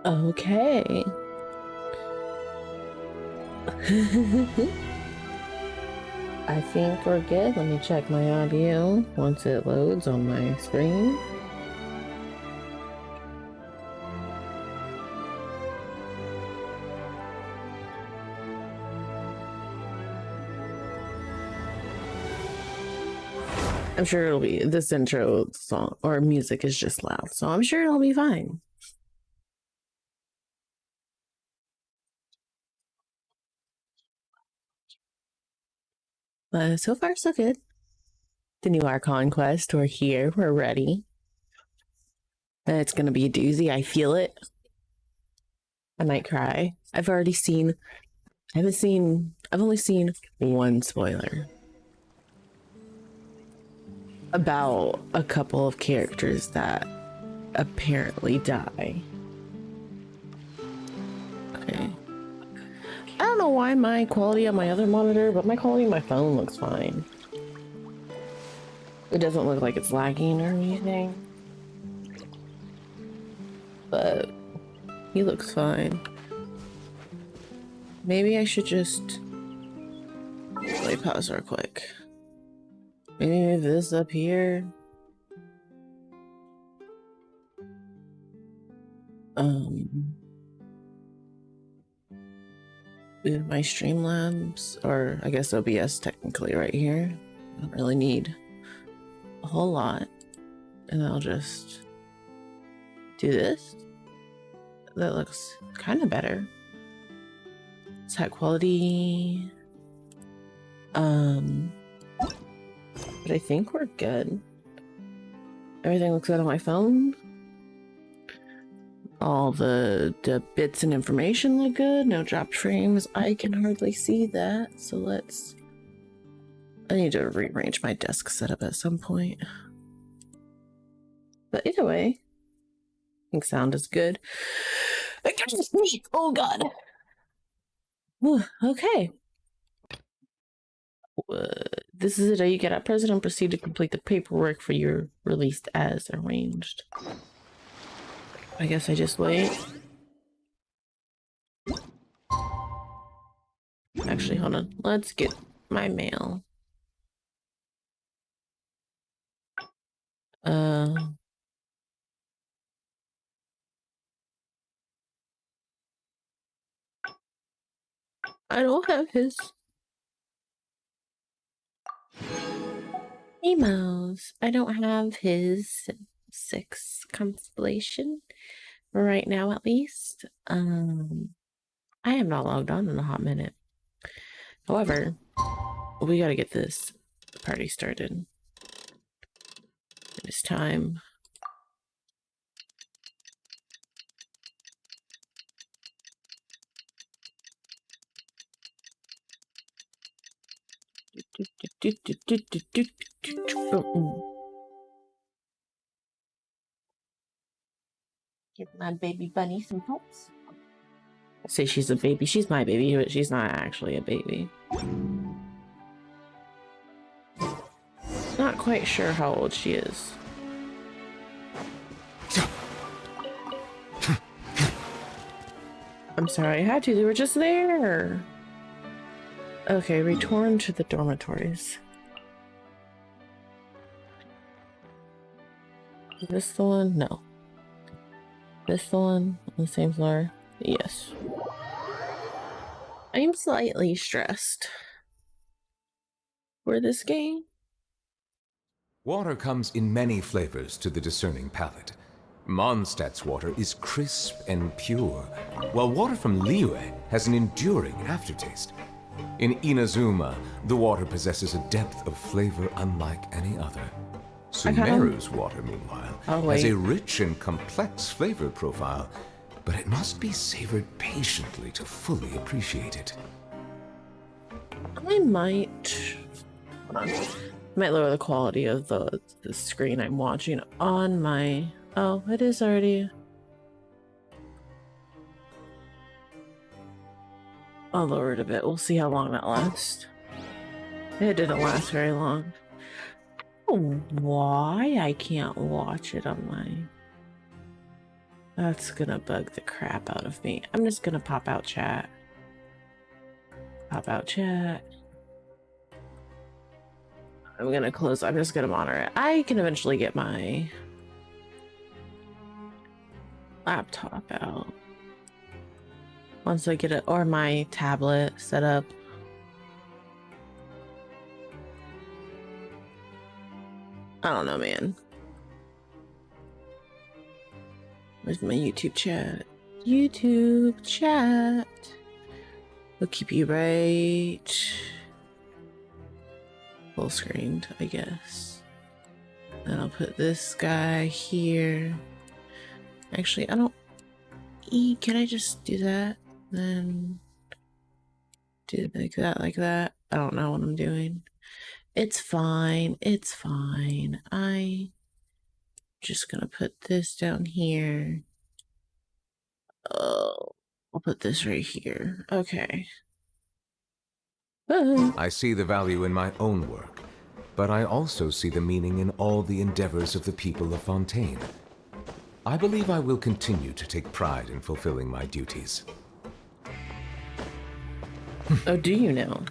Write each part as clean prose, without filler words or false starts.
Okay. I think we're good. Let me check my audio once it loads on my screen. I'm sure it'll be, this intro song or music is just loud, so I'm sure it'll be fine. But so far, so good. The new Archon Quest, we're here, we're ready. And it's gonna be a doozy, I feel it. I might cry. I've only seen one spoiler about a couple of characters that apparently die. Okay. I don't know why my quality on my other monitor, but my quality on my phone looks fine. It doesn't look like it's lagging or anything. But he looks fine. Maybe I should just play pause real quick. Maybe move this up here. Move my Streamlabs, or I guess OBS technically right here. I don't really need a whole lot. And I'll just do this. That looks kind of better. It's high quality. But I think we're good. Everything looks good on my phone. All the bits and information look good. No dropped frames. I can hardly see that. So I need to rearrange my desk setup at some point. But either way, I think sound is good. Oh god. Okay. This is the day you get out. President, proceed to complete the paperwork for your release as arranged. I guess I just wait. Actually, hold on. Let's get my mail. I don't have his emos. I don't have his 6 constellation right now, at least. I am not logged on in a hot minute. However, we gotta get this party started. It is time. Give my baby bunny some helps. I say she's a baby. She's my baby, but she's not actually a baby. Not quite sure how old she is. I'm sorry, I had to. They were just there. Okay, return to the dormitories. Is this the one? No. This the one on the same floor? Yes. I am slightly stressed for this game. Water comes in many flavors to the discerning palate. Mondstadt's water is crisp and pure, while water from Liyue has an enduring aftertaste. In Inazuma, the water possesses a depth of flavor unlike any other. Sumeru's water, meanwhile, has a rich and complex flavor profile, but it must be savored patiently to fully appreciate it. I might... Hold on. I might lower the quality of the screen I'm watching on my... Oh, it is already... I'll lower it a bit. We'll see how long that lasts. It didn't last very long. Oh, why I can't watch it on my... That's gonna bug the crap out of me. I'm just gonna pop out chat. Pop out chat. I'm gonna close. I'm just gonna monitor it. I can eventually get my laptop out once I get it, or my tablet set up. I don't know, man. Where's my YouTube chat? YouTube chat. We'll keep you right full screened, I guess. And I'll put this guy here. Actually, I don't. Can I just do that? Then do like that, like that. I don't know what I'm doing. It's fine. It's fine. I'm just gonna put this down here. Oh, I'll put this right here. Okay. Bye. I see the value in my own work, but I also see the meaning in all the endeavors of the people of Fontaine. I believe I will continue to take pride in fulfilling my duties. Oh, do you know?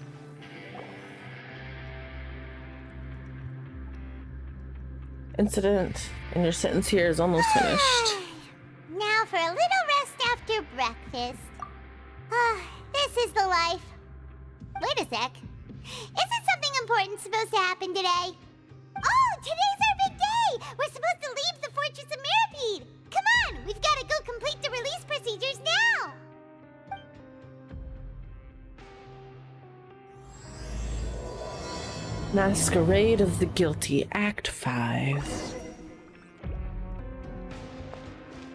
Incident, and your sentence here is almost finished. Now for a little rest after breakfast. This is the life. Wait a sec. Isn't something important supposed to happen today? Oh, today's our big day! We're supposed to leave the Fortress of Mirapede! Come on, we've got to go complete the release procedures now! Masquerade of the Guilty, Act 5.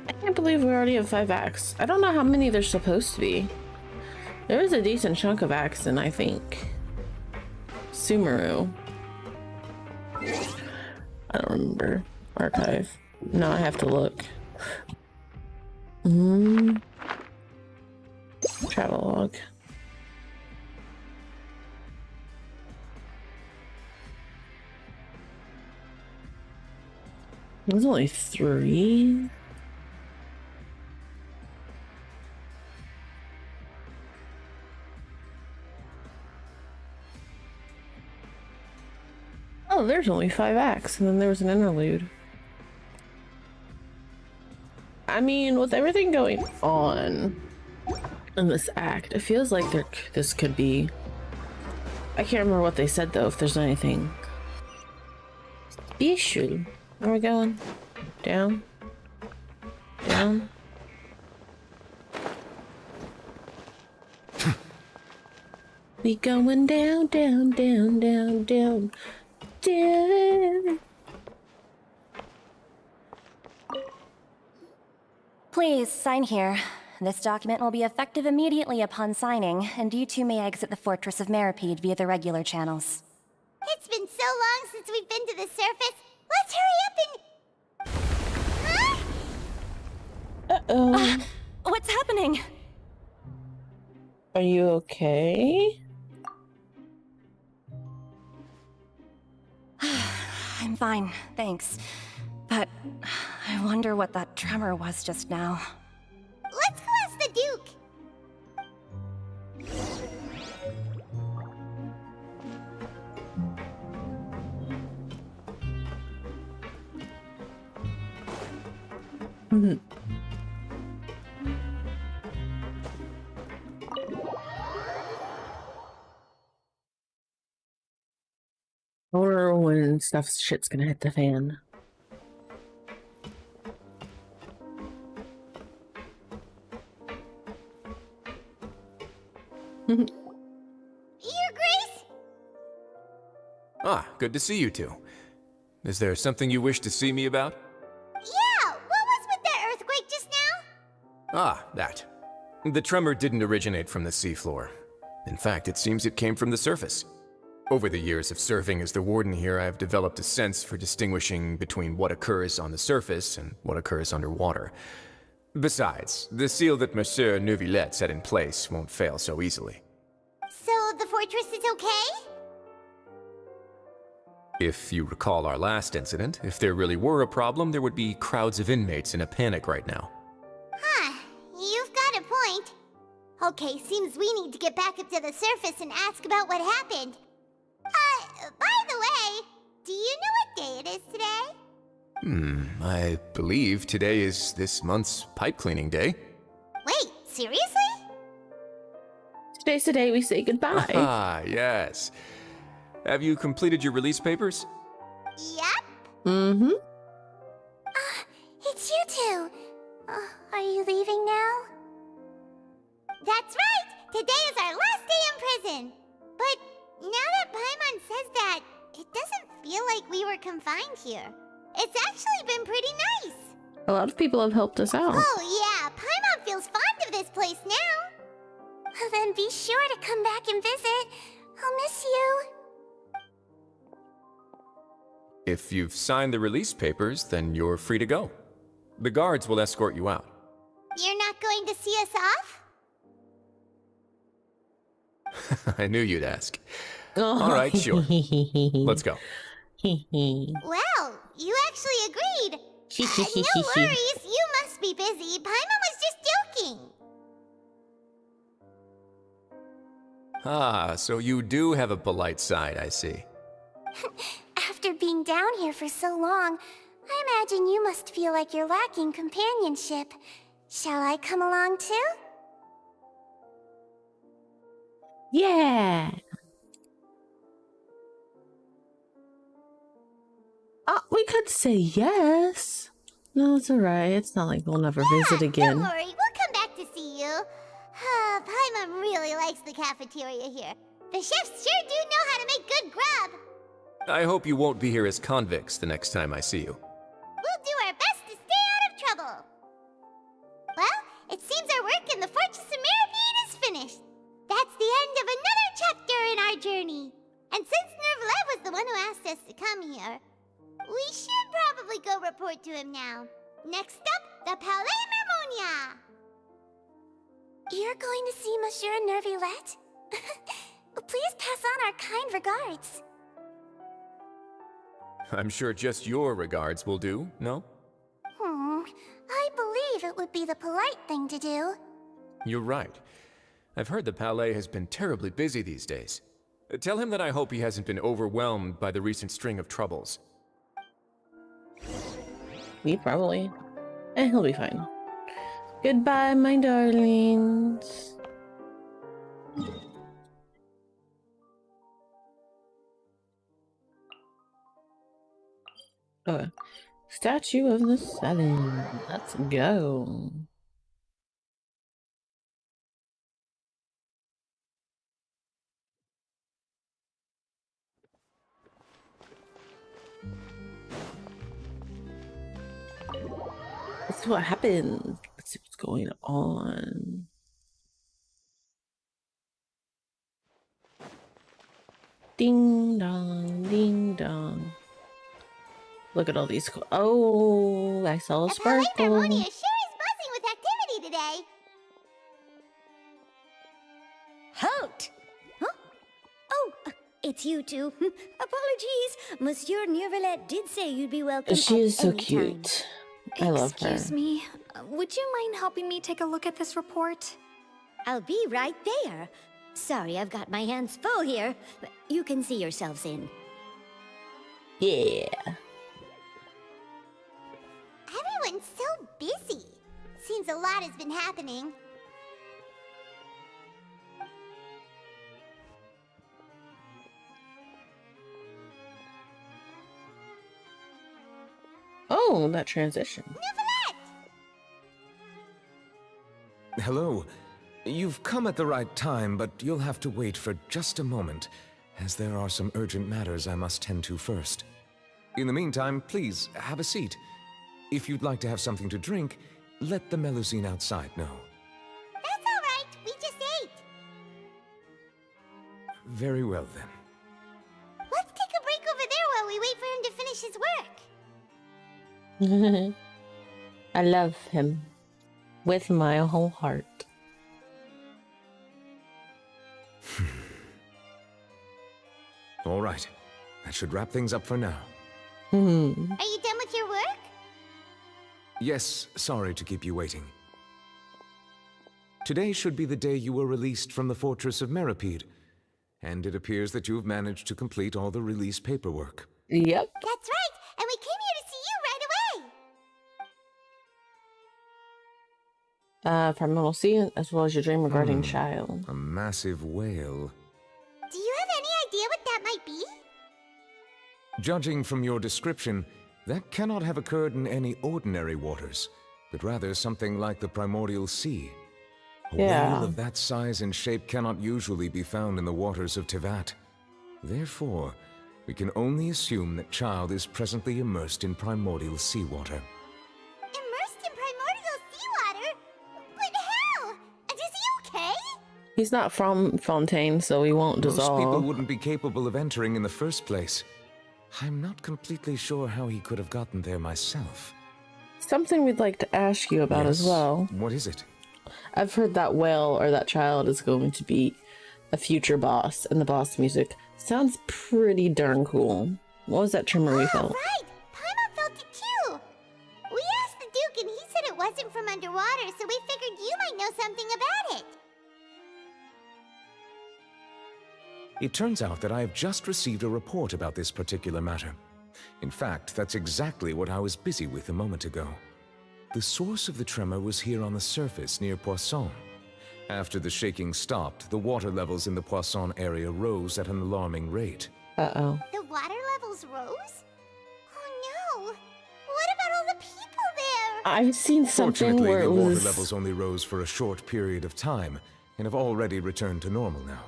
I can't believe we already have 5 acts. I don't know how many there's supposed to be. There is a decent chunk of acts in, I think, Sumeru. I don't remember. Archive. No, I have to look. Travelogue. There's only 3. Oh, there's only 5 acts, and then there was an interlude. I mean, with everything going on in this act, it feels like this could be... I can't remember what they said, though, if there's anything special. Where are we going? Down? Down? We going down, down, down, down, down, down. Please, sign here. This document will be effective immediately upon signing, and you two may exit the Fortress of Mirapede via the regular channels. It's been so long since we've been to the surface. Let's hurry up and... Uh-oh. What's happening? Are you okay? I'm fine, thanks. But I wonder what that tremor was just now. Let's go ask the Duke. Or when shit's gonna hit the fan. Your Grace? Ah, good to see you two. Is there something you wish to see me about? Yeah, what was with that earthquake just now? Ah, that. The tremor didn't originate from the seafloor. In fact, it seems it came from the surface. Over the years of serving as the warden here, I have developed a sense for distinguishing between what occurs on the surface and what occurs underwater. Besides, the seal that Monsieur Neuvillette set in place won't fail so easily. So the fortress is okay? If you recall our last incident, if there really were a problem, there would be crowds of inmates in a panic right now. Okay, seems we need to get back up to the surface and ask about what happened. By the way, do you know what day it is today? I believe today is this month's pipe cleaning day. Wait, seriously? Today's the day we say goodbye. Ah, yes. Have you completed your release papers? Yep. Mm-hmm. It's you two. Are you leaving now? That's right! Today is our last day in prison! But now that Paimon says that, it doesn't feel like we were confined here. It's actually been pretty nice! A lot of people have helped us out. Oh yeah, Paimon feels fond of this place now! Then be sure to come back and visit. I'll miss you. If you've signed the release papers, then you're free to go. The guards will escort you out. You're not going to see us off? I knew you'd ask. All right, sure. Let's go. Well, you actually agreed. No worries, you must be busy. Paimon was just joking. Ah, so you do have a polite side, I see. After being down here for so long, I imagine you must feel like you're lacking companionship. Shall I come along too? Yeah. We could say yes. No, it's alright. It's not like we'll never visit again. Don't worry, we'll come back to see you. Paimon really likes the cafeteria here. The chefs sure do know how to make good grub. I hope you won't be here as convicts the next time I see you. We'll do our best to stay out of trouble. Well, it seems our work in the Fortress of Mirrorbead is finished. That's the end of another chapter in our journey. And since Nervalet was the one who asked us to come here, we should probably go report to him now. Next up, the Palais Mermonia. You're going to see Monsieur Nervalet? Please pass on our kind regards. I'm sure just your regards will do, no? I believe it would be the polite thing to do. You're right. I've heard the Palais has been terribly busy these days. Tell him that I hope he hasn't been overwhelmed by the recent string of troubles. We probably. He'll be fine. Goodbye, my darlings. Okay. Statue of the Seven. Let's go. Let's see what happens. Let's see what's going on. Ding dong, ding dong. Look at all these. Oh, I saw a The Palais sparkle. Mermonia sure is buzzing with activity today. Halt! Huh? Oh, it's you two. Apologies. Monsieur Nervalet did say you'd be welcome She at is so any time. cute. I love her. Excuse me. Would you mind helping me take a look at this report? I'll be right there. Sorry, I've got my hands full here. You can see yourselves in. Yeah. Everyone's so busy. Seems a lot has been happening. Oh, that transition. Hello. You've come at the right time, but you'll have to wait for just a moment, as there are some urgent matters I must tend to first. In the meantime, please, have a seat. If you'd like to have something to drink, let the Melusine outside know. That's all right. We just ate. Very well, then. Let's take a break over there while we wait for him to finish his work. I love him with my whole heart. All right. That should wrap things up for now. Are you done with your work? Yes, sorry to keep you waiting. Today should be the day you were released from the fortress of Meripede, and it appears that you have managed to complete all the release paperwork. Yep. That's right, and we came here to see you right away. Primal Sea, as well as your dream regarding child. A massive whale. Do you have any idea what that might be? Judging from your description, that cannot have occurred in any ordinary waters, but rather something like the primordial sea. A whale of that size and shape cannot usually be found in the waters of Tevat. Therefore, we can only assume that Child is presently immersed in primordial seawater. Immersed in primordial seawater? But how? And is he okay? He's not from Fontaine, so he won't dissolve. Most people wouldn't be capable of entering in the first place. I'm not completely sure how he could have gotten there myself. Something we'd like to ask you about as well. What is it? I've heard that whale or that child is going to be a future boss, and the boss music sounds pretty darn cool. What was that tremor we felt? Right! Paimon felt it too! We asked the Duke and he said it wasn't from underwater, so we figured you might know something about it. It turns out that I have just received a report about this particular matter. In fact, that's exactly what I was busy with a moment ago. The source of the tremor was here on the surface near Poisson. After the shaking stopped, the water levels in the Poisson area rose at an alarming rate. Uh-oh. The water levels rose? Oh no! What about all the people there? I've seen something Fortunately, where the it water was... levels only rose for a short period of time and have already returned to normal now.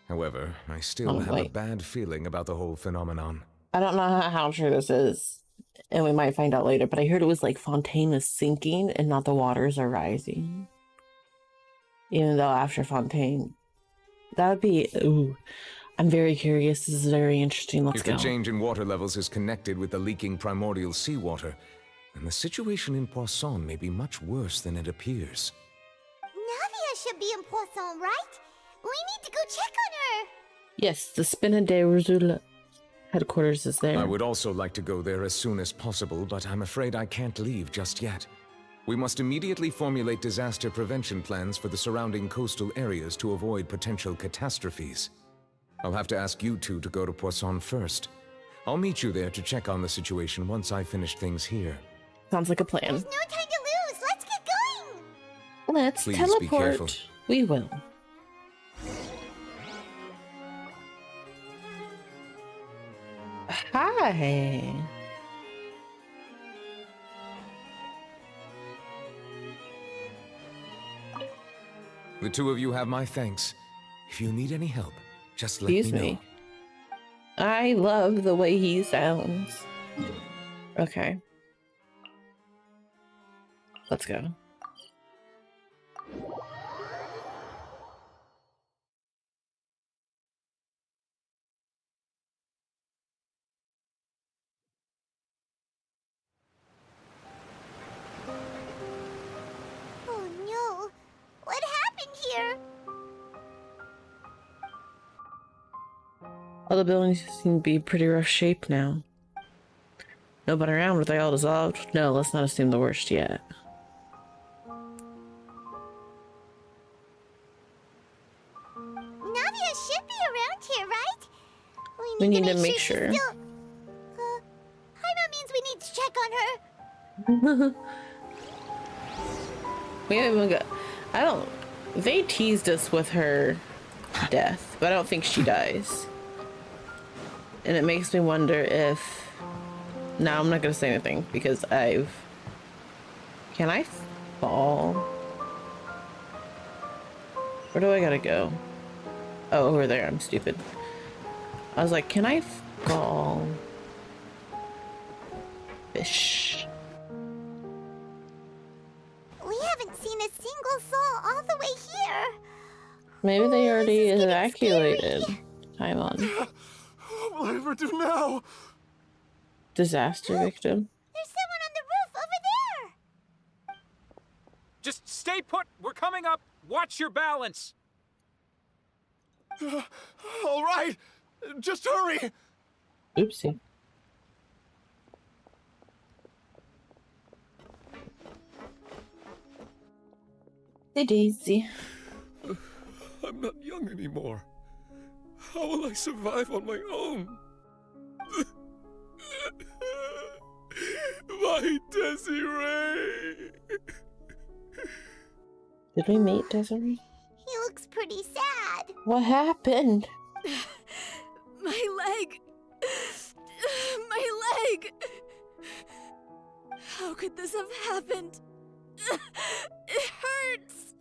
However, I still have a bad feeling about the whole phenomenon. I don't know how true this is, and we might find out later, but I heard it was like Fontaine is sinking and not the waters are rising. Even though after Fontaine, that would be... Ooh, I'm very curious. This is very interesting. Let's go. If the change in water levels is connected with the leaking primordial seawater, then the situation in Poisson may be much worse than it appears. Navia should be in Poisson, right? We need to go check on her! Yes, the Spina de Rosula headquarters is there. I would also like to go there as soon as possible, but I'm afraid I can't leave just yet. We must immediately formulate disaster prevention plans for the surrounding coastal areas to avoid potential catastrophes. I'll have to ask you two to go to Poisson first. I'll meet you there to check on the situation once I finish things here. Sounds like a plan. There's no time to lose! Let's get going! Let's Please teleport. be careful. We will. Hi. The two of you have my thanks. If you need any help, just let me know. I love the way he sounds. Okay. Let's go. Oh no! What happened here? All the buildings seem to be pretty rough shape now. Nobody around, were they all dissolved? No, let's not assume the worst yet. Navia should be around here, right? We need to make she's sure. Still... Paimon means we need to check on her. We haven't even got... I don't... They teased us with her death, but I don't think she dies. And it makes me wonder if... No, I'm not gonna say anything because I've... Can I fall? Where do I gotta go? Oh, over there. I'm stupid. I was like, can I fall? Fish. We haven't seen a single soul all the way here. Maybe they Oh, already this is getting evacuated. scary. Time on. What will I ever do now? Disaster victim. There's someone on the roof over there. Just stay put. We're coming up. Watch your balance. All right, just hurry. Oopsie. Hey, Daisy. I'm not young anymore. How will I survive on my own? My Desiree! Did we meet Desiree? He looks pretty sad. What happened? My leg! My leg! How could this have happened? It hurts!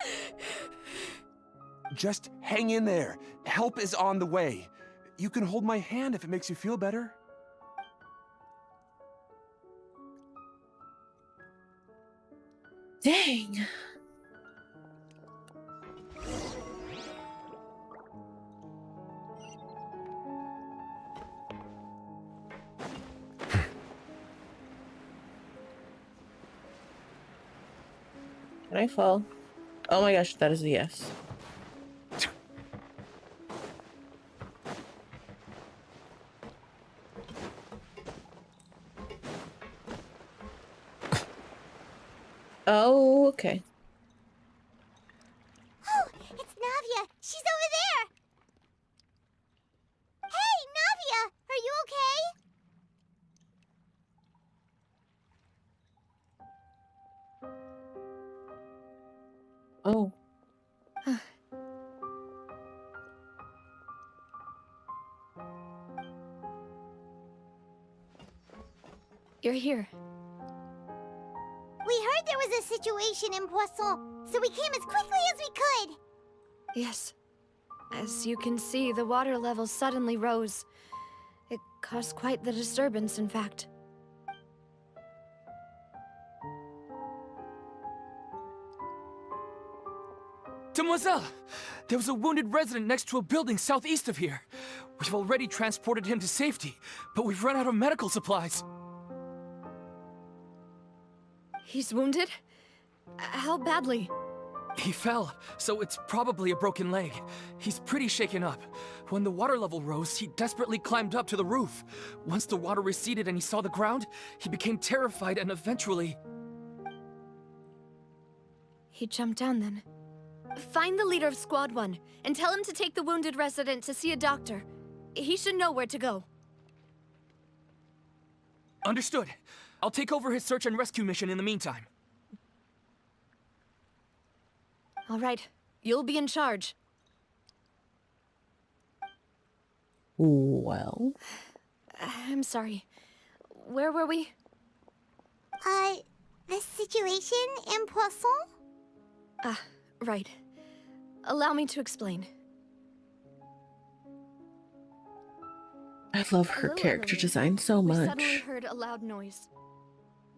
Just hang in there. Help is on the way. You can hold my hand if it makes you feel better. Dang. Can I fall? Oh my gosh, that is a yes. Oh, okay. Oh, it's Navia. She's over there. Hey, Navia, are you okay? Oh. You're here. We heard there was a situation in Poisson, so we came as quickly as we could. Yes. As you can see, the water level suddenly rose. It caused quite the disturbance, in fact. Demoiselle! There was a wounded resident next to a building southeast of here. We've already transported him to safety, but we've run out of medical supplies. He's wounded? How badly? He fell, so it's probably a broken leg. He's pretty shaken up. When the water level rose, he desperately climbed up to the roof. Once the water receded and he saw the ground, he became terrified and eventually... He jumped down then. Find the leader of Squad 1 and tell him to take the wounded resident to see a doctor. He should know where to go. Understood. I'll take over his search and rescue mission in the meantime. All right. You'll be in charge. Well. I'm sorry. Where were we? The situation in Poisson? Ah, right. Allow me to explain. I love A her little character earlier, design so We much. suddenly heard a loud noise.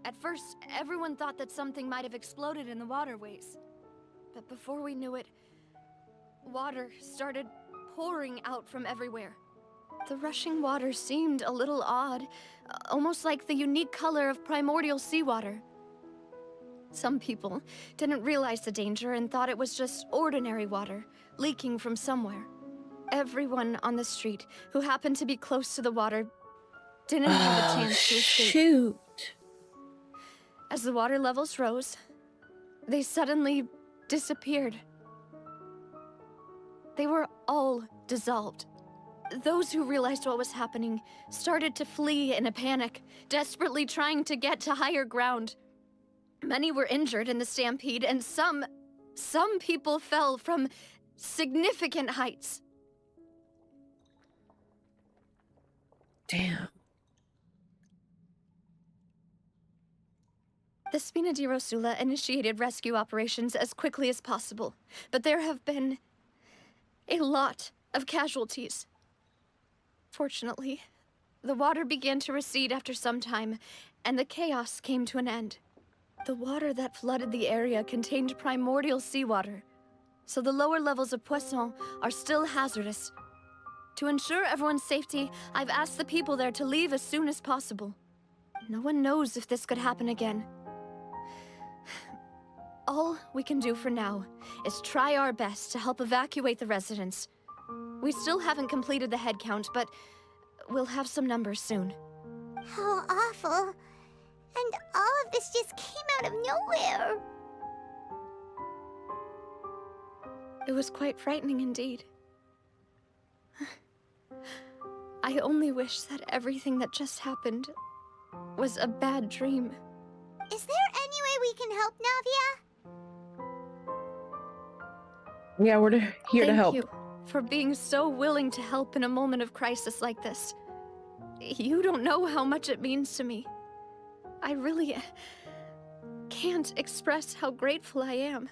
At first, everyone thought that something might have exploded in the waterways. But before we knew it, water started pouring out from everywhere. The rushing water seemed a little odd, almost like the unique color of primordial seawater. Some people didn't realize the danger and thought it was just ordinary water, leaking from somewhere. Everyone on the street who happened to be close to the water didn't have a chance to escape. Shoot. As the water levels rose, they suddenly disappeared. They were all dissolved. Those who realized what was happening started to flee in a panic, desperately trying to get to higher ground. Many were injured in the stampede, and some people fell from significant heights. Damn. The Spina di Rosula initiated rescue operations as quickly as possible, but there have been a lot of casualties. Fortunately, the water began to recede after some time, and the chaos came to an end. The water that flooded the area contained primordial seawater, so the lower levels of Poisson are still hazardous. To ensure everyone's safety, I've asked the people there to leave as soon as possible. No one knows if this could happen again. All we can do for now is try our best to help evacuate the residents. We still haven't completed the head count, but we'll have some numbers soon. How awful. And all of this just came out of nowhere. It was quite frightening indeed. I only wish that everything that just happened was a bad dream. Is there any way we can help, Navia? Yeah, we're here to help. Thank you for being so willing to help in a moment of crisis like this. You don't know how much it means to me. I really can't express how grateful I am.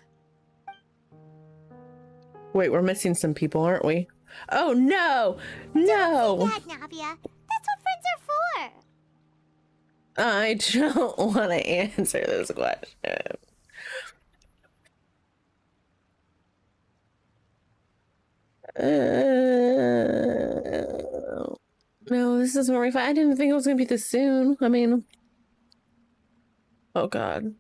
Wait, we're missing some people, aren't we? Oh no! No! Don't say that, Navia. That's what friends are for. I don't want to answer this question. No, this is where we find. I didn't think it was gonna be this soon. I mean, oh god.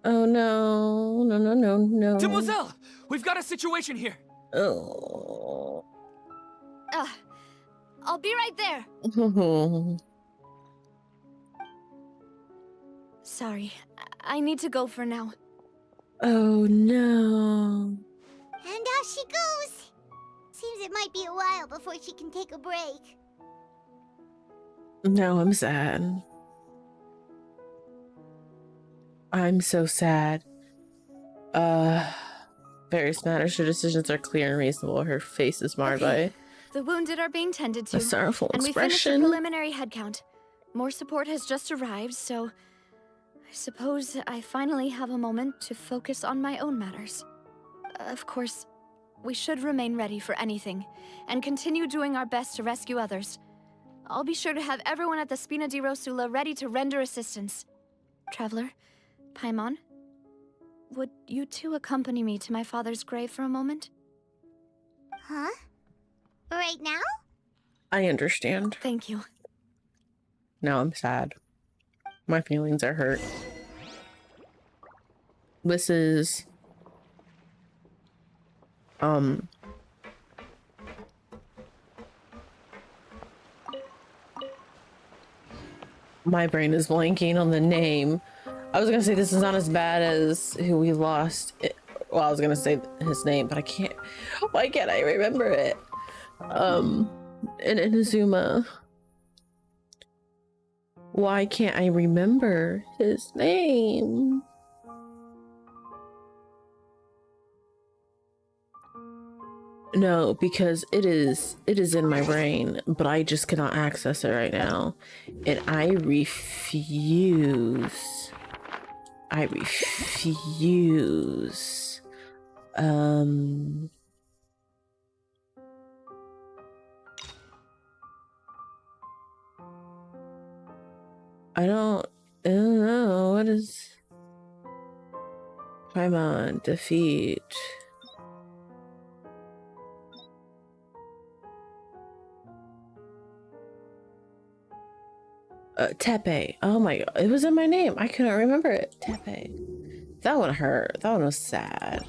Oh no! No! No! No! No! Demoiselle, we've got a situation here. Oh. I'll be right there. Sorry, I need to go for now. Oh no. And out she goes. Seems it might be a while before she can take a break. No, I'm sad. I'm so sad. Various matters, her decisions are clear and reasonable. Her face is marred by The wounded are being tended to. a sorrowful And we finished the expression. preliminary head count. More support has just arrived, so I suppose I finally have a moment to focus on my own matters. Of course, we should remain ready for anything, and continue doing our best to rescue others. I'll be sure to have everyone at the Spina di Rosula ready to render assistance. Traveler, Paimon, would you two accompany me to my father's grave for a moment? Huh? Right now? I understand. Thank you. Now I'm sad. My feelings are hurt. This is my brain is blanking on the name. I was gonna say this is not as bad as who we lost. Well, I was gonna say his name, but I can't. Why can't I remember it? In Inazuma. Why can't I remember his name? No, because it is in my brain, but I just cannot access it right now. And I refuse. I refuse. I don't know. What is Paimon defeat? Tepe. Oh my god. It was in my name. I couldn't remember it. Tepe. That one hurt. That one was sad.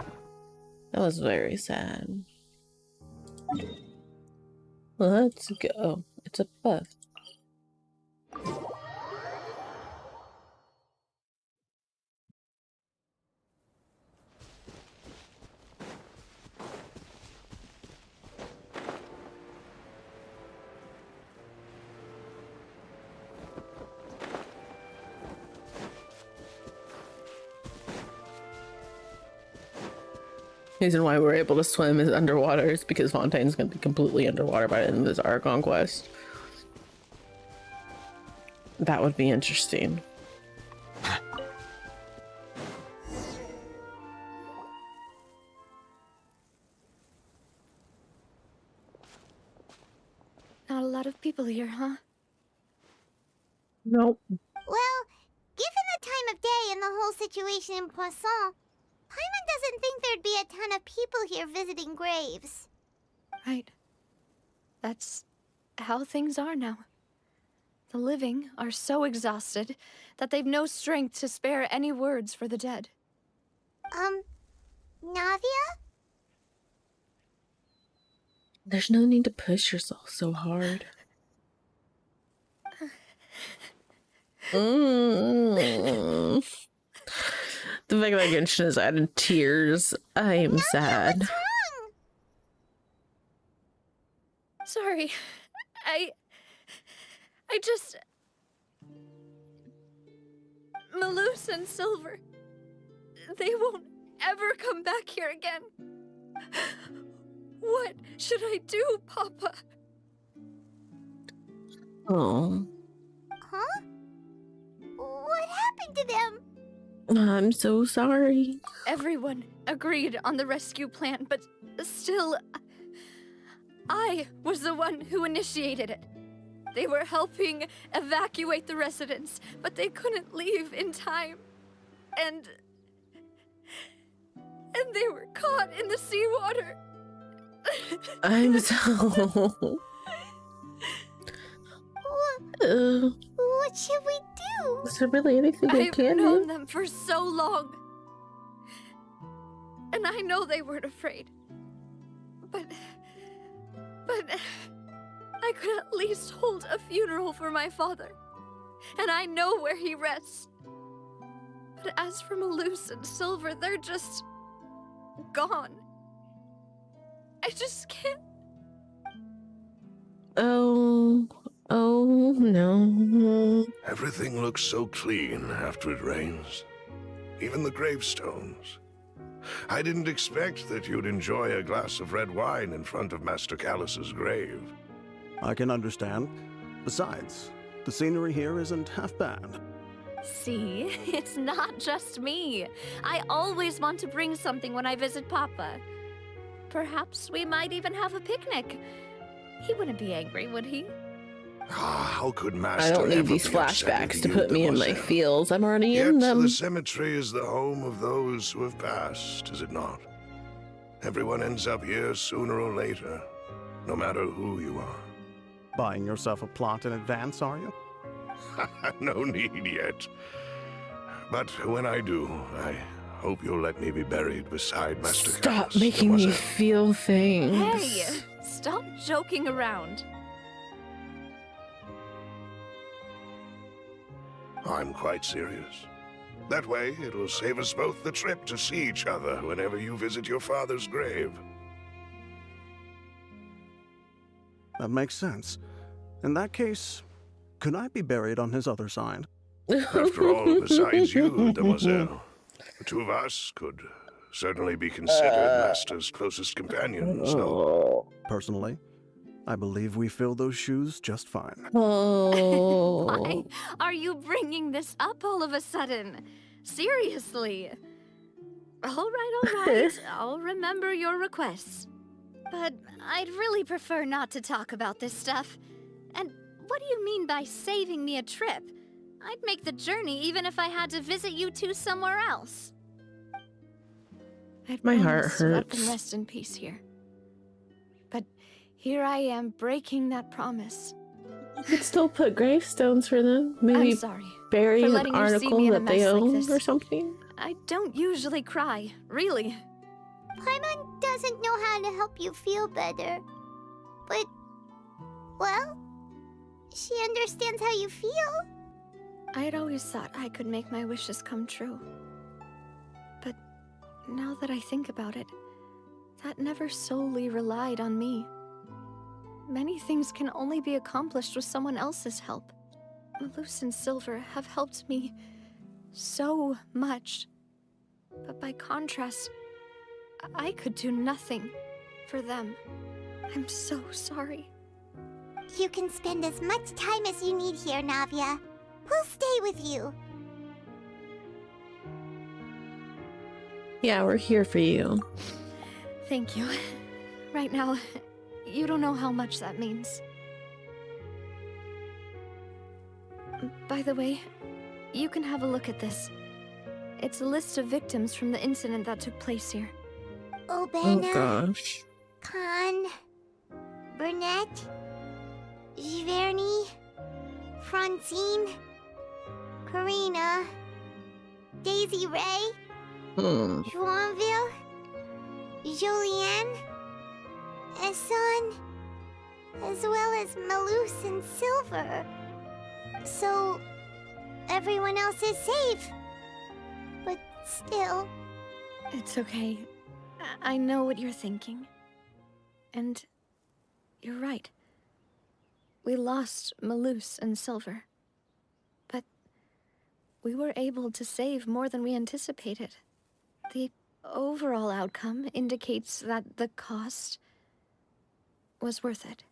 That was very sad. Let's go. It's a buff. The reason why we're able to swim is underwater is because Fontaine's going to be completely underwater by the end of this Archon Quest. That would be interesting. Not a lot of people here, huh? Nope. Well, given the time of day and the whole situation in Poisson, Paimon doesn't think there'd be a ton of people here visiting graves. Right. That's how things are now. The living are so exhausted that they've no strength to spare any words for the dead. Navia? There's no need to push yourself so hard. The fact that Genshin has added tears. I am sad. What's wrong? Sorry. I just... Malus and Silver, they won't ever come back here again. What should I do, Papa? Oh. Huh? What happened to them? I'm so sorry. Everyone agreed on the rescue plan, but still, I was the one who initiated it. They were helping evacuate the residents, but they couldn't leave in time. And they were caught in the seawater. I'm so... What should we do? Is there really anything I I've can known do? them for so long. And I know they weren't afraid. But I could at least hold a funeral for my father. And I know where he rests. But as for Malus and Silver, they're just gone. I just can't. Oh no. Everything looks so clean after it rains. Even the gravestones. I didn't expect that you'd enjoy a glass of red wine in front of Master Callus's grave. I can understand. Besides, the scenery here isn't half bad. See, it's not just me. I always want to bring something when I visit Papa. Perhaps we might even have a picnic. He wouldn't be angry, would he? How could Master I don't need ever these be upsetting flashbacks to you, put me in my Demoiselle? feels. I'm already Yet in them. the cemetery is the home of those who have passed, is it not? Everyone ends up here sooner or later, no matter who you are. Buying yourself a plot in advance, are you? No need yet. But when I do, I hope you'll let me be buried beside Master Stop Callus, making me Demoiselle. feel things. Hey, stop joking around. I'm quite serious. That way, it'll save us both the trip to see each other whenever you visit your father's grave. That makes sense. In that case, could I be buried on his other side? After all, besides you, Demoiselle, the two of us could certainly be considered Master's closest companions, no? Personally, I believe we fill those shoes just fine. Oh. Why are you bringing this up all of a sudden? Seriously. All right. I'll remember your requests. But I'd really prefer not to talk about this stuff. And what do you mean by saving me a trip? I'd make the journey even if I had to visit you two somewhere else. I'd My heart promised to let them hurts. rest in peace here. But here I am breaking that promise. You could still put gravestones for them. Maybe I'm sorry bury for an letting you see article me in a that they mess like own this. or something. I don't usually cry, really. Paimon doesn't know how to help you feel better. But, well, she understands how you feel. I had always thought I could make my wishes come true. But now that I think about it, that never solely relied on me. Many things can only be accomplished with someone else's help. Malus and Silver have helped me so much. But by contrast, I could do nothing for them. I'm so sorry. You can spend as much time as you need here, Navia. We'll stay with you. Yeah, we're here for you. Thank you. Right now, you don't know how much that means. By the way, you can have a look at this. It's a list of victims from the incident that took place here. Oh Obena, gosh. Khan, Burnett, Giverny, Francine, Karina, Daisy Ray, Joinville, Julianne, Esson, as well as Malus and Silver. So, everyone else is safe. But Still. It's okay. I know what you're thinking. And you're right. We lost Malus and Silver. But we were able to save more than we anticipated. The overall outcome indicates that the cost was worth it.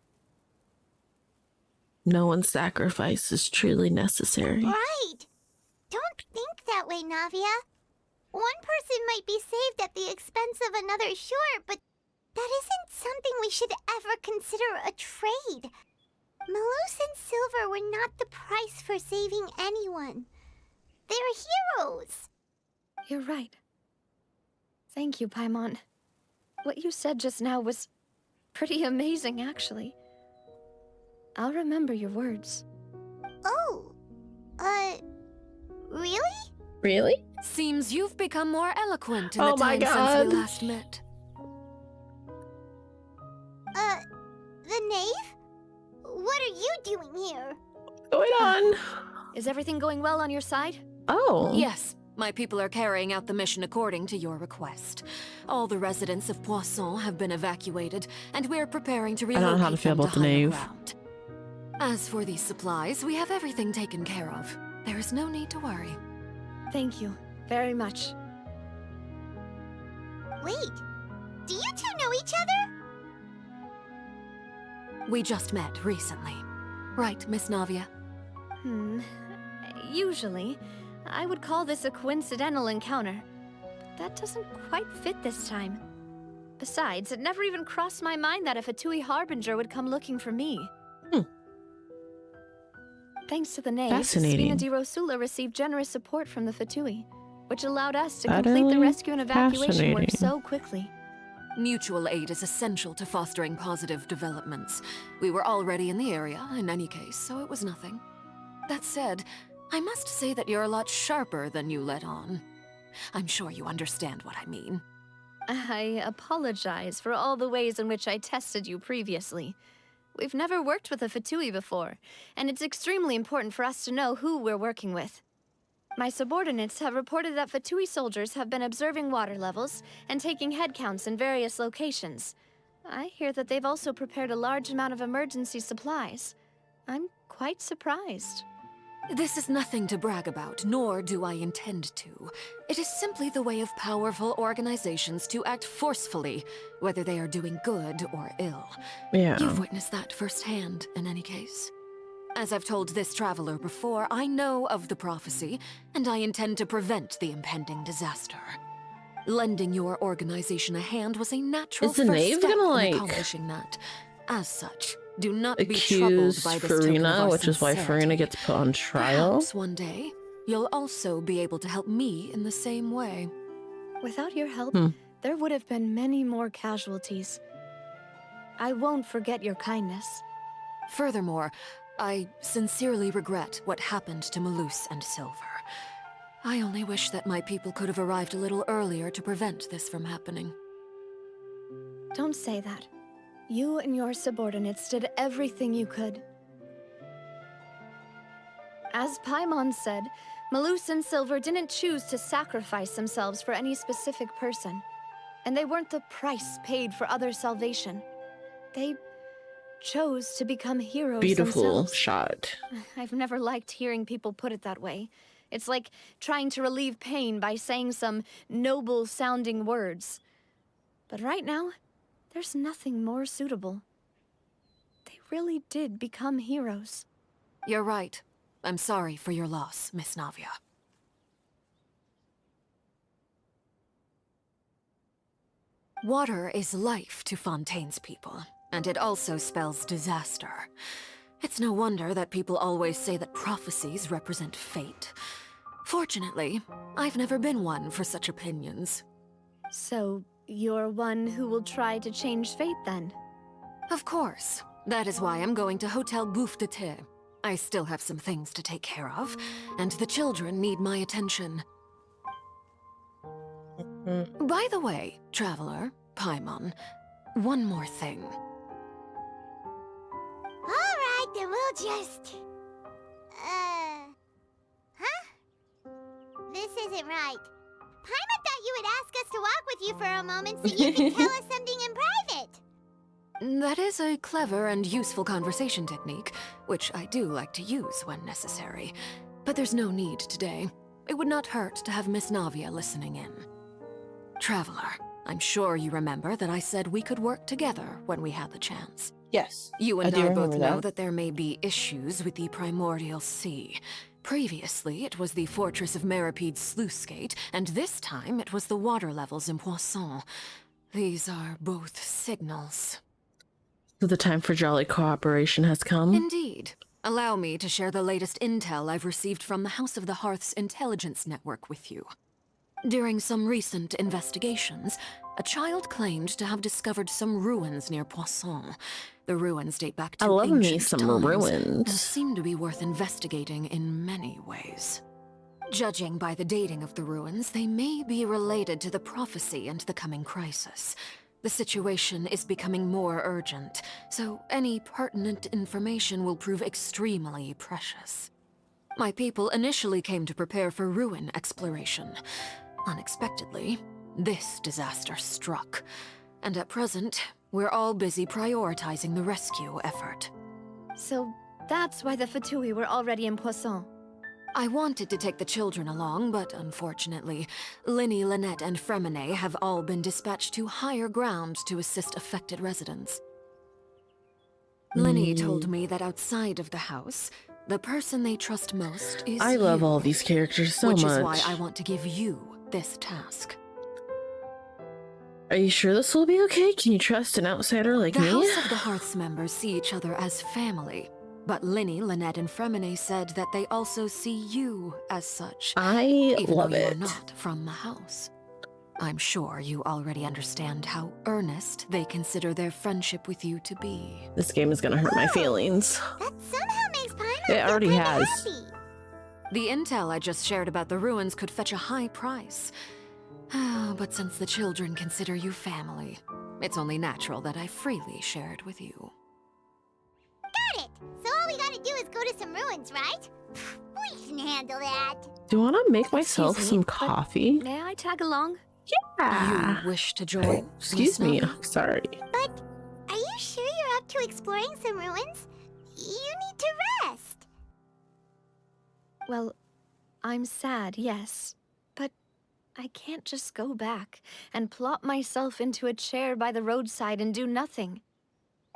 No one's sacrifice is truly necessary. Right. Don't think that way, Navia. One person might be saved at the expense of another, sure, but that isn't something we should ever consider a trade. Malus and Silver were not the price for saving anyone. They're heroes. You're right. Thank you, Paimon. What you said just now was pretty amazing, actually. I'll remember your words. Oh, really? Really? Seems you've become more eloquent in Oh the my time since we God. last met. The knave? What are you doing here? Going on? Is everything going well on your side? Oh. Yes, my people are carrying out the mission according to your request. All the residents of Poisson have been evacuated, and we're preparing to I relocate don't know how to feel them about the higher knave. ground. As for these supplies, we have everything taken care of. There is no need to worry. Thank you very much. Wait, do you two know each other? We just met recently. Right, Miss Navia? Usually, I would call this a coincidental encounter. But that doesn't quite fit this time. Besides, it never even crossed my mind that a Fatui Harbinger would come looking for me. Thanks to the knave, Fascinating. Svina di Rosula received generous support from the Fatui, which allowed us to complete the Utterly rescue and evacuation work fascinating. so quickly. Mutual aid is essential to fostering positive developments. We were already in the area, in any case, so it was nothing. That said, I must say that you're a lot sharper than you let on. I'm sure you understand what I mean. I apologize for all the ways in which I tested you previously. We've never worked with a Fatui before, and it's extremely important for us to know who we're working with. My subordinates have reported that Fatui soldiers have been observing water levels and taking head counts in various locations. I hear that they've also prepared a large amount of emergency supplies. I'm quite surprised. This is nothing to brag about, nor do I intend to. It is simply the way of powerful organizations to act forcefully, whether they are doing good or ill. Yeah. You've witnessed that firsthand, in any case. As I've told this traveler before, I know of the prophecy, and I intend to prevent the impending disaster. Lending your organization a hand was a natural Is the first knave step gonna, in like, accomplishing that. As such, do not be troubled Accuse by this token of Farina, our which is why sincerity. Farina gets put on trial. Perhaps one day, you'll also be able to help me in the same way. Without your help, there would have been many more casualties. I won't forget your kindness. Furthermore, I sincerely regret what happened to Malus and Silver. I only wish that my people could have arrived a little earlier to prevent this from happening. Don't say that. You and your subordinates did everything you could. As Paimon said, Malus and Silver didn't choose to sacrifice themselves for any specific person. And they weren't the price paid for other salvation. They chose to become heroes Beautiful themselves. shot. I've never liked hearing people put it that way. It's like trying to relieve pain by saying some noble-sounding words. But right now, there's nothing more suitable. They really did become heroes. You're right. I'm sorry for your loss, Miss Navia. Water is life to Fontaine's people, and it also spells disaster. It's no wonder that people always say that prophecies represent fate. Fortunately, I've never been one for such opinions. So, you're one who will try to change fate, then? Of course. That is why I'm going to Hotel Bouffe de Thé. I still have some things to take care of, and the children need my attention. By the way, traveler, Paimon, one more thing. Alright, then we'll just... Huh? This isn't right. Paimon thought you would ask us to walk with you for a moment so you can tell us something in private. That is a clever and useful conversation technique, which I do like to use when necessary. But there's no need today. It would not hurt to have Miss Navia listening in. Traveler, I'm sure you remember that I said we could work together when we had the chance. Yes. You and I do I both remember know that. that there may be issues with the Primordial Sea. Previously, it was the fortress of Meripede's sluice gate, and this time it was the water levels in Poisson. These are both signals. So the time for jolly cooperation has come? Indeed. Allow me to share the latest intel I've received from the House of the Hearth's intelligence network with you. During some recent investigations, a child claimed to have discovered some ruins near Poisson. The ruins date back to I love me ancient some times, ruins. and seem to be worth investigating in many ways. Judging by the dating of the ruins, they may be related to the prophecy and the coming crisis. The situation is becoming more urgent, so any pertinent information will prove extremely precious. My people initially came to prepare for ruin exploration. Unexpectedly, this disaster struck, and at present, we're all busy prioritizing the rescue effort. So that's why the Fatui were already in Poisson. I wanted to take the children along, but unfortunately, Linny, Lynette, and Fremine have all been dispatched to higher ground to assist affected residents. Linny told me that outside of the house, the person they trust most is I love you, all these characters so which much. is why I want to give you this task. Are you sure this will be okay? Can you trust an outsider like The me? House of the Hearth's members see each other as family, but Linny, Lynette, and Fremine said that they also see you as such. I even love though you are it. not from the house. I'm sure you already understand how earnest they consider their friendship with you to be. This game is gonna hurt my feelings. That somehow makes Paimon It already kinda has. happy. The intel I just shared about the ruins could fetch a high price. But since the children consider you family, it's only natural that I freely share it with you. Got it! So all we gotta do is go to some ruins, right? We can handle that. Do you want to make myself Excuse me, some but coffee? May I tag along? Yeah. You wish to join? Excuse Miss me. Navi? Sorry. But are you sure you're up to exploring some ruins? You need to rest. Well, I'm sad, yes. But I can't just go back and plop myself into a chair by the roadside and do nothing.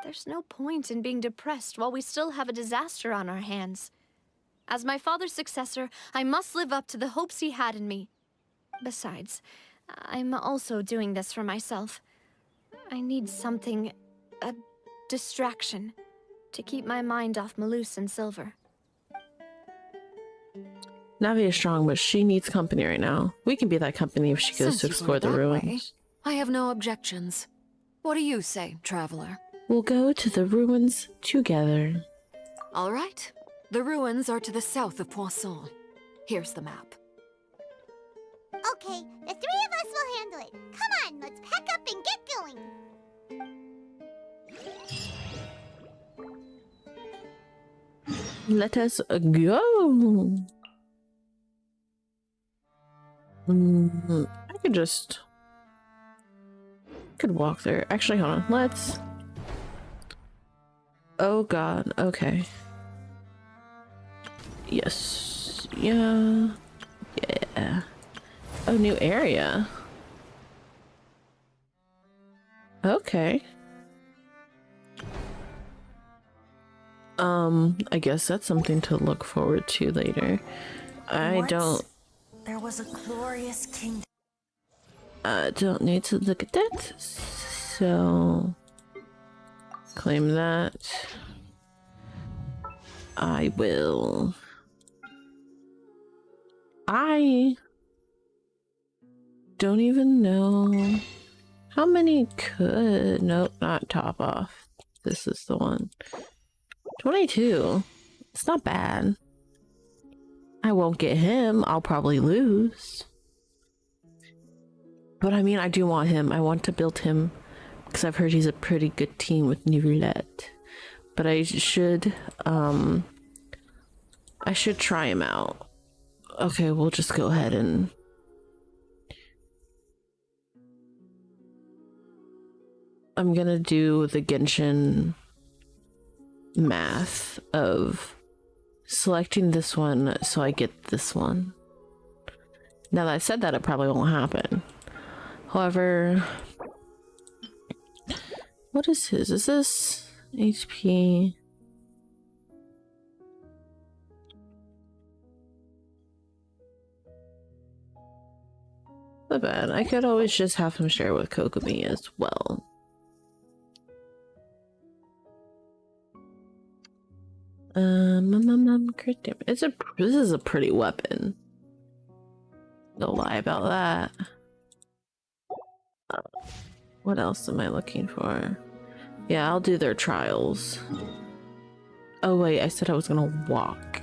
There's no point in being depressed while we still have a disaster on our hands. As my father's successor, I must live up to the hopes he had in me. Besides, I'm also doing this for myself. I need something, a distraction, to keep my mind off Malus and Silver. Navi is strong, but she needs company right now. We can be that company if she goes Since to you put explore it the that way, ruins. I have no objections. What do you say, traveler? We'll go to the ruins together. All right. The ruins are to the south of Poisson. Here's the map. Okay, the three of us will handle it. Come on, let's pack up and get going. Let us go. I could walk there. Actually, hold on. Let's. Oh God. Okay. Yes. Yeah. Yeah. Oh, new area. Okay. I guess that's something to look forward to later. There was a glorious kingdom. I don't need to look at that. So claim that. I will. I don't even know how many could. Nope, not top off. This is the one. 22. It's not bad. I won't get him. I'll probably lose. But I mean, I do want him. I want to build him because I've heard he's a pretty good team with Roulette. But I should try him out. Okay, we'll just go ahead and I'm gonna do the Genshin math of selecting this one so I get this one. Now that I said that, it probably won't happen. However, what is his? Is this HP? Not bad. I could always just have him share with Kokomi as well. Crit damage. This is a pretty weapon. No lie about that. What else am I looking for? Yeah, I'll do their trials. Oh wait, I said I was gonna walk.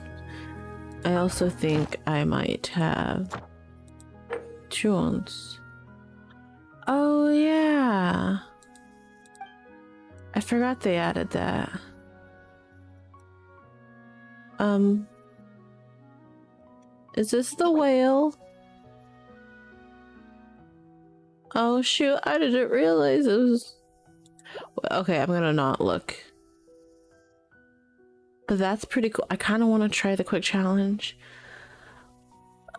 I also think I might have Chuons. Oh yeah. I forgot they added that. Is this the whale? Oh shoot, I didn't realize it was... Okay, I'm gonna not look. But that's pretty cool. I kind of want to try the quick challenge.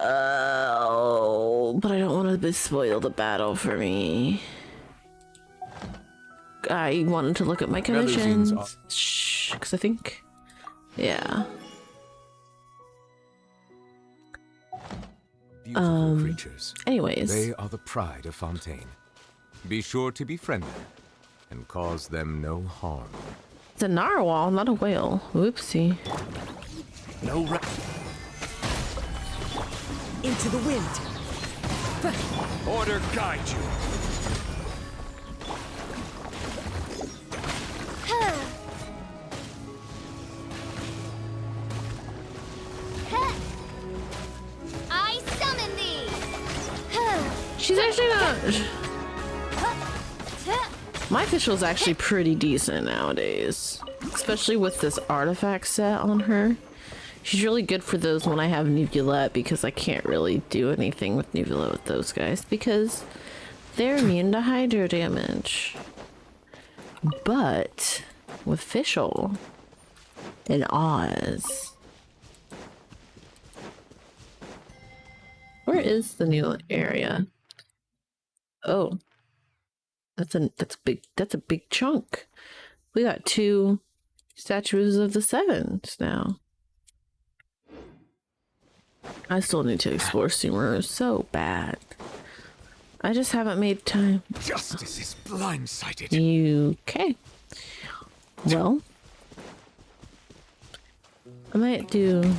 Oh, but I don't want to spoil the battle for me. I wanted to look at my commissions. Shh, because I think... Yeah. Beautiful creatures. Anyways. They are the pride of Fontaine. Be sure to befriend them and cause them no harm. It's a narwhal, not a whale. Whoopsie. No Into the wind. Order guide you. I summon thee. She's actually not... My official's actually pretty decent nowadays. Especially with this artifact set on her. She's really good for those when I have Nuvulette, because I can't really do anything with Nuvulette with those guys because they're immune to hydro damage. But with Fischl and Oz, where is the new area? Oh, that's a big chunk. We got 2 statues of the Sevens now. I still need to explore Sumeru so bad. I just haven't made time. Justice is blindsided. Okay. Well, I might do...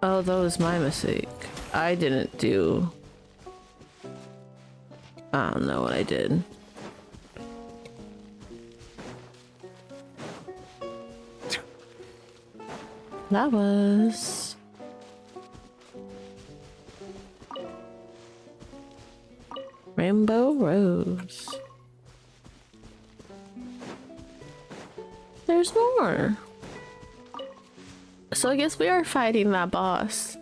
Oh, that was my mistake. I didn't do... I don't know what I did. That was... Rainbow Rose. There's more. So I guess we are fighting that boss.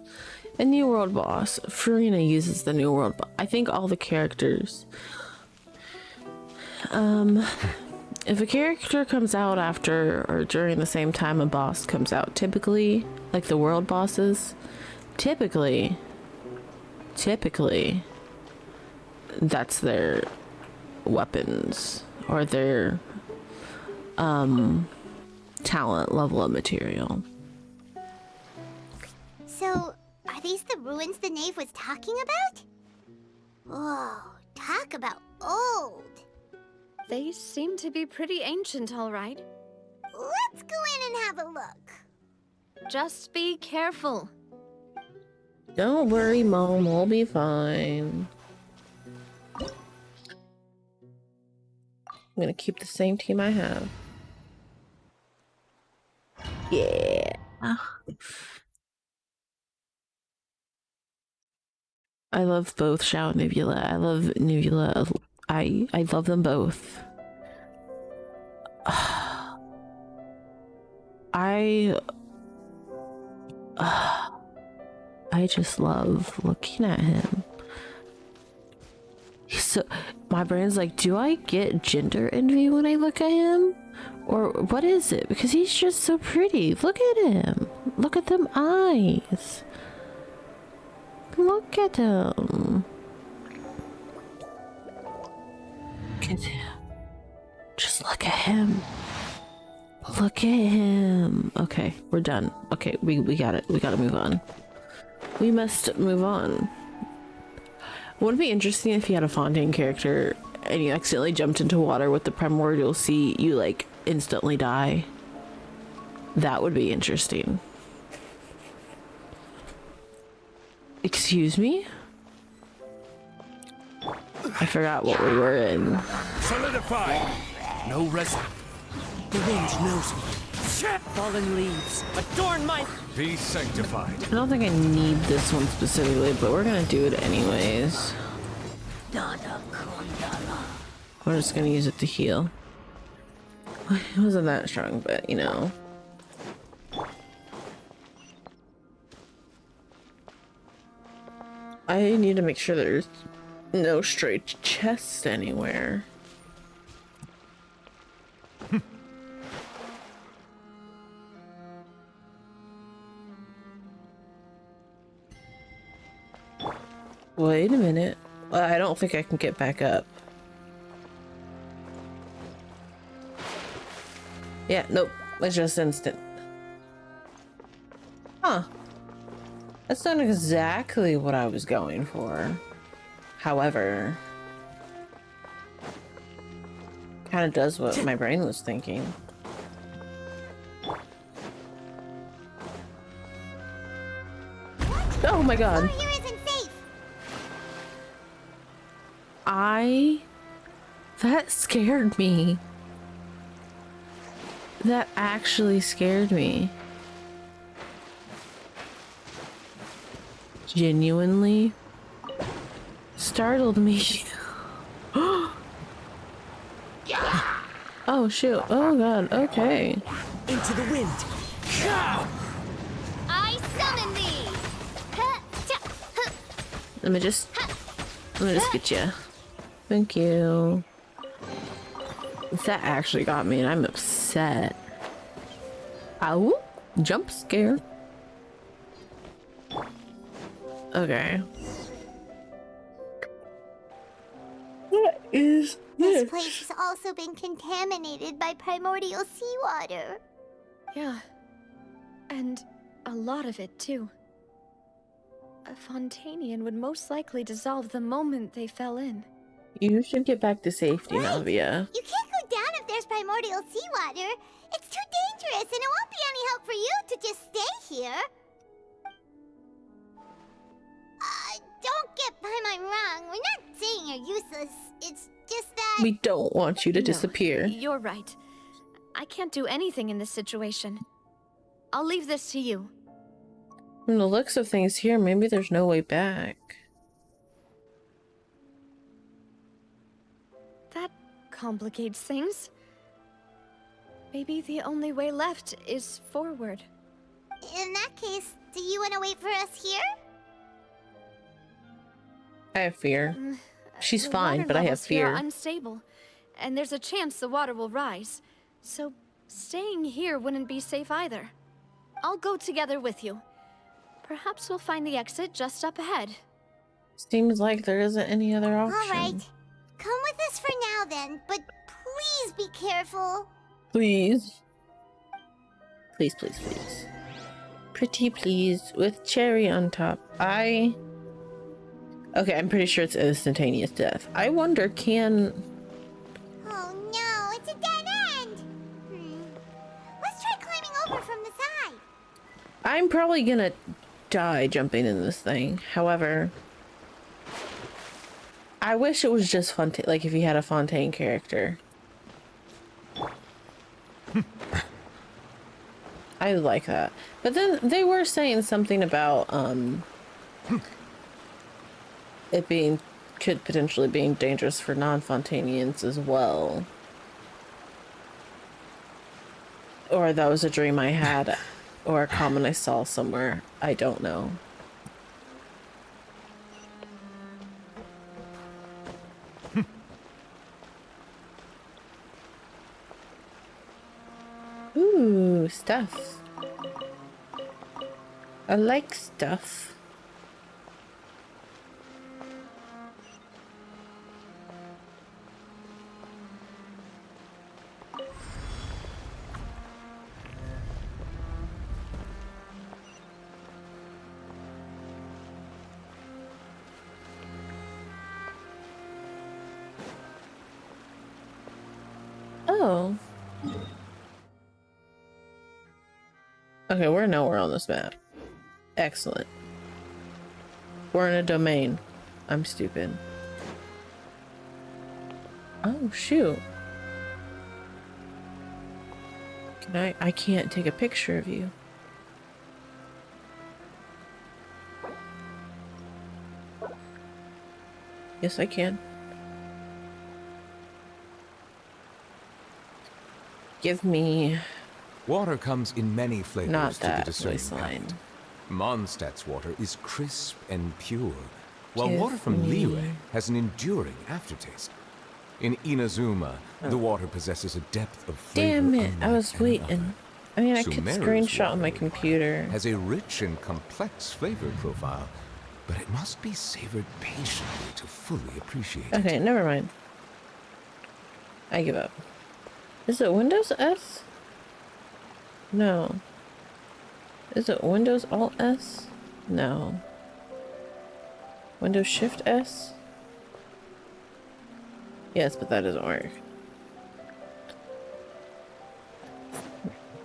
A New World boss. Farina uses the New World boss. I think all the characters. If a character comes out after or during the same time a boss comes out, typically, like the world bosses, typically, that's their weapons or their talent level of material. So, are these the ruins the knave was talking about? Whoa, talk about old. They seem to be pretty ancient, all right. Let's go in and have a look. Just be careful. Don't worry, Mom, we'll be fine. I'm gonna keep the same team I have. Yeah. I love both Xiao and Nuvula. I love Nuvula. I love them both. I just love looking at him. He's so... My brain's like, do I get gender envy when I look at him? Or what is it? Because he's just so pretty. Look at him. Look at them eyes. Look at him. Look at him. Just look at him. Look at him. Okay, we're done. Okay, we got it. We gotta move on. We must move on. Wouldn't it be interesting if you had a Fontaine character and you accidentally jumped into water with the Primordial Sea, you like instantly die? That would be interesting. Excuse me? I forgot what we were in. Solidify! No rest. The wind knows me. Fallen leaves, adorn my... Be sanctified. I don't think I need this one specifically, but we're gonna do it anyways. We're just gonna use it to heal. It wasn't that strong, but you know. I need to make sure there's no straight chest anywhere. Wait a minute. I don't think I can get back up. Yeah, nope. It's just instant. Huh. That's not exactly what I was going for. However, kind of does what my brain was thinking. Oh my god. That scared me. That actually scared me. Genuinely startled me. Oh shoot. Oh god. Okay. Into the wind. I summon thee. Let me just get you. Thank you. That actually got me and I'm upset. Ow. Jump scare. Okay. What is this? This place has also been contaminated by primordial seawater. Yeah. And a lot of it, too. A Fontainian would most likely dissolve the moment they fell in. You should get back to safety, Navia. You can't go down if there's primordial seawater. It's too dangerous, and it won't be any help for you to just stay here. Don't get by my wrong. We're not saying you're useless. It's just that... We don't want you to disappear. You're right. I can't do anything in this situation. I'll leave this to you. From the looks of things here, maybe there's no way back. That complicates things. Maybe the only way left is forward. In that case, do you want to wait for us here? I have fear. She's The fine, water but I have levels here fear. are unstable, and there's a chance the water will rise. So staying here wouldn't be safe either. I'll go together with you. Perhaps we'll find the exit just up ahead. Seems like there isn't any other option. Alright. Come with us for now then, but please be careful. Please. Please, please, please. Pretty please, with cherry on top. Okay, I'm pretty sure it's instantaneous death. I wonder, can... Oh no, it's a dead end! Let's try climbing over from the side. I'm probably gonna die jumping in this thing. However, I wish it was just Fontaine, like if you had a Fontaine character. I like that. But then they were saying something about it could potentially being dangerous for non-Fontainians as well. Or that was a dream I had, or a comment I saw somewhere. I don't know. stuff. I like stuff. Oh. Okay, we're nowhere on this map. Excellent. We're in a domain. I'm stupid. Oh, shoot. Can I can't take a picture of you. Yes, I can. Give me... Water comes in many flavors Not to the that discerning voice line. palate. Mondstadt's water is crisp and pure, while Give water from me- Liyue has an enduring aftertaste. In Inazuma, the water possesses a depth of flavor Damn it, I unlike was any waiting. other. I mean, I could Sumeru's screenshot on my water, computer. has a rich and complex flavor profile, but it must be savored patiently to fully appreciate it. Okay, never mind. I give up. Is it Windows S? No. Is it Windows Alt S? No. Windows Shift S? Yes, but that doesn't work.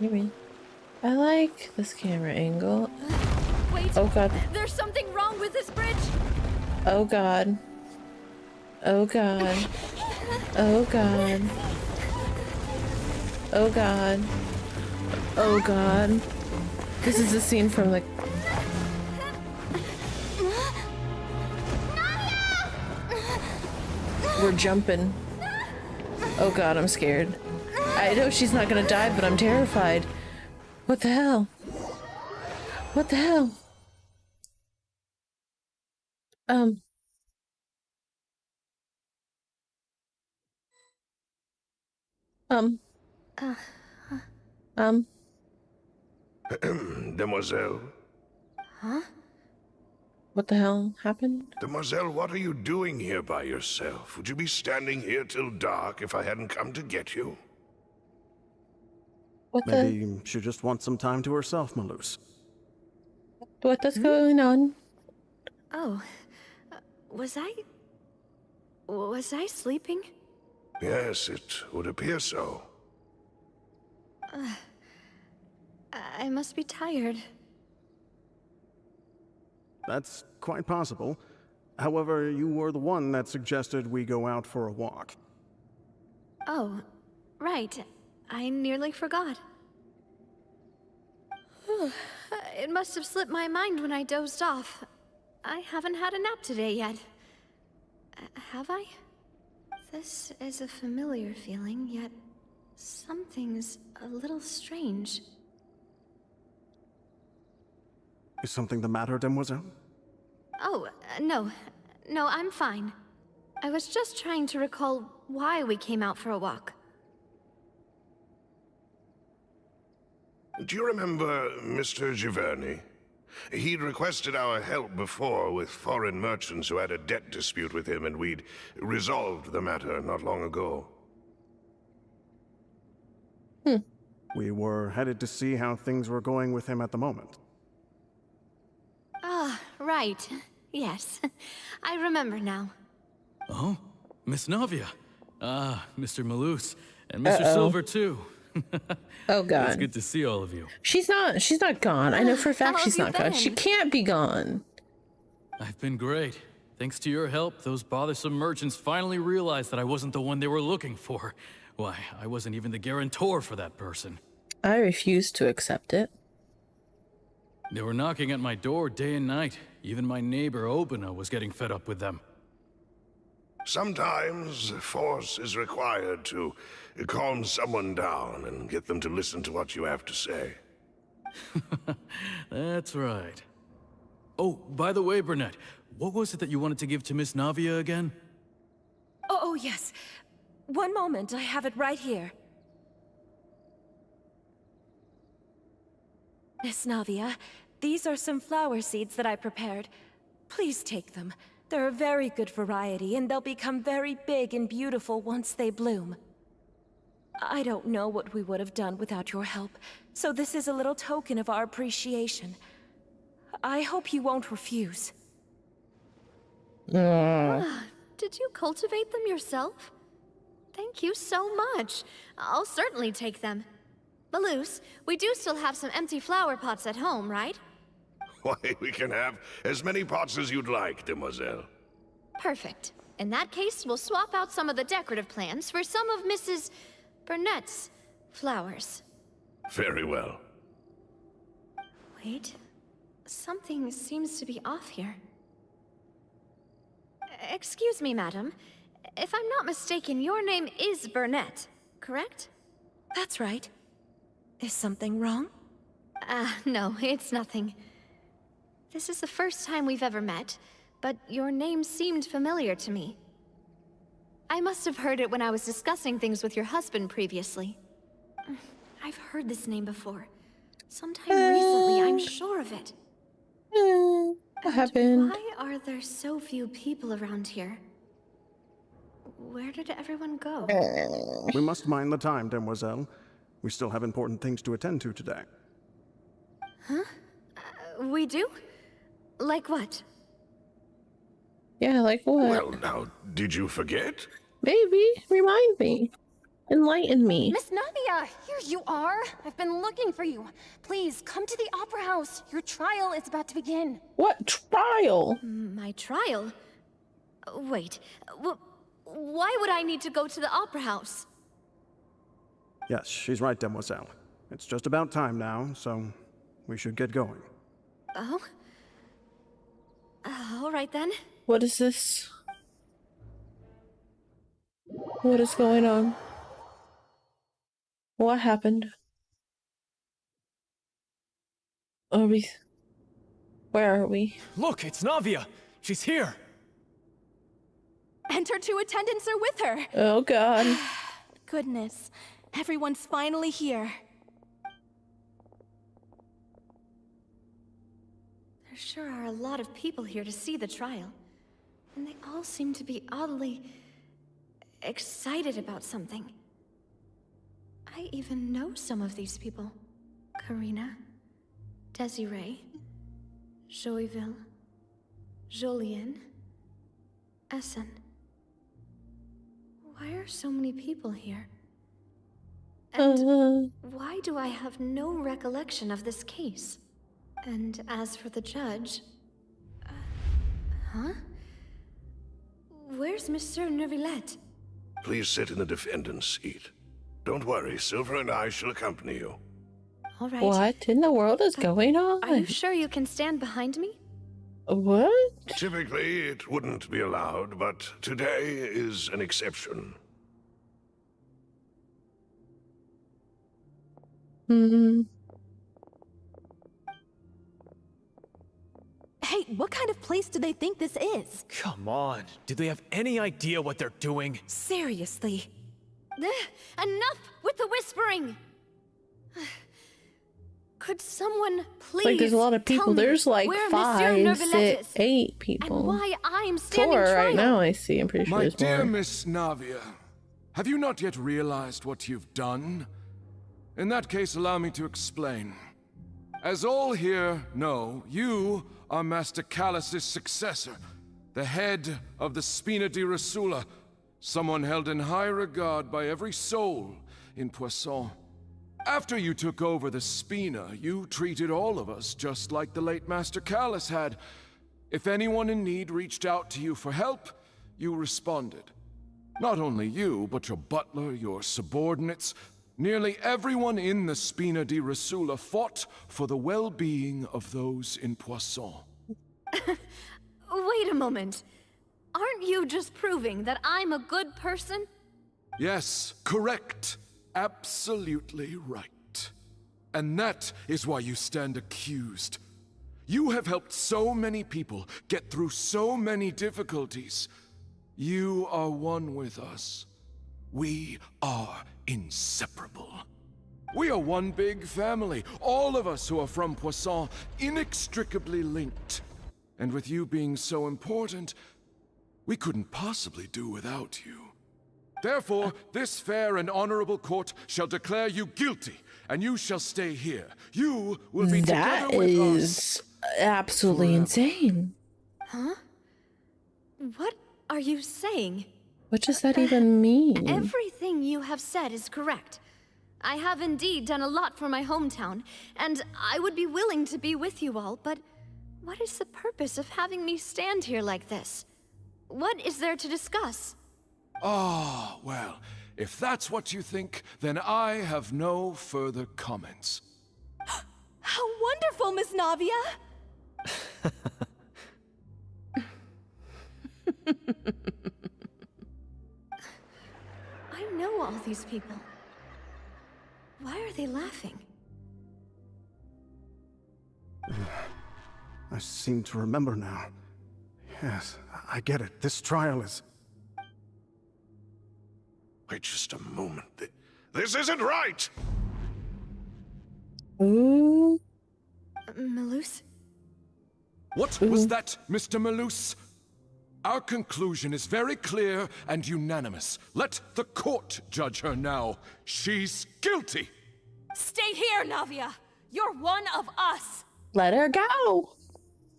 Maybe. I like this camera angle. Wait. Oh god. There's something wrong with this bridge. Oh god. Oh god. Oh god. Oh god. Oh god. This is a scene from the... We're jumping. Oh god, I'm scared. I know she's not gonna die, but I'm terrified. What the hell? What the hell? Demoiselle? Huh? What the hell happened? Demoiselle, what are you doing here by yourself? Would you be standing here till dark if I hadn't come to get you? What Maybe she just wants some time to herself, Malus. What is going on? Oh, was I sleeping? Yes, it would appear so. I must be tired. That's quite possible. However, you were the one that suggested we go out for a walk. Oh, right. I nearly forgot. It must have slipped my mind when I dozed off. I haven't had a nap today yet. Have I? This is a familiar feeling, yet something's a little strange. Is something the matter, Demoiselle? Oh, no. No, I'm fine. I was just trying to recall why we came out for a walk. Do you remember Mr. Giverny? He'd requested our help before with foreign merchants who had a debt dispute with him, and we'd resolved the matter not long ago. We were headed to see how things were going with him at the moment. Ah, right. Yes. I remember now. Oh, Miss Navia. Ah, Mr. Malus. And Mr. Uh-oh. Silver, too. Oh god. It's good to see all of you. She's not gone. I know for a fact How she's have not you gone. She been? can't be gone. I've been great. Thanks to your help, those bothersome merchants finally realized that I wasn't the one they were looking for. Why, I wasn't even the guarantor for that person. I refuse to accept it. They were knocking at my door day and night. Even my neighbor, Obina, was getting fed up with them. Sometimes force is required to calm someone down and get them to listen to what you have to say. That's right. Oh, by the way, Burnett, what was it that you wanted to give to Miss Navia again? Oh, yes. One moment, I have it right here. Miss Navia, these are some flower seeds that I prepared. Please take them. They're a very good variety, and they'll become very big and beautiful once they bloom. I don't know what we would have done without your help, so this is a little token of our appreciation. I hope you won't refuse. Did you cultivate them yourself? Thank you so much. I'll certainly take them. Maloose, we do still have some empty flower pots at home, right? Why, we can have as many pots as you'd like, demoiselle. Perfect. In that case, we'll swap out some of the decorative plants for some of Mrs. Burnett's flowers. Very well. Wait. Something seems to be off here. Excuse me, madam. If I'm not mistaken, your name is Burnett, correct? That's right. Is something wrong? No, it's nothing. This is the first time we've ever met, but your name seemed familiar to me. I must have heard it when I was discussing things with your husband previously. I've heard this name before. Sometime recently, I'm sure of it. What happened? Why are there so few people around here? Where did everyone go? We must mind the time, demoiselle. We still have important things to attend to today. Huh? We do? Like what? Yeah, like what? Well, now, did you forget? Baby, remind me. Enlighten me. Miss Navia, here you are. I've been looking for you. Please, come to the Opera House. Your trial is about to begin. What trial? My trial? Wait, why would I need to go to the Opera House? Yes, she's right, demoiselle. It's just about time now, so we should get going. Oh? All right then. What is this? What is going on? What happened? Are we... Where are we? Look, it's Navia! She's here! And her two attendants are with her! Oh god. Goodness. Everyone's finally here. There sure are a lot of people here to see the trial. And they all seem to be oddly... excited about something. I even know some of these people. Karina, Desiree, Joyville, Jolien, Essen. Why are so many people here? And why do I have no recollection of this case? And as for the judge... huh? Where's Monsieur Neuvillette? Please sit in the defendant's seat. Don't worry, Silver and I shall accompany you. All right. What in the world is going on? Are you sure you can stand behind me? What? Typically, it wouldn't be allowed, but today is an exception. Hey, what kind of place do they think this is? Come on, do they have any idea what they're doing? Seriously. Enough with the whispering! Could someone please Like there's a lot of people. There's like where 5, 6, 8 people. And why I'm standing 4 trial? right now, I see. I'm pretty sure My there's dear more. Miss Navia, have you not yet realized what you've done? In that case, allow me to explain. As all here know, you are Master Callus's successor, the head of the Spina di Rosula, someone held in high regard by every soul in Poisson. After you took over the Spina, you treated all of us just like the late Master Callus had. If anyone in need reached out to you for help, you responded. Not only you, but your butler, your subordinates, nearly everyone in the Spina di Rosula fought for the well-being of those in Poisson. Wait a moment. Aren't you just proving that I'm a good person? Yes, correct. Absolutely right. And that is why you stand accused. You have helped so many people get through so many difficulties. You are one with us. We are inseparable. We are one big family, all of us who are from Poisson, inextricably linked. And with you being so important, we couldn't possibly do without you. Therefore, this fair and honorable court shall declare you guilty, and you shall stay here. You will be together with us. That is absolutely insane. Huh? What are you saying? What does that even mean? Everything you have said is correct. I have indeed done a lot for my hometown, and I would be willing to be with you all, but what is the purpose of having me stand here like this? What is there to discuss? Ah, well, if that's what you think, then I have no further comments. How wonderful, Miss Navia! I know all these people. Why are they laughing? I seem to remember now. Yes, I get it. This trial is... Wait just a moment. This isn't right! Ooh. Malus? What was that, Mr. Malus? Our conclusion is very clear and unanimous. Let the court judge her now. She's guilty! Stay here, Navia! You're one of us! Let her go!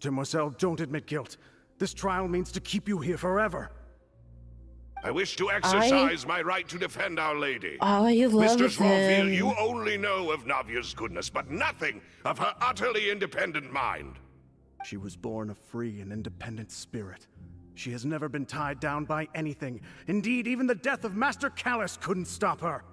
Demoiselle, don't admit guilt. This trial means to keep you here forever. I wish to exercise my right to defend Our Lady. I love Mr. Smallfield, him. you only know of Navia's goodness, but nothing of her utterly independent mind. She was born a free and independent spirit. She has never been tied down by anything. Indeed, even the death of Master Callus couldn't stop her.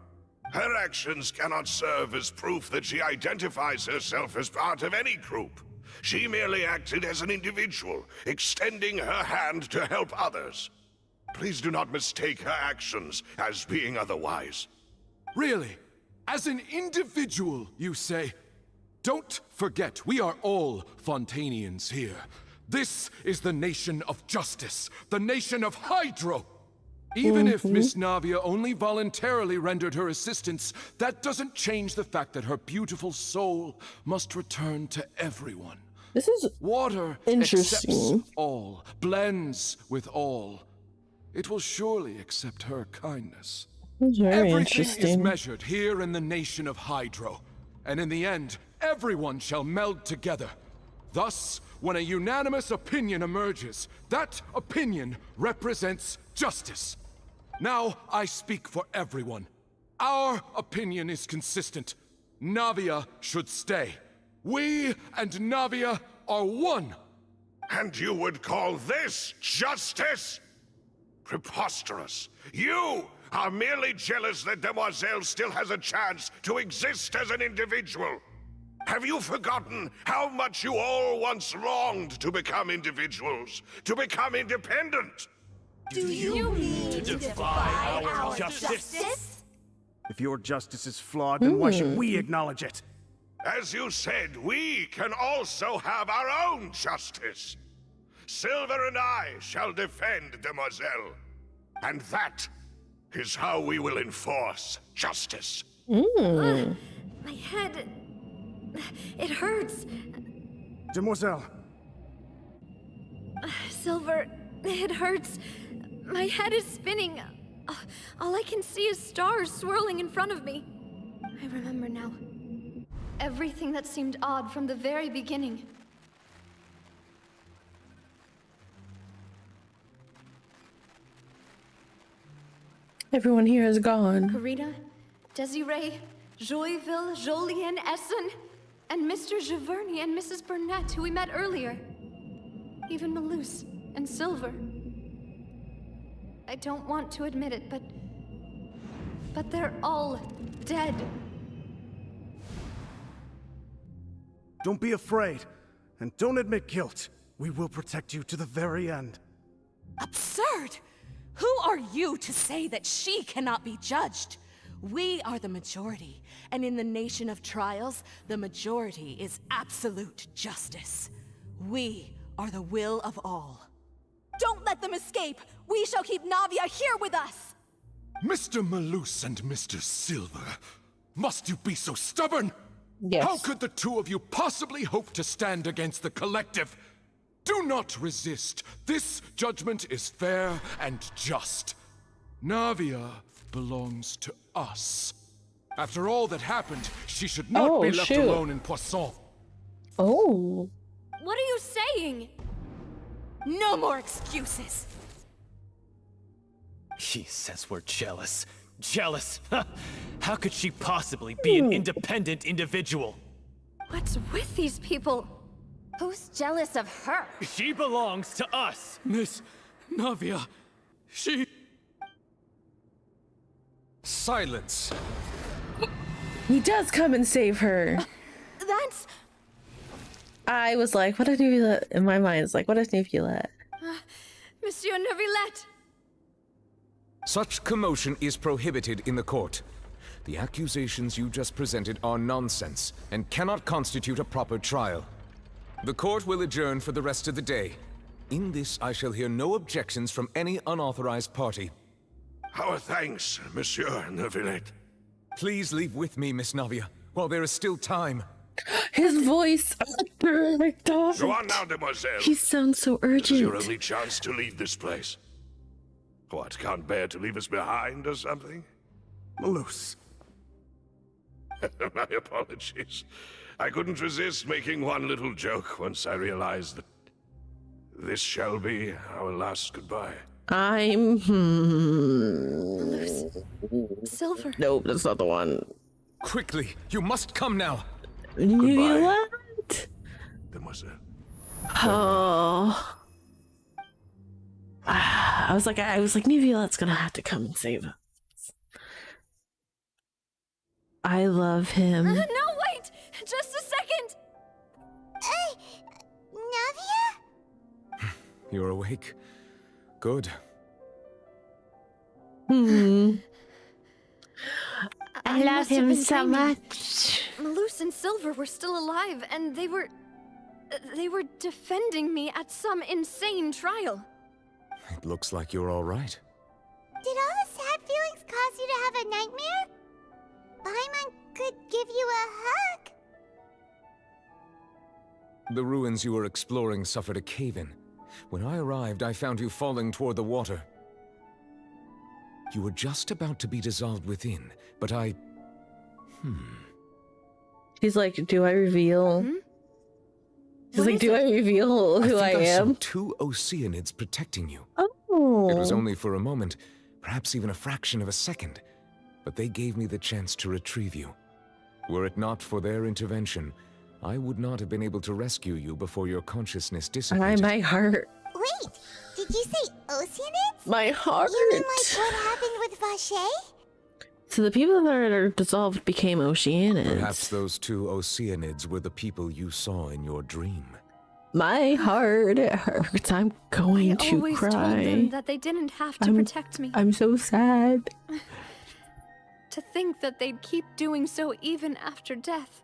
Her actions cannot serve as proof that she identifies herself as part of any group. She merely acted as an individual, extending her hand to help others. Please do not mistake her actions as being otherwise. Really? As an individual, you say? Don't forget, we are all Fontanians here. This is the nation of justice, the nation of Hydro. Even if Miss Navia only voluntarily rendered her assistance, that doesn't change the fact that her beautiful soul must return to everyone. This is water interesting. Accepts all, blends with all. It will surely accept her kindness. Very Everything interesting. is measured here in the nation of Hydro, and in the end, everyone shall meld together. Thus, when a unanimous opinion emerges, that opinion represents justice. Now I speak for everyone. Our opinion is consistent. Navia should stay. We and Navia are one. And you would call this justice? Preposterous. You are merely jealous that Demoiselle still has a chance to exist as an individual. Have you forgotten how much you all once longed to become individuals, to become independent? Do you mean to defy our justice? If your justice is flawed, then why should we acknowledge it? As you said, we can also have our own justice. Silver and I shall defend Demoiselle. And that is how we will enforce justice. My head... it hurts. Demoiselle. Silver, it hurts. My head is spinning. All I can see is stars swirling in front of me. I remember now. Everything that seemed odd from the very beginning. Everyone here is gone. Karina, Desiree, Joyville, Jolien, Essen, and Mr. Giverny and Mrs. Burnett, who we met earlier. Even Malus and Silver. I don't want to admit it, but they're all dead. Don't be afraid, and don't admit guilt. We will protect you to the very end. Absurd! Who are you to say that she cannot be judged? We are the majority, and in the nation of trials, the majority is absolute justice. We are the will of all. Don't let them escape! We shall keep Navia here with us! Mr. Malus and Mr. Silver, Must you be so stubborn? Yes. How could the two of you possibly hope to stand against the collective? Do not resist. This judgment is fair and just. Navia belongs to us. After all that happened, she should not be left alone in Poisson. Oh. What are you saying? No more excuses. He says we're jealous. Jealous? How could she possibly be an independent individual? What's with these people? Who's jealous of her? She belongs to us. Miss Navia, she... Silence. He does come and save her. That's... I was like, what if Neuvillette? In my mind, it's like, what if Neuvillette? Monsieur Neuvillette! Such commotion is prohibited in the court. The accusations you just presented are nonsense and cannot constitute a proper trial. The court will adjourn for the rest of the day. In this, I shall hear no objections from any unauthorized party. Our thanks, Monsieur Neuvillette. Please leave with me, Miss Navia, while there is still time. His voice. Go on now, demoiselle. He sounds so This is your urgent. only chance to leave this place. What, can't bear to leave us behind or something? Malus. My apologies. I couldn't resist making one little joke once I realized that this shall be our last goodbye. I'm... Silver. Nope, that's not the one. Quickly, you must come now. Neuvillette? Demoiselle. Oh. I was like, Neuvillette's gonna have to come and save us. I love him. No, wait! Just a second! Navia? You're awake. Good. I love must have him been so dreaming. much. Malus and Silver were still alive, and they were defending me at some insane trial. It looks like you're all right. Did all the sad feelings cause you to have a nightmare? Paimon could give you a hug. The ruins you were exploring suffered a cave-in. When I arrived, I found you falling toward the water. You were just about to be dissolved within, but I... He's like, do I reveal? He's What like, is do it? I reveal who I think I saw am? 2 Oceanids protecting you. Oh. It was only for a moment, perhaps even a fraction of a second, but they gave me the chance to retrieve you. Were it not for their intervention, I would not have been able to rescue you before your consciousness dissipated. My heart. Wait, did you say Oceanids? My heart. You mean like what happened with Vache? So the people that are dissolved became Oceanids. Perhaps those 2 Oceanids were the people you saw in your dream. My heart hurts. I'm going I to always cry. told them that they didn't have to protect me. I'm so sad. To think that they'd keep doing so even after death.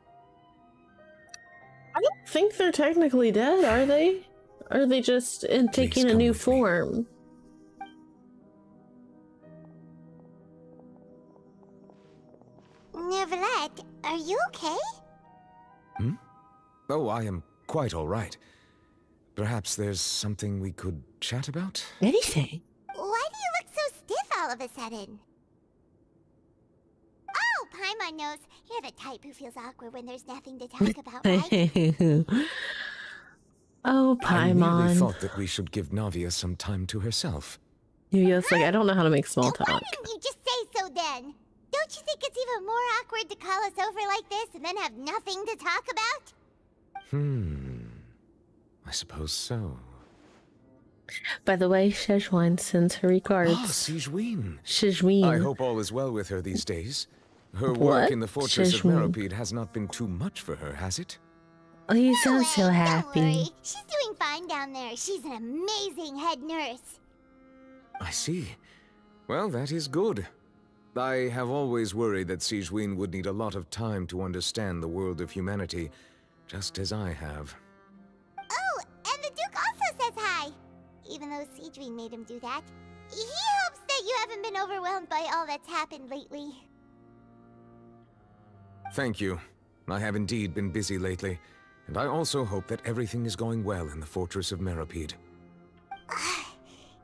I don't think they're technically dead, are they? Or are they just taking a new form? Neuvillette, are you okay? Oh, I am quite all right. Perhaps there's something we could chat about? Anything. Why do you look so stiff all of a sudden? Oh, Paimon knows. You're the type who feels awkward when there's nothing to talk about, right? Oh, I merely Paimon. thought that we should give Navia some time to herself. It's like, I don't know how to make small Why talk. didn't you just say so then? Don't you think it's even more awkward to call us over like this and then have nothing to talk about? I suppose so. By the way, Szechuan sends her regards. Ah, Sigewinne. Sigewinne. I hope all is well with her these days. Her What? work in the fortress of Sigewinne. Meropide has not been too much for her, has it? Oh, you sound so Don't happy. worry. She's doing fine down there. She's an amazing head nurse. I see. Well, that is good. I have always worried that Sigewinne would need a lot of time to understand the world of humanity, just as I have. Oh, and the Duke also says hi. Even though Sigewinne made him do that. He hopes that you haven't been overwhelmed by all that's happened lately. Thank you. I have indeed been busy lately, and I also hope that everything is going well in the Fortress of Meripede.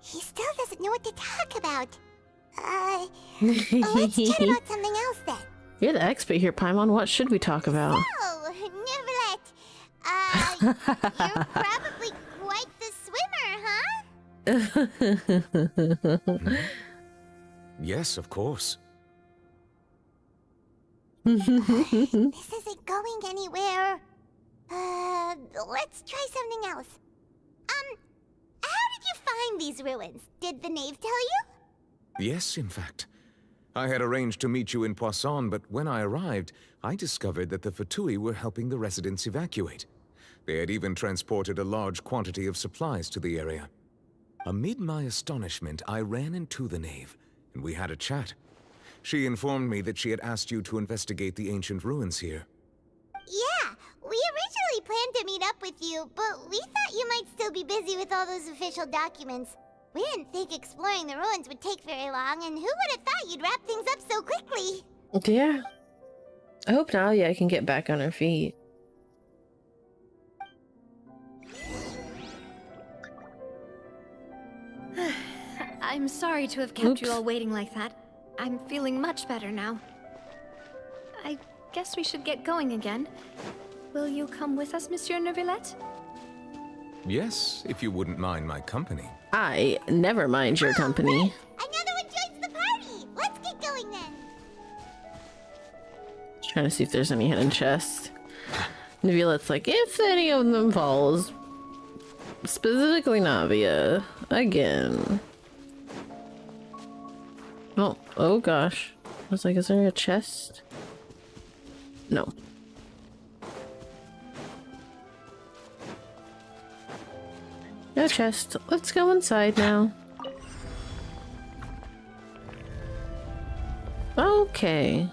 He still doesn't know what to talk about. Let's chat about something else then. You're the expert here, Paimon. What should we talk about? Oh, Neverlet. You're probably quite the swimmer, huh? Yes, of course. This isn't going anywhere. Let's try something else. How did you find these ruins? Did the knave tell you? Yes, in fact. I had arranged to meet you in Poisson, but when I arrived, I discovered that the Fatui were helping the residents evacuate. They had even transported a large quantity of supplies to the area. Amid my astonishment, I ran into the knave, and we had a chat. She informed me that she had asked you to investigate the ancient ruins here. Yeah, we originally planned to meet up with you, but we thought you might still be busy with all those official documents. We didn't think exploring the ruins would take very long, and who would have thought you'd wrap things up so quickly? Yeah. I hope Nalia can get back on her feet. I'm sorry to have kept you all waiting like that. I'm feeling much better now. I guess we should get going again. Will you come with us, Monsieur Neuvillette? Yes, if you wouldn't mind my company. I never mind your company. Another one joins the party! Let's get going then! Trying to see if there's any hidden chests. Neuvillettes like, if any of them falls, specifically Navia, again. Oh gosh. I was like, is there a chest? No. No chest. Let's go inside now. Okay.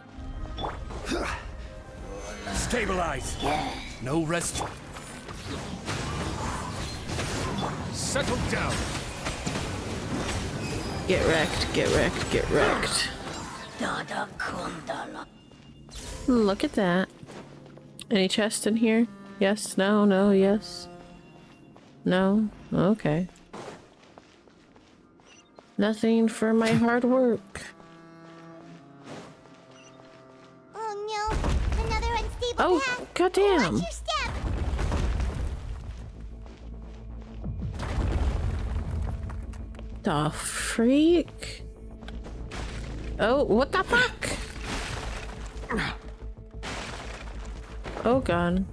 Stabilize. No rest. Settle down. Get wrecked, get wrecked, get wrecked. Look at that. Any chest in here? Yes, no, no, yes. No? Okay. Nothing for my hard work. Oh no, another unstable path. Goddamn. Watch your step. The freak? Oh, what the fuck? Oh god.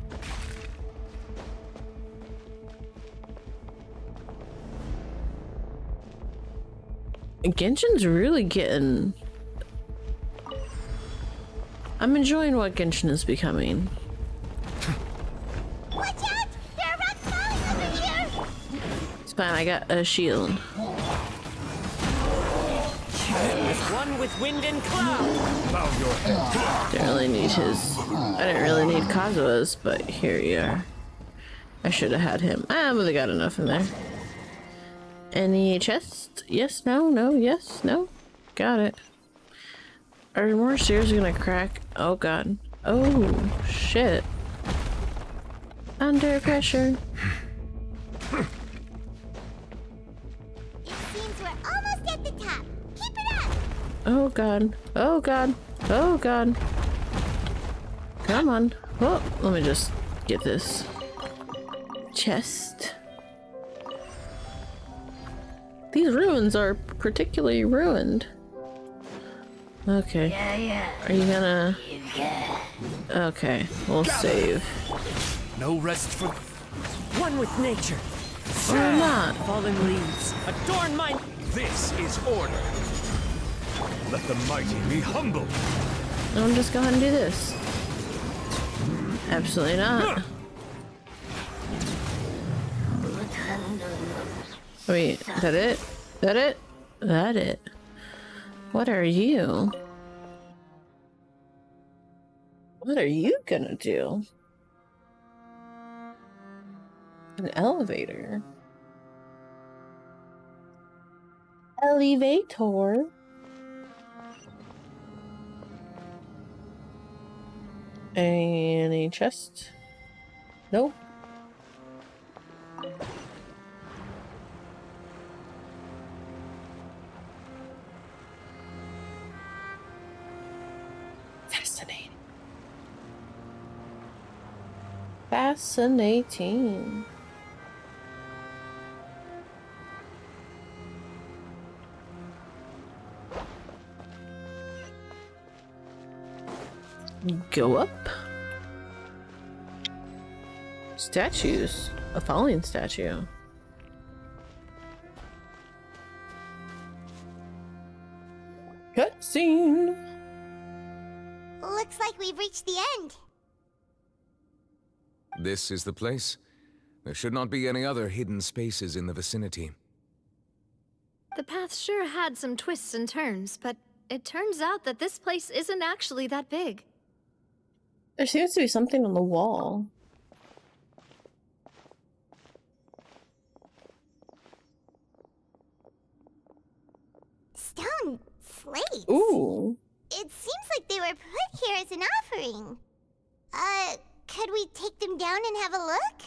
Genshin's really getting... I'm enjoying what Genshin is becoming. Watch out! There are rocks falling over here! It's fine, I got a shield. One with wind and cloud. Bow your head. Didn't really need his... I didn't really need Kazuha's, but here you are. I should have had him. Ah, but they got enough in there. Any chest? Yes, no, no, yes, no. Got it. Are more stairs gonna crack? Oh god. Oh, shit. Under pressure. It seems we're almost at the top. Keep it up! Oh god. Oh god. Oh god. Come on. Oh, let me just get this. Chest. These ruins are particularly ruined. Okay. Are you gonna... Okay, we'll save. No rest for... One with nature. Or not. Fallen leaves. Adorn my... This is order. Let the mighty be humble. I'm just go ahead and do this. Absolutely not. Wait, is that it? That it? That it? What are you? What are you gonna do? An elevator? Elevator? Any chest? Nope. Fascinating. Fascinating. Go up. Statues. A falling statue. Cutscene. Looks like we've reached the end. This is the place. There should not be any other hidden spaces in the vicinity. The path sure had some twists and turns, but it turns out that this place isn't actually that big. There seems to be something on the wall. Stone slates? Ooh. It seems like they were put here as an offering. Could we take them down and have a look?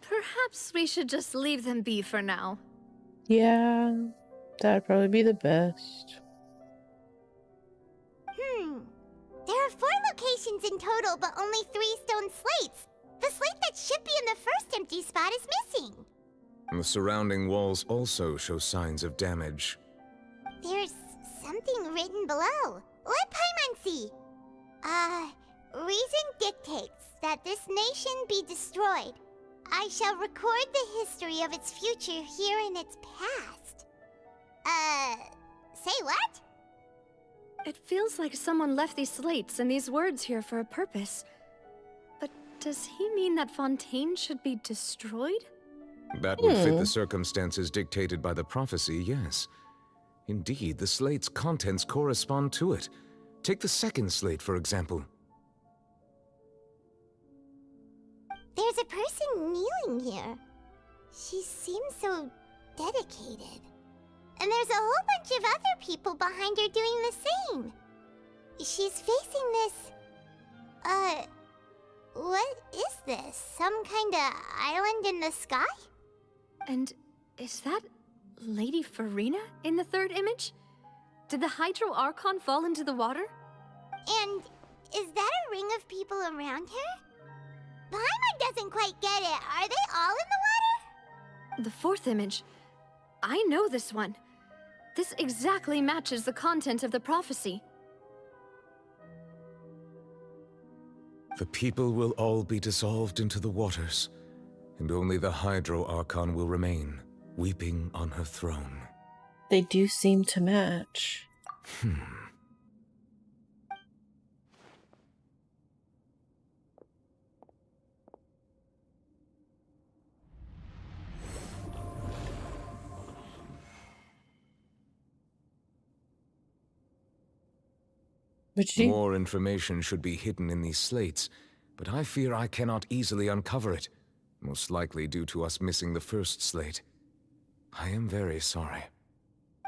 Perhaps we should just leave them be for now. Yeah, that'd probably be the best. There are 4 locations in total, but only 3 stone slates. The slate that should be in the first empty spot is missing. The surrounding walls also show signs of damage. There's something written below. Let Paimon see. Reason dictates that this nation be destroyed. I shall record the history of its future here in its past. Say what? It feels like someone left these slates and these words here for a purpose. But does he mean that Fontaine should be destroyed? That would fit the circumstances dictated by the prophecy, yes. Indeed, the slate's contents correspond to it. Take the second slate, for example. There's a person kneeling here. She seems so dedicated. And there's a whole bunch of other people behind her doing the same. She's facing this... what is this? Some kind of island in the sky? And is that Lady Farina in the third image? Did the Hydro Archon fall into the water? And is that a ring of people around her? Paimon doesn't quite get it. Are they all in the water? The fourth image. I know this one. This exactly matches the content of the prophecy. The people will all be dissolved into the waters, and only the Hydro Archon will remain, weeping on her throne. They do seem to match. More information should be hidden in these slates, but I fear I cannot easily uncover it, most likely due to us missing the first slate. I am very sorry.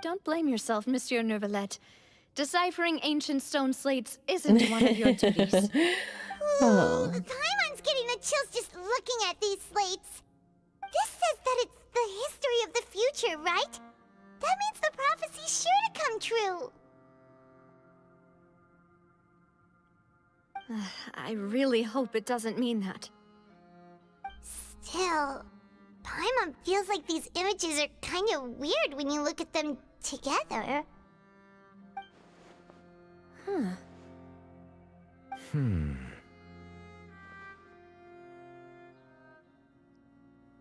Don't blame yourself, Monsieur Neuvillette. Deciphering ancient stone slates isn't one of your duties. Ooh, Paimon's getting the chills just looking at these slates. This says that it's the history of the future, right? That means the prophecy's sure to come true. I really hope it doesn't mean that. Still, Paimon feels like these images are kind of weird when you look at them together.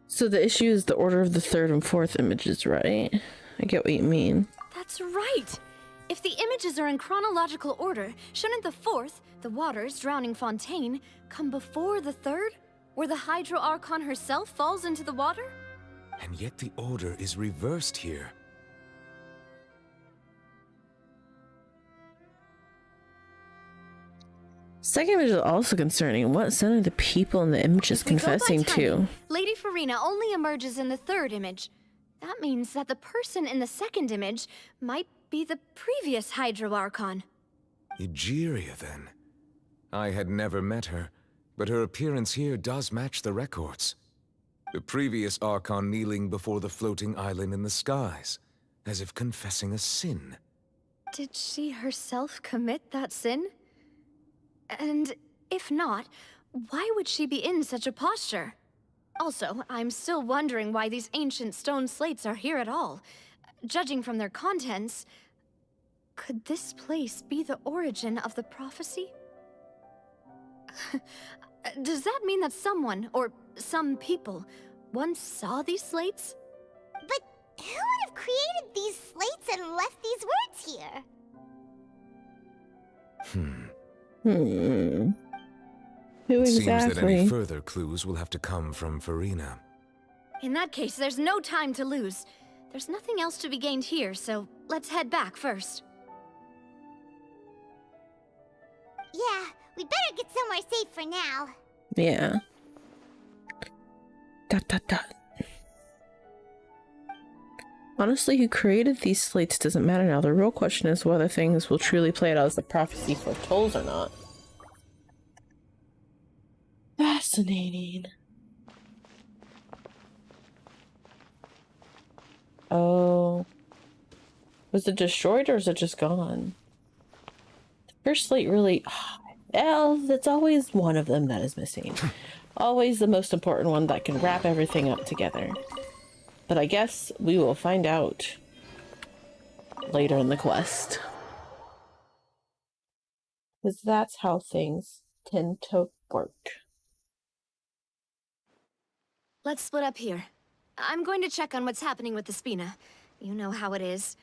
So the issue is the order of the third and fourth images, right? I get what you mean. That's right! If the images are in chronological order, shouldn't the fourth, the waters drowning Fontaine, come before the third, where the Hydro Archon herself falls into the water? And yet the order is reversed here. Second image is also concerning. What son are the people in the images confessing to? Lady Farina only emerges in the third image. That means that the person in the second image might be the previous Hydro Archon. Egeria, then. I had never met her, but her appearance here does match the records. The previous Archon kneeling before the floating island in the skies, as if confessing a sin. Did she herself commit that sin? And if not, why would she be in such a posture? Also, I'm still wondering why these ancient stone slates are here at all. Judging from their contents, could this place be the origin of the prophecy? Does that mean that someone, or some people, once saw these slates? But who would have created these slates and left these words here? Who It seems that any exactly? further clues will have to come from Farina. In that case, there's no time to lose. There's nothing else to be gained here, so let's head back first. Yeah, we better get somewhere safe for now. Yeah. Dot. Honestly, who created these slates doesn't matter now. The real question is whether things will truly play out as the prophecy foretells or not. Fascinating. Oh. Was it destroyed or is it just gone? The first slate really... Well, it's always one of them that is missing. Always the most important one that can wrap everything up together. But I guess we will find out later in the quest. Because that's how things tend to work. Let's split up here. I'm going to check on what's happening with the Spina. You know how it is.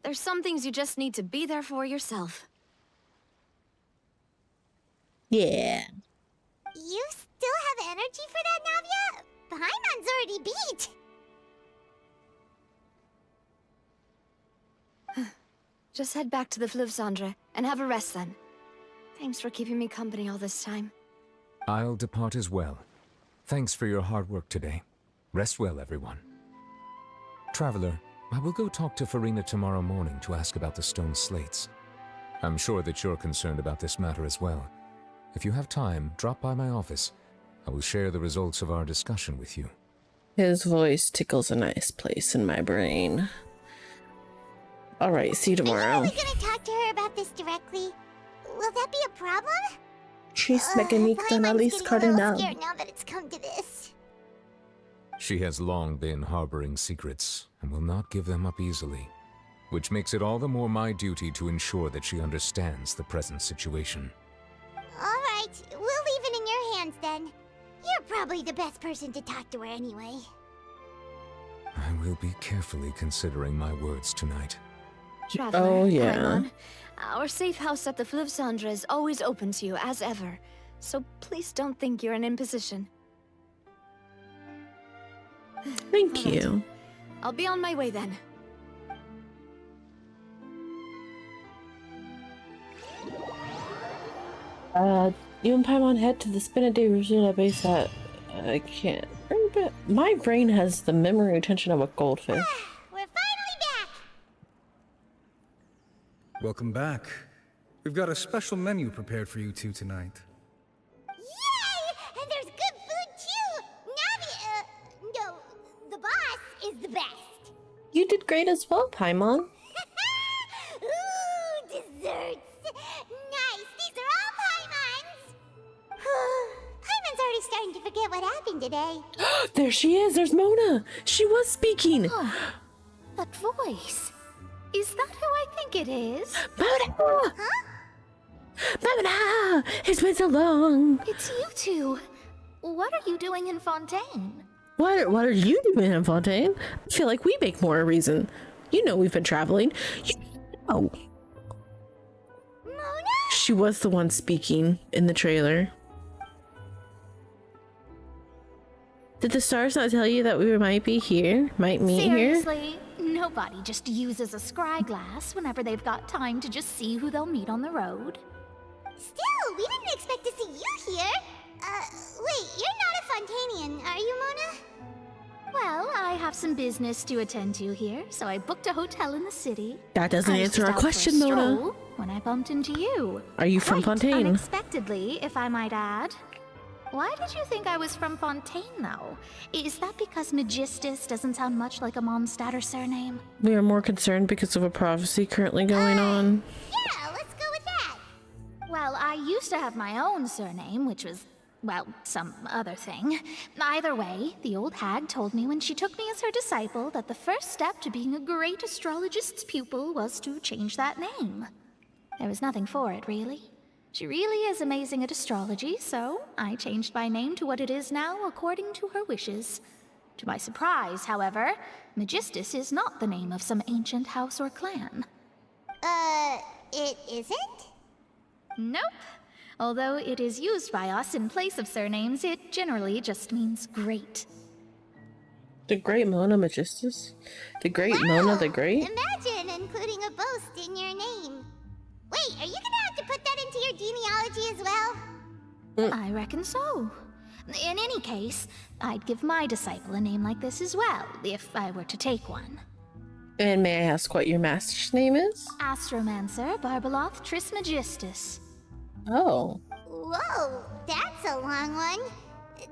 There's some things you just need to be there for yourself. Yeah. You still have energy for that, Navia? Paimon's already beat. Just head back to the Fluvsandre and have a rest then. Thanks for keeping me company all this time. I'll depart as well. Thanks for your hard work today. Rest well, everyone. Traveler, I will go talk to Farina tomorrow morning to ask about the stone slates. I'm sure that you're concerned about this matter as well. If you have time, drop by my office. I will share the results of our discussion with you. His voice tickles a nice place in my brain. Alright, see you tomorrow. Are we gonna talk to her about this directly? Will that be a problem? She's mécanique d'analyse Paimon's getting a little cardinale. scared now that it's come to this. She has long been harboring secrets and will not give them up easily, which makes it all the more my duty to ensure that she understands the present situation. Alright, we'll leave it in your hands then. You're probably the best person to talk to her anyway. I will be carefully considering my words tonight. Traveler, Oh, yeah. Paimon, our safe house at the Fluvsandre is always open to you, as ever. So please don't think you're an imposition. Thank you. I'll be on my way then. You and Paimon head to the Spina de Rosula base at... I can't remember. My brain has the memory retention of a goldfish. We're finally back! Welcome back. We've got a special menu prepared for you two tonight. Yay! And there's good food too! Navi, no, the boss is the best. You did great as well, Paimon. Ooh, desserts! Nice, these are all Paimon's! Paimon's already starting to forget what happened today. There she is. There's Mona. She was speaking. That voice. Is that who I think it is? Mona! Huh? Mona! It's been so long. It's you two. What are you doing in Fontaine? What are you doing in Fontaine? I feel like we make more a reason. You know we've been traveling. You know. Mona? She was the one speaking in the trailer. Did the stars not tell you that we might be here? Might meet here? Seriously, nobody just uses a scry glass whenever they've got time to just see who they'll meet on the road. Still, we didn't expect to see you here. Wait, you're not a Fontanian, are you, Mona? Well, I have some business to attend to here, so I booked a hotel in the city. That doesn't I was answer just our out for a question, Mona. stroll when I bumped into you. Are you from Quite Fontaine? unexpectedly, if I might add. Why did you think I was from Fontaine, though? Is that because Magistus doesn't sound much like a Mondstadt surname? We are more concerned because of a prophecy currently going on. Yeah, let's go with that. Well, I used to have my own surname, which was, well, some other thing. Either way, the old hag told me when she took me as her disciple that the first step to being a great astrologist's pupil was to change that name. There was nothing for it, really. She really is amazing at astrology, so I changed my name to what it is now according to her wishes. To my surprise, however, Magistus is not the name of some ancient house or clan. It isn't? Nope. Although it is used by us in place of surnames, it generally just means great. The Great Mona Magistus? The Great Mona the Great? Imagine including a boast in your name. Wait, are you gonna have to put that into your genealogy as well? I reckon so. In any case, I'd give my disciple a name like this as well, if I were to take one. And may I ask what your master's name is? Astromancer Barbeloth Trismegistus. Oh. Whoa, that's a long one.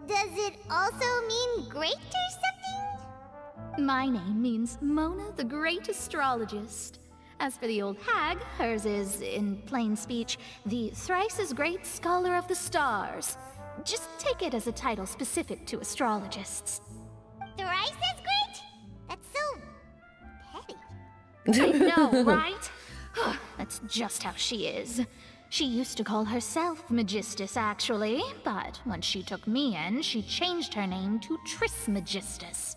Does it also mean great or something? My name means Mona the Great Astrologist. As for the old hag, hers is, in plain speech, the thrice as great scholar of the stars. Just take it as a title specific to astrologists. Thrice as great? That's so petty. I know, right? That's just how she is. She used to call herself Magistus, actually, but when she took me in, she changed her name to Trismegistus.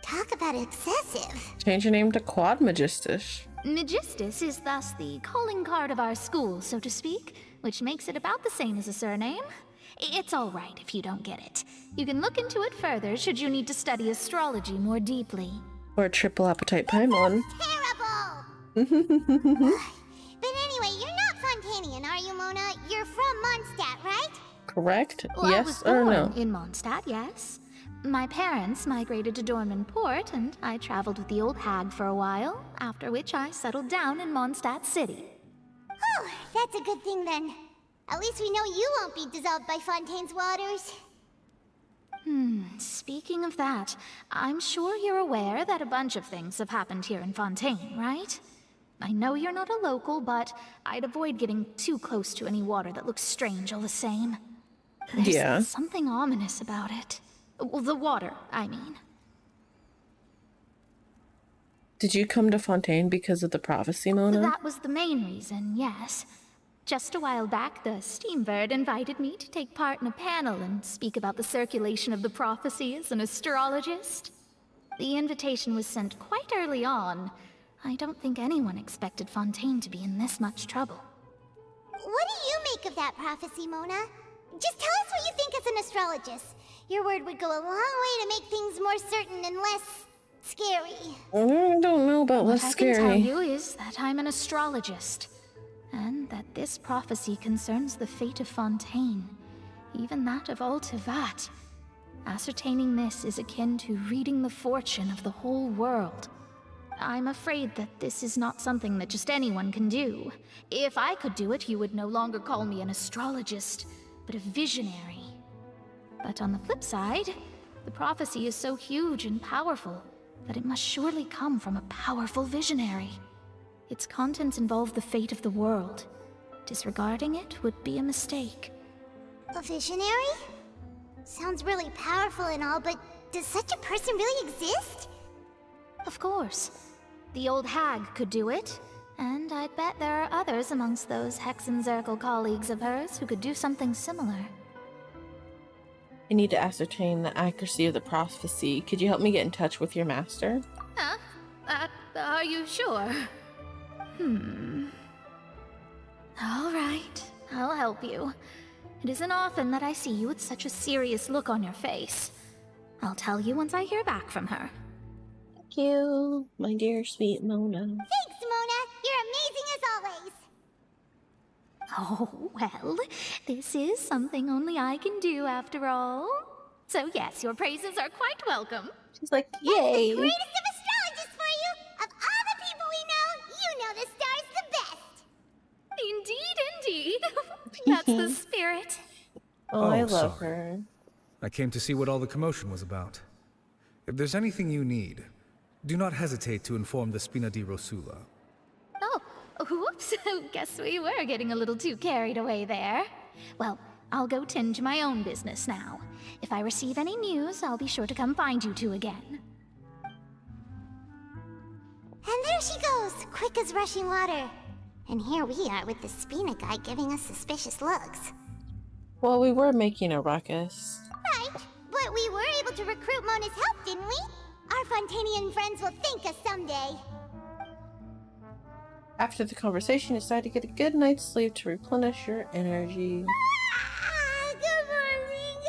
Talk about excessive. Change your name to Quad Magistus. Magistus is thus the calling card of our school, so to speak, which makes it about the same as a surname. It's all right if you don't get it. You can look into it further should you need to study astrology more deeply. Or a triple appetite Paimon. Terrible! But anyway, you're not Fontainian, are you, Mona? You're from Mondstadt, right? Correct? Well, Yes I was or born no? in Mondstadt, yes. My parents migrated to Dorman Port, and I traveled with the old hag for a while, after which I settled down in Mondstadt City. Oh, that's a good thing then. At least we know you won't be dissolved by Fontaine's waters. Speaking of that, I'm sure you're aware that a bunch of things have happened here in Fontaine, right? I know you're not a local, but I'd avoid getting too close to any water that looks strange all the same. There's something ominous about it. Well, the water, I mean. Did you come to Fontaine because of the prophecy, Mona? That was the main reason, yes. Just a while back, the Steambird invited me to take part in a panel and speak about the circulation of the prophecy as an astrologist. The invitation was sent quite early on. I don't think anyone expected Fontaine to be in this much trouble. What do you make of that prophecy, Mona? Just tell us what you think as an astrologist. Your word would go a long way to make things more certain and less scary. I don't know about less scary. What I can tell you is that I'm an astrologist, and that this prophecy concerns the fate of Fontaine, even that of all Tevat. Ascertaining this is akin to reading the fortune of the whole world. I'm afraid that this is not something that just anyone can do. If I could do it, you would no longer call me an astrologist, but a visionary. But on the flip side, the prophecy is so huge and powerful that it must surely come from a powerful visionary. Its contents involve the fate of the world. Disregarding it would be a mistake. A visionary? Sounds really powerful and all, but does such a person really exist? Of course. The old hag could do it, and I'd bet there are others amongst those Hexenzirkel colleagues of hers who could do something similar. I need to ascertain the accuracy of the prophecy. Could you help me get in touch with your master? Huh? Are you sure? All right, I'll help you. It isn't often that I see you with such a serious look on your face. I'll tell you once I hear back from her. Thank you, my dear sweet Mona. Thanks, Mona. You're amazing as always. Oh, well, this is something only I can do after all. So yes, your praises are quite welcome. She's like, That's yay. the greatest of astrologists for you! Of all the people we know, you know the stars the best! Indeed. That's the spirit. Oh, I love sorry. her. I came to see what all the commotion was about. If there's anything you need, do not hesitate to inform the Spina di Rosula. Oh, whoops. Guess we were getting a little too carried away there. Well, I'll go tend to my own business now. If I receive any news, I'll be sure to come find you two again. And there she goes, quick as rushing water. And here we are with the Spina guy giving us suspicious looks. Well, we were making a ruckus. Right, but we were able to recruit Mona's help, didn't we? Our Fontanian friends will thank us someday. After the conversation, you decide to get a good night's sleep to replenish your energy. Good morning.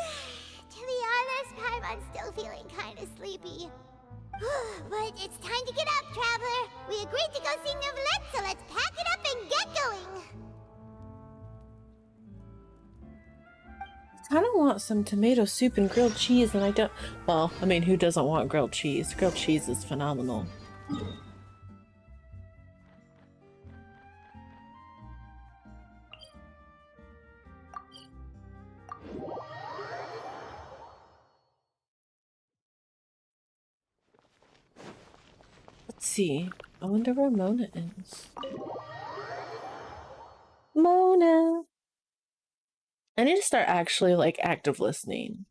To be honest, Paimon's still feeling kind of sleepy. But it's time to get up, Traveler. We agreed to go see Neuvillette, so let's pack it up and get going. I kind of want some tomato soup and grilled cheese, and I don't... Well, I mean, who doesn't want grilled cheese? Grilled cheese is phenomenal. Let's see. I wonder where Mona is. Mona! I need to start actually, like, active listening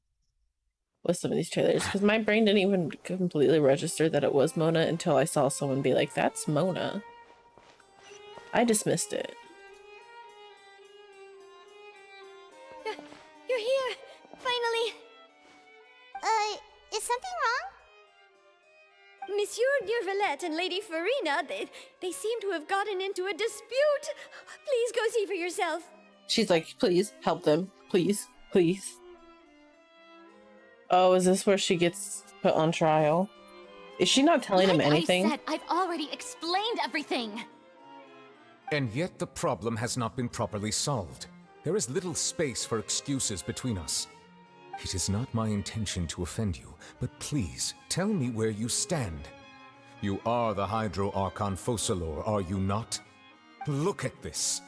with some of these trailers, because my brain didn't even completely register that it was Mona until I saw someone be like, that's Mona. I dismissed it. You're here! Finally! Is something wrong? Monsieur Neuvillette and Lady Farina, they seem to have gotten into a dispute. Please go see for yourself. She's like, please, help them. Please, please. Oh, is this where she gets put on trial? Is she not telling him anything? I said, I've already explained everything. And yet the problem has not been properly solved. There is little space for excuses between us. It is not my intention to offend you, but please, tell me where you stand. You are the Hydro Archon Focalor, are you not? Look at this.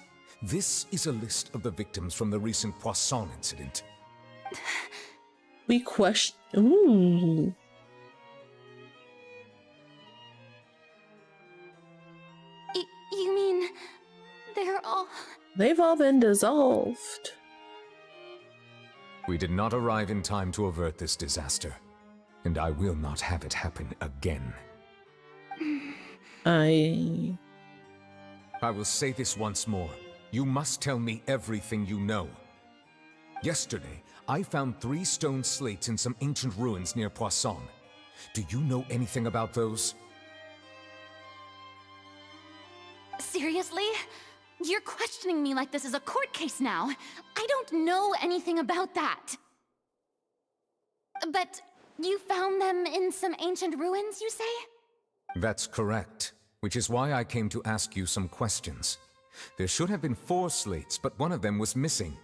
This is a list of the victims from the recent Poisson incident. We question... Ooh. You mean... they're all... They've all been dissolved. We did not arrive in time to avert this disaster, and I will not have it happen again. I will say this once more. You must tell me everything you know. Yesterday, I found 3 stone slates in some ancient ruins near Poisson. Do you know anything about those? Seriously? You're questioning me like this is a court case now. I don't know anything about that. But you found them in some ancient ruins, you say? That's correct, which is why I came to ask you some questions. There should have been 4 slates, but one of them was missing.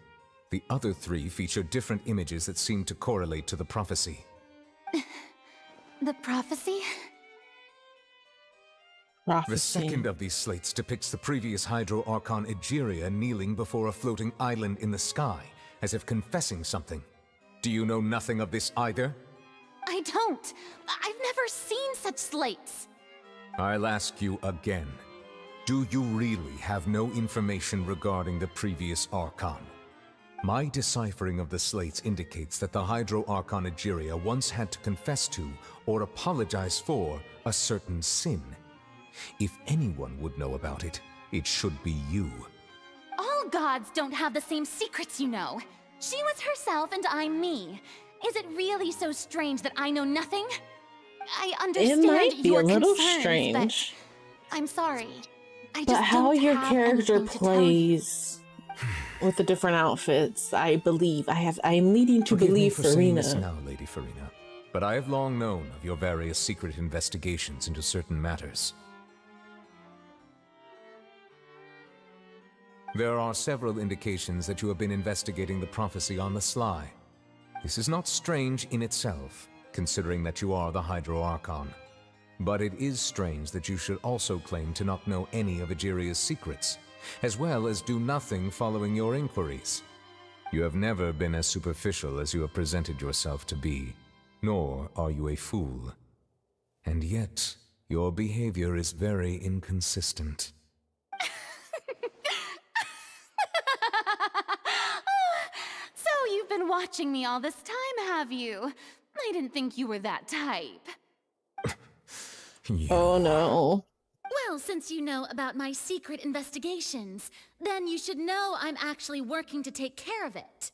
The other 3 featured different images that seemed to correlate to the prophecy. The prophecy? The second of these slates depicts the previous Hydro Archon Egeria kneeling before a floating island in the sky, as if confessing something. Do you know nothing of this either? I don't. I've never seen such slates. I'll ask you again. Do you really have no information regarding the previous Archon? My deciphering of the slates indicates that the Hydro Archon Egeria once had to confess to, or apologize for, a certain sin. If anyone would know about it, it should be you. All gods don't have the same secrets, you know. She was herself and I'm me. Is it really so strange that I know nothing? I understand it might be your a little concerns, strange. but I'm sorry. But how don't your have character anything to tell you. plays with the different outfits, I believe. I'm leading to Forgive me believe for saying this Farina. now, Lady Farina, but I have long known of your various secret investigations into certain matters. There are several indications that you have been investigating the prophecy on the sly. This is not strange in itself, considering that you are the Hydro Archon. But it is strange that you should also claim to not know any of Egeria's secrets, as well as do nothing following your inquiries. You have never been as superficial as you have presented yourself to be, nor are you a fool. And yet, your behavior is very inconsistent. So you've been watching me all this time, have you? I didn't think you were that type. Oh no. Well, since you know about my secret investigations, then you should know I'm actually working to take care of it.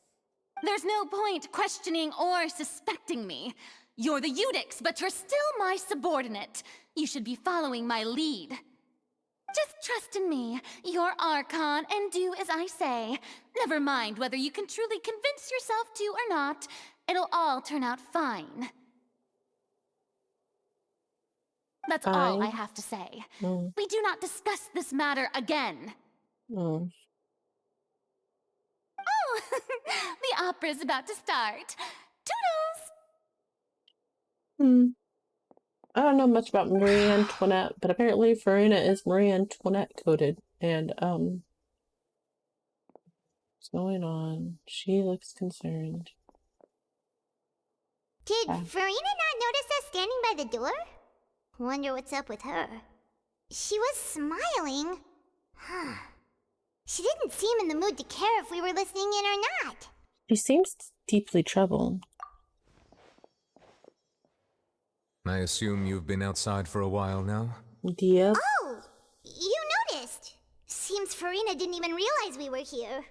There's no point questioning or suspecting me. You're the Eudix, but you're still my subordinate. You should be following my lead. Just trust in me, you're Archon, and do as I say. Never mind whether you can truly convince yourself to or not. It'll all turn out fine. That's all I have to say. We do not discuss this matter again. Oh, the opera's about to start. Toodles! I don't know much about Marie Antoinette, but apparently Farina is Marie Antoinette coded. And, what's going on? She looks concerned. Did Farina not notice us standing by the door? Wonder what's up with her. She was smiling. Huh. She didn't seem in the mood to care if we were listening in or not. She seems deeply troubled. I assume you've been outside for a while now? Yep. Oh! You noticed! Seems Farina didn't even realize we were here.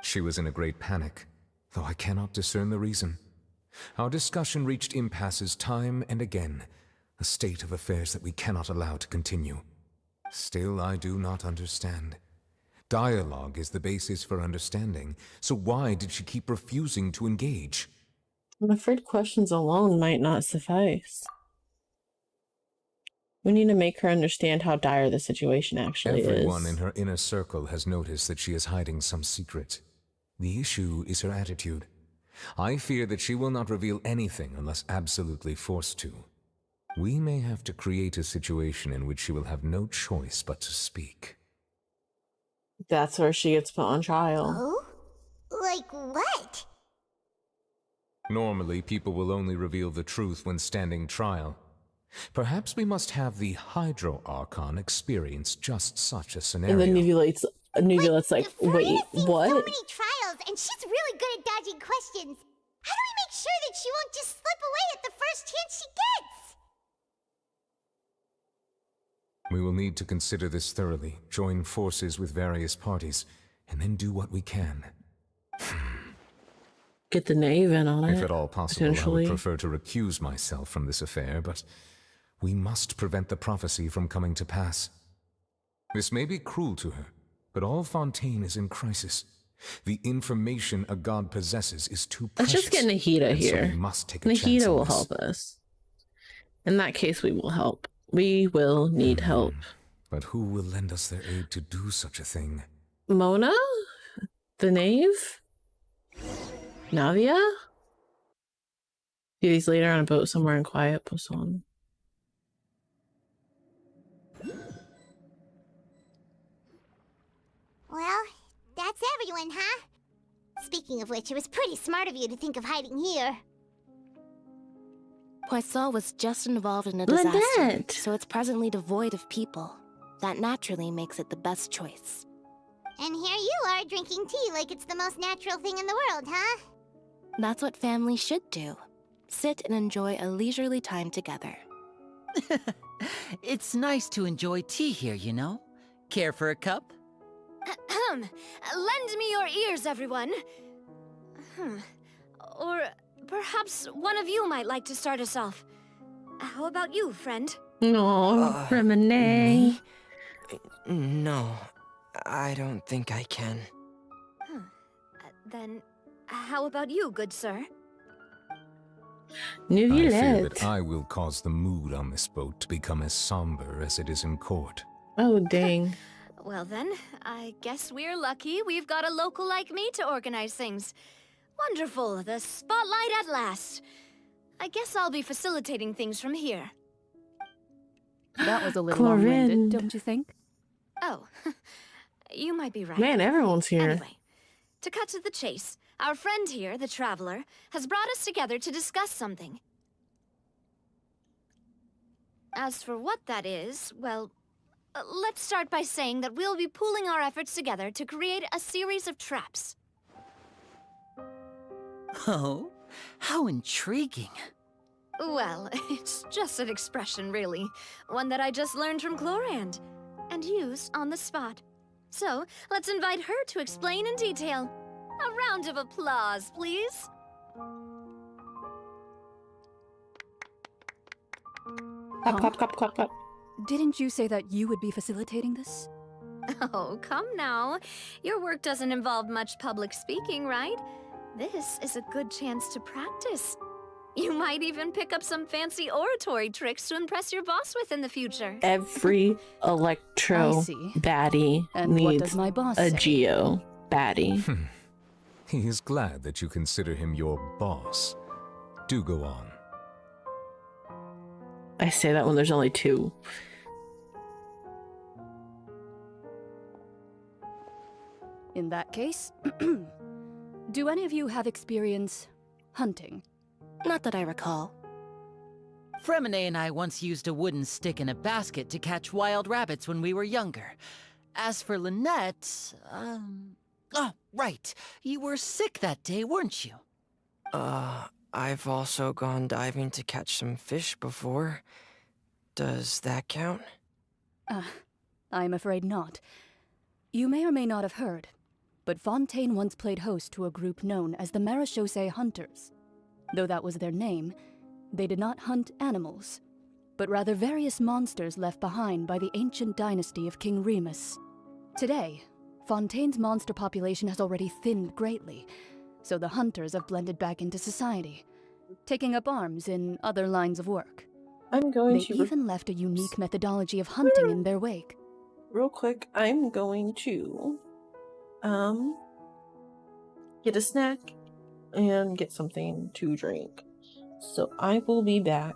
She was in a great panic, though I cannot discern the reason. Our discussion reached impasses time and again, a state of affairs that we cannot allow to continue. Still, I do not understand. Dialogue is the basis for understanding, so why did she keep refusing to engage? I'm afraid questions alone might not suffice. We need to make her understand how dire the situation actually is. Everyone in her inner circle has noticed that she is hiding some secret. The issue is her attitude. I fear that she will not reveal anything unless absolutely forced to. We may have to create a situation in which she will have no choice but to speak. That's where she gets put on trial. Oh? Like what? Normally, people will only reveal the truth when standing trial. Perhaps we must have the Hydro Archon experience just such a scenario. And then Nuvula's like, wait, what? So many trials, and she's really good at dodging questions. How do we make sure that she won't just slip away at the first chance she gets? We will need to consider this thoroughly, join forces with various parties, and then do what we can. Get the knave in on it. If at all possible, I would prefer to recuse myself from this affair, but we must prevent the prophecy from coming to pass. This may be cruel to her, but all Fontaine is in crisis. The information a god possesses is too precious. Let's just get Nahida here. So we must take a chance Nahida on will this. help us. In that case, we will help. We will need help. But who will lend us their aid to do such a thing? Mona? The knave? Navia? See these later on a boat somewhere in quiet. Post on. Well, that's everyone, huh? Speaking of which, it was pretty smart of you to think of hiding here. Poisson was just involved in a disaster, so it's presently devoid of people. That naturally makes it the best choice. And here you are drinking tea like it's the most natural thing in the world, huh? That's what families should do. Sit and enjoy a leisurely time together. It's nice to enjoy tea here, you know? Care for a cup? Lend me your ears, everyone. Or perhaps one of you might like to start us off. How about you, friend? No, Remine. No, I don't think I can. Then, how about you, good sir? I fear that I will cause the mood on this boat to become as somber as it is in court. Oh, dang. Well then, I guess we're lucky we've got a local like me to organize things. Wonderful, the spotlight at last. I guess I'll be facilitating things from here. That was a little long-winded, Corinne. don't you think? Oh, you might be right. Man, everyone's here. Anyway, to cut to the chase, our friend here, the Traveler, has brought us together to discuss something. As for what that is, well, let's start by saying that we'll be pooling our efforts together to create a series of traps. Oh, how intriguing. Well, it's just an expression, really. One that I just learned from Chlorand, and used on the spot. So, let's invite her to explain in detail. A round of applause, please. Clap, clap, clap, clap, clap. Didn't you say that you would be facilitating this? Oh, come now. Your work doesn't involve much public speaking, right? This is a good chance to practice. You might even pick up some fancy oratory tricks to impress your boss with in the future. Every Electro I see. baddie And what needs does my boss a say? Geo baddie. He is glad that you consider him your boss. Do go on. I say that when there's only two. In that case, do any of you have experience hunting? Not that I recall. Fremine and I once used a wooden stick in a basket to catch wild rabbits when we were younger. As for Lynette, oh, right. You were sick that day, weren't you? I've also gone diving to catch some fish before. Does that count? I'm afraid not. You may or may not have heard, but Fontaine once played host to a group known as the Marechaussee Hunters. Though that was their name, they did not hunt animals, but rather various monsters left behind by the ancient dynasty of King Remus. Today, Fontaine's monster population has already thinned greatly, so the hunters have blended back into society, taking up arms in other lines of work. I'm going They to even left a unique methodology of hunting in their wake. real quick. I'm going to get a snack and get something to drink. So I will be back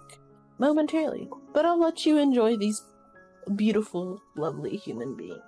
momentarily, but I'll let you enjoy these beautiful, lovely human beings.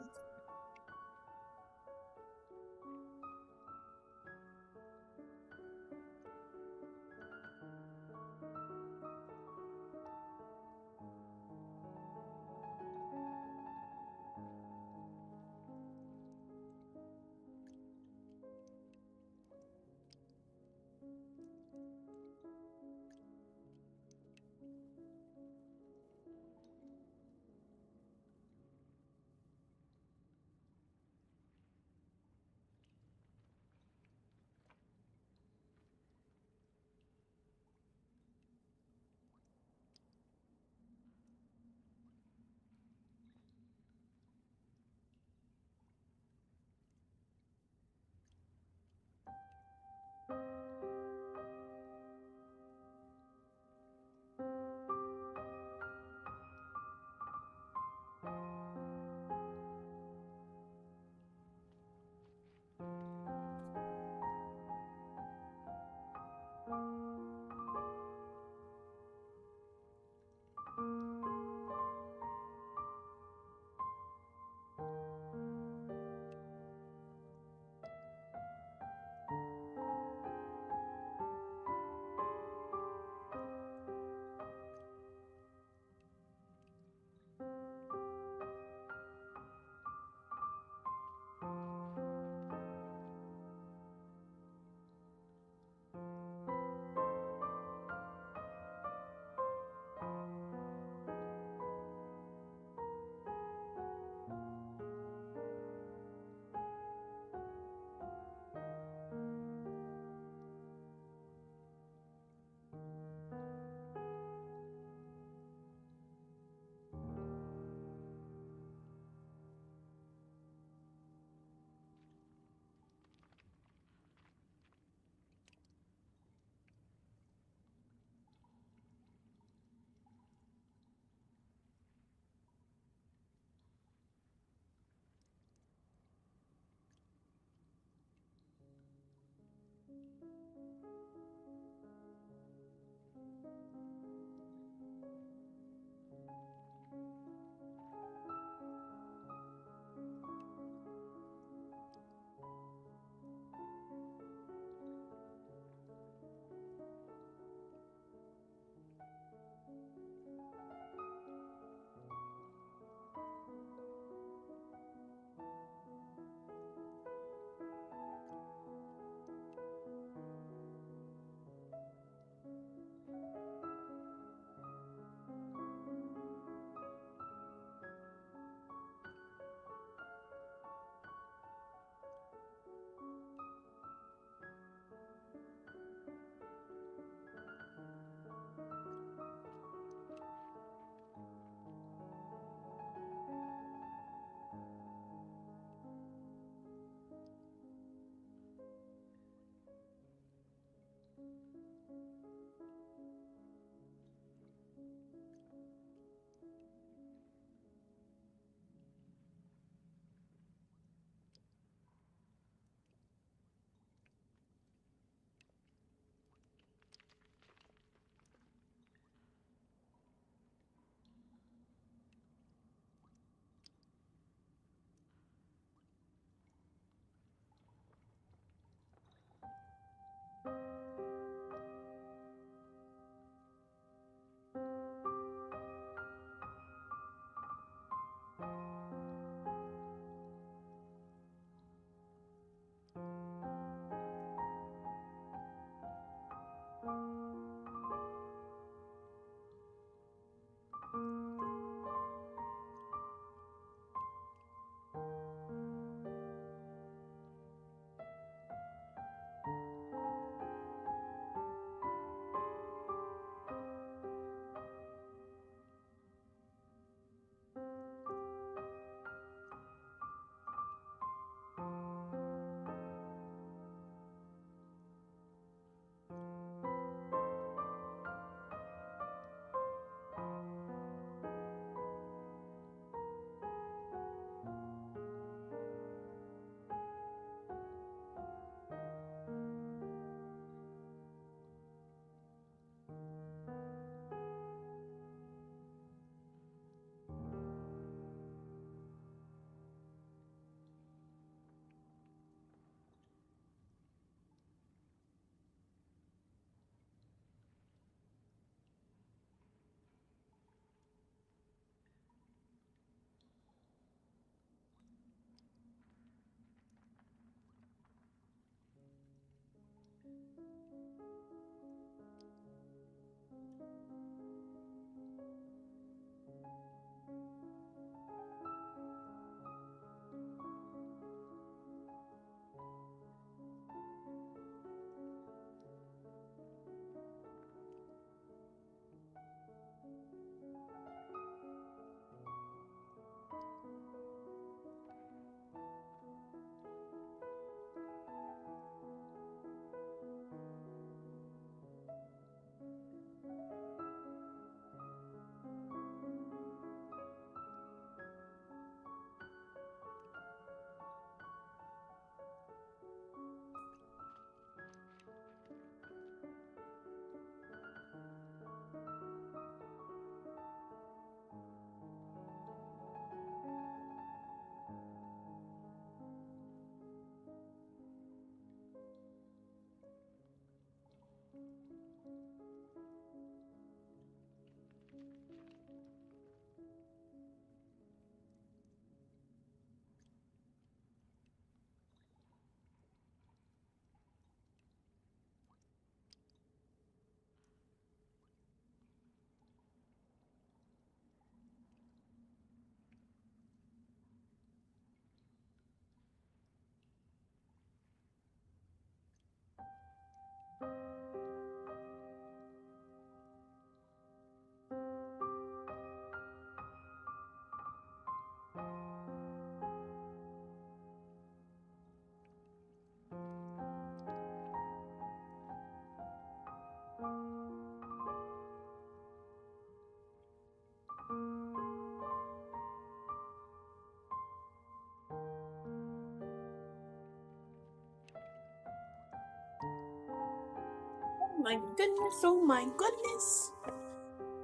My goodness, oh my goodness.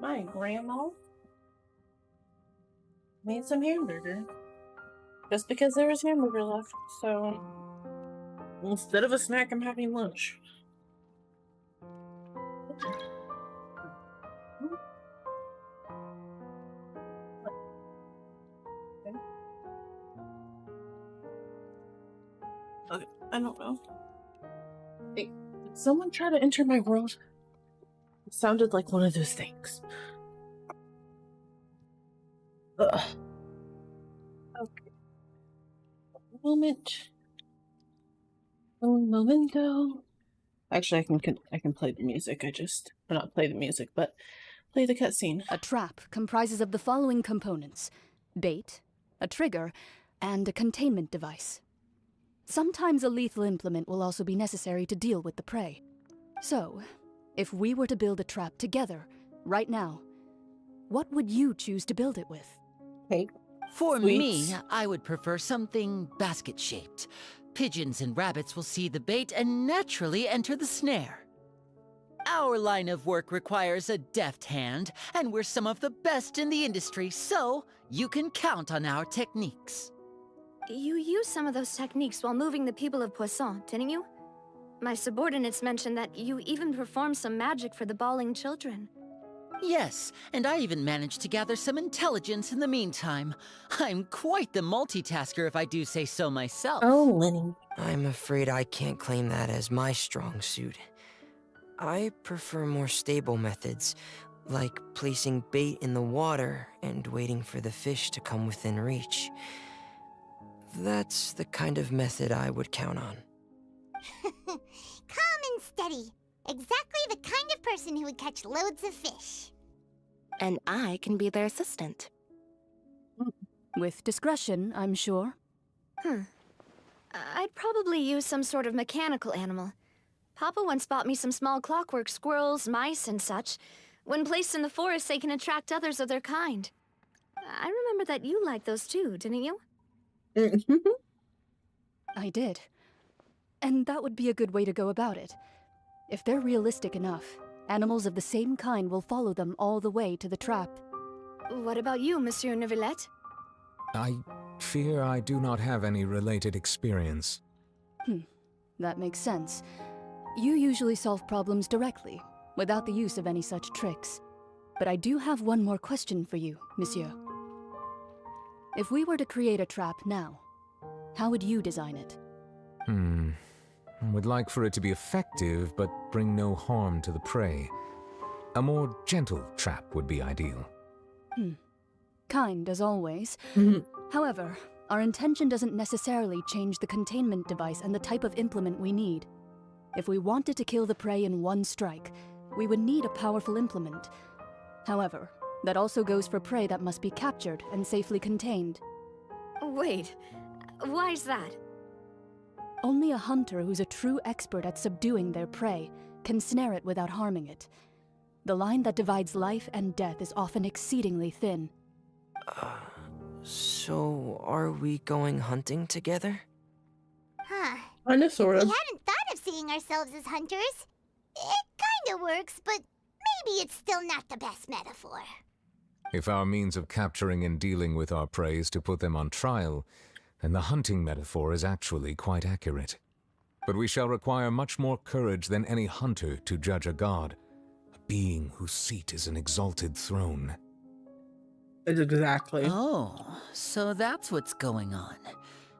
My grandma made some hamburger. Just because there was hamburger left. So instead of a snack, I'm having lunch. Okay, I don't know. Hey, did someone try to enter my world? It sounded like one of those things. Ugh. Okay. Un momento. Actually, I can play the music. Or not play the music, but play the cutscene. A trap comprises of the following components: bait, a trigger, and a containment device. Sometimes a lethal implement will also be necessary to deal with the prey. So, if we were to build a trap together, right now, what would you choose to build it with? Cake. For me, I would prefer something basket-shaped. Pigeons and rabbits will see the bait and naturally enter the snare. Our line of work requires a deft hand, and we're some of the best in the industry, so you can count on our techniques. You used some of those techniques while moving the people of Poisson, didn't you? My subordinates mentioned that you even performed some magic for the bawling children. Yes, and I even managed to gather some intelligence in the meantime. I'm quite the multitasker if I do say so myself. Oh, Lenny. I'm afraid I can't claim that as my strong suit. I prefer more stable methods, like placing bait in the water and waiting for the fish to come within reach. That's the kind of method I would count on. Calm and steady. Exactly the kind of person who would catch loads of fish. And I can be their assistant. With discretion, I'm sure. I'd probably use some sort of mechanical animal. Papa once bought me some small clockwork squirrels, mice, and such. When placed in the forest, they can attract others of their kind. I remember that you liked those too, didn't you? I did. And that would be a good way to go about it. If they're realistic enough, animals of the same kind will follow them all the way to the trap. What about you, Monsieur Neuvillette? I fear I do not have any related experience. That makes sense. You usually solve problems directly, without the use of any such tricks. But I do have one more question for you, Monsieur. If we were to create a trap now, how would you design it? I would like for it to be effective, but bring no harm to the prey. A more gentle trap would be ideal. Kind, as always. However, our intention doesn't necessarily change the containment device and the type of implement we need. If we wanted to kill the prey in one strike, we would need a powerful implement. However, that also goes for prey that must be captured and safely contained. Wait, why's that? Only a hunter who's a true expert at subduing their prey can snare it without harming it. The line that divides life and death is often exceedingly thin. So are we going hunting together? Kinda, sort of. We hadn't thought of seeing ourselves as hunters. It kinda works, but maybe it's still not the best metaphor. If our means of capturing and dealing with our prey is to put them on trial, then the hunting metaphor is actually quite accurate. But we shall require much more courage than any hunter to judge a god, a being whose seat is an exalted throne. Exactly. Oh, so that's what's going on.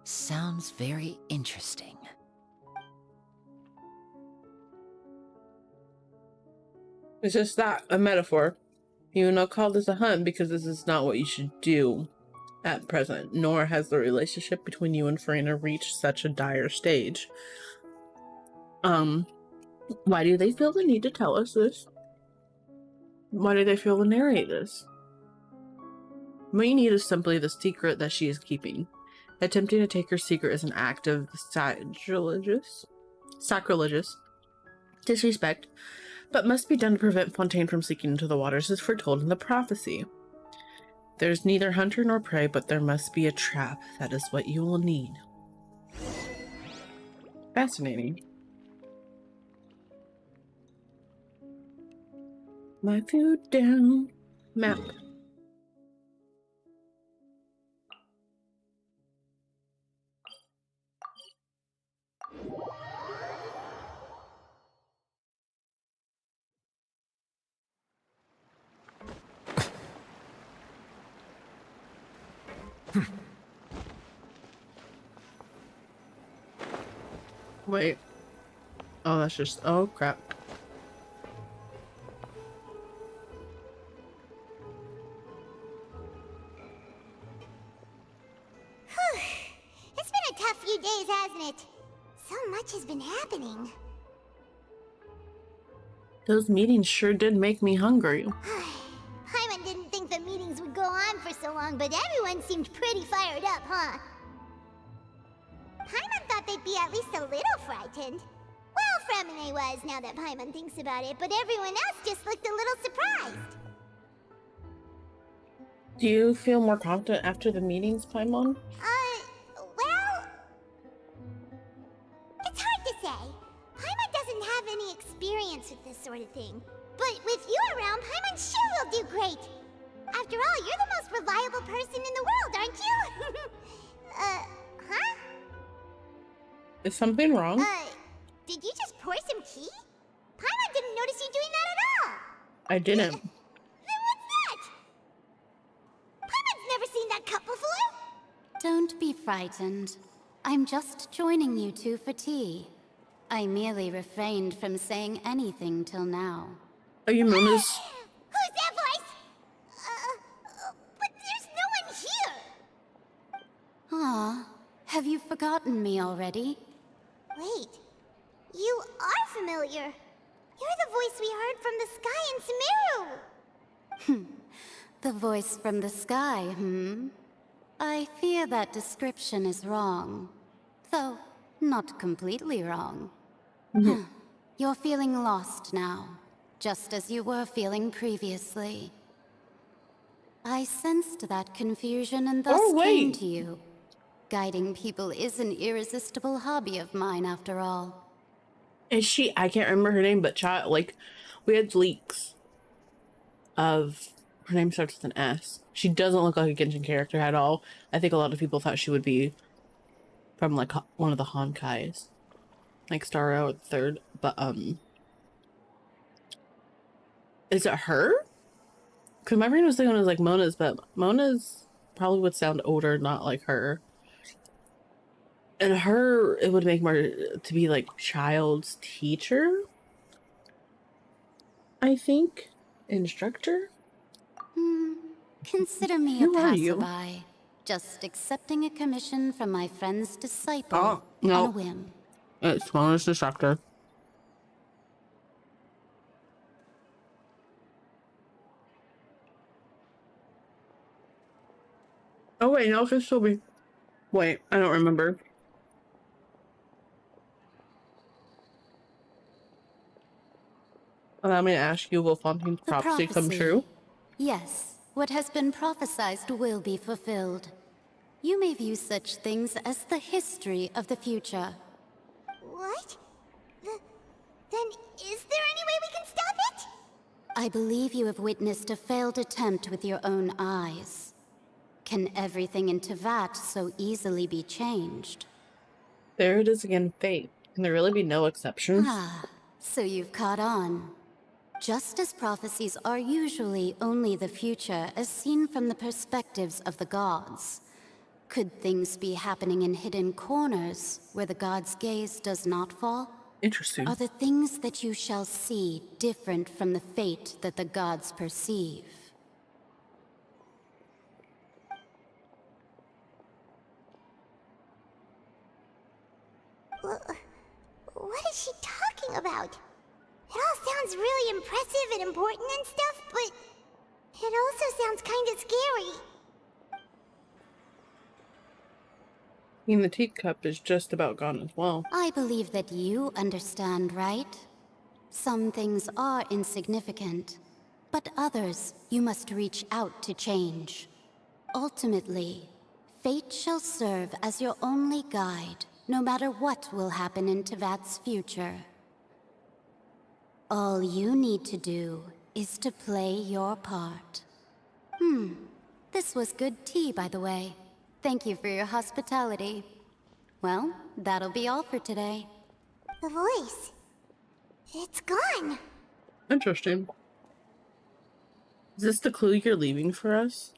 Sounds very interesting. It's just that, a metaphor. You will not call this a hunt because this is not what you should do at present, nor has the relationship between you and Farina reached such a dire stage. Why do they feel the need to tell us this? Why do they feel to narrate this? What you need is simply the secret that she is keeping. Attempting to take her secret is an act of sacrilegious disrespect, but must be done to prevent Fontaine from seeking into the waters as foretold in the prophecy. There's neither hunter nor prey, but there must be a trap. That is what you will need. Fascinating. My food down. Map. Wait. Oh, that's just... Oh, crap. It's been a tough few days, hasn't it? So much has been happening. Those meetings sure did make me hungry. Paimon didn't think the meetings would go on for so long, but everyone seemed pretty fired up, huh? Paimon thought they'd be at least a little frightened. Well, Fremine was, now that Paimon thinks about it, but everyone else just looked a little surprised. Do you feel more confident after the meetings, Paimon? Well... It's hard to say. Paimon doesn't have any experience with this sort of thing. But with you around, Paimon sure will do great. After all, you're the most reliable person in the world, aren't you? Huh? Is something wrong? Did you just pour some tea? Paimon didn't notice you doing that at all. I didn't. Then what's that? Paimon's never seen that cup before. Don't be frightened. I'm just joining you two for tea. I merely refrained from saying anything till now. Are you Mona's? Who's that voice? But there's no one here. Ah, have you forgotten me already? Wait, you are familiar. You're the voice we heard from the sky in Sumeru. The voice from the sky, I fear that description is wrong. Though, not completely wrong. You're feeling lost now, just as you were feeling previously. I sensed that confusion and thus came to you. Guiding people is an irresistible hobby of mine, after all. Is she? I can't remember her name, but like, we had leaks of her name starts with an S. She doesn't look like a Genshin character at all. I think a lot of people thought she would be from like one of the Honkais, like Starro or the third. But is it her? Because my brain was thinking it was like Mona's, but Mona's probably would sound older, not like her. And her, it would make more to be like child's teacher, I think. Instructor? Consider me a passerby. Just accepting a commission from my friend's disciple on a whim. It's Mona's instructor. Oh wait, no, it could still be. Wait, I don't remember. Allow me to ask you, will Fontaine's prophecy come true? Yes, what has been prophesized will be fulfilled. You may view such things as the history of the future. What? Then is there any way we can stop it? I believe you have witnessed a failed attempt with your own eyes. Can everything in Teyvat so easily be changed? There it is again, fate. Can there really be no exceptions? Ah, so you've caught on. Just as prophecies are usually only the future as seen from the perspectives of the gods, could things be happening in hidden corners where the gods' gaze does not fall? Interesting. Are the things that you shall see different from the fate that the gods perceive? What is she talking about? It all sounds really impressive and important and stuff, but it also sounds kind of scary. I mean, the teacup is just about gone as well. I believe that you understand, right? Some things are insignificant, but others you must reach out to change. Ultimately, fate shall serve as your only guide, no matter what will happen in Teyvat's future. All you need to do is to play your part. This was good tea, by the way. Thank you for your hospitality. Well, that'll be all for today. The voice. It's gone. Interesting. Is this the clue you're leaving for us?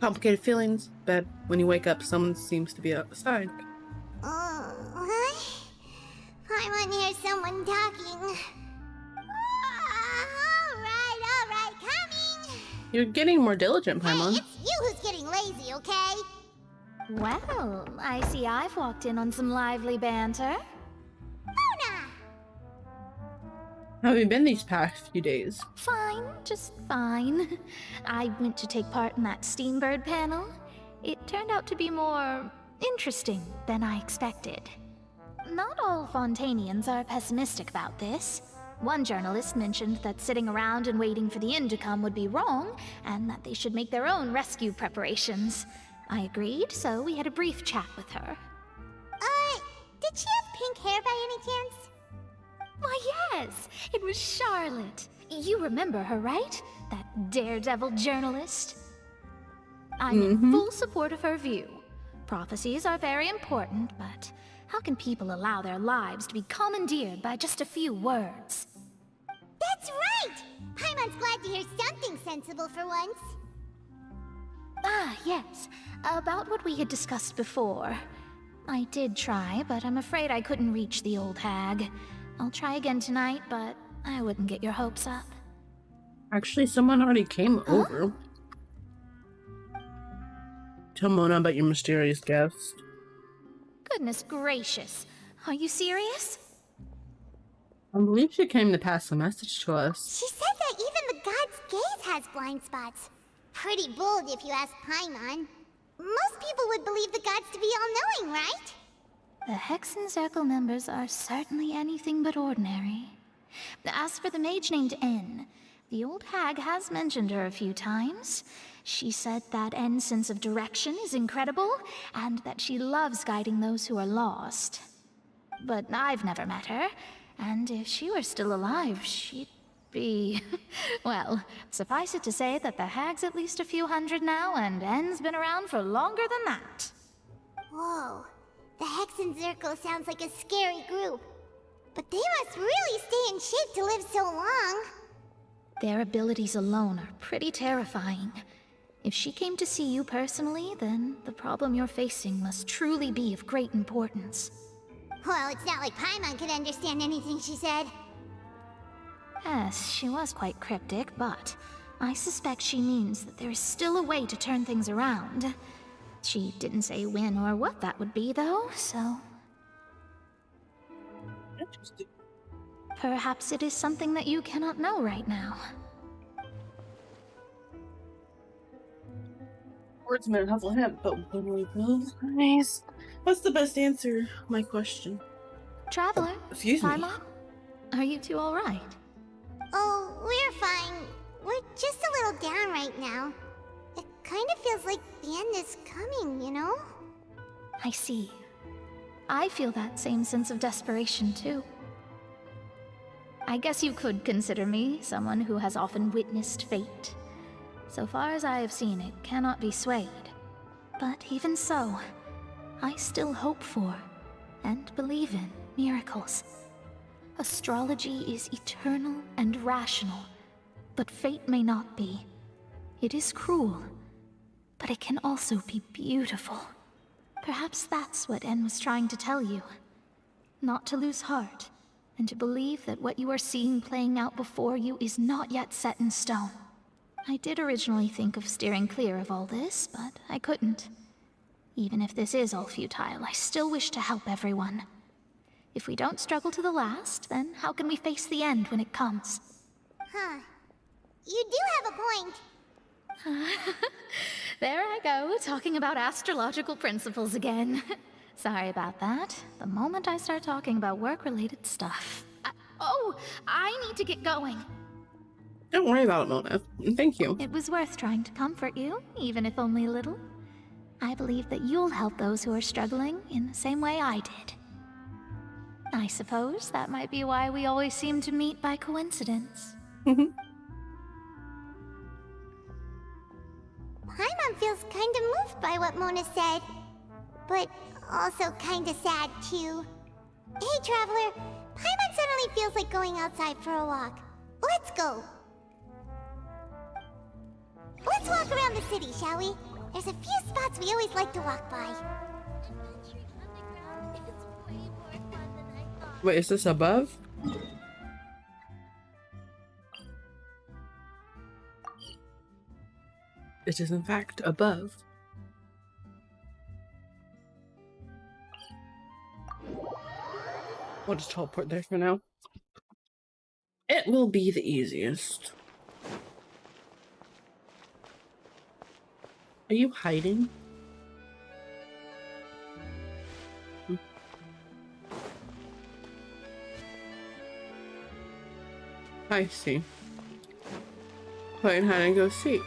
Complicated feelings, but when you wake up, someone seems to be outside. What? I want to hear someone talking. All right, coming. You're getting more diligent, Paimon. Hey, it's you who's getting lazy, okay? Well, I see I've walked in on some lively banter. How have you been these past few days? Fine, just fine. I went to take part in that Steambird panel. It turned out to be more interesting than I expected. Not all Fontainians are pessimistic about this. One journalist mentioned that sitting around and waiting for the end to come would be wrong, and that they should make their own rescue preparations. I agreed, so we had a brief chat with her. Did she have pink hair by any chance? Why, yes! It was Charlotte. You remember her, right? That daredevil journalist? I'm in full support of her view. Prophecies are very important, but how can people allow their lives to be commandeered by just a few words? That's right! Paimon's glad to hear something sensible for once. Ah, yes. About what we had discussed before. I did try, but I'm afraid I couldn't reach the old hag. I'll try again tonight, but I wouldn't get your hopes up. Actually, someone already came over. Tell Mona about your mysterious guest. Goodness gracious. Are you serious? I believe she came to pass a message to us. She said that even the god's gaze has blind spots. Pretty bold if you ask Paimon. Most people would believe the gods to be all-knowing, right? The Hexen Circle members are certainly anything but ordinary. As for the mage named N, the old hag has mentioned her a few times. She said that N's sense of direction is incredible, and that she loves guiding those who are lost. But I've never met her, and if she were still alive, she'd be... well, suffice it to say that the hag's at least a few hundred now, and N's been around for longer than that. Whoa. The Hexen Circle sounds like a scary group. But they must really stay in shape to live so long. Their abilities alone are pretty terrifying. If she came to see you personally, then the problem you're facing must truly be of great importance. Well, it's not like Paimon could understand anything she said. Yes, she was quite cryptic, but I suspect she means that there is still a way to turn things around. She didn't say when or what that would be, though, so... Interesting. Perhaps it is something that you cannot know right now. Wordsman Hufflepuff, but literally nice. What's the best answer? My question. Traveler, Excuse me. Paimon, are you two all right? Oh, we're fine. We're just a little down right now. It kind of feels like the end is coming, you know? I see. I feel that same sense of desperation, too. I guess you could consider me someone who has often witnessed fate. So far as I have seen, it cannot be swayed. But even so, I still hope for, and believe in, miracles. Astrology is eternal and rational, but fate may not be. It is cruel, but it can also be beautiful. Perhaps that's what N was trying to tell you. Not to lose heart, and to believe that what you are seeing playing out before you is not yet set in stone. I did originally think of steering clear of all this, but I couldn't. Even if this is all futile, I still wish to help everyone. If we don't struggle to the last, then how can we face the end when it comes? Huh. You do have a point. There I go, talking about astrological principles again. Sorry about that. The moment I start talking about work-related stuff... I need to get going. Don't worry about it, Mona. Thank you. It was worth trying to comfort you, even if only a little. I believe that you'll help those who are struggling in the same way I did. I suppose that might be why we always seem to meet by coincidence. Paimon feels kinda moved by what Mona said. But also kinda sad, too. Hey, Traveler. Paimon suddenly feels like going outside for a walk. Let's go. Let's walk around the city, shall we? There's a few spots we always like to walk by. Wait, is this above? It is in fact above. We'll just teleport there for now. It will be the easiest. Are you hiding? I see. Playing hide and go seek.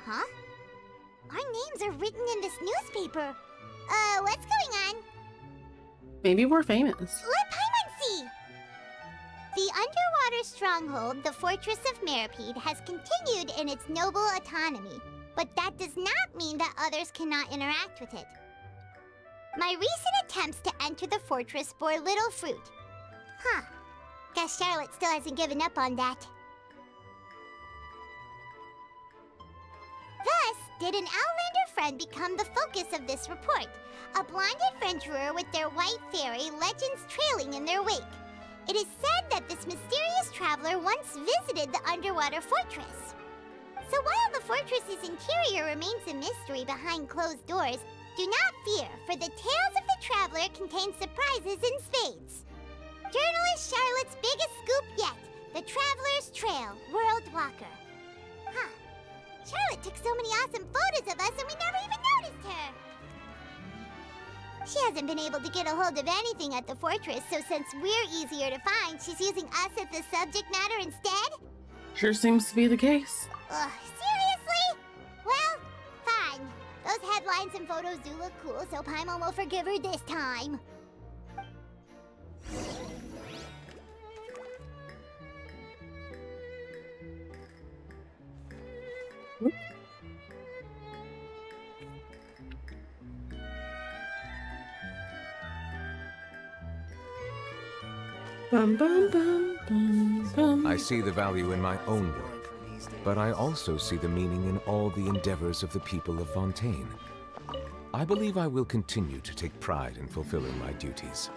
Huh? Our names are written in this newspaper. What's going on? Maybe we're famous. Let Paimon The underwater stronghold, the Fortress of Meripede, has continued in its noble autonomy, but that does not mean that others cannot interact with it. My recent attempts to enter the fortress bore little fruit. Huh. Guess Charlotte still hasn't given up on that. Thus, did an Outlander friend become the focus of this report, a blonde adventurer with their white fairy legends trailing in their wake. It is said that this mysterious traveler once visited the underwater fortress. So while the fortress's interior remains a mystery behind closed doors, do not fear, for the tales of the traveler contain surprises in spades. Journalist Charlotte's biggest scoop yet, the Traveler's Trail, World Walker. Huh. Charlotte took so many awesome photos of us and we never even noticed her. She hasn't been able to get a hold of anything at the fortress, so since we're easier to find, she's using us as the subject matter instead? Sure seems to be the case. Ugh, seriously? Well, fine. Those headlines and photos do look cool, so Paimon will forgive her this time. Bum, bum, bum, bum, bum. I see the value in my own work, but I also see the meaning in all the endeavors of the people of Fontaine. I believe I will continue to take pride in fulfilling my duties.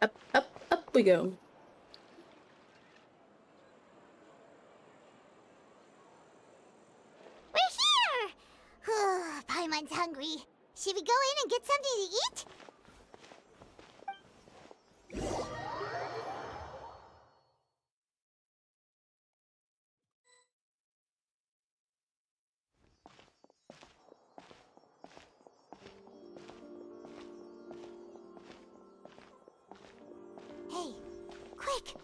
Up we go. Paimon's hungry. Should we go in and get something to eat? Hey, quick!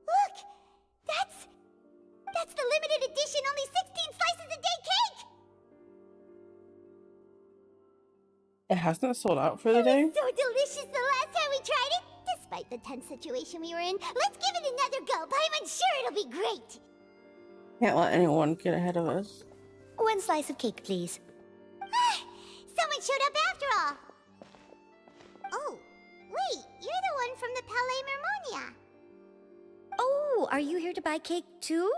Look! That's the limited edition only 16 slices a day cake! It hasn't sold out for the day? So delicious the last time we tried it! Despite the tense situation we were in, let's give it another go. Paimon's sure it'll be great! Can't let anyone get ahead of us. 1 slice of cake, please. Someone showed up after all! Oh, wait, you're the one from the Palais Mermonia. Oh, are you here to buy cake too?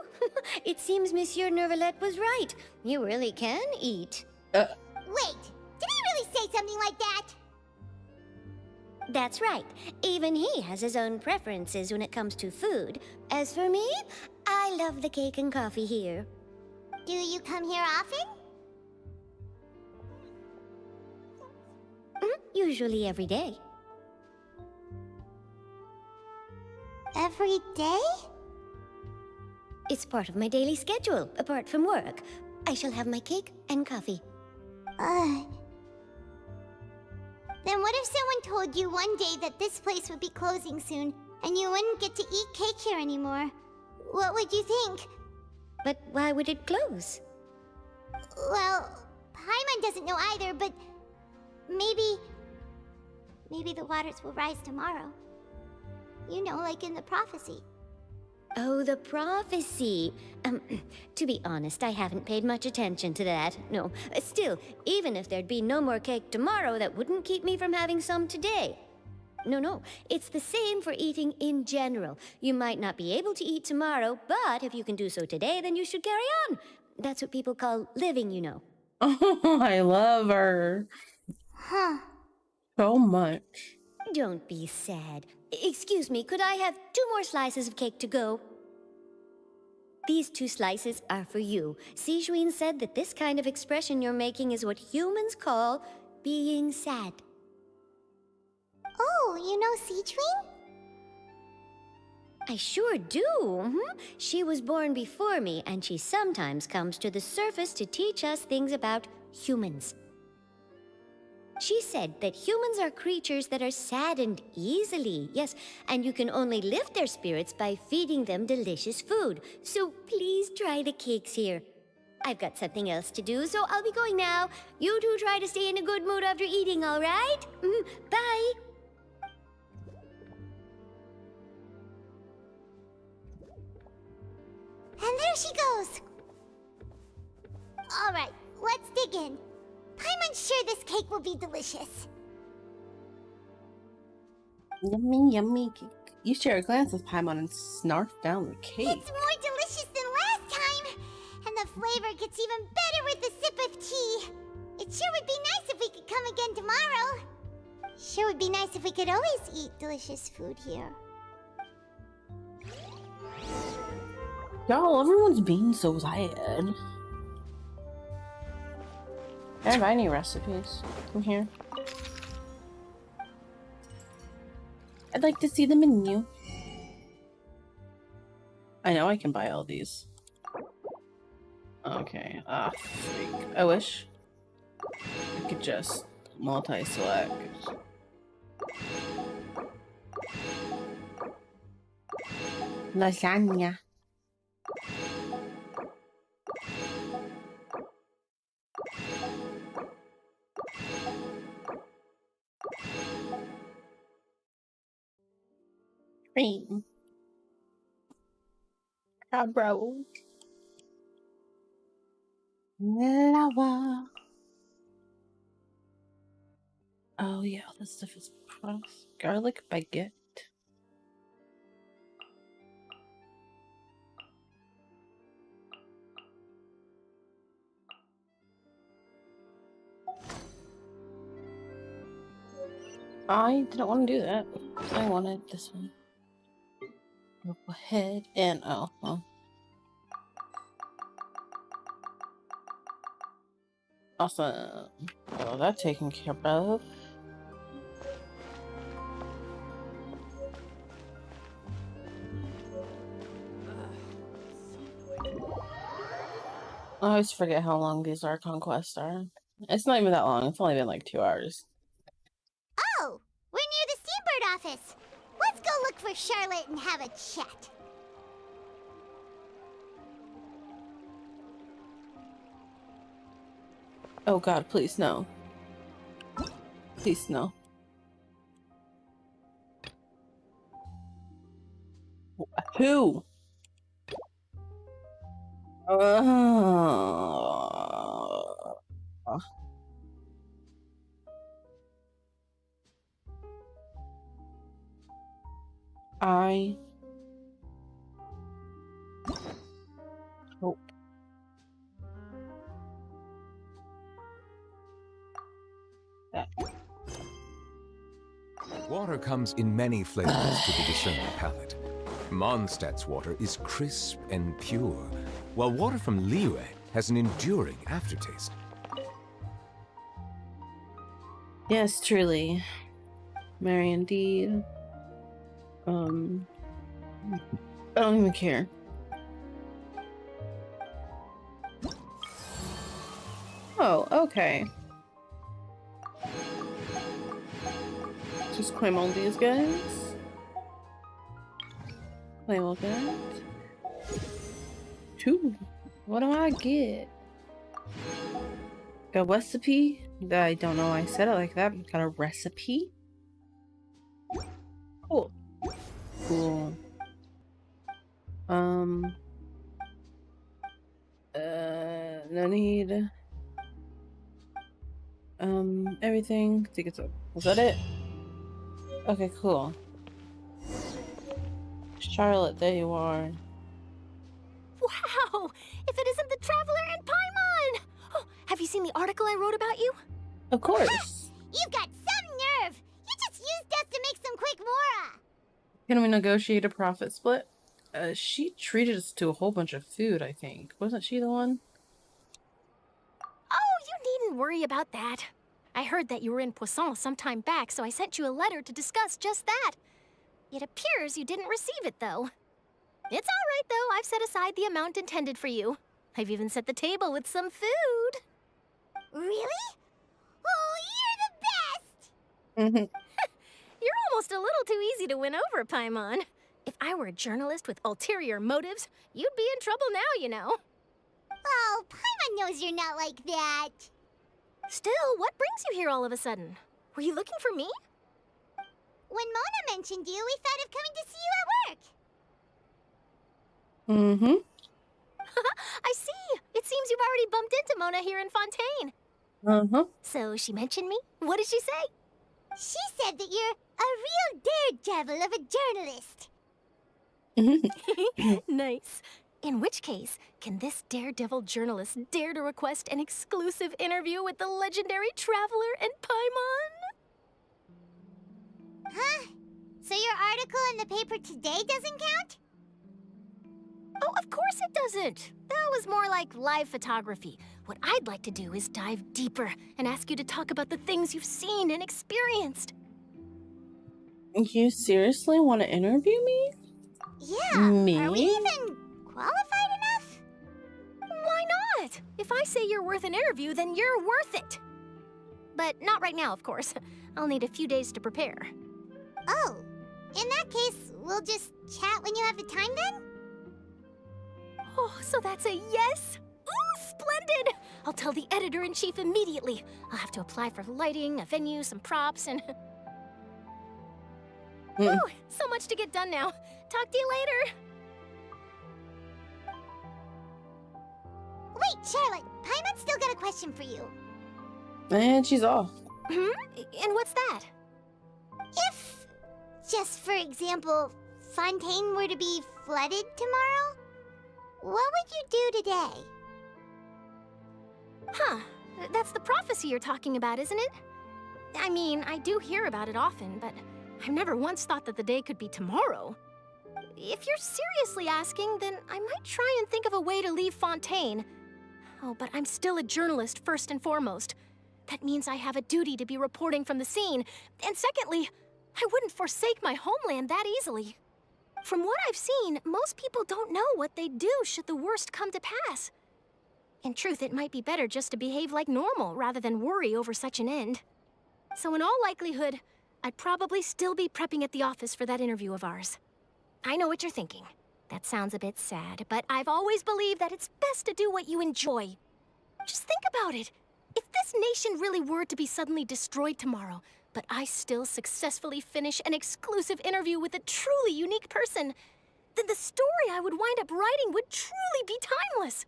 It seems Monsieur Nervalette was right. You really can eat. Wait, did he really say something like that? That's right. Even he has his own preferences when it comes to food. As for me, I love the cake and coffee here. Do you come here often? Usually every day. Every day? It's part of my daily schedule, apart from work. I shall have my cake and coffee. Then what if someone told you one day that this place would be closing soon, and you wouldn't get to eat cake here anymore? What would you think? But why would it close? Well, Paimon doesn't know either, but maybe the waters will rise tomorrow. You know, like in the prophecy. Oh, the prophecy. To be honest, I haven't paid much attention to that. No, still, even if there'd be no more cake tomorrow, that wouldn't keep me from having some today. No, it's the same for eating in general. You might not be able to eat tomorrow, but if you can do so today, then you should carry on. That's what people call living, you know. Oh, I love her. Huh. So much. Don't be sad. Excuse me, could I have 2 more slices of cake to go? These 2 slices are for you. Sijuin said that this kind of expression you're making is what humans call being sad. Oh, you know Sijuin? I sure do. She was born before me, and she sometimes comes to the surface to teach us things about humans. She said that humans are creatures that are saddened easily, yes, and you can only lift their spirits by feeding them delicious food. So please try the cakes here. I've got something else to do, so I'll be going now. You two try to stay in a good mood after eating, all right? Bye. And there she goes. All right, let's dig in. Paimon's sure this cake will be delicious. Yummy, yummy cake. You share a glance with Paimon and snarf down the cake. It's more delicious than last time. And the flavor gets even better with a sip of tea. It sure would be nice if we could come again tomorrow. Sure would be nice if we could always eat delicious food here. Y'all, everyone's being so sad. I have any recipes from here. I'd like to see the menu. I know I can buy all these. Okay, freak. I wish I could just multi-select. Lasagna. Cream. Crab roll. Lava. Oh yeah, all this stuff is processed. Garlic baguette. I didn't want to do that. I wanted this one. Go ahead and oh well. Awesome. Oh, that's taken care of. I always forget how long these Archon Quests are. It's not even that long. It's only been like 2 hours. Oh, we're near the Steambird office. Let's go look for Charlotte and have a chat. Oh god, please no. Please no. Who? I hope. That. Water comes in many flavors to the discerning palate. Mondstadt's water is crisp and pure, while water from Liyue has an enduring aftertaste. Yes, truly. Mary indeed. I don't even care. Oh, okay. Just claim all these guys. Claim all that. 2. What do I get? Got a recipe? I don't know why I said it like that. Got a recipe? Cool. Cool. No need. Everything. I think it's was that it? Okay, cool. Charlotte, there you are. Wow! If it isn't the Traveler and Paimon! Oh, have you seen the article I wrote about you? Of course. You've got some nerve! You just used us to make some quick mora! Can we negotiate a profit split? She treated us to a whole bunch of food, I think. Wasn't she the one? Oh, you needn't worry about that. I heard that you were in Poisson some time back, so I sent you a letter to discuss just that. It appears you didn't receive it, though. It's all right, though. I've set aside the amount intended for you. I've even set the table with some food. Really? Oh, you're the best! You're almost a little too easy to win over, Paimon. If I were a journalist with ulterior motives, you'd be in trouble now, you know. Oh, Paimon knows you're not like that. Still, what brings you here all of a sudden? Were you looking for me? When Mona mentioned you, we thought of coming to see you at work. Mm-hmm. I see. It seems you've already bumped into Mona here in Fontaine. Uh-huh. So she mentioned me? What did she say? She said that you're a real daredevil of a journalist. Nice. In which case, can this daredevil journalist dare to request an exclusive interview with the legendary traveler and Paimon? Huh? So your article in the paper today doesn't count? Oh, of course it doesn't. That was more like live photography. What I'd like to do is dive deeper and ask you to talk about the things you've seen and experienced. You seriously want to interview me? Yeah. Me? Are we even qualified enough? Why not? If I say you're worth an interview, then you're worth it. But not right now, of course. I'll need a few days to prepare. Oh, in that case, we'll just chat when you have the time then? Oh, so that's a yes? Ooh, splendid! I'll tell the editor-in-chief immediately. I'll have to apply for lighting, a venue, some props, and... Ooh, so much to get done now. Talk to you later. Wait, Charlotte. Paimon's still got a question for you. And she's off. And what's that? If, just for example, Fontaine were to be flooded tomorrow, what would you do today? Huh. That's the prophecy you're talking about, isn't it? I mean, I do hear about it often, but I've never once thought that the day could be tomorrow. If you're seriously asking, then I might try and think of a way to leave Fontaine. Oh, but I'm still a journalist first and foremost. That means I have a duty to be reporting from the scene. And secondly, I wouldn't forsake my homeland that easily. From what I've seen, most people don't know what they'd do should the worst come to pass. In truth, it might be better just to behave like normal rather than worry over such an end. So in all likelihood, I'd probably still be prepping at the office for that interview of ours. I know what you're thinking. That sounds a bit sad, but I've always believed that it's best to do what you enjoy. Just think about it. If this nation really were to be suddenly destroyed tomorrow, but I still successfully finish an exclusive interview with a truly unique person, then the story I would wind up writing would truly be timeless.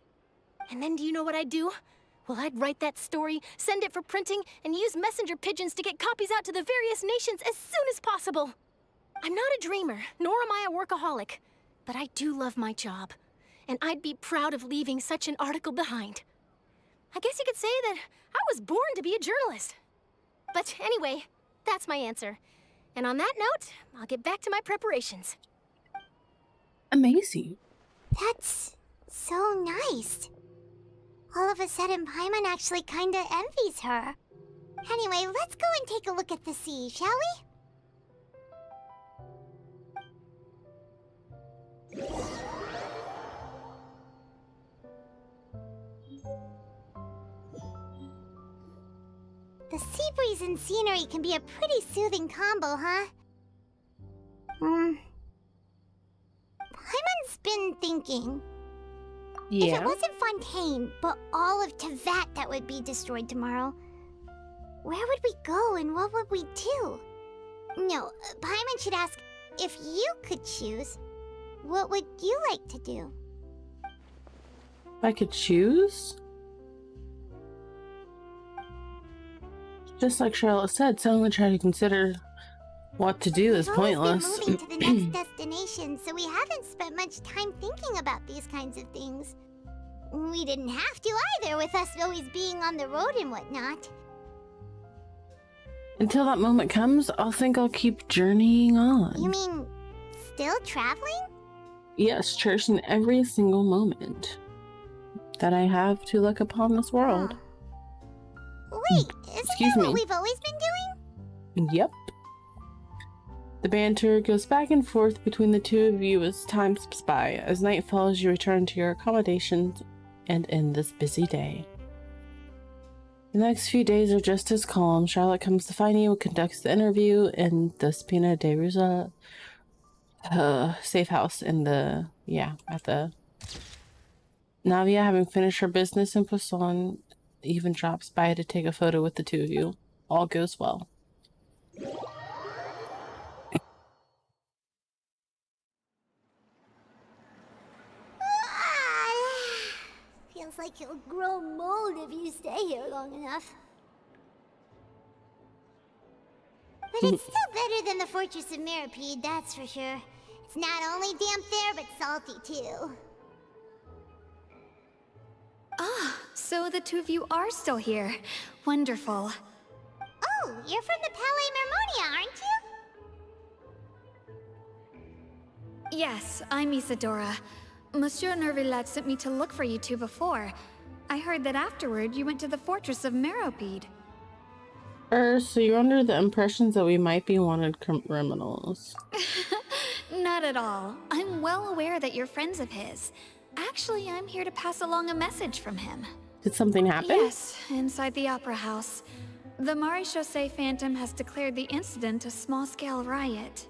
And then do you know what I'd do? Well, I'd write that story, send it for printing, and use messenger pigeons to get copies out to the various nations as soon as possible. I'm not a dreamer, nor am I a workaholic, but I do love my job, and I'd be proud of leaving such an article behind. I guess you could say that I was born to be a journalist. But anyway, that's my answer. And on that note, I'll get back to my preparations. Amazing. That's so nice. All of a sudden, Paimon actually kinda envies her. Anyway, let's go and take a look at the sea, shall we? The sea breeze and scenery can be a pretty soothing combo, huh? Paimon's been thinking. If it wasn't Fontaine, but all of Tevat that would be destroyed tomorrow, where would we go and what would we do? No, Paimon should ask, if you could choose, what would you like to do? If I could choose? Just like Charlotte said, suddenly trying to consider what to do is pointless. We've always been moving to the next destination, so we haven't spent much time thinking about these kinds of things. We didn't have to either, with us always being on the road and whatnot. Until that moment comes, I'll think I'll keep journeying on. You mean, still traveling? Yes, cherishing every single moment that I have to look upon this world. Wait, isn't that what we've always been doing? Yep. The banter goes back and forth between the two of you as time slips by. As night falls, you return to your accommodations and end this busy day. The next few days are just as calm. Charlotte comes to find you, conducts the interview in the Spina de Rusa safe house in the, at the Navia, having finished her business in Poisson, even drops by to take a photo with the two of you. All goes well. Feels like you'll grow mold if you stay here long enough. But it's still better than the Fortress of Mirapede, that's for sure. It's not only damp there, but salty too. Ah, so the two of you are still here. Wonderful. Oh, you're from the Palais Mermonia, aren't you? Yes, I'm Isadora. Monsieur Nervillet sent me to look for you two before. I heard that afterward you went to the Fortress of Meropide. So you're under the impressions that we might be wanted criminals. Not at all. I'm well aware that you're friends of his. Actually, I'm here to pass along a message from him. Did something happen? Yes, inside the Opera House. The Maréchaussée Phantom has declared the incident a small-scale riot.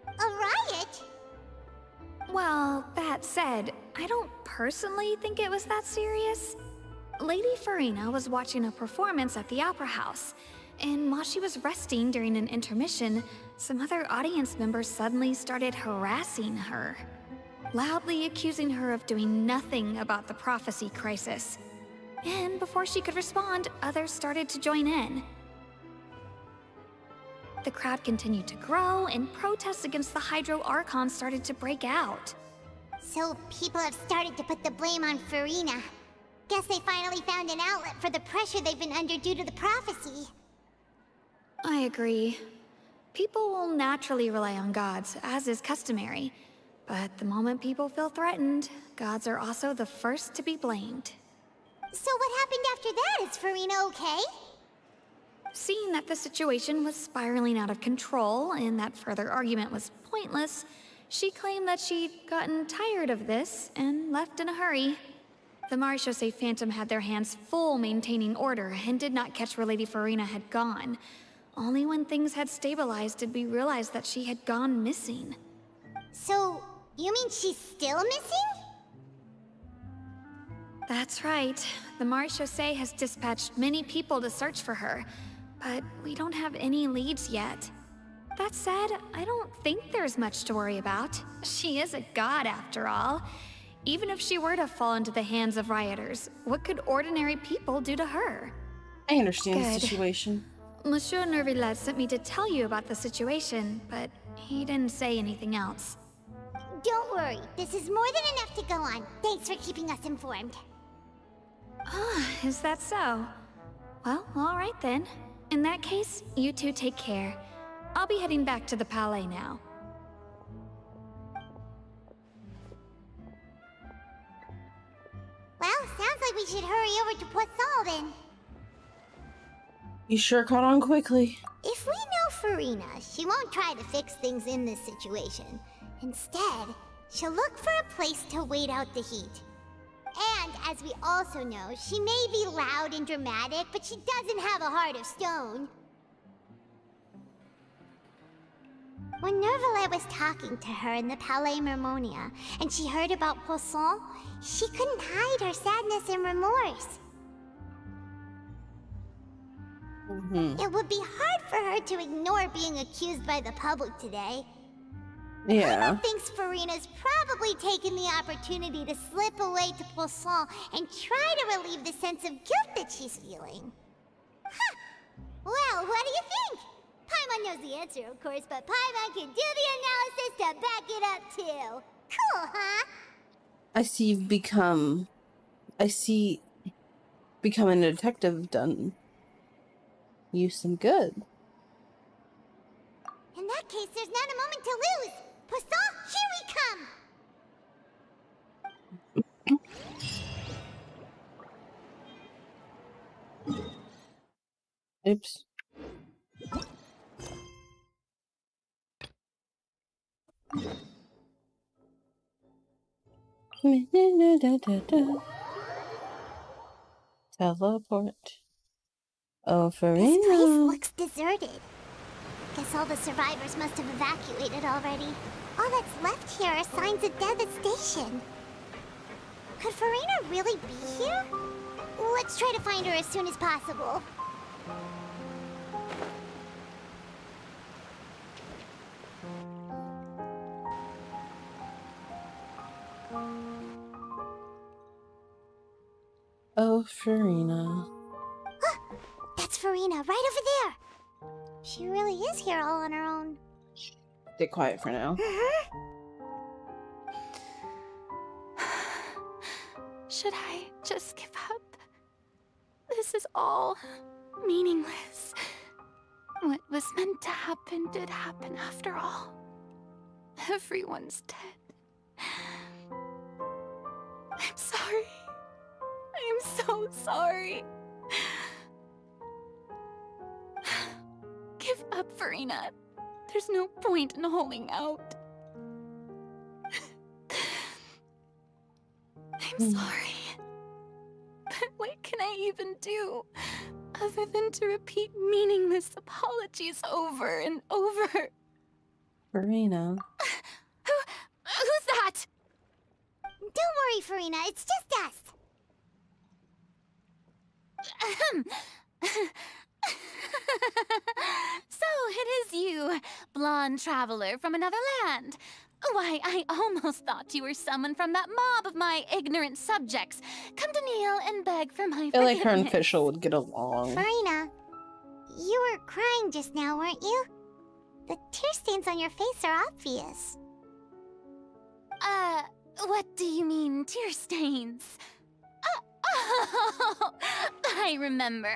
A riot? Well, that said, I don't personally think it was that serious. Lady Farina was watching a performance at the Opera House, and while she was resting during an intermission, some other audience members suddenly started harassing her, loudly accusing her of doing nothing about the prophecy crisis. And before she could respond, others started to join in. The crowd continued to grow, and protests against the Hydro Archon started to break out. So people have started to put the blame on Farina. Guess they finally found an outlet for the pressure they've been under due to the prophecy. I agree. People will naturally rely on gods, as is customary. But the moment people feel threatened, gods are also the first to be blamed. So what happened after that? Is Farina okay? Seeing that the situation was spiraling out of control and that further argument was pointless, she claimed that she'd gotten tired of this and left in a hurry. The Maréchaussée Phantom had their hands full maintaining order and did not catch where Lady Farina had gone. Only when things had stabilized did we realize that she had gone missing. So, you mean she's still missing? That's right. The Maréchaussée has dispatched many people to search for her, but we don't have any leads yet. That said, I don't think there's much to worry about. She is a god after all. Even if she were to fall into the hands of rioters, what could ordinary people do to her? I understand the Good. situation. Monsieur Nervillet sent me to tell you about the situation, but he didn't say anything else. Don't worry, this is more than enough to go on. Thanks for keeping us informed. Ah, is that so? Well, all right then. In that case, you two take care. I'll be heading back to the Palais now. Well, sounds like we should hurry over to Poisson then. You sure caught on quickly. If we know Farina, she won't try to fix things in this situation. Instead, she'll look for a place to wait out the heat. And, as we also know, she may be loud and dramatic, but she doesn't have a heart of stone. When Nervillet was talking to her in the Palais Mermonia, and she heard about Poisson, she couldn't hide her sadness and remorse. It would be hard for her to ignore being accused by the public today. Yeah. Emma thinks Farina's probably taken the opportunity to slip away to Poisson and try to relieve the sense of guilt that she's feeling. Huh. Well, what do you think? Paimon knows the answer, of course, but Paimon can do the analysis to back it up too. Cool, huh? I see you've become... becoming a detective done you some good. In that case, there's not a moment to lose. Poisson, here we come! Oops. Teleport. Oh, Farina. This place looks deserted. Guess all the survivors must have evacuated already. All that's left here are signs of devastation. Could Farina really be here? Let's try to find her as soon as possible. Oh, Farina. That's Farina, right over there. She really is here all on her own. Stay quiet for now. Should I just give up? This is all meaningless. What was meant to happen did happen after all. Everyone's dead. I'm sorry. I am so sorry. Give up, Farina. There's no point in holding out. I'm sorry. But what can I even do other than to repeat meaningless apologies over and over? Farina. Who's that? Don't worry, Farina. It's just us. So it is you, blonde traveler from another land. Why, I almost thought you were someone from that mob of my ignorant subjects. Come to kneel and beg for my I feel like her and forgiveness. Fischl would get along. Farina, you were crying just now, weren't you? The tear stains on your face are obvious. What do you mean, tear stains? Oh, I remember.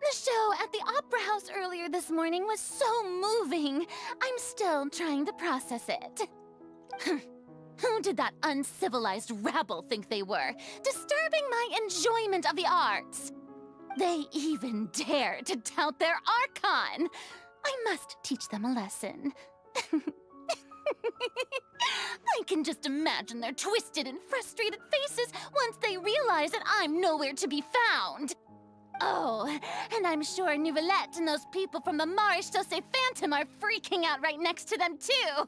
The show at the Opera House earlier this morning was so moving. I'm still trying to process it. Who did that uncivilized rabble think they were, disturbing my enjoyment of the arts? They even dare to tout their Archon. I must teach them a lesson. I can just imagine their twisted and frustrated faces once they realize that I'm nowhere to be found. Oh, and I'm sure Nouvellette and those people from the Maréchaussée Phantom are freaking out right next to them, too.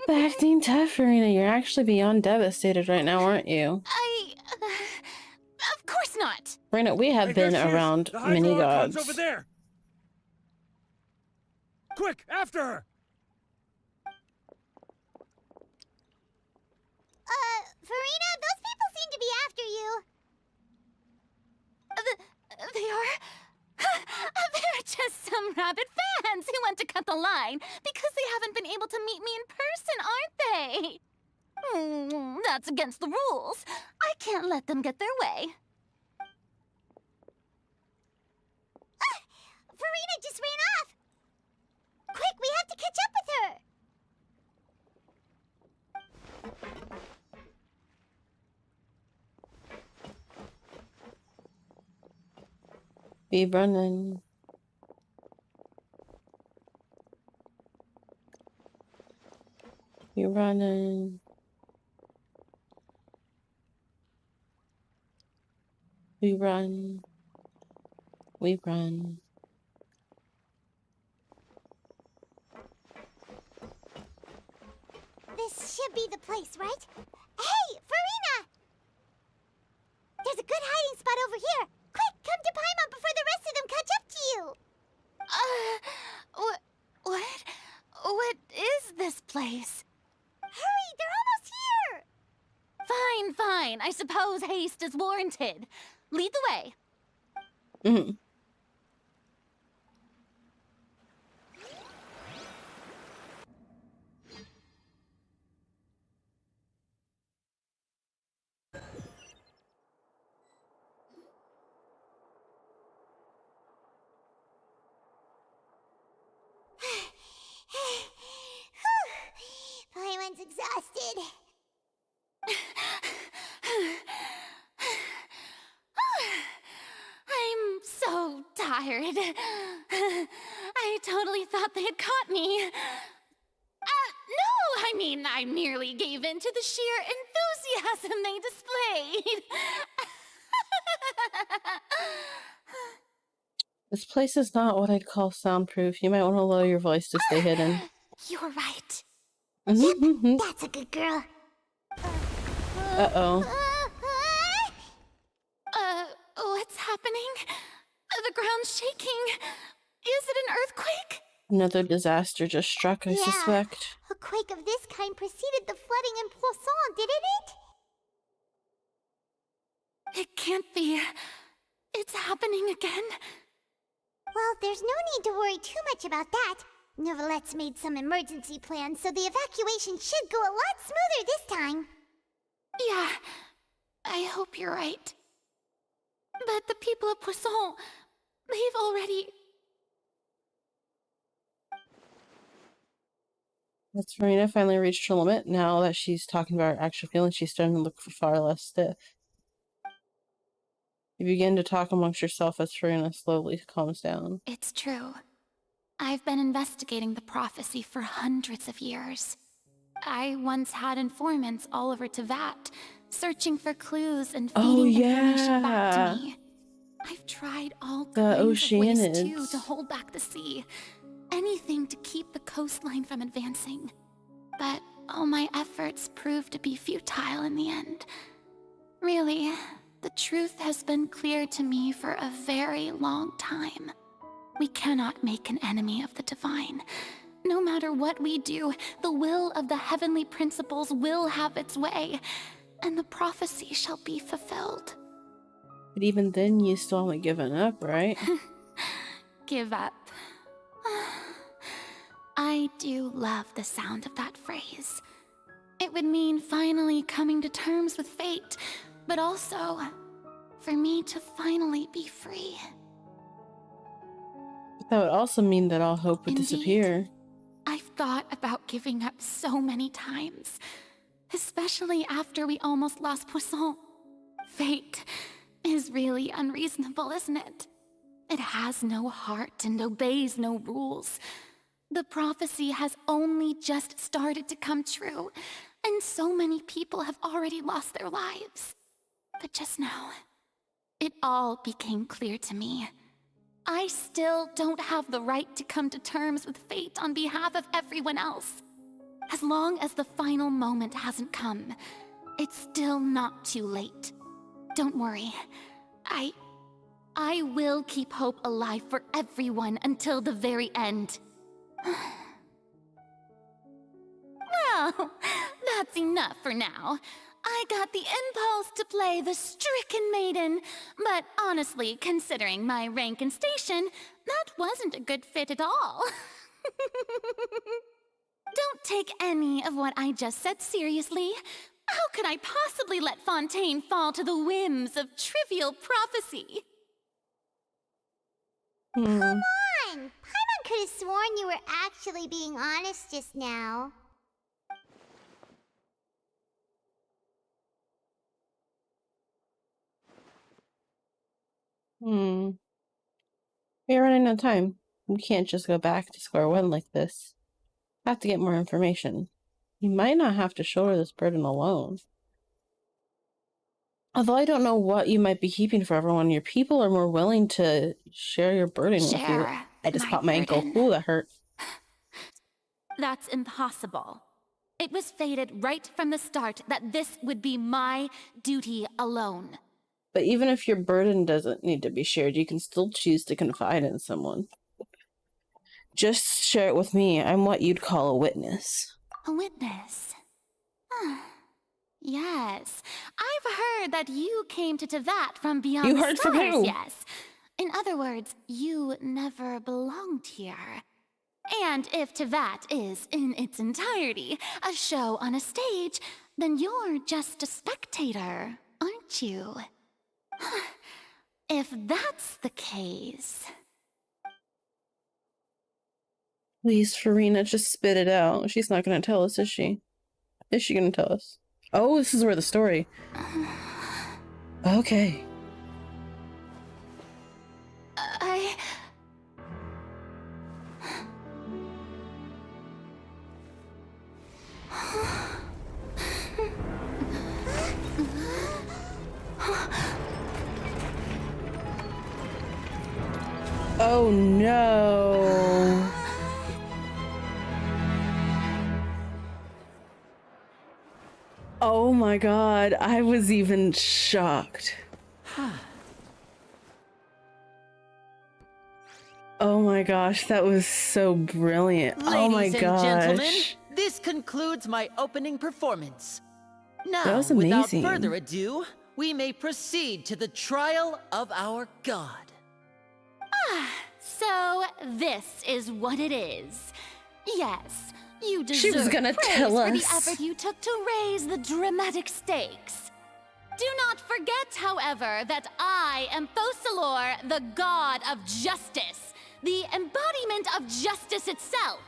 The acting tough, Farina. You're actually beyond devastated right now, aren't you? Of course not. Farina, we have been around many gods. Over there. Quick, after her! Farina, those people seem to be after you. They are... They're just some rabid fans who want to cut the line because they haven't been able to meet me in person, aren't they? That's against the rules. I can't let them get their way. Farina just ran off. Quick, we have to catch up with her. Be running. Be running. We run. We run. This should be the place, right? Hey, Farina! There's a good hiding spot over here. Quick, come to Paimon before the rest of them catch up to you. What is this place? Hurry, they're almost here. Fine, fine. I suppose haste is warranted. Lead the way. Mm-hmm. Paimon's exhausted. I'm so tired. I totally thought they had caught me. No, I mean, I merely gave in to the sheer enthusiasm they displayed. This place is not what I'd call soundproof. You might want to lower your voice to stay hidden. You're right. Mm-hmm. That's a good girl. Uh-oh. What's happening? The ground's shaking. Is it an earthquake? Another disaster just struck, I suspect. A quake of this kind preceded the flooding in Poisson, didn't it? It can't be. It's happening again. Well, there's no need to worry too much about that. Novelette's made some emergency plans, so the evacuation should go a lot smoother this time. Yeah, I hope you're right. But the people of Poisson, they've already... That's Farina finally reached her limit. Now that she's talking about her actual feelings, she's starting to look for far less stiff. You begin to talk amongst yourself as Farina slowly calms down. It's true. I've been investigating the prophecy for hundreds of years. I once had informants all over Tevat, searching for clues and feeding information back to me. I've tried all kinds of ways too to hold back the sea. Anything to keep the coastline from advancing. But all my efforts proved to be futile in the end. Really, the truth has been clear to me for a very long time. We cannot make an enemy of the divine. No matter what we do, the will of the heavenly principles will have its way, and the prophecy shall be fulfilled. But even then, you still haven't given up, right? Give up. I do love the sound of that phrase. It would mean finally coming to terms with fate, but also for me to finally be free. But that would also mean that all hope would disappear. I've thought about giving up so many times, especially after we almost lost Poisson. Fate is really unreasonable, isn't it? It has no heart and obeys no rules. The prophecy has only just started to come true, and so many people have already lost their lives. But just now, it all became clear to me. I still don't have the right to come to terms with fate on behalf of everyone else. As long as the final moment hasn't come, it's still not too late. Don't worry. I will keep hope alive for everyone until the very end. Well, that's enough for now. I got the impulse to play the stricken maiden, but honestly, considering my rank and station, that wasn't a good fit at all. Don't take any of what I just said seriously. How could I possibly let Fontaine fall to the whims of trivial prophecy? Come on! Paimon could have sworn you were actually being honest just now. We're running out of time. We can't just go back to square one like this. Have to get more information. You might not have to shoulder this burden alone. Although I don't know what you might be keeping for everyone. Your people are more willing to share your burden with you. I just popped my ankle. Ooh, that hurt. That's impossible. It was fated right from the start that this would be my duty alone. But even if your burden doesn't need to be shared, you can still choose to confide in someone. Just share it with me. I'm what you'd call a witness. A witness? Yes. I've heard that you came to Tevat from beyond You the heard stars, from who? yes. In other words, you never belonged here. And if Tevat is, in its entirety, a show on a stage, then you're just a spectator, aren't you? If that's the case... Please, Farina, just spit it out. She's not going to tell us, is she? Is she going to tell us? Oh, this is where the story... Okay. Oh no. Oh my god, I was even shocked. Oh my gosh, that was so brilliant. Oh my Ladies and gosh. gentlemen, this concludes my opening performance. That Now, was without amazing. further ado, we may proceed to the trial of our god. So, this is what it is. Yes, you deserve She was gonna praise tell for the us. effort you took to raise the dramatic stakes. Do not forget, however, that I am Focalor, the god of justice, the embodiment of justice itself.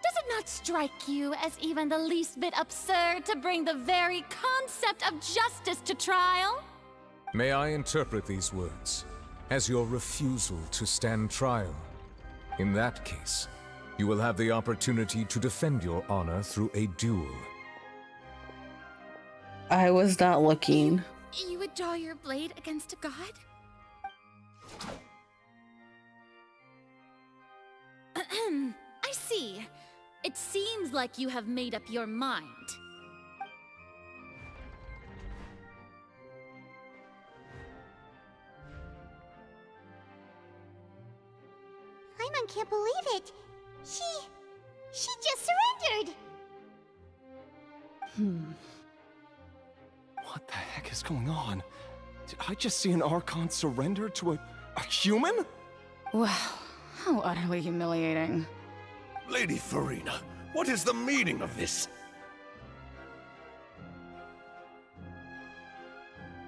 Does it not strike you as even the least bit absurd to bring the very concept of justice to trial? May I interpret these words as your refusal to stand trial? In that case, you will have the opportunity to defend your honor through a duel. I was not looking. You would draw your blade against a god? I see. It seems like you have made up your mind. Paimon can't believe it. She just surrendered. What the heck is going on? Did I just see an Archon surrender to a human? Wow, how utterly humiliating. Lady Farina, what is the meaning of this?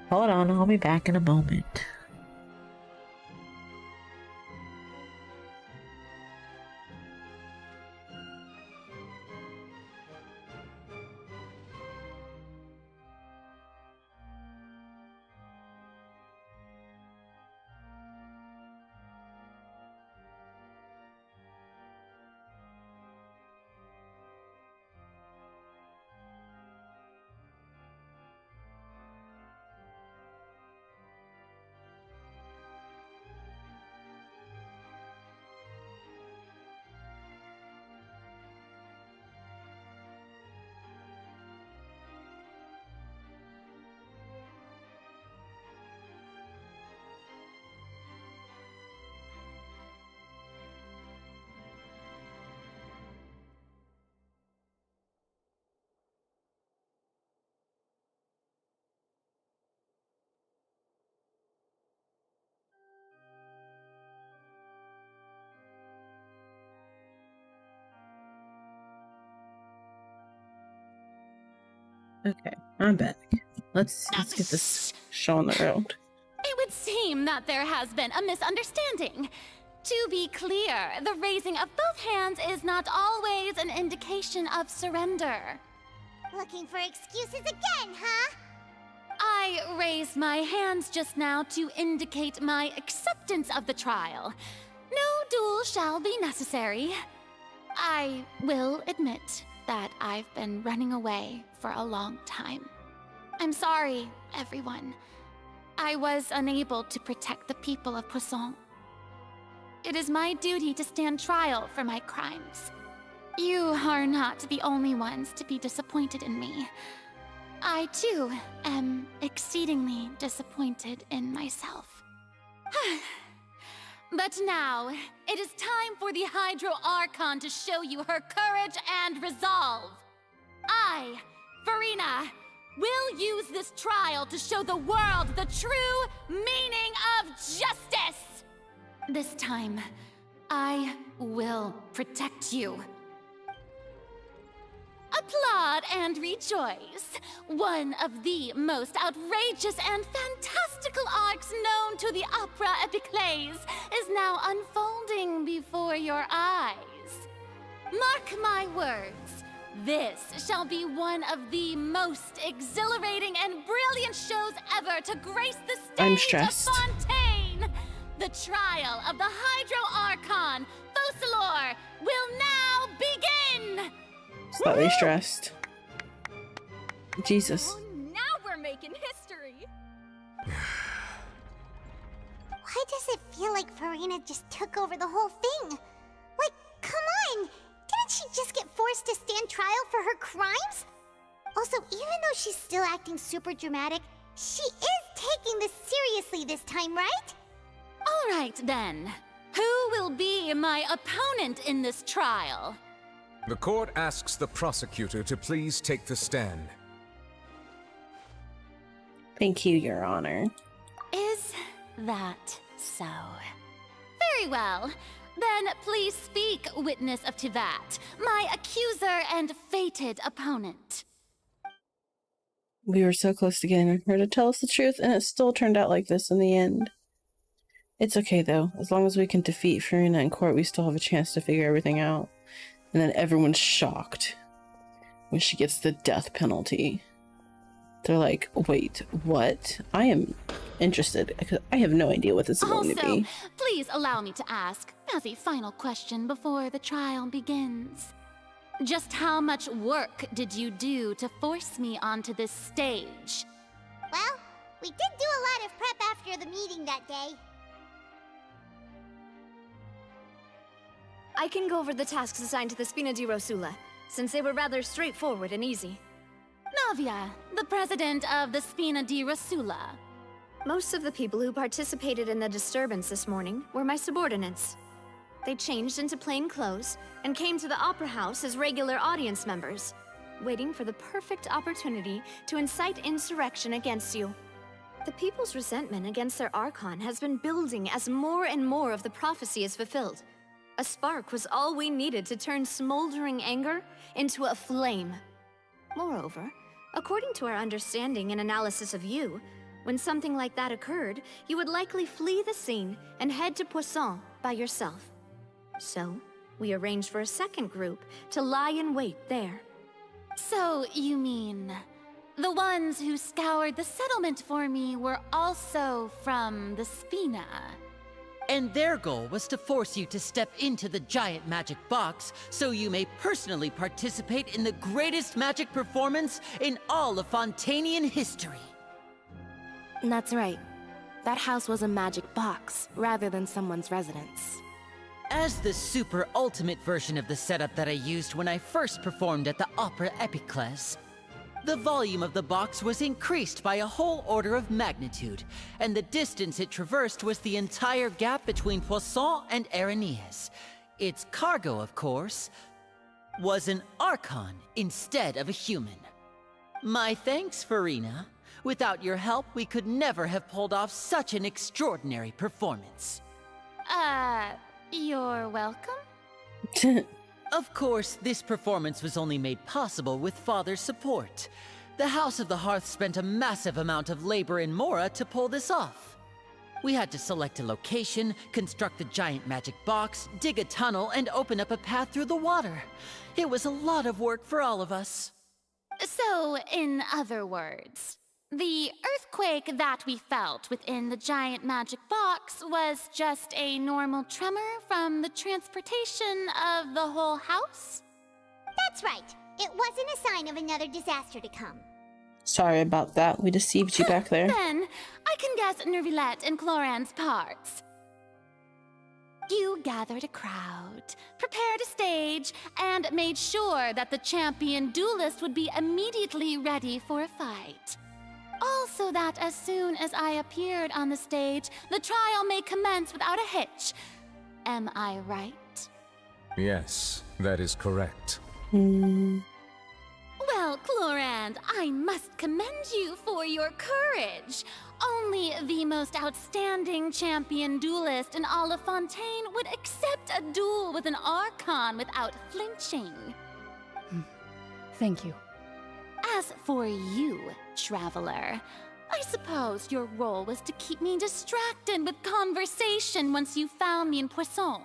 Hold on, I'll be back in a moment. Okay, I'm back. Let's get this show on the road. It would seem that there has been a misunderstanding. To be clear, the raising of both hands is not always an indication of surrender. Looking for excuses again, huh? I raised my hands just now to indicate my acceptance of the trial. No duel shall be necessary. I will admit that I've been running away for a long time. I'm sorry, everyone. I was unable to protect the people of Poisson. It is my duty to stand trial for my crimes. You are not the only ones to be disappointed in me. I, too, am exceedingly disappointed in myself. But now, it is time for the Hydro Archon to show you her courage and resolve. I, Farina, will use this trial to show the world the true meaning of justice! This time, I will protect you. Applaud and rejoice! One of the most outrageous and fantastical arcs known to the opera epiclese is now unfolding before your eyes. Mark my words, this shall be one of the most exhilarating and brilliant shows ever to grace the I'm stage stressed. of Fontaine! The trial of the Hydro Archon, Focalor, will now begin! Slightly stressed. Jesus. Now we're making history. Why does it feel like Farina just took over the whole thing? Like, come on! Didn't she just get forced to stand trial for her crimes? Also, even though she's still acting super dramatic, she is taking this seriously this time, right? All right, then. Who will be my opponent in this trial? The court asks the prosecutor to please take the stand. Thank you, Your Honor. Is that so? Very well. Then please speak, witness of Tivat, my accuser and fated opponent. We were so close to getting her to tell us the truth, and it still turned out like this in the end. It's okay, though. As long as we can defeat Farina in court, we still have a chance to figure everything out. And then everyone's shocked when she gets the death penalty. They're like, wait, what? I am interested, because I have no idea what this is going to be. Please allow me to ask, as a final question before the trial begins. Just how much work did you do to force me onto this stage? Well, we did do a lot of prep after the meeting that day. I can go over the tasks assigned to the Spina di Rosula, since they were rather straightforward and easy. Navia, the president of the Spina di Rosula. Most of the people who participated in the disturbance this morning were my subordinates. They changed into plain clothes and came to the Opera House as regular audience members, waiting for the perfect opportunity to incite insurrection against you. The people's resentment against their Archon has been building as more and more of the prophecy is fulfilled. A spark was all we needed to turn smoldering anger into a flame. Moreover, according to our understanding and analysis of you, when something like that occurred, you would likely flee the scene and head to Poisson by yourself. So, we arranged for a second group to lie in wait there. So, you mean, the ones who scoured the settlement for me were also from the Spina? And their goal was to force you to step into the giant magic box so you may personally participate in the greatest magic performance in all of Fontanian history. That's right. That house was a magic box, rather than someone's residence. As the super ultimate version of the setup that I used when I first performed at the Opera Epiclese, the volume of the box was increased by a whole order of magnitude, and the distance it traversed was the entire gap between Poisson and Areneas. Its cargo, of course, was an Archon instead of a human. My thanks, Farina. Without your help, we could never have pulled off such an extraordinary performance. You're welcome? Of course, this performance was only made possible with Father's support. The House of the Hearth spent a massive amount of labor in Mora to pull this off. We had to select a location, construct the giant magic box, dig a tunnel, and open up a path through the water. It was a lot of work for all of us. So, in other words, the earthquake that we felt within the giant magic box was just a normal tremor from the transportation of the whole house? That's right. It wasn't a sign of another disaster to come. Sorry about that. We deceived you back there. Then, I can guess Nervilette and Cloran's parts. You gathered a crowd, prepared a stage, and made sure that the champion duelist would be immediately ready for a fight. Also that as soon as I appeared on the stage, the trial may commence without a hitch. Am I right? Yes, that is correct. Well, Clorand, I must commend you for your courage. Only the most outstanding champion duelist in all of Fontaine would accept a duel with an Archon without flinching. Thank you. As for you, Traveler, I suppose your role was to keep me distracted with conversation once you found me in Poisson.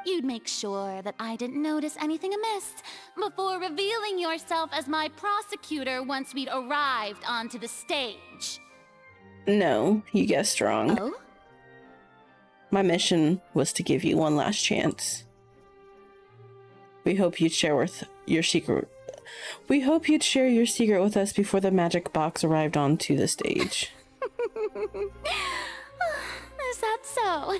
You'd make sure that I didn't notice anything amiss before revealing yourself as my prosecutor once we'd arrived onto the stage. No, you guessed wrong. Oh? My mission was to give you one last chance. We hope you'd share your secret with us before the magic box arrived onto the stage. Is that so?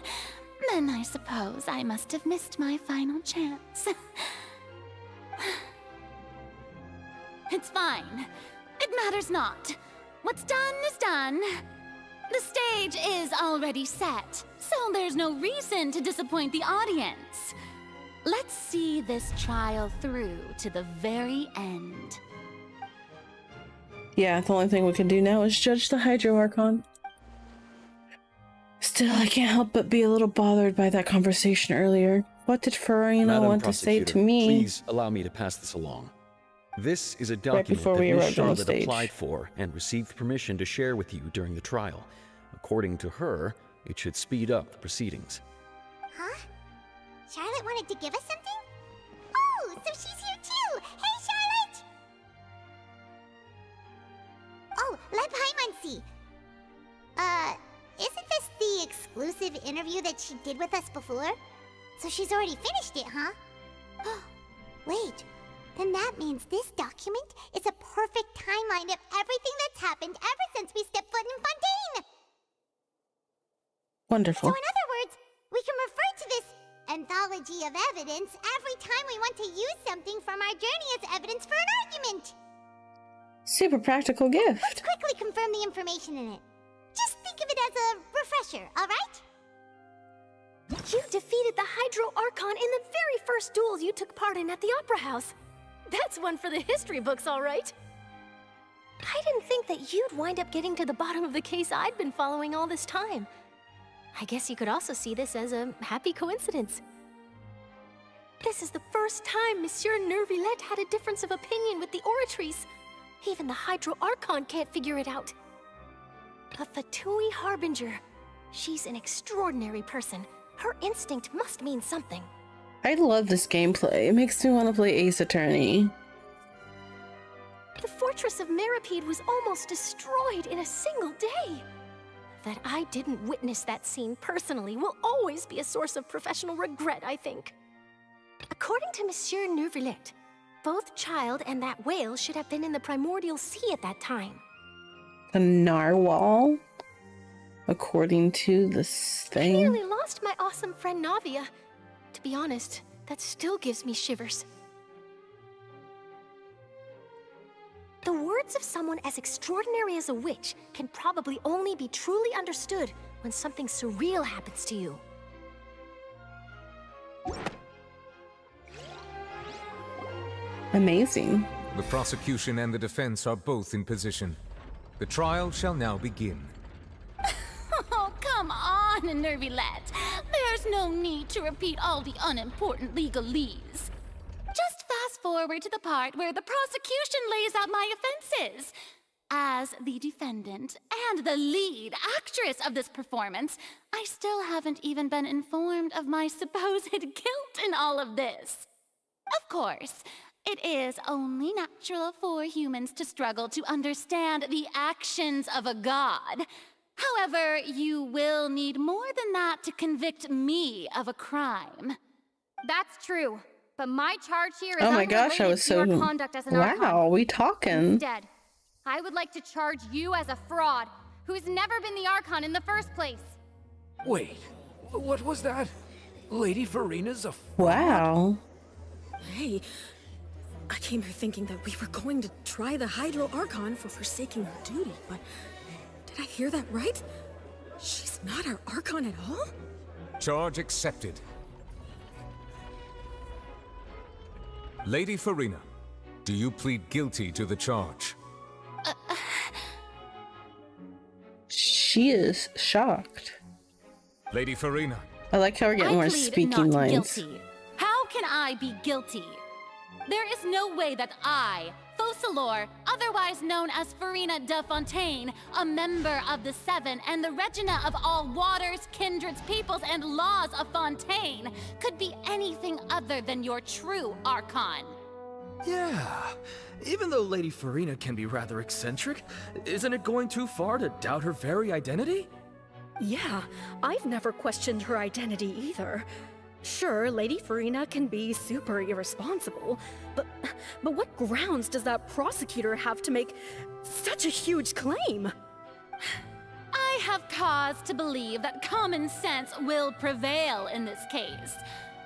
Then I suppose I must have missed my final chance. It's fine. It matters not. What's done is done. The stage is already set, so there's no reason to disappoint the audience. Let's see this trial through to the very end. Yeah, the only thing we can do now is judge the Hydro Archon. Still, I can't help but be a little bothered by that conversation earlier. What did Farina Madam want to say to Prosecutor, me? Please allow me to pass this along. This is a document before that we Miss arrived on the Charlotte stage. applied for and received permission to share with you during the trial. According to her, it should speed up the proceedings. Huh? Charlotte wanted to give us something? Oh, so she's here too! Hey, Charlotte! Oh, let Paimon see. Isn't this the exclusive interview that she did with us before? So she's already finished it, huh? Wait, then that means this document is a perfect timeline of everything that's happened ever since we stepped foot in Fontaine! Wonderful. So in other words, we can refer to this anthology of evidence every time we want to use something from our journey as evidence for an argument. Super practical gift. Let's quickly confirm the information in it. Just think of it as a refresher, alright? You defeated the Hydro Archon in the very first duels you took part in at the Opera House. That's one for the history books, all right. I didn't think that you'd wind up getting to the bottom of the case I'd been following all this time. I guess you could also see this as a happy coincidence. This is the first time Monsieur Nervillette had a difference of opinion with the Oratrice. Even the Hydro Archon can't figure it out. A Fatui Harbinger. She's an extraordinary person. Her instinct must mean something. I love this gameplay. It makes me want to play Ace Attorney. The fortress of Meripede was almost destroyed in a single day. That I didn't witness that scene personally will always be a source of professional regret, I think. According to Monsieur Nervillette, both Child and that whale should have been in the primordial sea at that time. The narwhal? According to this I thing. nearly lost my awesome friend Navia. To be honest, that still gives me shivers. The words of someone as extraordinary as a witch can probably only be truly understood when something surreal happens to you. Amazing. The prosecution and the defense are both in position. The trial shall now begin. Oh, come on, Nervillette. There's no need to repeat all the unimportant legalese. Just fast forward to the part where the prosecution lays out my offenses. As the defendant and the lead actress of this performance, I still haven't even been informed of my supposed guilt in all of this. Of course, it is only natural for humans to struggle to understand the actions of a god. However, you will need more than that to convict me of a crime. That's true, but my charge here is Oh my gosh, I was so... your conduct as an Wow, Archon. we talking. Instead, I would like to charge you as a fraud who's never been the Archon in the first place. Wait, what was that? Lady Farina's a Wow. Hey, I came here thinking that we were going to try the Hydro Archon for forsaking her duty, but did I hear that right? She's not our Archon at all? Charge accepted. Lady Farina, do you plead guilty to the charge? She is shocked. Lady Farina. I like how we're getting more plead speaking not lines. Guilty. How can I be guilty? There is no way that I, Focalor, otherwise known as Farina de Fontaine, a member of the Seven and the Regina of all waters, kindreds, peoples, and laws of Fontaine, could be anything other than your true Archon. Yeah. Even though Lady Farina can be rather eccentric, isn't it going too far to doubt her very identity? Yeah, I've never questioned her identity either. Sure, Lady Farina can be super irresponsible, but what grounds does that prosecutor have to make such a huge claim? I have cause to believe that common sense will prevail in this case.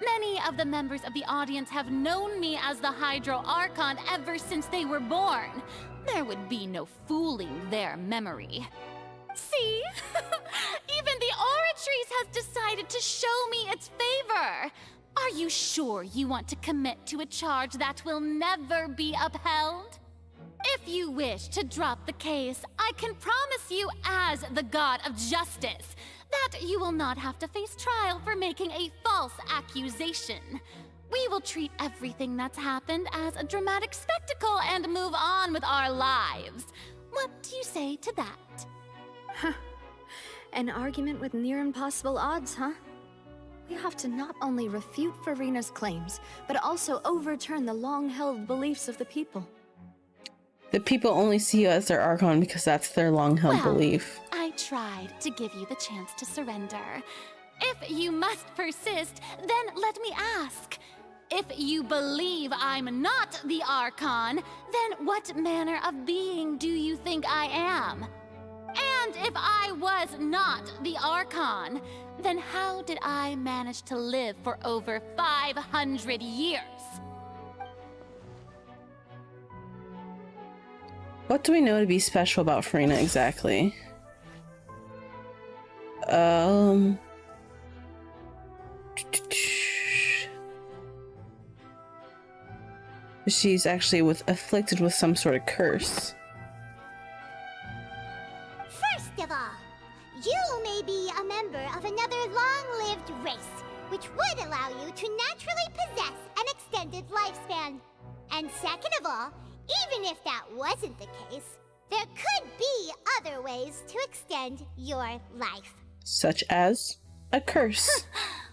Many of the members of the audience have known me as the Hydro Archon ever since they were born. There would be no fooling their memory. See? Even the Oratrice has decided to show me its favor. Are you sure you want to commit to a charge that will never be upheld? If you wish to drop the case, I can promise you as the God of Justice that you will not have to face trial for making a false accusation. We will treat everything that's happened as a dramatic spectacle and move on with our lives. What do you say to that? Huh. An argument with near impossible odds, huh? We have to not only refute Furina's claims, but also overturn the long-held beliefs of the people. The people only see you as their Archon because that's their long-held belief. I tried to give you the chance to surrender. If you must persist, then let me ask. If you believe I'm not the Archon, then what manner of being do you think I am? And if I was not the Archon, then how did I manage to live for over 500 years? What do we know to be special about Furina exactly? She's actually afflicted with some sort of curse. First of all, you may be a member of another long-lived race, which would allow you to naturally possess an extended lifespan. And second of all, even if that wasn't the case, there could be other ways to extend your life. Such as a curse.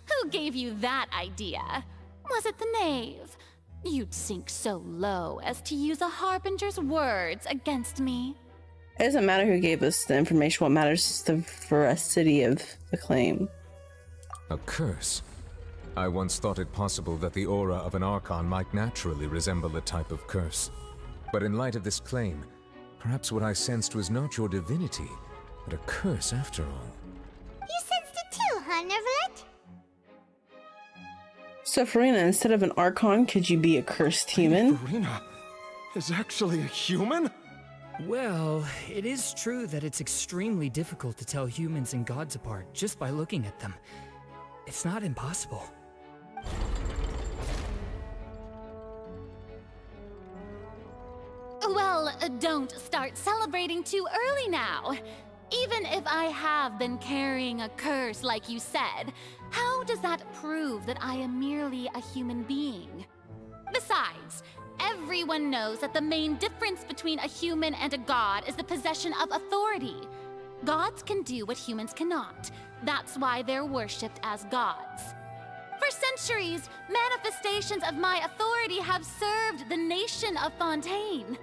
Who gave you that idea? Was it the knave? You'd sink so low as to use a harbinger's words against me. It doesn't matter who gave us the information. What matters is the veracity of the claim. A curse? I once thought it possible that the aura of an Archon might naturally resemble a type of curse. But in light of this claim, perhaps what I sensed was not your divinity, but a curse after all. You sensed it too, huh, Neverlet? So Furina, instead of an Archon, could you be a cursed human? Furina is actually a human? Well, it is true that it's extremely difficult to tell humans and gods apart just by looking at them. It's not impossible. Well, don't start celebrating too early now. Even if I have been carrying a curse like you said, how does that prove that I am merely a human being? Besides, everyone knows that the main difference between a human and a god is the possession of authority. Gods can do what humans cannot. That's why they're worshipped as gods. For centuries, manifestations of my authority have served the nation of Fontaine.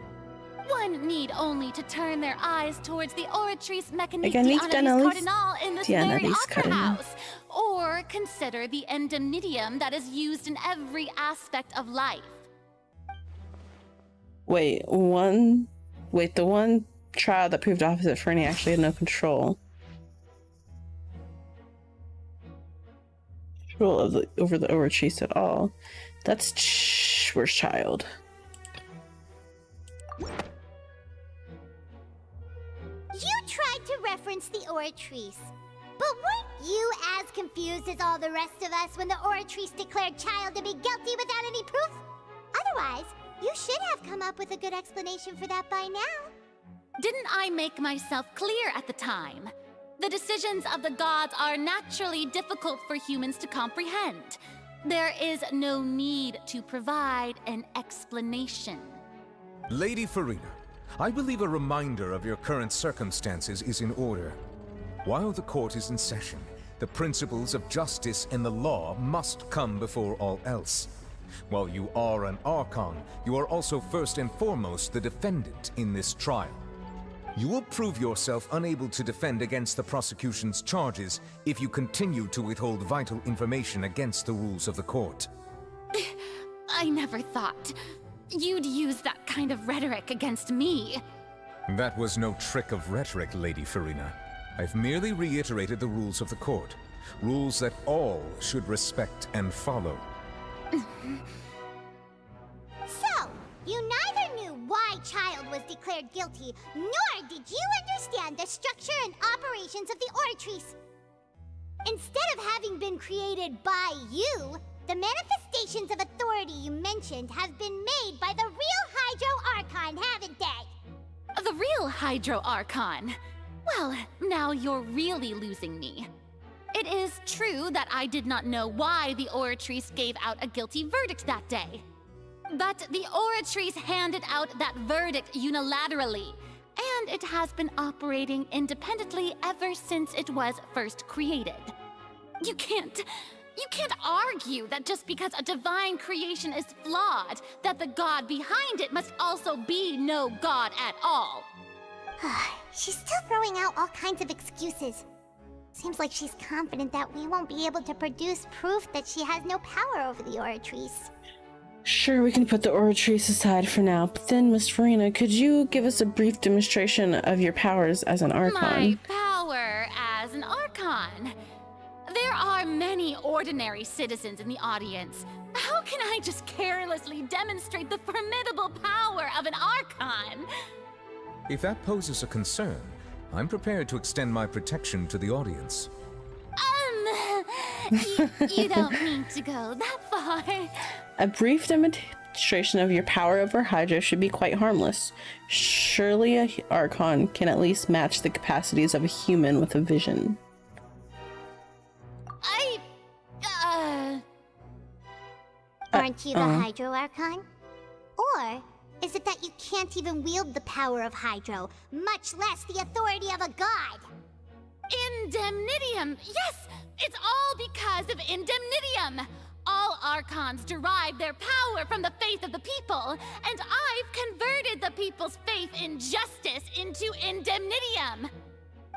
One need only to turn their eyes towards the Oratrice Mécanique d'Analyse Cardinal in this very opera house, or consider the indemnitium that is used in every aspect of life. Wait, the one trial that proved opposite Fernie actually had no control. Over the Oratrice at all. That's where's Child? You tried to reference the Oratrice, but weren't you as confused as all the rest of us when the Oratrice declared Child to be guilty without any proof? Otherwise, you should have come up with a good explanation for that by now. Didn't I make myself clear at the time? The decisions of the gods are naturally difficult for humans to comprehend. There is no need to provide an explanation. Lady Furina, I believe a reminder of your current circumstances is in order. While the court is in session, the principles of justice and the law must come before all else. While you are an Archon, you are also first and foremost the defendant in this trial. You will prove yourself unable to defend against the prosecution's charges if you continue to withhold vital information against the rules of the court. I never thought you'd use that kind of rhetoric against me. That was no trick of rhetoric, Lady Furina. I've merely reiterated the rules of the court. Rules that all should respect and follow. So, you neither knew why Child was declared guilty, nor did you understand the structure and operations of the Oratrice. Instead of having been created by you, the manifestations of authority you mentioned have been made by the real Hydro Archon, haven't they? The real Hydro Archon? Well, now you're really losing me. It is true that I did not know why the Oratrice gave out a guilty verdict that day. But the Oratrice handed out that verdict unilaterally, and it has been operating independently ever since it was first created. You can't argue that just because a divine creation is flawed, that the god behind it must also be no god at all. She's still throwing out all kinds of excuses. Seems like she's confident that we won't be able to produce proof that she has no power over the Oratrice. Sure, we can put the Oratrice aside for now, but then, Miss Farina, could you give us a brief demonstration of your powers as an Archon? My power as an Archon? There are many ordinary citizens in the audience. How can I just carelessly demonstrate the formidable power of an Archon? If that poses a concern, I'm prepared to extend my protection to the audience. You don't need to go that far. A brief demonstration of your power over Hydra should be quite harmless. Surely a Archon can at least match the capacities of a human with a vision. Aren't you the Hydro Archon? Or is it that you can't even wield the power of Hydro, much less the authority of a god? Indemnitium! Yes! It's all because of Indemnitium! All Archons derive their power from the faith of the people, and I've converted the people's faith in justice into Indemnitium!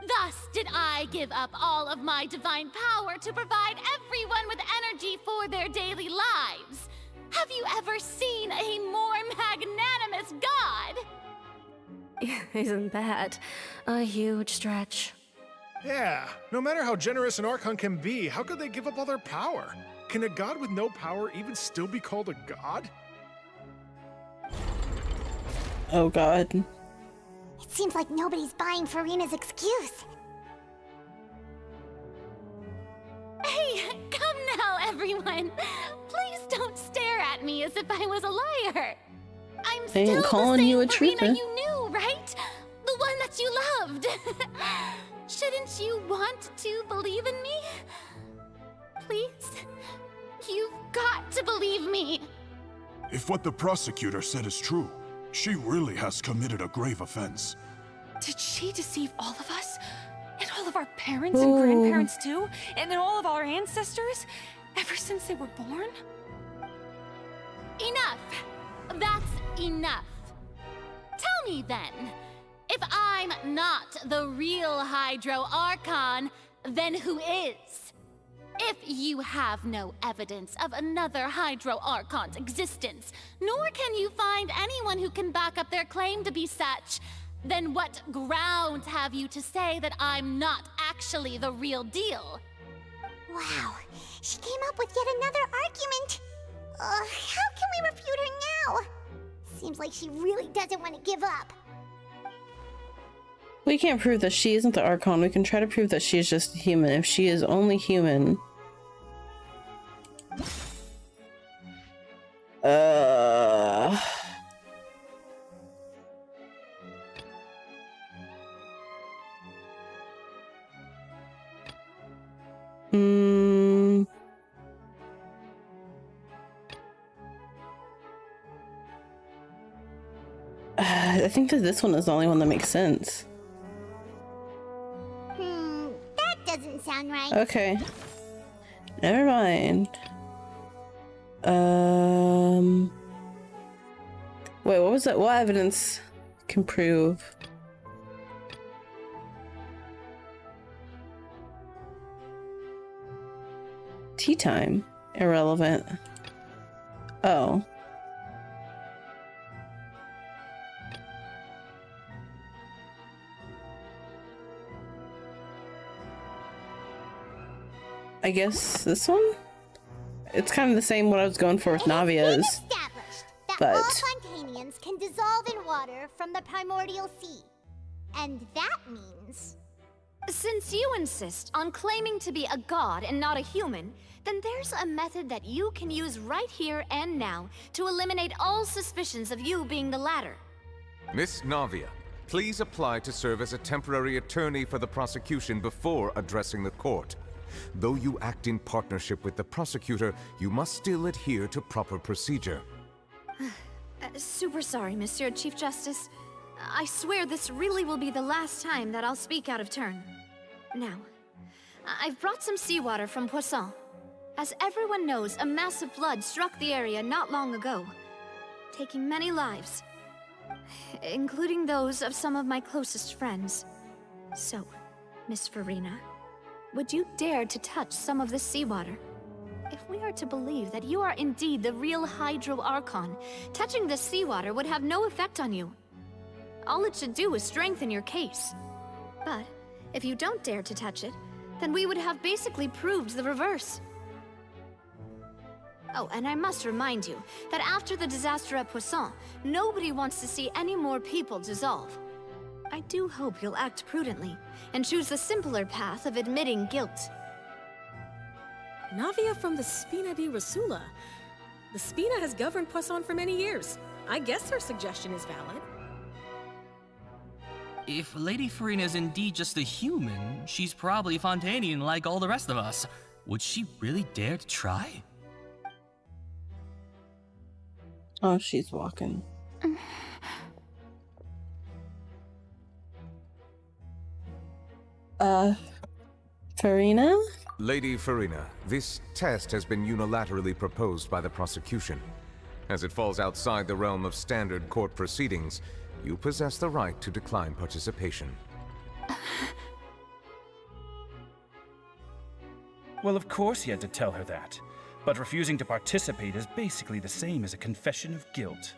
Thus did I give up all of my divine power to provide everyone with energy for their daily lives. Have you ever seen a more magnanimous god? Isn't that a huge stretch? Yeah, no matter how generous an Archon can be, how could they give up all their power? Can a god with no power even still be called a god? Oh god. It seems like nobody's buying Farina's excuse. Hey, come now, everyone! Please don't stare at me as if I was a liar! I'm They ain't still calling the you a same Farina truther. you knew, right? The one that you loved! Shouldn't you want to believe in me? Please? You've got to believe me! If what the prosecutor said is true, she really has committed a grave offense. Did she deceive all of us? And all of our parents and grandparents too? And then all of our ancestors? Ever since they were born? Enough! That's enough. Tell me then, if I'm not the real Hydro Archon, then who is? If you have no evidence of another Hydro Archon's existence, nor can you find anyone who can back up their claim to be such, then what grounds have you to say that I'm not actually the real deal? Wow, she came up with yet another argument. How can we refute her now? Seems like she really doesn't want to give up. We can't prove that she isn't the Archon. We can try to prove that she is just human. If she is only human... I think that this one is the only one that makes sense. That doesn't sound right. Okay. Never mind. Wait, what was that? What evidence can prove? Tea time. Irrelevant. Oh. I guess this one? It's kind of the same what I was going for with Navia's. Established that But all Fontanians can dissolve in water from the primordial sea. And that means... Since you insist on claiming to be a god and not a human, then there's a method that you can use right here and now to eliminate all suspicions of you being the latter. Miss Navia, please apply to serve as a temporary attorney for the prosecution before addressing the court. Though you act in partnership with the prosecutor, you must still adhere to proper procedure. Super sorry, Monsieur Chief Justice. I swear this really will be the last time that I'll speak out of turn. Now, I've brought some seawater from Poisson. As everyone knows, a massive flood struck the area not long ago, taking many lives, including those of some of my closest friends. So, Miss Farina, would you dare to touch some of this seawater? If we are to believe that you are indeed the real Hydro Archon, touching this seawater would have no effect on you. All it should do is strengthen your case. But if you don't dare to touch it, then we would have basically proved the reverse. Oh, and I must remind you that after the disaster at Poisson, nobody wants to see any more people dissolve. I do hope you'll act prudently and choose the simpler path of admitting guilt. Navia from the Spina di Rasula. The Spina has governed Poisson for many years. I guess her suggestion is valid. If Lady Farina is indeed just a human, she's probably Fontanian like all the rest of us. Would she really dare to try? Oh, she's walking. Farina? Lady Farina, this test has been unilaterally proposed by the prosecution. As it falls outside the realm of standard court proceedings, you possess the right to decline participation. Well, of course he had to tell her that. But refusing to participate is basically the same as a confession of guilt.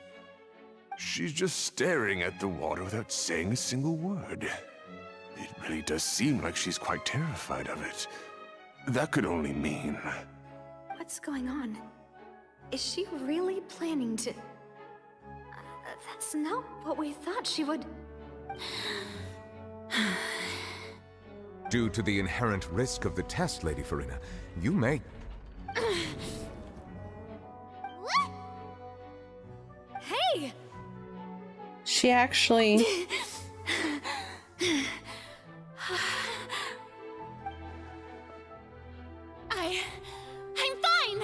She's just staring at the water without saying a single word. It really does seem like she's quite terrified of it. That could only mean... What's going on? Is she really planning to... That's not what we thought she would... Due to the inherent risk of the test, Lady Farina, you may... What? Hey! She actually... I'm fine!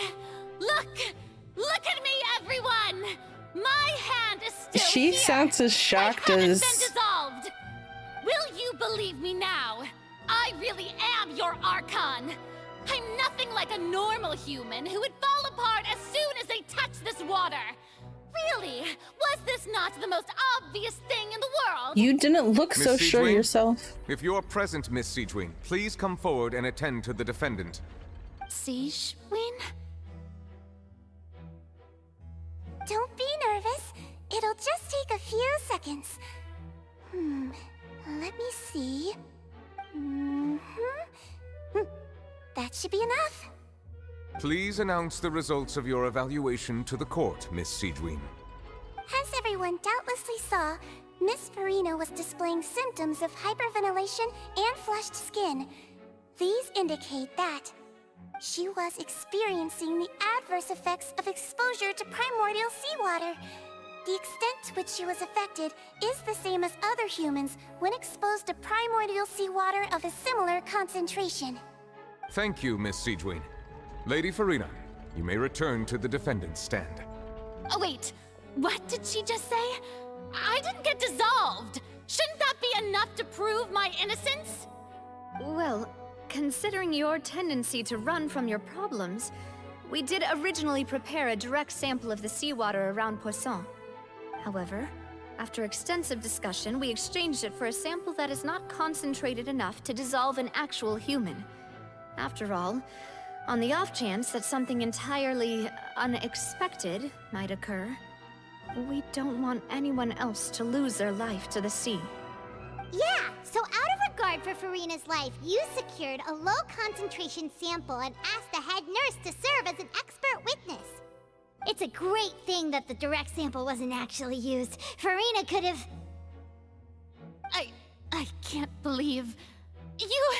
Look at me, everyone! My hand is still She here. sounds as shocked My hand as... has been dissolved! Will you believe me now? I really am your Archon! I'm nothing like a normal human who would fall apart as soon as they touch this water! Really? Was this not the most obvious thing in the world? You didn't look so Miss sure Siegewin, yourself. If you're present, Miss Siegewin, please come forward and attend to the defendant. Siegewin? Don't be nervous. It'll just take a few seconds. Let me see. That should be enough. Please announce the results of your evaluation to the court, Miss Siegewin. As everyone doubtlessly saw, Miss Farina was displaying symptoms of hyperventilation and flushed skin. These indicate that she was experiencing the adverse effects of exposure to primordial seawater. The extent to which she was affected is the same as other humans when exposed to primordial seawater of a similar concentration. Thank you, Miss Siegewin. Lady Farina, you may return to the defendant's stand. Oh, wait. What did she just say? I didn't get dissolved. Shouldn't that be enough to prove my innocence? Well, considering your tendency to run from your problems, we did originally prepare a direct sample of the seawater around Poisson. However, after extensive discussion, we exchanged it for a sample that is not concentrated enough to dissolve an actual human. After all, on the off chance that something entirely unexpected might occur, we don't want anyone else to lose their life to the sea. Yeah, so out of regard regard for Farina's life, you secured a low-concentration sample and asked the head nurse to serve as an expert witness. It's a great thing that the direct sample wasn't actually used. Farina could have... I can't believe... you...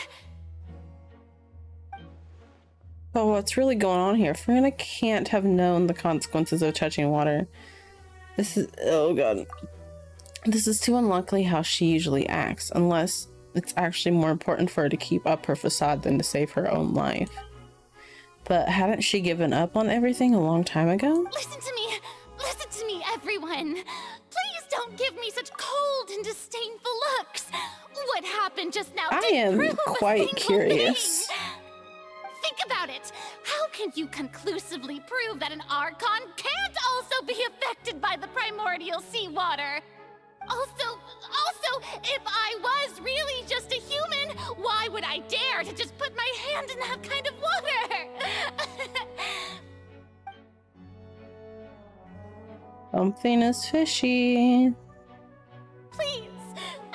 But what's really going on here? Farina can't have known the consequences of touching water. This is... oh god. This is too unlikely how she usually acts, unless it's actually more important for her to keep up her facade than to save her own life. But hadn't she given up on everything a long time ago? Listen to me, everyone. Please don't give me such cold and disdainful looks. What happened just now I didn't am prove a quite single curious. thing. Think about it. How can you conclusively prove that an Archon can't also be affected by the primordial seawater? Also, if I was really just a human, why would I dare to just put my hand in that kind of water? Something is fishy. Please,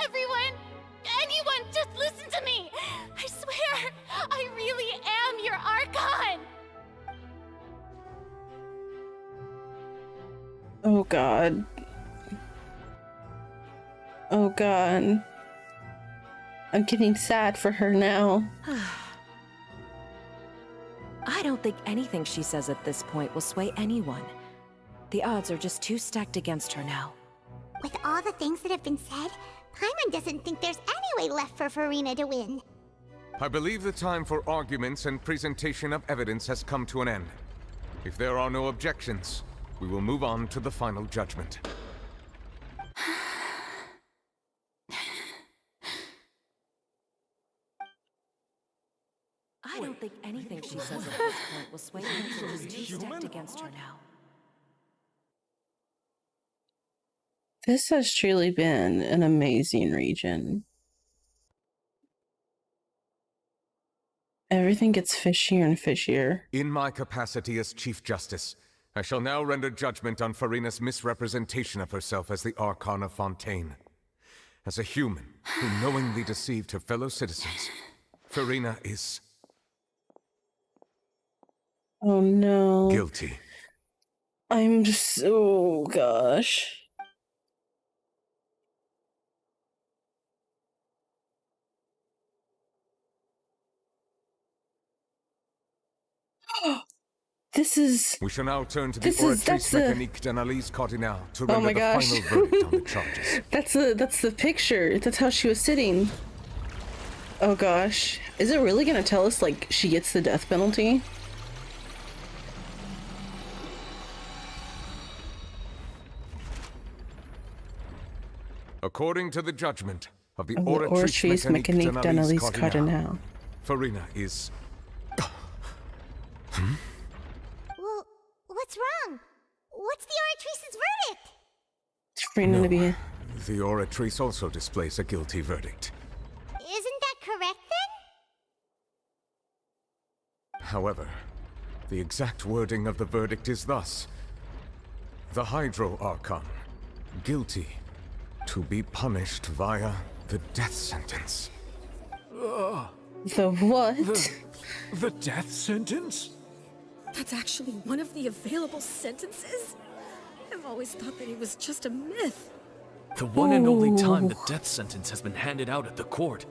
everyone, anyone, just listen to me. I swear, I really am your Archon. Oh god. Oh god. I'm getting sad for her now. I don't think anything she says at this point will sway anyone. The odds are just too stacked against her now. With all the things that have been said, Paimon doesn't think there's any way left for Farina to win. I believe the time for arguments and presentation of evidence has come to an end. If there are no objections, we will move on to the final judgment. I don't think anything she says at this point will sway anyone. She's too stacked against her now. This has truly been an amazing region. Everything gets fishier and fishier. In my capacity as Chief Justice, I shall now render judgment on Farina's misrepresentation of herself as the Archon of Fontaine. As a human who knowingly deceived her fellow citizens, Farina is... oh no. guilty. I'm just... oh gosh. This is... we shall now turn to the that's Oratrice the... Mécanique d'Analyse Cardinale to oh render my the gosh. final verdict on the charges. That's the picture. That's how she was sitting. Oh gosh. Is it really gonna tell us, like, she gets the death penalty? According to the judgment of the Of the Oratrice Mécanique d'Analyse Cardinale, Cardinale. Farina is... Well, what's wrong? What's the Oratrice's verdict? Farina to be... the Oratrice also displays a guilty verdict. Isn't that correct then? However, the exact wording of the verdict is thus: the Hydro Archon, guilty, to be punished via the death sentence. The what? The death sentence? That's actually one of the available sentences? I've always thought that it was just a myth. The one and only time the death sentence has been handed out at the court,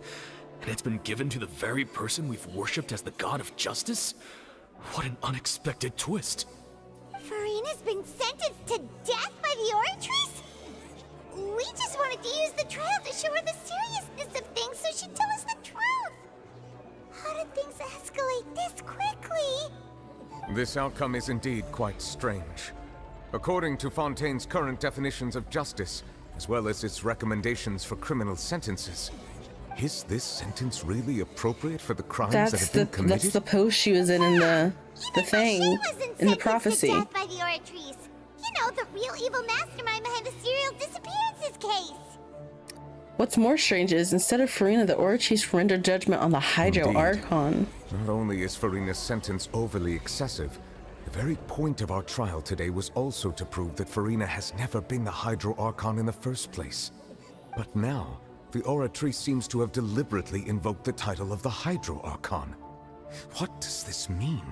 and it's been given to the very person we've worshipped as the god of justice? What an unexpected twist. Farina's been sentenced to death by the Oratrice? We just wanted to use the trial to show her the seriousness of things so she'd tell us the truth. How did things escalate this quickly? This outcome is indeed quite strange. According to Fontaine's current definitions of justice, as well as its recommendations for criminal sentences, is this sentence really appropriate for the crimes that have been committed? That's the post she was in the thing, in the prophecy. Death by the Oratrice. You know, the real evil mastermind behind the serial disappearances case. What's more strange is, instead of Farina, the Oratrice rendered judgment on the Hydro Indeed. Archon. Not only is Farina's sentence overly excessive, the very point of our trial today was also to prove that Farina has never been the Hydro Archon in the first place. But now, the Oratory seems to have deliberately invoked the title of the Hydro Archon. What does this mean?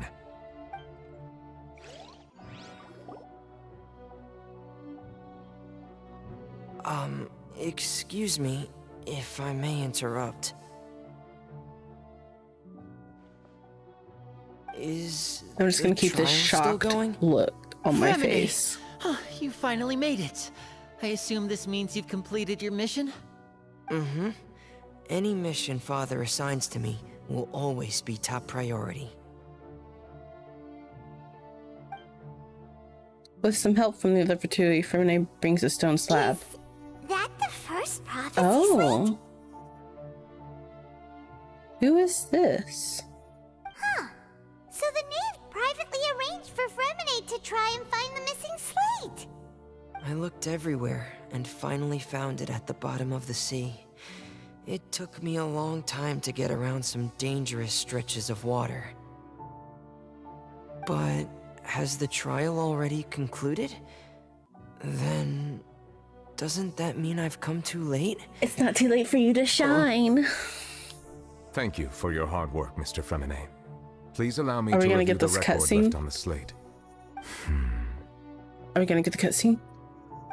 Excuse me, if I may interrupt. Is I'm just gonna the keep this trial still shocked going? look on my Remedy! face. Huh, you finally made it. I assume this means you've completed your mission? Mm-hmm. Any mission Father assigns to me will always be top priority. With some help from the other Fatui, Fermine brings a stone slab. That the first prophecy Oh. Who is this? Huh. So the knave privately arranged for Fremine to try and find the missing slate. I looked everywhere and finally found it at the bottom of the sea. It took me a long time to get around some dangerous stretches of water. But has the trial already concluded? Then doesn't that mean I've come too late? It's not too late for you to shine. Thank you for your hard work, Mr. Fremine. Please allow me Are to we gonna review get the this record cutscene? left on the slate. Are we gonna get the cutscene?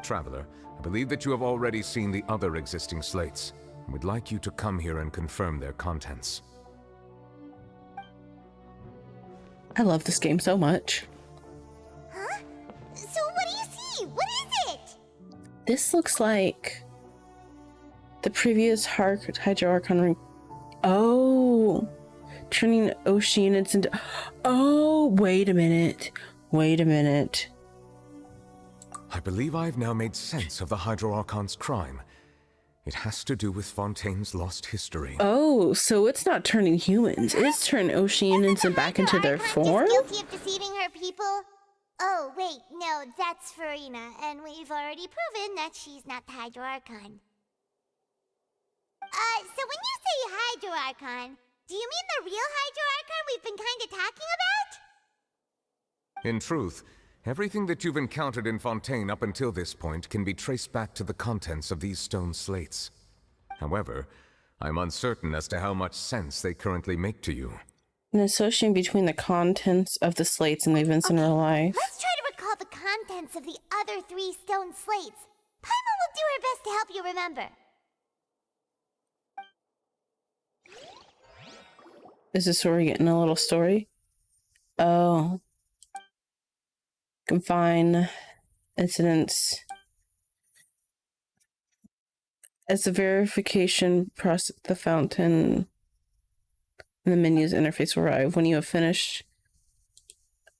Traveler, I believe that you have already seen the other existing slates, and would like you to come here and confirm their contents. I love this game so much. Huh? So what do you see? What is it? This looks like the previous Hydro Archon ring. Oh, turning Oceanids into. Oh, wait a minute. Wait a minute. I believe I've now made sense of the Hydro Archon's crime. It has to do with Fontaine's lost history. Oh, so it's not turning humans. It's turning Oceanids and back into their form? Guilty of deceiving her people? Oh, wait, no, that's Farina, and we've already proven that she's not the Hydro Archon. So when you say Hydro Archon, do you mean the real Hydro Archon we've been kinda talking about? In truth, everything that you've encountered in Fontaine up until this point can be traced back to the contents of these stone slates. However, I'm uncertain as to how much sense they currently make to you. An association between the contents of the slates and the events in real life. Let's try to recall the contents of the other 3 stone slates. Paimon will do her best to help you remember. Is this where we're getting a little story? Oh. Confine incidents. As the verification process, the fountain and the menu's interface will arrive when you have finished.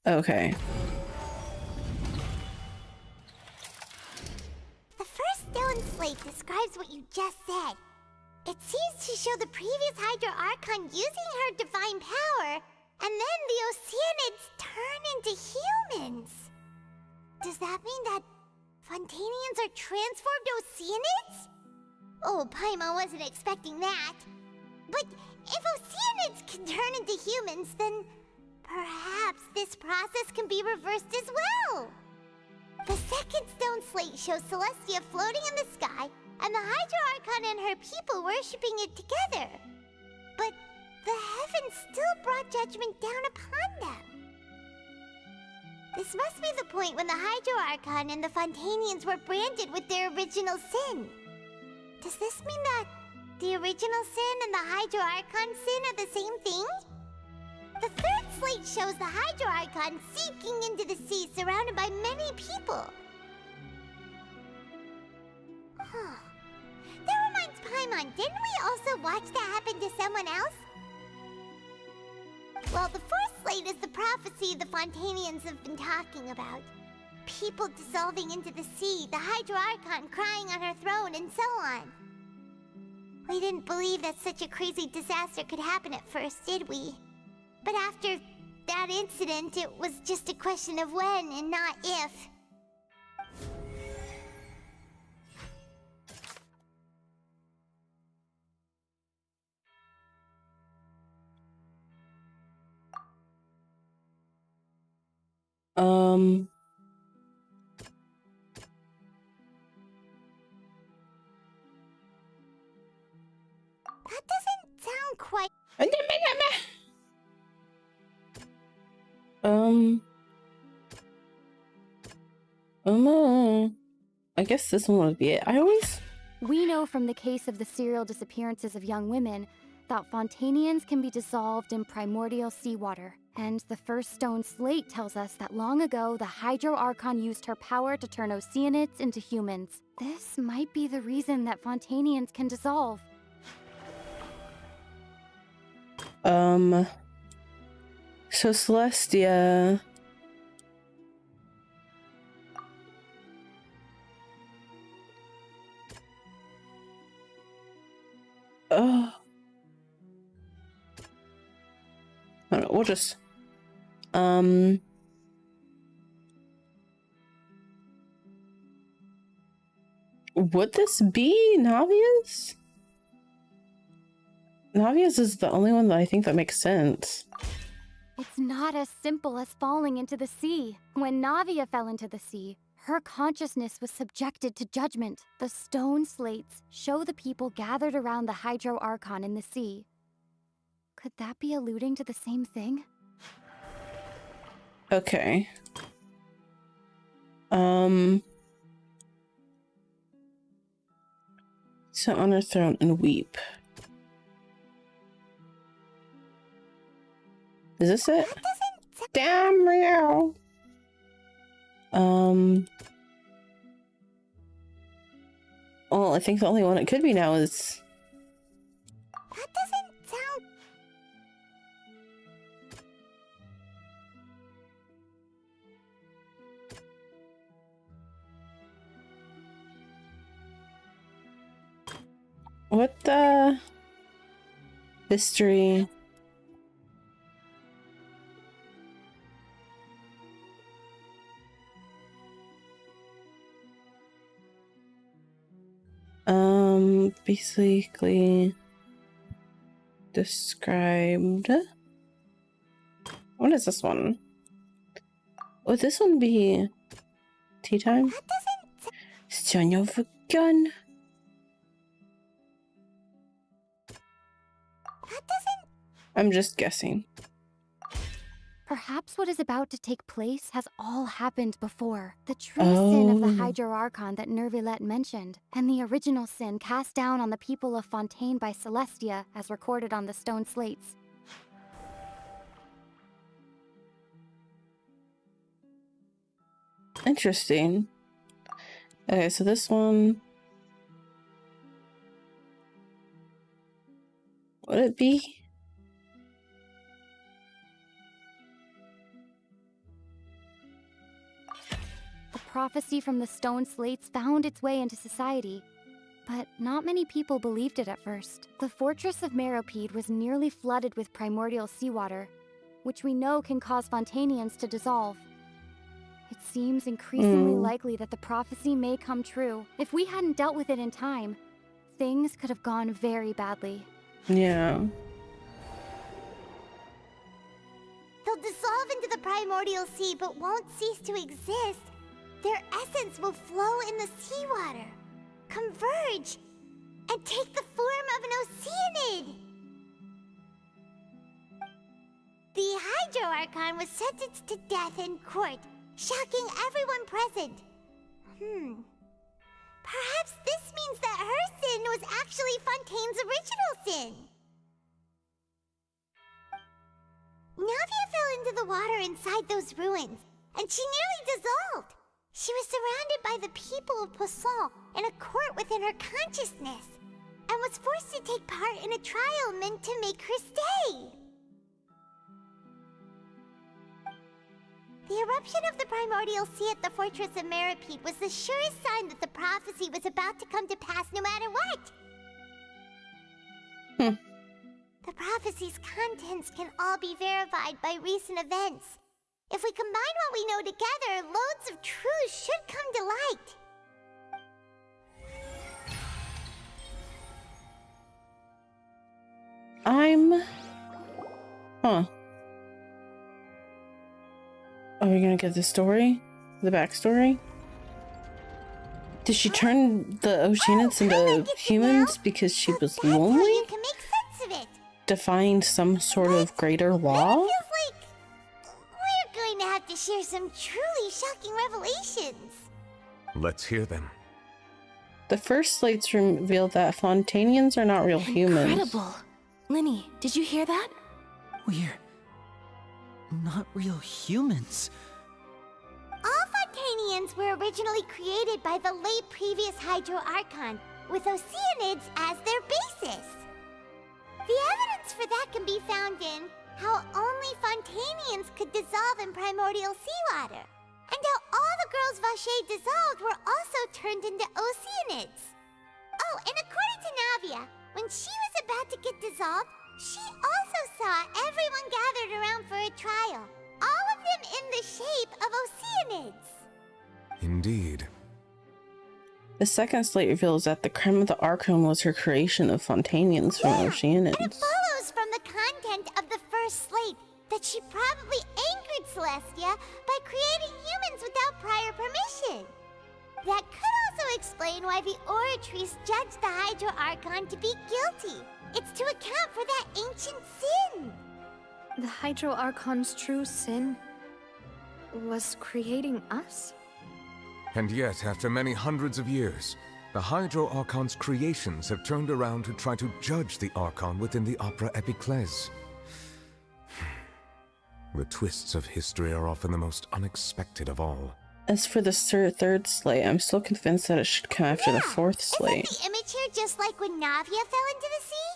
Okay. The first stone slate describes what you just said. It seems to show the previous Hydro Archon using her divine power, and then the Oceanids turn into humans. Does that mean that Fontanians are transformed Oceanids? Oh, Paimon wasn't expecting that. But if Oceanids can turn into humans, then perhaps this process can be reversed as well. The second stone slate shows Celestia floating in the sky, and the Hydro Archon and her people worshipping it together. But the heavens still brought judgment down upon them. This must be the point when the Hydro Archon and the Fontanians were branded with their original sin. Does this mean that the original sin and the Hydro Archon sin are the same thing? The third slate shows the Hydro Archon sinking into the sea surrounded by many people. Huh. That reminds Paimon, didn't we also watch that happen to someone else? Well, the fourth slate is the prophecy the Fontanians have been talking about. People dissolving into the sea, the Hydro Archon crying on her throne, and so on. We didn't believe that such a crazy disaster could happen at first, did we? But after that incident, it was just a question of when and not if. quite... I guess this one would be it. We know from the case of the serial disappearances of young women that Fontanians can be dissolved in primordial seawater. And the first stone slate tells us that long ago, the Hydro Archon used her power to turn Oceanids into humans. This might be the reason that Fontanians can dissolve. So Celestia... I don't know, we'll just... Would this be Navia's? Navia's is the only one that I think that makes sense. It's not as simple as falling into the sea. When Navia fell into the sea, her consciousness was subjected to judgment. The stone slates show the people gathered around the Hydro Archon in the sea. Could that be alluding to the same thing? Okay. Sit on her throne and weep. Is this it? Damn real. Well, I think the only one it could be now is... That doesn't sound... What the... History... Basically described. What is this one? Would this one be tea time? Gun. I'm just guessing. Perhaps what is about to take place has all happened before. The true sin of the Hydro Archon that Nervilette mentioned, and the original sin cast down on the people of Fontaine by Celestia, as recorded on the stone slates. Interesting. Okay, so this one... Would it be? Prophecy from the stone slates found its way into society, but not many people believed it at first. The fortress of Meropide was nearly flooded with primordial seawater, which we know can cause Fontanians to dissolve. It seems increasingly likely that the prophecy may come true. If we hadn't dealt with it in time, things could have gone very badly. Yeah. They'll dissolve into the primordial sea but won't cease to exist. Their essence will flow in the seawater, converge, and take the form of an Oceanid. The Hydro Archon was sentenced to death in court, shocking everyone present. Perhaps this means that her sin was actually Fontaine's original sin. Navia fell into the water inside those ruins, and she nearly dissolved. She was surrounded by the people of Poisson in a court within her consciousness, and was forced to take part in a trial meant to make her stay. The eruption of the primordial sea at the fortress of Meropide was the surest sign that the prophecy was about to come to pass no matter what. The prophecy's contents can all be verified by recent events. If we combine what we know together, loads of truths should come to light. Are we gonna get the story? The backstory? Did she turn the Oceanids into humans because she was lonely? You can make sense of it. defying some sort of greater law? Feels like we're going to have to share some truly shocking revelations. Let's hear them. The first slates revealed that Fontanians are not real humans. Incredible. Linny, did you hear that? We're not real humans. All Fontanians were originally created by the late previous Hydro Archon, with Oceanids as their basis. The evidence for that can be found in how only Fontanians could dissolve in primordial seawater, and how all the girls Vacher dissolved were also turned into Oceanids. Oh, and according to Navia, when she was about to get dissolved, she also saw everyone gathered around for a trial, all of them in the shape of Oceanids. Indeed. The second slate reveals that the creme of the Archon was her creation of Fontanians from Oceanids. It follows from the content of the first slate that she probably angered Celestia by creating humans without prior permission. That could also explain why the Oratrice judged the Hydro Archon to be guilty. It's to account for that ancient sin. The Hydro Archon's true sin was creating us? And yet, after many hundreds of years, the Hydro Archon's creations have turned around to try to judge the Archon within the Opera Epiclese. The twists of history are often the most unexpected of all. As for the third slate, I'm still convinced that it should come after the fourth slate. Isn't the image here just like when Navia fell into the sea?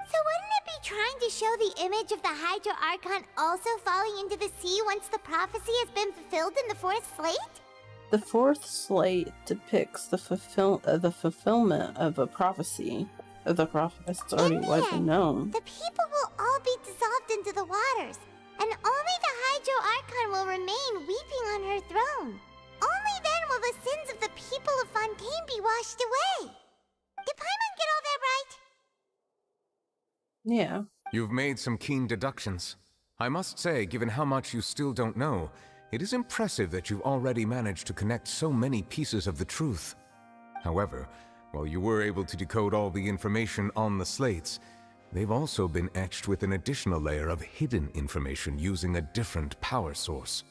So wouldn't it be trying to show the image of the Hydro Archon also falling into the sea once the prophecy has been fulfilled in the fourth slate? The fourth slate depicts the fulfillment of a prophecy. Of the prophet that's already widely known. The people will all be dissolved into the waters, and only the Hydro Archon will remain weeping on her throne. Only then will the sins of the people of Fontaine be washed away. Did Paimon get all that right? Yeah. You've made some keen deductions. I must say, given how much you still don't know, it is impressive that you've already managed to connect so many pieces of the truth. However, while you were able to decode all the information on the slates, they've also been etched with an additional layer of hidden information using a different power source.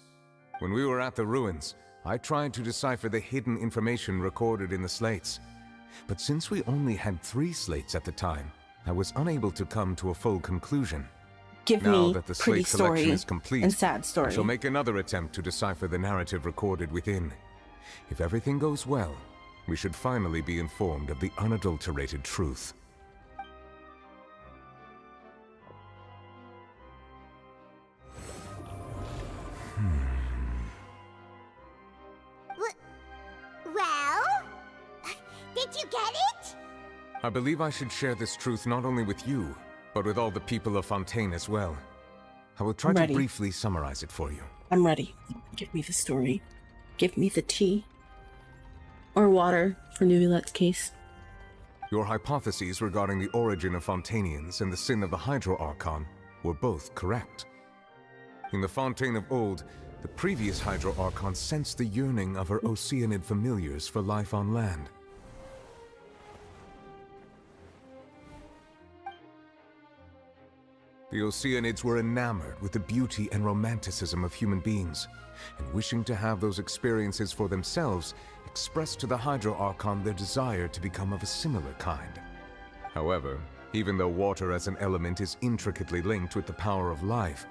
When we were at the ruins, I tried to decipher the hidden information recorded in the slates. But since we only had 3 slates at the time, I was unable to come to a full conclusion. Give now me that the pretty slate collection story is complete, and sad story. I shall make another attempt to decipher the narrative recorded within. If everything goes well, we should finally be informed of the unadulterated truth. Well? Did you get it? I believe I should share this truth not only with you, but with all the people of Fontaine as well. I will try to briefly summarize it for you. I'm ready. Give me the story. Give me the tea. Or water, for Nuvilette's case. Your hypotheses regarding the origin of Fontanians and the sin of the Hydro Archon were both correct. In the Fontaine of old, the previous Hydro Archon sensed the yearning of her Oceanid familiars for life on land. The Oceanids were enamored with the beauty and romanticism of human beings, and wishing to have those experiences for themselves, expressed to the Hydro Archon their desire to become of a similar kind. However, even though water as an element is intricately linked with the power of life,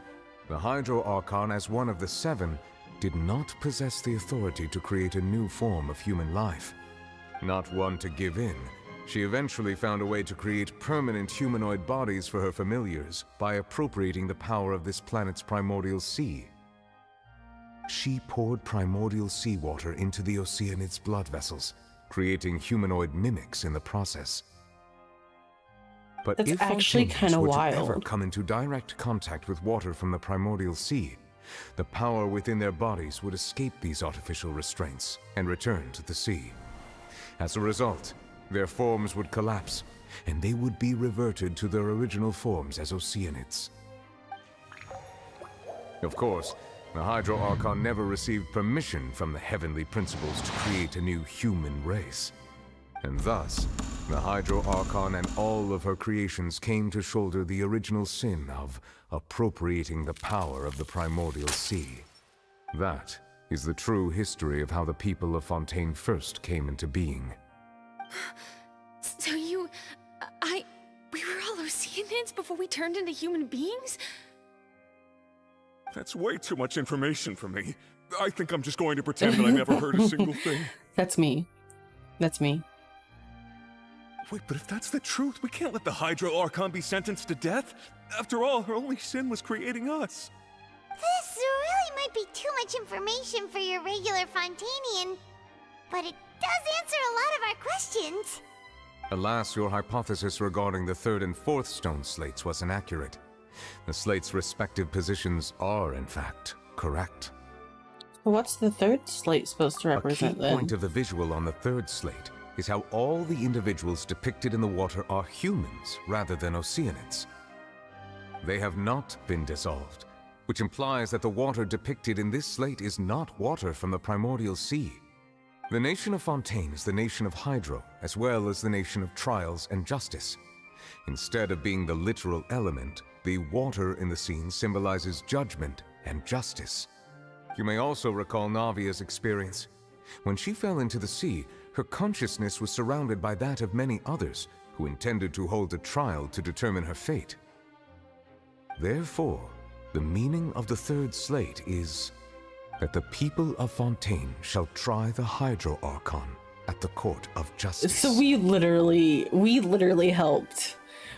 the Hydro Archon, as one of the 7, did not possess the authority to create a new form of human life. Not one to give in, she eventually found a way to create permanent humanoid bodies for her familiars by appropriating the power of this planet's primordial sea. She poured primordial seawater into the Oceanids' blood vessels, creating humanoid mimics in the process. But That's if actually kind of wild. to ever come into direct contact with water from the primordial sea, the power within their bodies would escape these artificial restraints and return to the sea. As a result, their forms would collapse, and they would be reverted to their original forms as Oceanids. Of course, the Hydro Archon never received permission from the heavenly principles to create a new human race. And thus, the Hydro Archon and all of her creations came to shoulder the original sin of appropriating the power of the primordial sea. That is the true history of how the people of Fontaine first came into being. So we were all Oceanids before we turned into human beings? That's way too much information for me. I think I'm just going to pretend that I never heard a single thing. That's me. That's me. Wait, but if that's the truth, we can't let the Hydro Archon be sentenced to death. After all, her only sin was creating us. This really might be too much information for your regular Fontainian, but it does answer a lot of our questions. Alas, your hypothesis regarding the third and fourth stone slates was inaccurate. The slates' respective positions are, in fact, correct. What's the third slate supposed to represent, then? A key point of the visual on the third slate is how all the individuals depicted in the water are humans rather than Oceanids. They have not been dissolved, which implies that the water depicted in this slate is not water from the primordial sea. The nation of Fontaine is the nation of Hydro, as well as the nation of Trials and Justice. Instead of being the literal element, the water in the scene symbolizes judgment and justice. You may also recall Navia's experience. When she fell into the sea, her consciousness was surrounded by that of many others who intended to hold a trial to determine her fate. Therefore, the meaning of the third slate is that the people of Fontaine shall try the Hydro Archon at the court of justice. So we literally helped.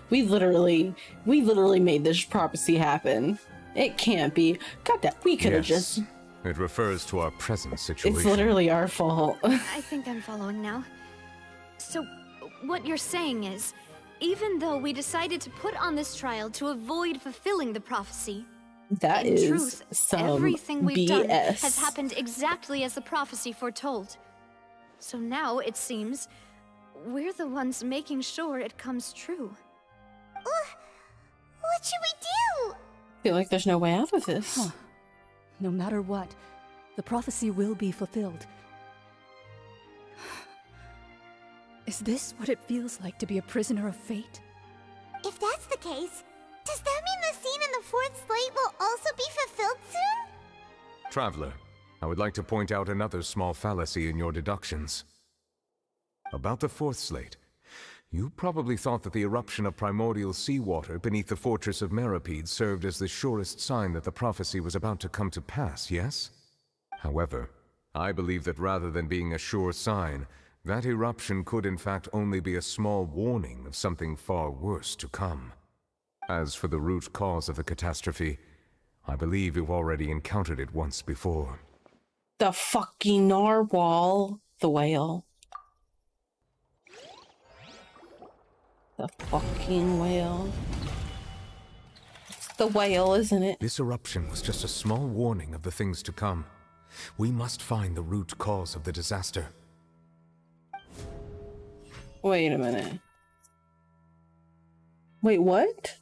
We literally made this prophecy happen. It can't be. God, that we could have just. It refers to our present situation. It's literally our fault. I think I'm following now. So, what you're saying is, even though we decided to put on this trial to avoid fulfilling the prophecy, that in is truth, some everything we've BS. done has happened exactly as the prophecy foretold. So now, it seems, we're the ones making sure it comes true. What should we do? I feel like there's no way out of this. Huh. No matter what, the prophecy will be fulfilled. Is this what it feels like to be a prisoner of fate? If that's the case, does that mean the scene in the fourth slate will also be fulfilled soon? Traveler, I would like to point out another small fallacy in your deductions. About the fourth slate, you probably thought that the eruption of primordial seawater beneath the fortress of Meripede served as the surest sign that the prophecy was about to come to pass, yes? However, I believe that rather than being a sure sign, that eruption could in fact only be a small warning of something far worse to come. As for the root cause of the catastrophe, I believe you've already encountered it once before. The fucking narwhal. The whale. The fucking whale. It's the whale, isn't it? This eruption was just a small warning of the things to come. We must find the root cause of the disaster. Wait a minute. Wait, what?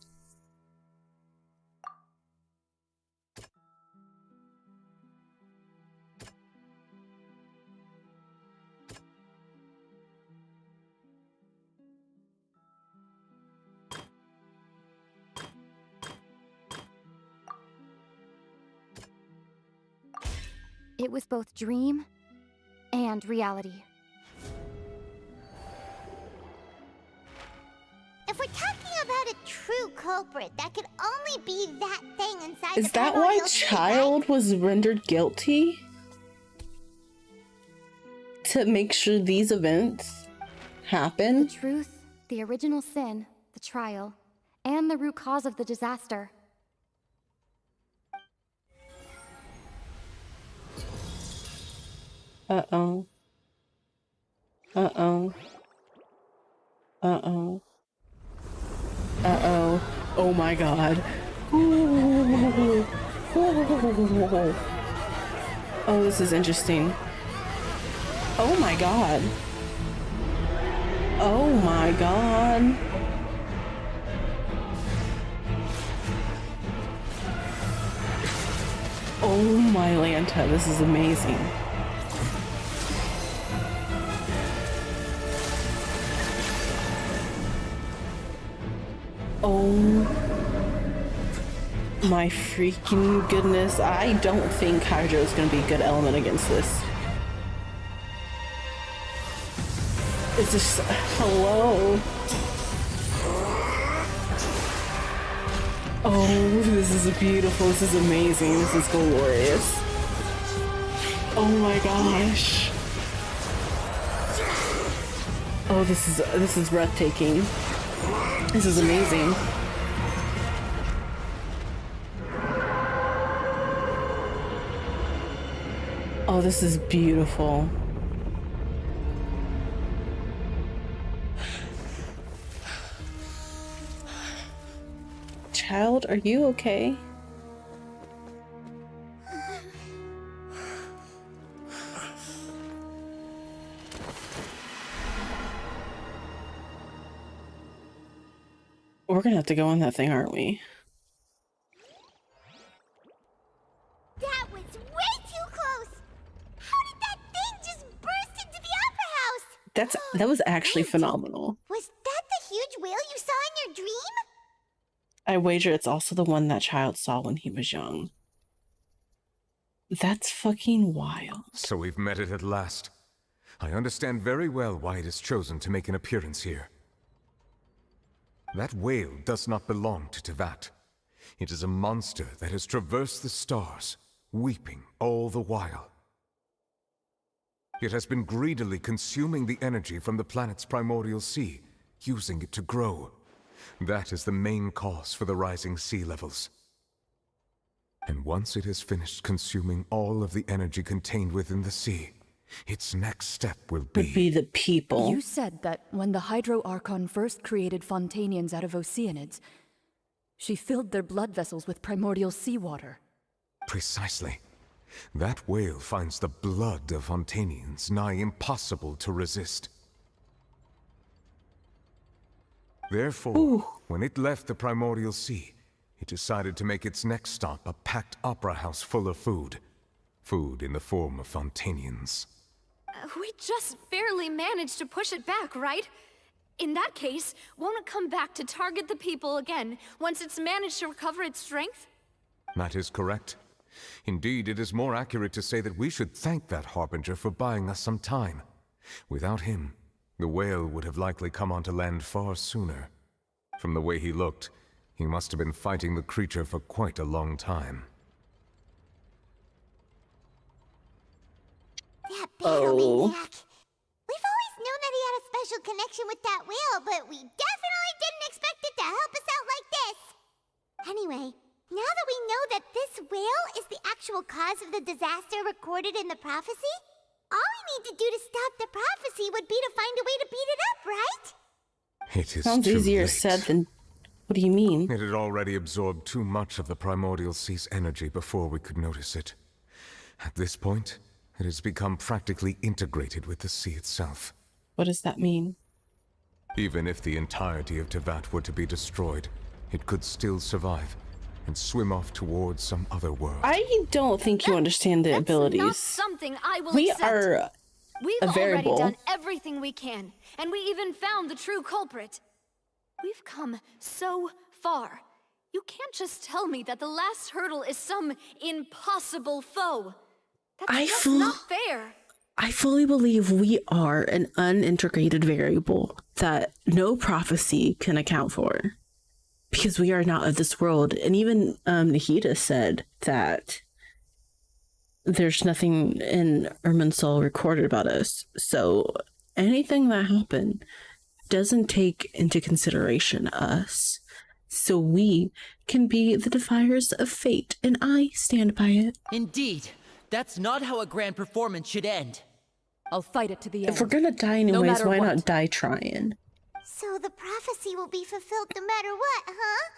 It was both dream and reality. If we're talking about a true culprit, that could only be that thing inside Is the that why primordial sea, Child was rendered guilty? To make sure these events happen? The truth, the original sin, the trial, and the root cause of the disaster. Uh-oh. Uh-oh. Uh-oh. Uh-oh. Oh my god. Ooh. Ooh. Oh, this is interesting. Oh my god. Oh my god. Oh my Lanta, this is amazing. Oh my freaking goodness. I don't think Hydra is going to be a good element against this. It's just, hello. Oh, this is beautiful. This is amazing. This is glorious. Oh my gosh. Oh, this is breathtaking. This is amazing. Oh, this is beautiful. Child, are you okay? We're gonna have to go on that thing, aren't we? That was way too close! How did that thing just burst into the Opera House? That was actually phenomenal. Was that the huge whale you saw in your dream? I wager it's also the one that child saw when he was young. That's fucking wild. So we've met it at last. I understand very well why it has chosen to make an appearance here. That whale does not belong to Teyvat. It is a monster that has traversed the stars, weeping all the while. It has been greedily consuming the energy from the planet's primordial sea, using it to grow. That is the main cause for the rising sea levels. And once it has finished consuming all of the energy contained within the sea, its next step will be the people. You said that when the Hydro Archon first created Fontanians out of Oceanids, she filled their blood vessels with primordial seawater. Precisely. That whale finds the blood of Fontanians nigh impossible to resist. Therefore, when it left the primordial sea, it decided to make its next stop a packed opera house full of food. Food in the form of Fontanians. We just barely managed to push it back, right? In that case, won't it come back to target the people again once it's managed to recover its strength? That is correct. Indeed, it is more accurate to say that we should thank that Harbinger for buying us some time. Without him, the whale would have likely come onto land far sooner. From the way he looked, he must have been fighting the creature for quite a long time. That Battlemaniac. We've always known that he had a special connection with that whale, but we definitely didn't expect it to help us out like this. Anyway, now that we know that this whale is the actual cause of the disaster recorded in the prophecy, all we need to do to stop the prophecy would be to find a way to beat it up, right? It is Sounds too easier late. said than... What do you mean? It had already absorbed too much of the primordial sea's energy before we could notice it. At this point, it has become practically integrated with the sea itself. What does that mean? Even if the entirety of Teyvat were to be destroyed, it could still survive and swim off towards some other world. I don't think you understand the abilities. Not something I will We accept. are We've a variable. already done everything we can, and we even found the true culprit. We've come so far. You can't just tell me that the last hurdle is some impossible foe. That's just not fair. I fully believe we are an unintegrated variable that no prophecy can account for. Because we are not of this world. And even Nahida said that there's nothing in Irminsul recorded about us. So anything that happened doesn't take into consideration us. So we can be the defiers of fate, and I stand by it. Indeed. That's not how a grand performance should end. I'll fight it to the end. If we're gonna die anyways, why not die trying? So the prophecy will be fulfilled no matter what, huh?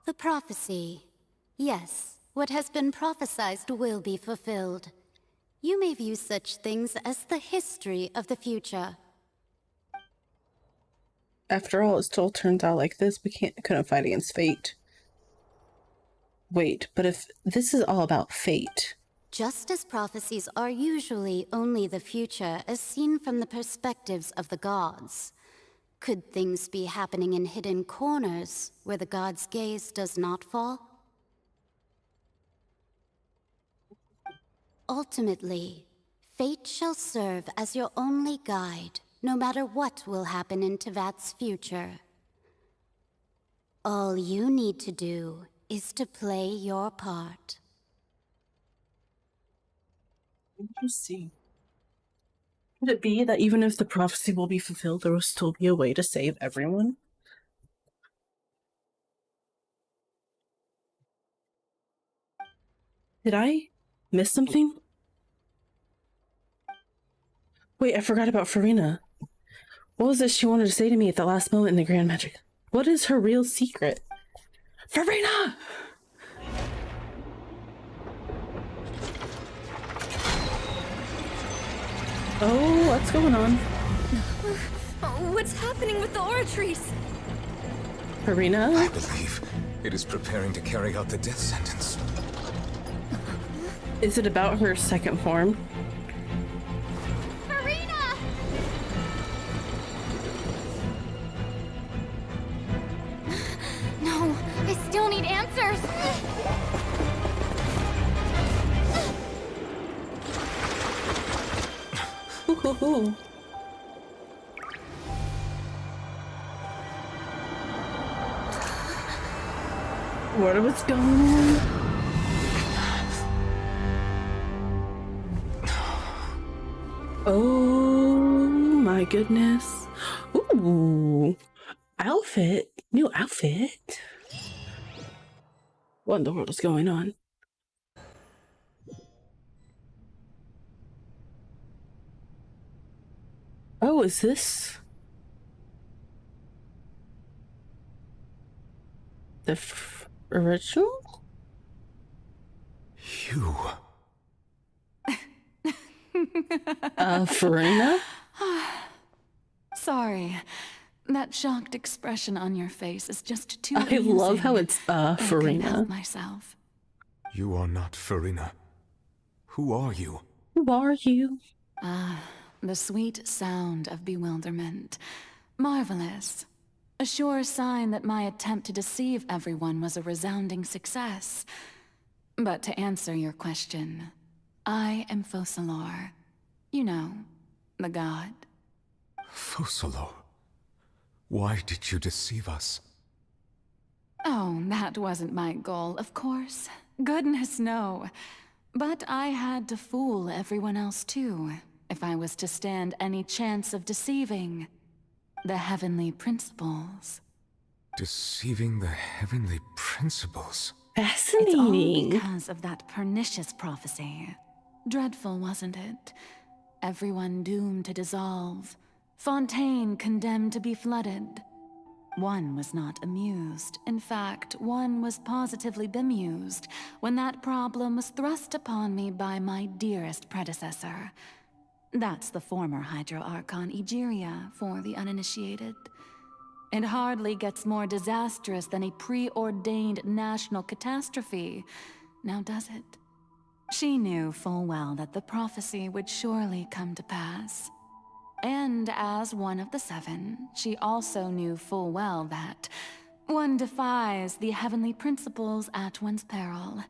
The prophecy. Yes, what has been prophesied will be fulfilled. You may view such things as the history of the future. After all, it still turns out like this. We couldn't fight against fate. Wait, but if this is all about fate, Justice prophecies are usually only the future as seen from the perspectives of the gods. Could things be happening in hidden corners where the gods' gaze does not fall? Ultimately, fate shall serve as your only guide, no matter what will happen in Tevat's future. All you need to do is to play your part. Interesting. Could it be that even if the prophecy will be fulfilled, there will still be a way to save everyone? Did I miss something? Wait, I forgot about Farina. What was it she wanted to say to me at the last moment in the Grand Magic? What is her real secret? Farina! Oh, what's going on? What's happening with the oratories? Farina? I believe it is preparing to carry out the death sentence. Is it about her second form? Farina! No, I still need answers. Ooh. What's going on? Oh my goodness. Ooh. Outfit. New outfit. What in the world is going on? Oh, is this the original? You. Farina? Sorry. That shocked expression on your face is just too I love how it's I couldn't Farina. help myself. You are not Farina. Who are you? Who are you? The sweet sound of bewilderment. Marvelous. A sure sign that my attempt to deceive everyone was a resounding success. But to answer your question, I am Focalor. You know, the god. Focalor. Why did you deceive us? Oh, that wasn't my goal, of course. Goodness, no. But I had to fool everyone else too, if I was to stand any chance of deceiving the heavenly principles. Deceiving the heavenly principles? It's all Fascinating. because of that pernicious prophecy. Dreadful, wasn't it? Everyone doomed to dissolve. Fontaine condemned to be flooded. One was not amused. In fact, one was positively bemused when that problem was thrust upon me by my dearest predecessor. That's the former Hydro Archon Egeria, for the uninitiated. It hardly gets more disastrous than a preordained national catastrophe, now does it? She knew full well that the prophecy would surely come to pass. And as one of the seven, she also knew full well that one defies the heavenly principles at one's peril.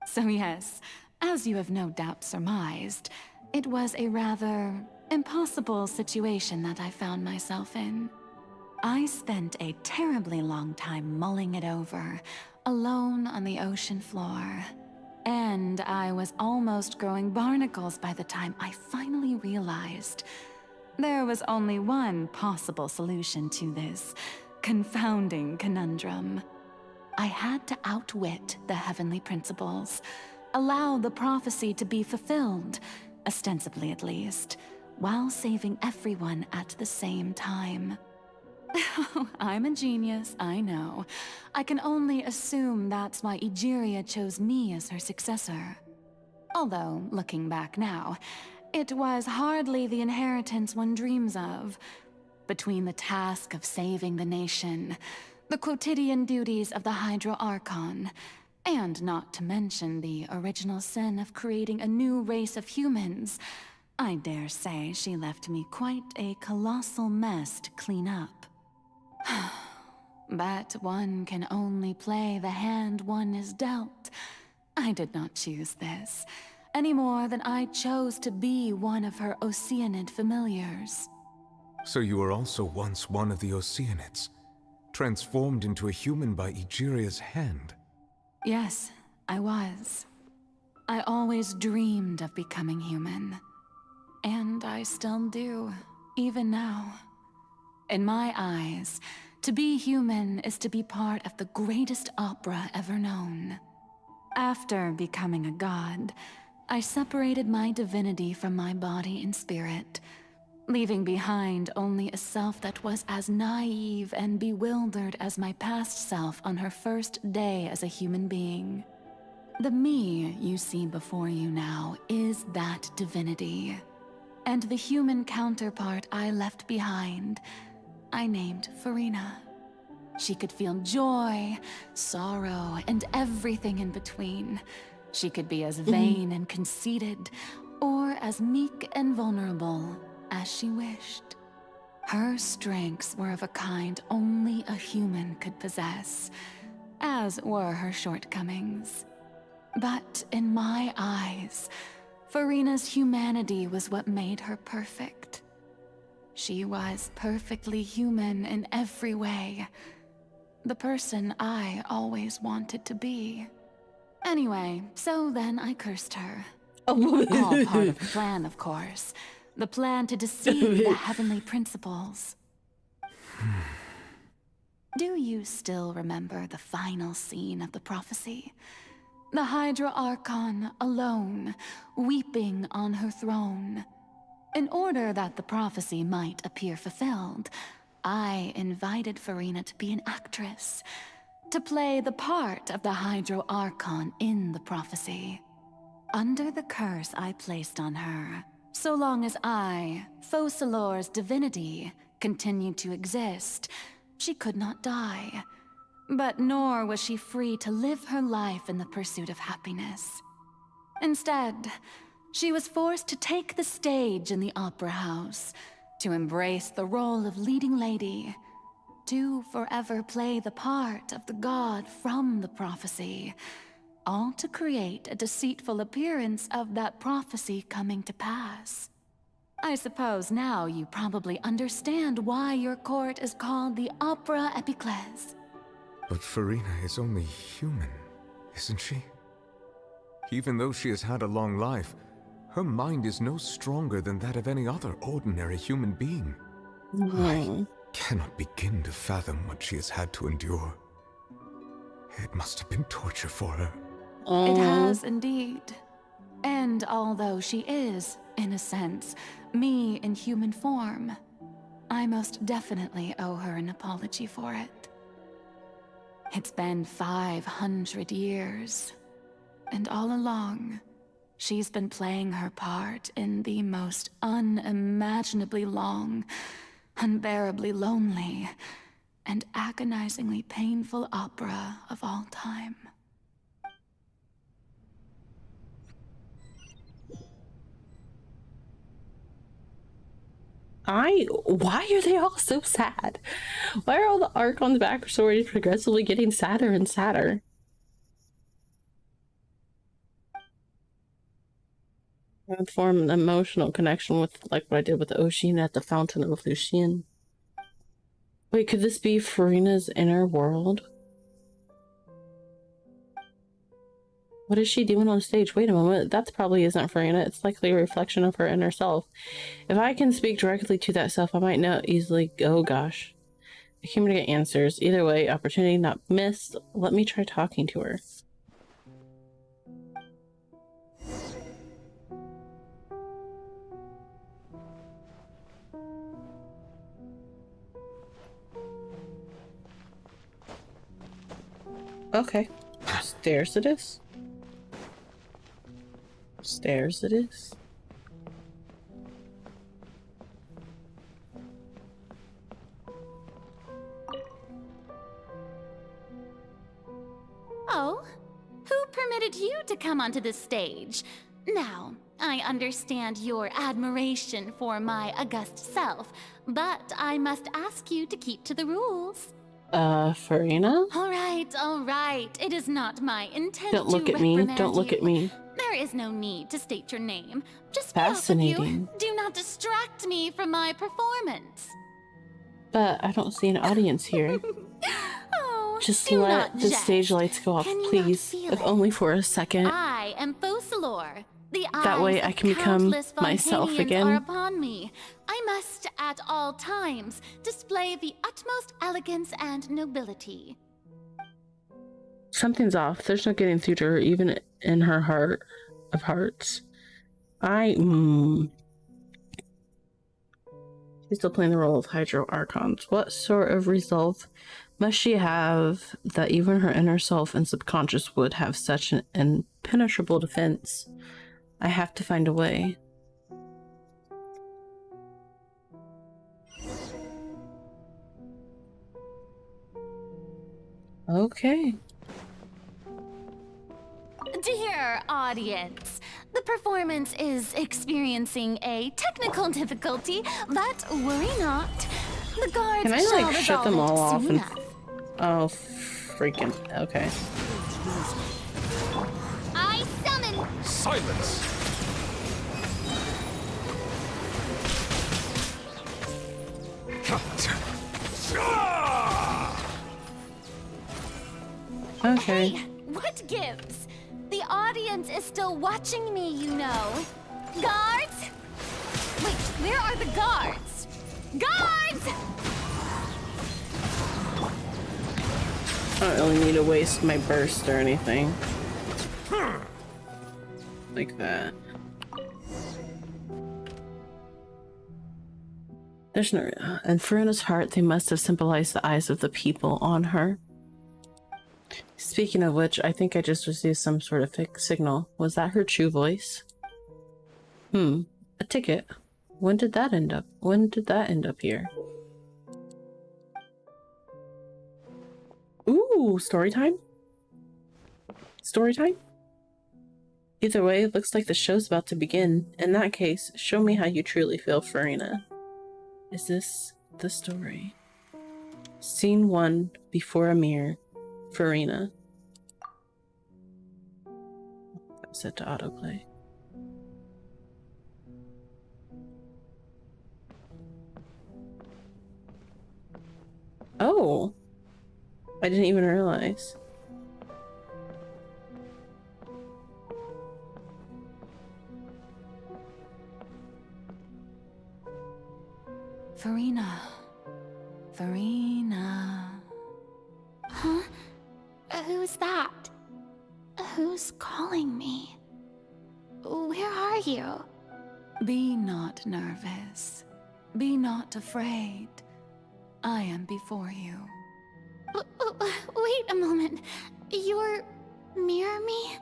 So yes, as you have no doubt surmised, it was a rather impossible situation that I found myself in. I spent a terribly long time mulling it over, alone on the ocean floor. And I was almost growing barnacles by the time I finally realized there was only one possible solution to this confounding conundrum. I had to outwit the heavenly principles, allow the prophecy to be fulfilled, ostensibly at least, while saving everyone at the same time. I'm a genius, I know. I can only assume that's why Egeria chose me as her successor. Although, looking back now, it was hardly the inheritance one dreams of. Between the task of saving the nation, the quotidian duties of the Hydro Archon, And not to mention the original sin of creating a new race of humans. I dare say she left me quite a colossal mess to clean up. But one can only play the hand one is dealt. I did not choose this, any more than I chose to be one of her Oceanid familiars. So you were also once one of the Oceanids, transformed into a human by Egeria's hand. Yes, I was. I always dreamed of becoming human. And I still do, even now. In my eyes, to be human is to be part of the greatest opera ever known. After becoming a god, I separated my divinity from my body and spirit, leaving behind only a self that was as naive and bewildered as my past self on her first day as a human being. The me you see before you now is that divinity. And the human counterpart I left behind, I named Farina. She could feel joy, sorrow, and everything in between. She could be as vain and conceited, or as meek and vulnerable as she wished. Her strengths were of a kind only a human could possess, as were her shortcomings. But in my eyes, Farina's humanity was what made her perfect. She was perfectly human in every way. The person I always wanted to be. Anyway, so then I cursed her. All part of the plan, of course. The plan to deceive the heavenly principles. Do you still remember the final scene of the prophecy? The Hydra Archon, alone, weeping on her throne. In order that the prophecy might appear fulfilled, I invited Farina to be an actress, to play the part of the Hydra Archon in the prophecy. Under the curse I placed on her, so long as I, Focalor's divinity, continued to exist, she could not die. But nor was she free to live her life in the pursuit of happiness. Instead, she was forced to take the stage in the opera house, to embrace the role of leading lady, to forever play the part of the god from the prophecy, all to create a deceitful appearance of that prophecy coming to pass. I suppose now you probably understand why your court is called the Opera Epiclese. But Farina is only human, isn't she? Even though she has had a long life, her mind is no stronger than that of any other ordinary human being. I cannot begin to fathom what she has had to endure. It must have been torture for her. It has indeed. And although she is, in a sense, me in human form, I most definitely owe her an apology for it. It's been 500 years, and all along, she's been playing her part in the most unimaginably long, unbearably lonely, and agonizingly painful opera of all time. Why are they all so sad? Why are all the Archon's backstories progressively getting sadder and sadder? I form an emotional connection with, like what I did with Ocean at the Fountain of Lucian. Wait, could this be Farina's inner world? What is she doing on stage? Wait a moment, that probably isn't Farina. It's likely a reflection of her inner self. If I can speak directly to that self, I might know easily. Oh gosh. I came to get answers. Either way, opportunity not missed. Let me try talking to her. Okay. Stairs it is. Stairs it is. Oh, onto the stage. Now, I understand your admiration for my august self, but I must ask you to keep to the rules. Farina? All right. It is not my intent Don't look at me. Don't look at me. There is no need to state your name. Just Fascinating. both of you, do not distract me from my performance. But I don't see an audience here. Just do let not the jest. stage lights go off, Can you please. not feel If it? only for a second. I am Focalor. The That way eyes I of can become countless myself Fontanians again. are upon me. I must, at all times, display the utmost elegance and nobility. Something's off. There's no getting through to her, even in her heart of hearts. She's still playing the role of Hydro Archons. What sort of resolve must she have that even her inner self and subconscious would have such an impenetrable defense? I have to find a way. Okay. Dear audience, the performance is experiencing a technical difficulty, but worry not. The guards Can I shall like shut resolve them all it off soon and enough. oh freaking okay. I summon Silence! Okay. Hey, what gives? The audience is still watching me, you know. Guards? Wait, where are the guards? Guards! I don't really need to waste my burst or anything. Like that. There's no... And Farina's heart, they must have symbolized the eyes of the people on her. Speaking of which, I think I just received some sort of signal. Was that her true voice? A ticket. When did that end up? When did that end up here? Ooh, story time? Story time? Either way, it looks like the show's about to begin. In that case, show me how you truly feel, Farina. Is this the story? Scene 1, before a mirror. Farina. I'm set to autoplay. Oh! I didn't even realize. Farina. Farina. Huh? Who's that? Who's calling me? Where are you? Be not nervous. Be not afraid. I am before you. Wait a moment. You're near me?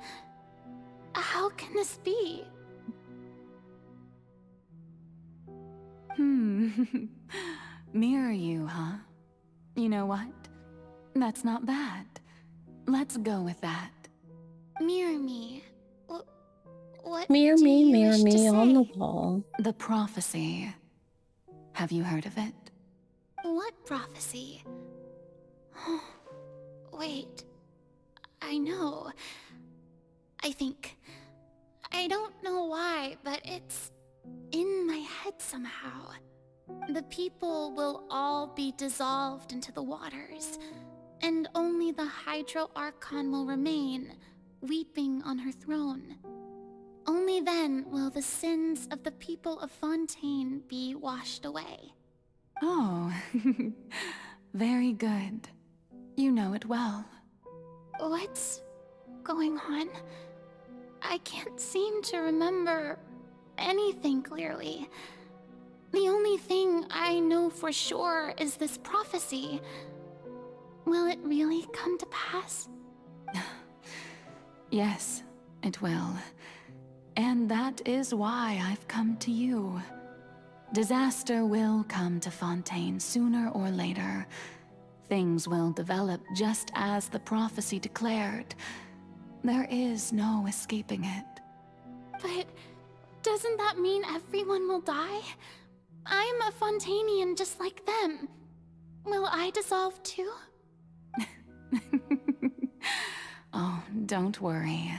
How can this be? Mirror you, huh? You know what? That's not bad. Let's go with that. Mirror me. What Mirror do me, you mirror wish to me on the say? wall. The prophecy. Have you heard of it? What prophecy? Wait. I know. I think. I don't know why, but it's in my head somehow. The people will all be dissolved into the waters, and only the Hydro Archon will remain, weeping on her throne. Only then will the sins of the people of Fontaine be washed away. Oh, very good. You know it well. What's going on? I can't seem to remember anything clearly. The only thing I know for sure is this prophecy. Will it really come to pass? Yes, it will. And that is why I've come to you. Disaster will come to Fontaine sooner or later. Things will develop just as the prophecy declared. There is no escaping it. But doesn't that mean everyone will die? I'm a Fontanian just like them. Will I dissolve too? Oh, don't worry.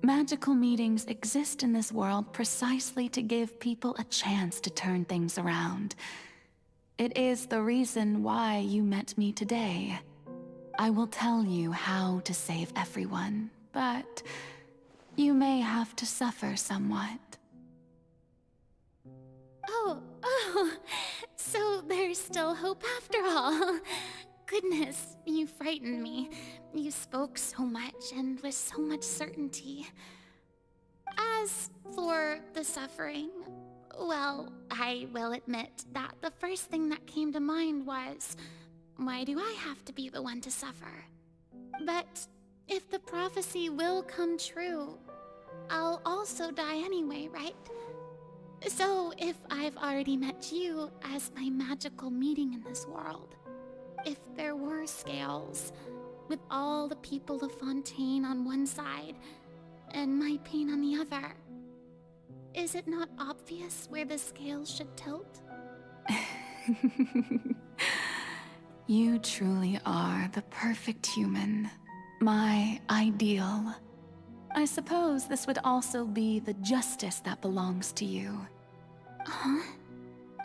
Magical meetings exist in this world precisely to give people a chance to turn things around. It is the reason why you met me today. I will tell you how to save everyone, but you may have to suffer somewhat. Oh, so there's still hope after all. Goodness, you frightened me. You spoke so much and with so much certainty. As for the suffering, well, I will admit that the first thing that came to mind was, why do I have to be the one to suffer? But if the prophecy will come true, I'll also die anyway, right? So if I've already met you as my magical meeting in this world, if there were scales, with all the people of Fontaine on one side, and my pain on the other, is it not obvious where the scales should tilt? You truly are the perfect human. My ideal. I suppose this would also be the justice that belongs to you. Huh?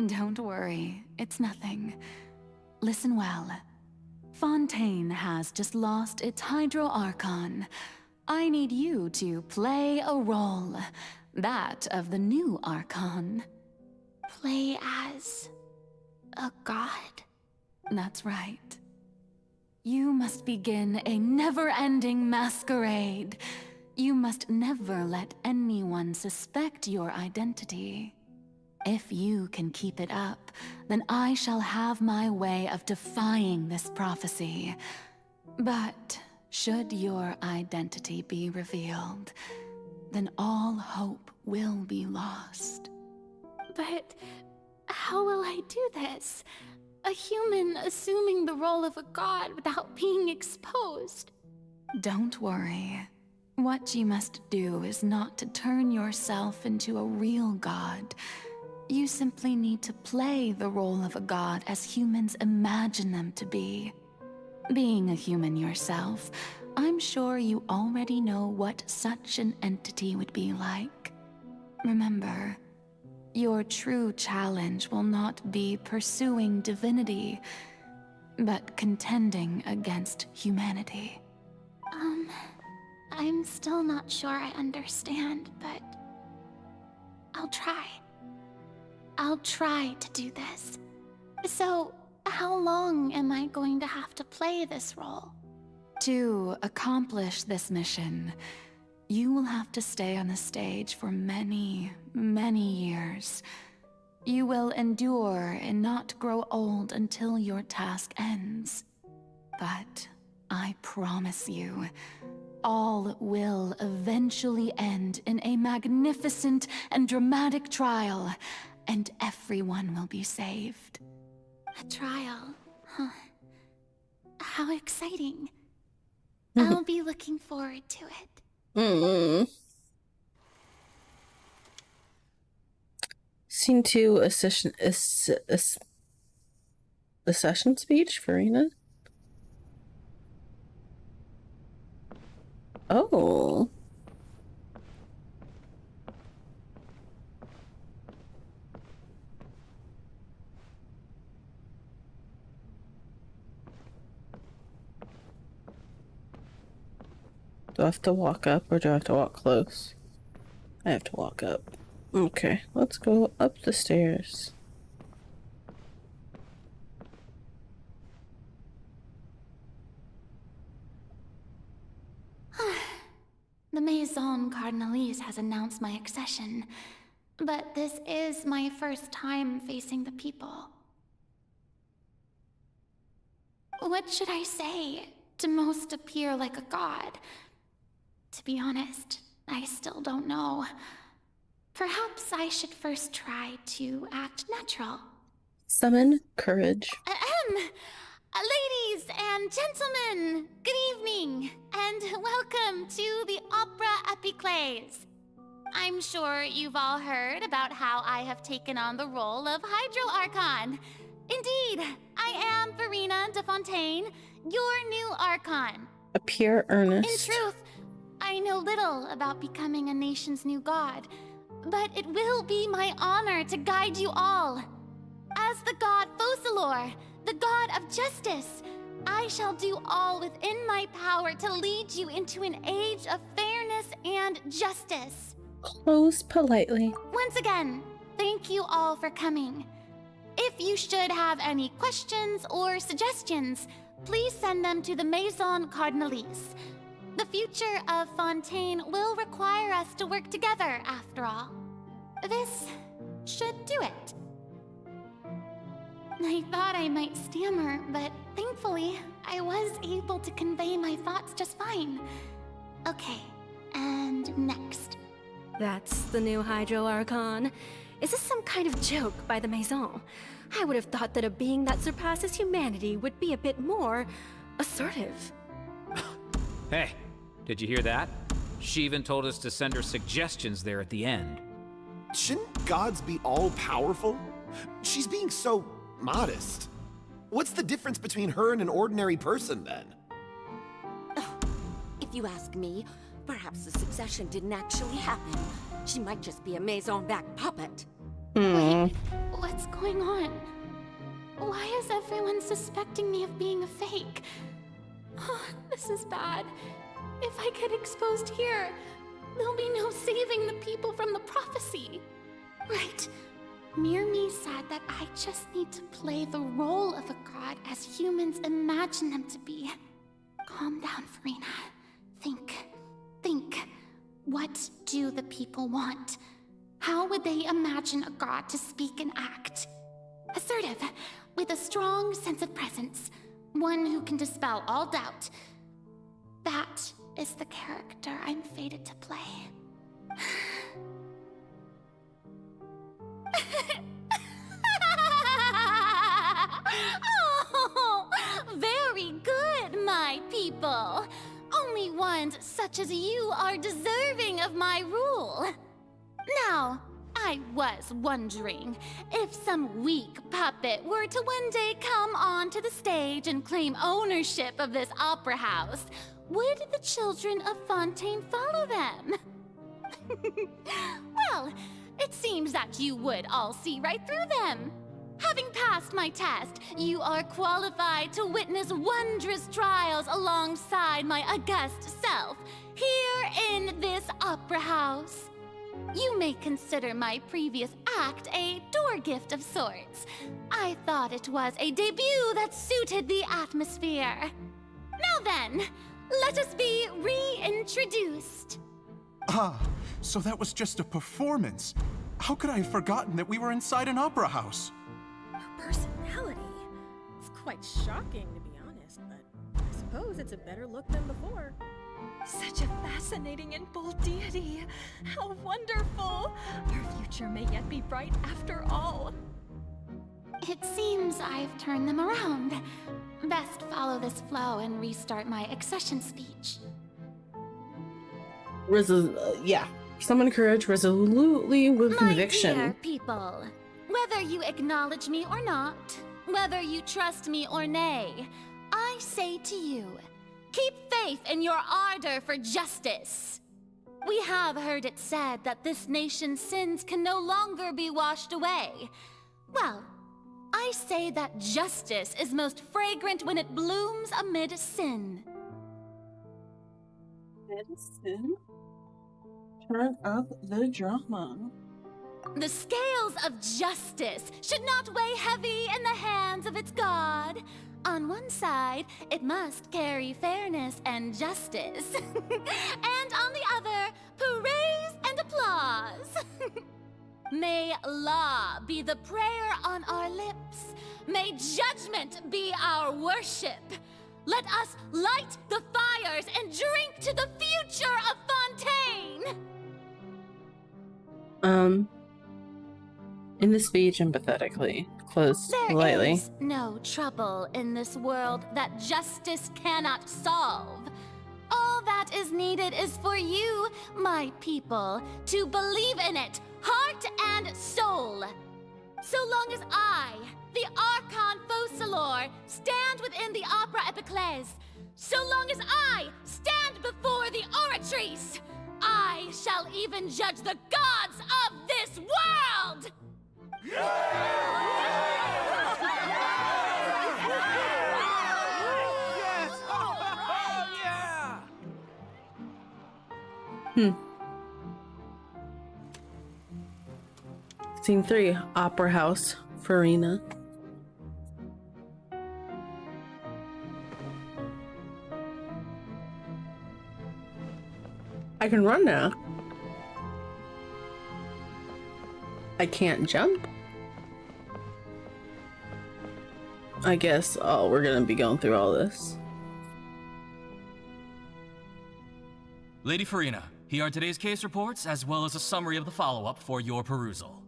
Don't worry, it's nothing. Listen well. Fontaine has just lost its Hydro Archon. I need you to play a role. That of the new Archon. Play as a god? That's right. You must begin a never-ending masquerade. You must never let anyone suspect your identity. If you can keep it up, then I shall have my way of defying this prophecy. But should your identity be revealed, then all hope will be lost. But how will I do this? A human assuming the role of a god without being exposed. Don't worry. What you must do is not to turn yourself into a real god. You simply need to play the role of a god as humans imagine them to be. Being a human yourself, I'm sure you already know what such an entity would be like. Remember, your true challenge will not be pursuing divinity, but contending against humanity. I'm still not sure I understand, but I'll try. I'll try to do this. So, how long am I going to have to play this role? To accomplish this mission, you will have to stay on the stage for many, many years. You will endure and not grow old until your task ends. But I promise you, all will eventually end in a magnificent and dramatic trial, and everyone will be saved. A trial, huh? How exciting. I'll be looking forward to it. Scene 2, a session speech, Farina? Oh. Do I have to walk up or do I have to walk close? I have to walk up. Okay, let's go up the stairs. The Maison Cardinalise has announced my accession, but this is my first time facing the people. What should I say to most appear like a god? To be honest, I still don't know. Perhaps I should first try to act natural. Summon courage. Ladies and gentlemen, good evening, and welcome to the Opera Epiclese. I'm sure you've all heard about how I have taken on the role of Hydro Archon. Indeed, I am Verena de Fontaine, your new Archon. Appear earnest. In truth, I know little about becoming a nation's new god, but it will be my honor to guide you all. As the god Focalor, the god of justice, I shall do all within my power to lead you into an age of fairness and justice. Close politely. Once again, thank you all for coming. If you should have any questions or suggestions, please send them to the Maison Cardinalise. The future of Fontaine will require us to work together, after all. This should do it. I thought I might stammer, but thankfully, I was able to convey my thoughts just fine. Okay, and next. That's the new Hydro Archon. Is this some kind of joke by the Maison? I would have thought that a being that surpasses humanity would be a bit more assertive. Hey, did you hear that? She even told us to send her suggestions there at the end. Shouldn't gods be all-powerful? She's being so modest. What's the difference between her and an ordinary person, then? If you ask me, perhaps the succession didn't actually happen. She might just be a Maison-back puppet. Wait, what's going on? Why is everyone suspecting me of being a fake? Oh, this is bad. If I get exposed here, there'll be no saving the people from the prophecy. Right. Mirmi said that I just need to play the role of a god as humans imagine them to be. Calm down, Verena. Think. What do the people want? How would they imagine a god to speak and act? Assertive, with a strong sense of presence. One who can dispel all doubt. That is the character I'm fated to play. Oh, very good, my people. Only ones such as you are deserving of my rule. Now, I was wondering if some weak puppet were to one day come onto the stage and claim ownership of this opera house, would the children of Fontaine follow them? Well, it seems that you would all see right through them. Having passed my test, you are qualified to witness wondrous trials alongside my august self, here in this opera house. You may consider my previous act a door gift of sorts. I thought it was a debut that suited the atmosphere. Now then, let us be reintroduced. Ah, so that was just a performance. How could I have forgotten that we were inside an opera house? Her personality. It's quite shocking, to be honest, but I suppose it's a better look than before. Such a fascinating and bold deity. How wonderful! Our future may yet be bright after all. It seems I've turned them around. Best follow this flow and restart my accession speech. Yeah. Summon courage resolutely with conviction. My dear people, whether you acknowledge me or not, whether you trust me or nay, I say to you, keep faith in your ardor for justice. We have heard it said that this nation's sins can no longer be washed away. Well, I say that justice is most fragrant when it blooms amid sin. Medicine? Turn up the drama. The scales of justice should not weigh heavy in the hands of its god. On one side, it must carry fairness and justice. And on the other, praise and applause. May law be the prayer on our lips. May judgment be our worship. Let us light the fires and drink to the future of Fontaine! In the speech, empathetically. Close lightly. There is no trouble in this world that justice cannot solve. All that is needed is for you, my people, to believe in it, heart and soul. So long as I, the Archon Quest, stand within the Opera Epiclese, so long as I stand before the Oratrice, I shall even judge the gods of this world! Scene 3, Opera House, Farina. I can run now. I can't jump? I guess, we're gonna be going through all this. Lady Farina, here are today's case reports, as well as a summary of the follow-up for your perusal.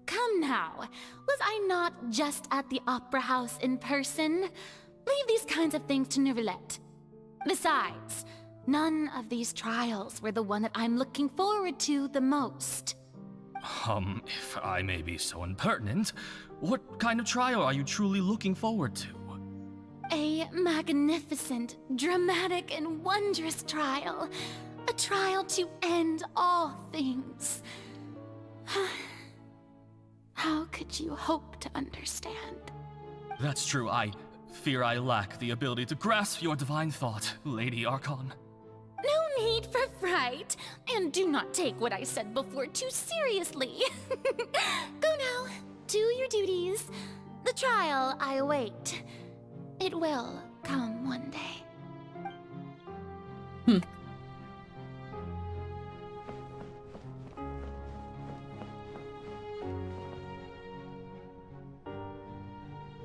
Come now, was I not just at the Opera House in person? Leave these kinds of things to Neuvillette. Besides, none of these trials were the one that I'm looking forward to the most. If I may be so impertinent, what kind of trial are you truly looking forward to? A magnificent, dramatic, and wondrous trial. A trial to end all things. How could you hope to understand? That's true. I fear I lack the ability to grasp your divine thought, Lady Archon. No need for fright, and do not take what I said before too seriously. Go now, do your duties. The trial I await. It will come one day.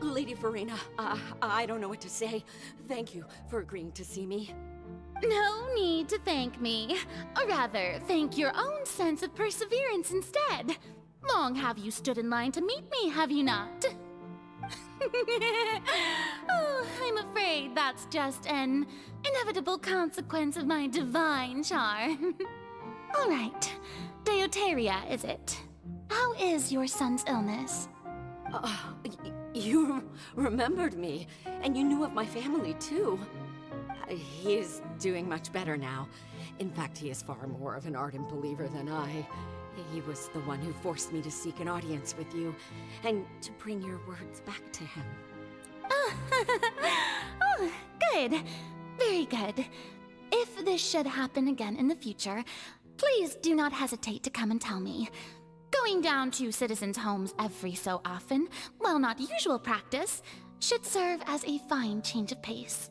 Lady Farina, I don't know what to say. Thank you for agreeing to see me. No need to thank me. Or rather, thank your own sense of perseverance instead. Long have you stood in line to meet me, have you not? Oh, I'm afraid that's just an inevitable consequence of my divine charm. All right, Deuteria, is it? How is your son's illness? You remembered me, and you knew of my family, too. He is doing much better now. In fact, he is far more of an ardent believer than I. He was the one who forced me to seek an audience with you, and to bring your words back to him. Oh, good. Very good. If this should happen again in the future, please do not hesitate to come and tell me. Going down to citizens' homes every so often, while not usual practice, should serve as a fine change of pace.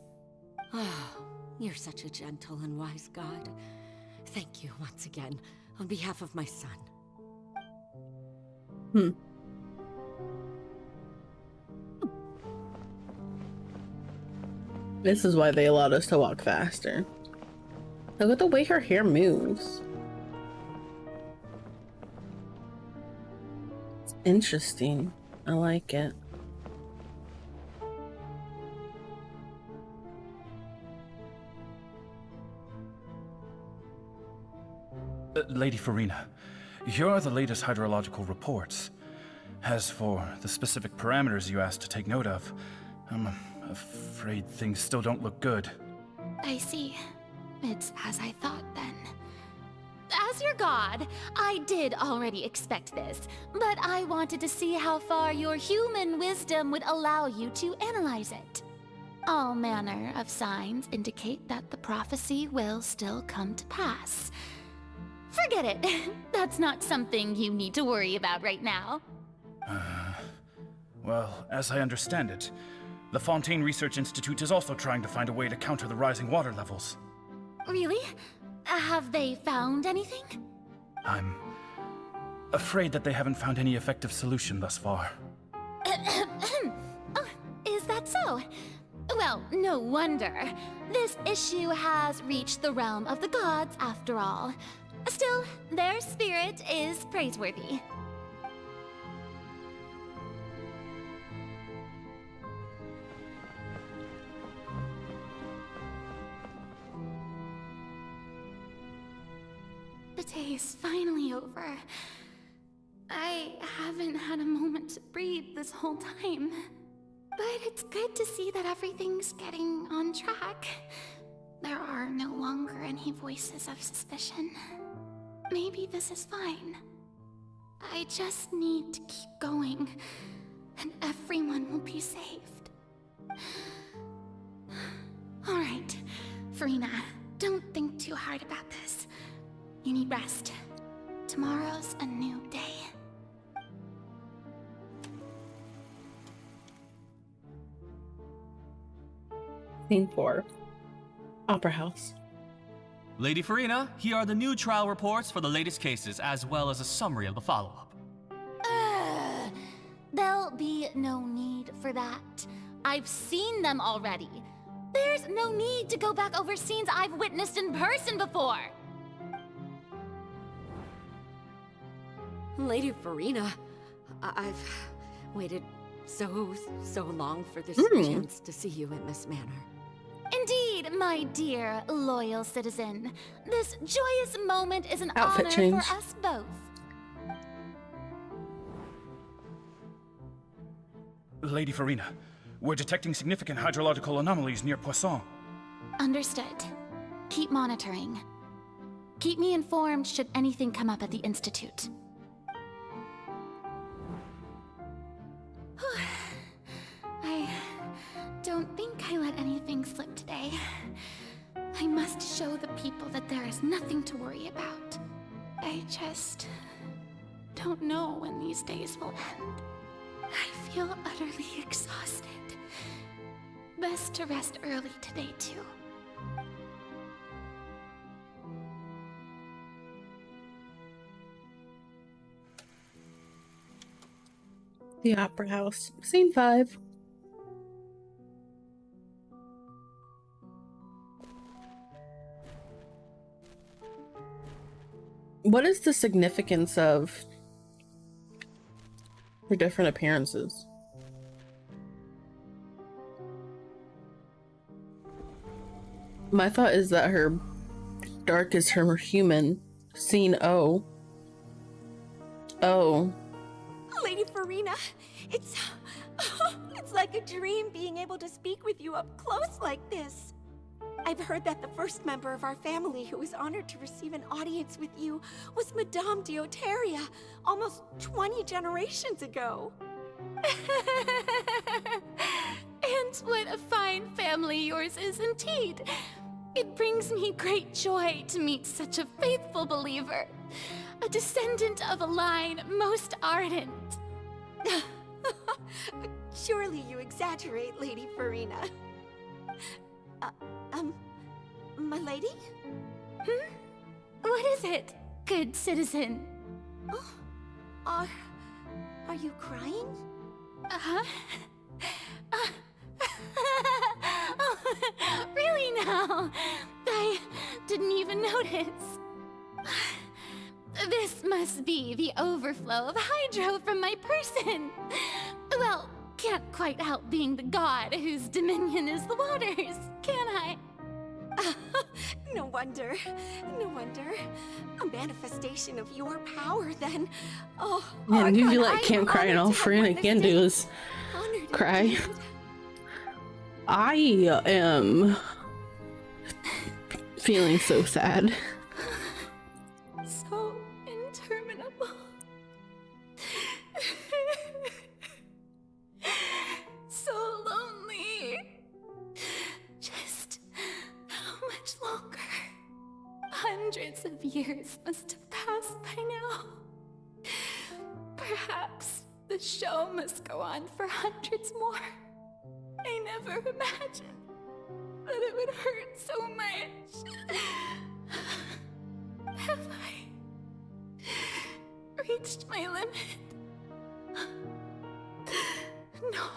Oh, you're such a gentle and wise god. Thank you once again, on behalf of my son. This is why they allowed us to walk faster. Look at the way her hair moves. It's interesting. I like it. Lady Farina, here are the latest hydrological reports. As for the specific parameters you asked to take note of, I'm afraid things still don't look good. I see. It's as I thought then. As your god, I did already expect this, but I wanted to see how far your human wisdom would allow you to analyze it. All manner of signs indicate that the prophecy will still come to pass. Forget it. That's not something you need to worry about right now. Well, as I understand it, the Fontaine Research Institute is also trying to find a way to counter the rising water levels. Really? Have they found anything? I'm afraid that they haven't found any effective solution thus far. Oh, is that so? Well, no wonder. This issue has reached the realm of the gods, after all. Still, their spirit is praiseworthy. is finally over. I haven't had a moment to breathe this whole time. But it's good to see that everything's getting on track. There are no longer any voices of suspicion. Maybe this is fine. I just need to keep going, and everyone will be saved. Alright, Farina, don't think too hard about this. You need rest. Tomorrow's a new day. Scene 4. Opera House. Lady Farina, here are the new trial reports for the latest cases, as well as a summary of the follow-up. There'll be no need for that. I've seen them already. There's no need to go back over scenes I've witnessed in person before. Lady Farina, I've waited so long for this chance to see you in this manner. Indeed, my dear, loyal citizen. This joyous moment is an Outfit honor change. for us both. Lady Farina, we're detecting significant hydrological anomalies near Poisson. Understood. Keep monitoring. Keep me informed should anything come up at the Institute. I don't think I let anything slip today. I must show the people that there is nothing to worry about. I just don't know when these days will end. I feel utterly exhausted. Best to rest early today, too. The Opera House. Scene 5. What is the significance of her different appearances? My thought is that her dark is her human. Scene O. Oh. Lady Farina, it's like a dream being able to speak with you up close like this. I've heard that the first member of our family who was honored to receive an audience with you was Madame Deoteria, almost 20 generations ago. And what a fine family yours is indeed. It brings me great joy to meet such a faithful believer, a descendant of a line most ardent. Surely you exaggerate, Lady Farina. My lady? What is it, good citizen? Oh, are you crying? Uh-huh. Oh, really now? I didn't even notice. This must be the overflow of hydro from my person. Well, can't quite help being the god whose dominion is the waters, can I? No wonder. No wonder. A manifestation of your power, then. Oh, Man, you Archon, feel like I am can't cry and all honored to have Farina witnessed can do it. is Honored cry. indeed. I am feeling so sad. So interminable. So lonely. Just how much longer? Hundreds of years must have passed by now. Perhaps the show must go on for hundreds more. I never imagined that it would hurt so much. Have I reached my limit? No.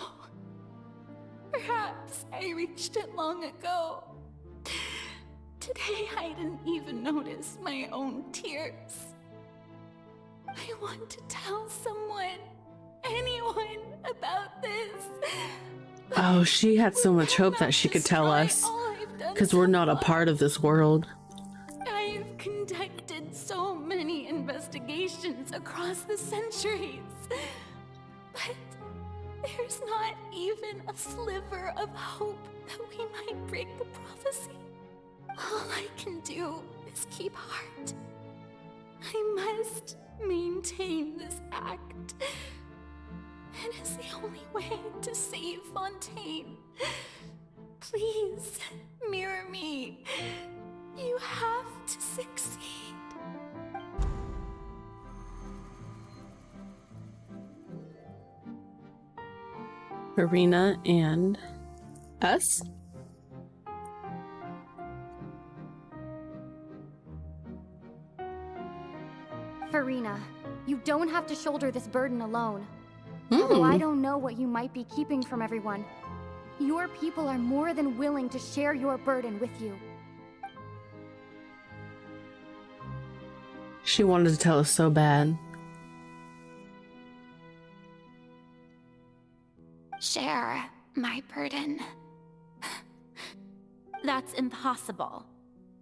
Perhaps I reached it long ago. Today I didn't even notice my own tears. I want to tell someone, anyone, about this. Oh, she had so much hope that she could tell us, because we're not a part of this world. I've conducted so many investigations across the centuries. But there's not even a sliver of hope that we might break the prophecy. All I can do is keep heart. I must maintain this act. It is the only way to save Fontaine. Please, mirror me. You have to succeed. Farina and us? Farina, you don't have to shoulder this burden alone. Although I don't know what you might be keeping from everyone. Your people are more than willing to share your burden with you. She wanted to tell us so bad. Share my burden. That's impossible.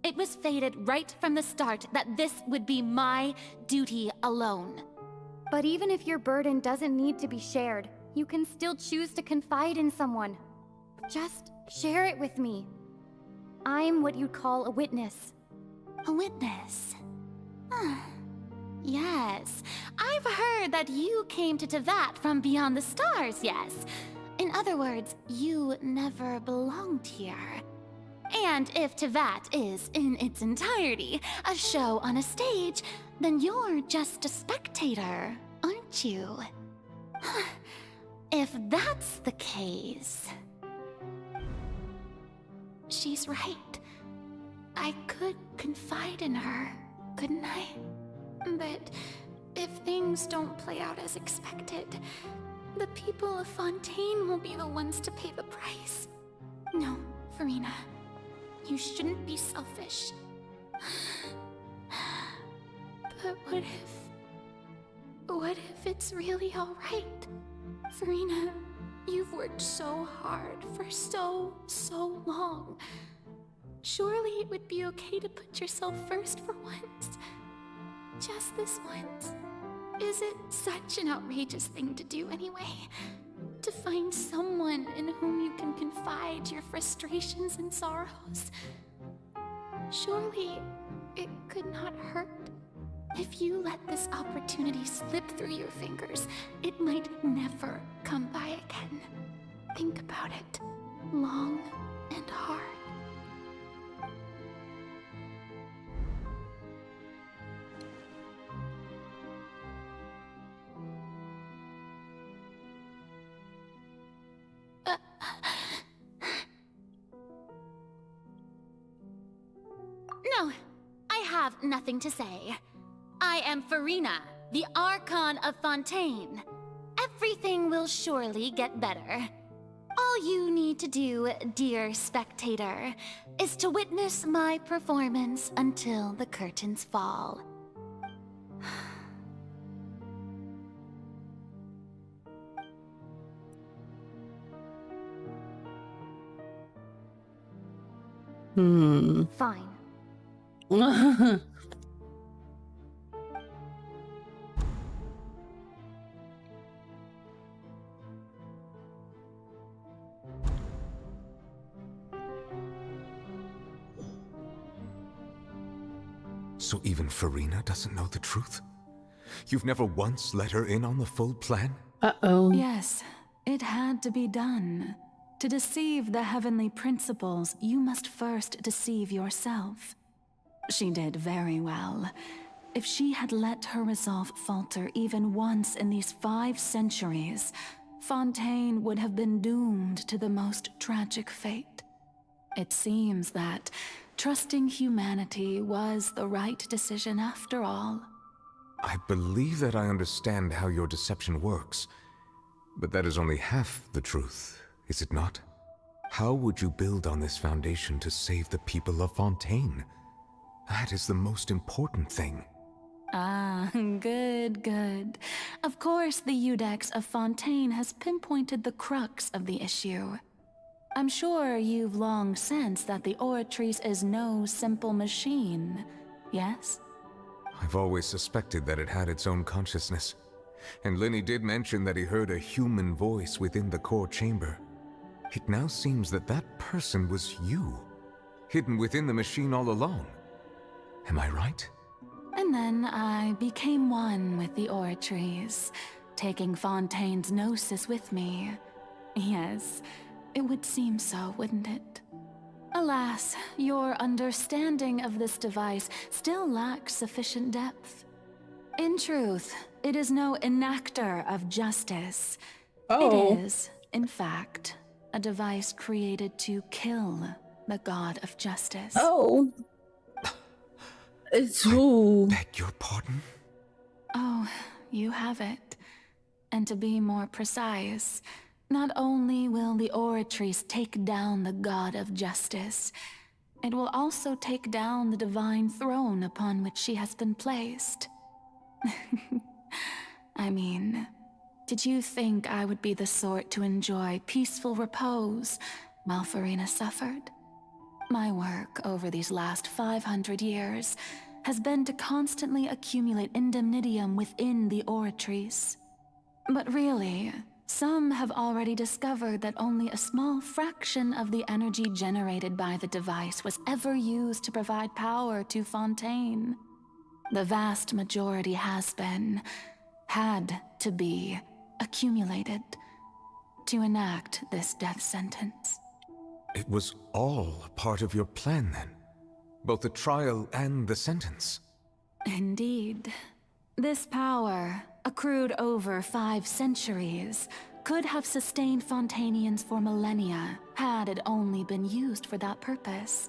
It was fated right from the start that this would be my duty alone. But even if your burden doesn't need to be shared, you can still choose to confide in someone. Just share it with me. I'm what you'd call a witness. A witness? Yes. I've heard that you came to Tevat from beyond the stars, yes. In other words, you never belonged here. And if Tevat is, in its entirety, a show on a stage, then you're just a spectator, aren't you? If that's the case... She's right. I could confide in her, couldn't I? But if things don't play out as expected, the people of Fontaine will be the ones to pay the price. No, Farina. You shouldn't be selfish. But what if it's really alright? Farina, you've worked so hard for so long. Surely it would be okay to put yourself first for once. Just this once. Is it such an outrageous thing to do anyway? To find someone in whom you can confide your frustrations and sorrows? Surely it could not hurt. If you let this opportunity slip through your fingers, it might never come by again. Think about it long and hard. No, I have nothing to say. I am Farina, the Archon of Fontaine. Everything will surely get better. All you need to do, dear spectator, is to witness my performance until the curtains fall. Fine. So even Farina doesn't know the truth? You've never once let her in on the full plan? Uh-oh. Yes, it had to be done. To deceive the heavenly principles, you must first deceive yourself. She did very well. If she had let her resolve falter even once in these 5 centuries, Fontaine would have been doomed to the most tragic fate. It seems that trusting humanity was the right decision after all. I believe that I understand how your deception works, but that is only half the truth, is it not? How would you build on this foundation to save the people of Fontaine? That is the most important thing. Ah, good. Of course, the Iudex of Fontaine has pinpointed the crux of the issue. I'm sure you've long sensed that the Oratrice is no simple machine, yes? I've always suspected that it had its own consciousness. And Lenny did mention that he heard a human voice within the core chamber. It now seems that that person was you, hidden within the machine all along. Am I right? And then I became one with the oratories, taking Fontaine's gnosis with me. Yes, it would seem so, wouldn't it? Alas, your understanding of this device still lacks sufficient depth. In truth, it is no enactor of justice. Oh. It is, in fact, a device created to kill the god of justice. Oh. It's who? Beg your pardon? Oh, you have it. And to be more precise, not only will the oratories take down the god of justice, it will also take down the divine throne upon which she has been placed. I mean, did you think I would be the sort to enjoy peaceful repose while Farina suffered? My work over these last 500 years has been to constantly accumulate indemnitium within the oratories. But really, some have already discovered that only a small fraction of the energy generated by the device was ever used to provide power to Fontaine. The vast majority had to be, accumulated to enact this death sentence. It was all a part of your plan, then? Both the trial and the sentence? Indeed. This power, accrued over 5 centuries, could have sustained Fontainians for millennia had it only been used for that purpose.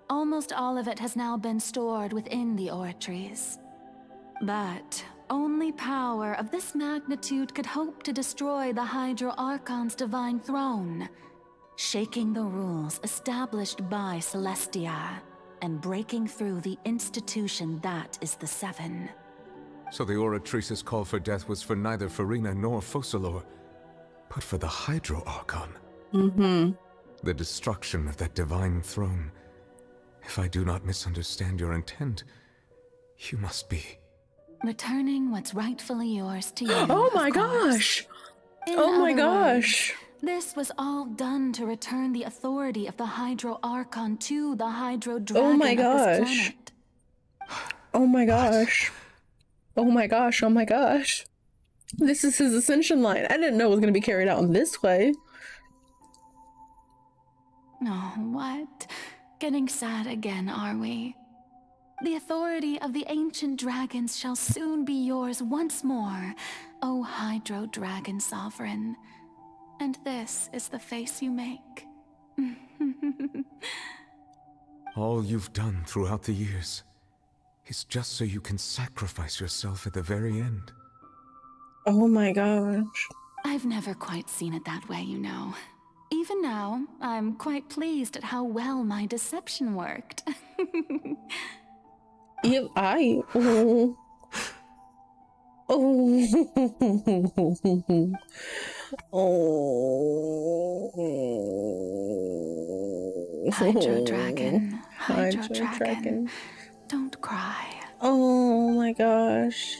Almost all of it has now been stored within the oratories. But only power of this magnitude could hope to destroy the Hydro Archon's divine throne, shaking the rules established by Celestia, and breaking through the institution that is the Seven. So the Oratrice's call for death was for neither Farina nor Focalor, but for the Hydro Archon. Mm-hmm. The destruction of that divine throne. If I do not misunderstand your intent, you must be... returning what's rightfully yours to you. Oh my gosh! Oh my gosh! This was all done to return the authority of the Hydro Archon to the Hydro Dragon Oh my of this gosh! planet. Oh my gosh! Oh my gosh! Oh my gosh! This is his ascension line. I didn't know it was going to be carried out in this way. Oh, what? Getting sad again, are we? The authority of the ancient dragons shall soon be yours once more, O Hydro Dragon Sovereign. And this is the face you make. All you've done throughout the years is just so you can sacrifice yourself at the very end. Oh my gosh. I've never quite seen it that way, you know. Even now, I'm quite pleased at how well my deception worked. Yeah, oh. Oh. Oh. Hydro Dragon. Hydro Dragon. Don't cry. Oh my gosh.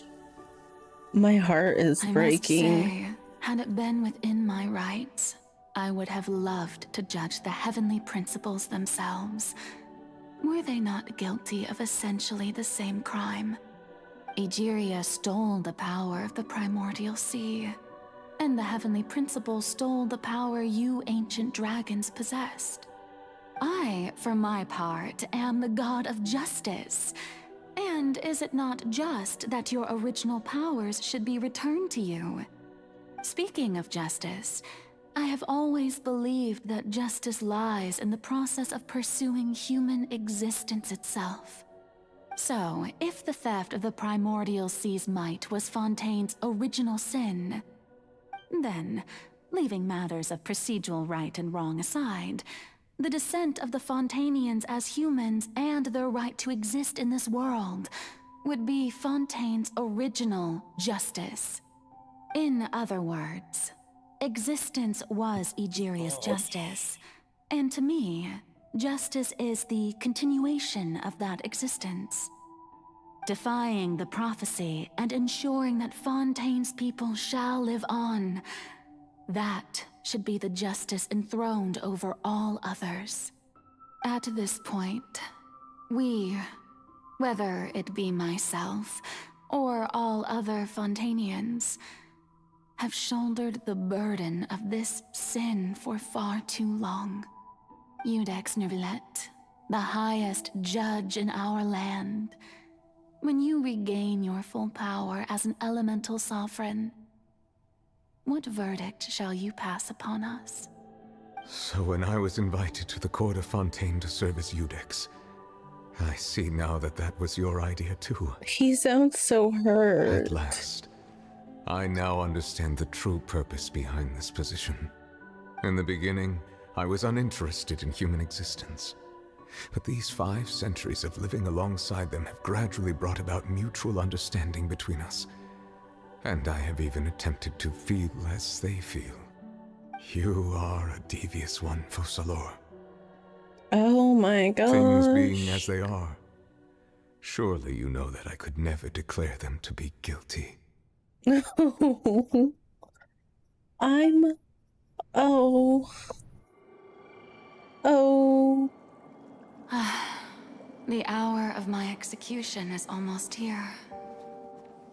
My heart is breaking. I must say, had it been within my rights, I would have loved to judge the heavenly principles themselves. Were they not guilty of essentially the same crime? Egeria stole the power of the primordial sea, and the heavenly principles stole the power you ancient dragons possessed. I, for my part, am the god of justice. And is it not just that your original powers should be returned to you? Speaking of justice, I have always believed that justice lies in the process of pursuing human existence itself. So, if the theft of the primordial sea's might was Fontaine's original sin, then, leaving matters of procedural right and wrong aside, the descent of the Fontainians as humans and their right to exist in this world would be Fontaine's original justice. In other words, existence was Egeria's justice, and to me, justice is the continuation of that existence. defying the prophecy and ensuring that Fontaine's people shall live on. That should be the justice enthroned over all others. At this point, we, whether it be myself or all other Fontainians, have shouldered the burden of this sin for far too long. Iudex Neuvillette, the highest judge in our land, when you regain your full power as an elemental sovereign, what verdict shall you pass upon us? So when I was invited to the court of Fontaine to serve as Iudex, I see now that that was your idea too. He sounds so hurt. At last, I now understand the true purpose behind this position. In the beginning, I was uninterested in human existence. But these 5 centuries of living alongside them have gradually brought about mutual understanding between us. And I have even attempted to feel as they feel. You are a devious one, Focalors. Oh my gosh. Things being as they are, surely you know that I could never declare them to be guilty. I'm... Oh. The hour of my execution is almost here.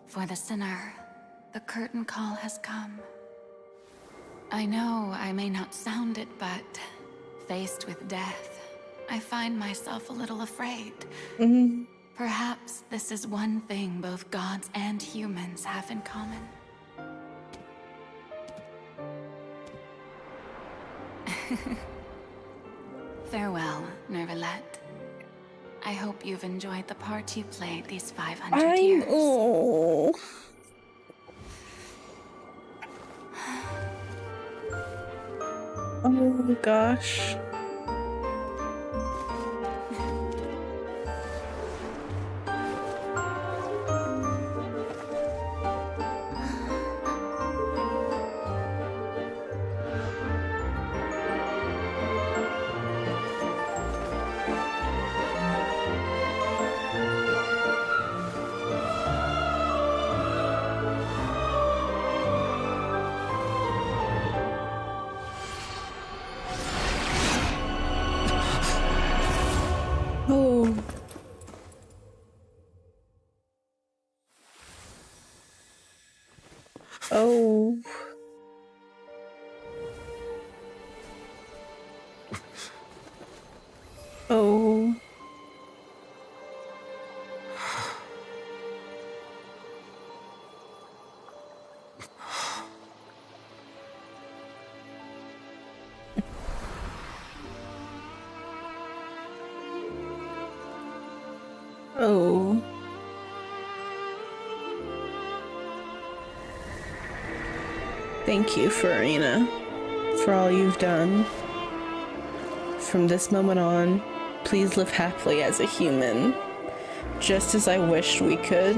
For the sinner, the curtain call has come. I know I may not sound it, but faced with death, I find myself a little afraid. Perhaps this is one thing both gods and humans have in common. Farewell, Neuvillette. I hope you've enjoyed the part you played these 500 years. Oh gosh. Oh. Oh. Oh. Thank you, Farina, for all you've done. From this moment on, please live happily as a human, just as I wished we could.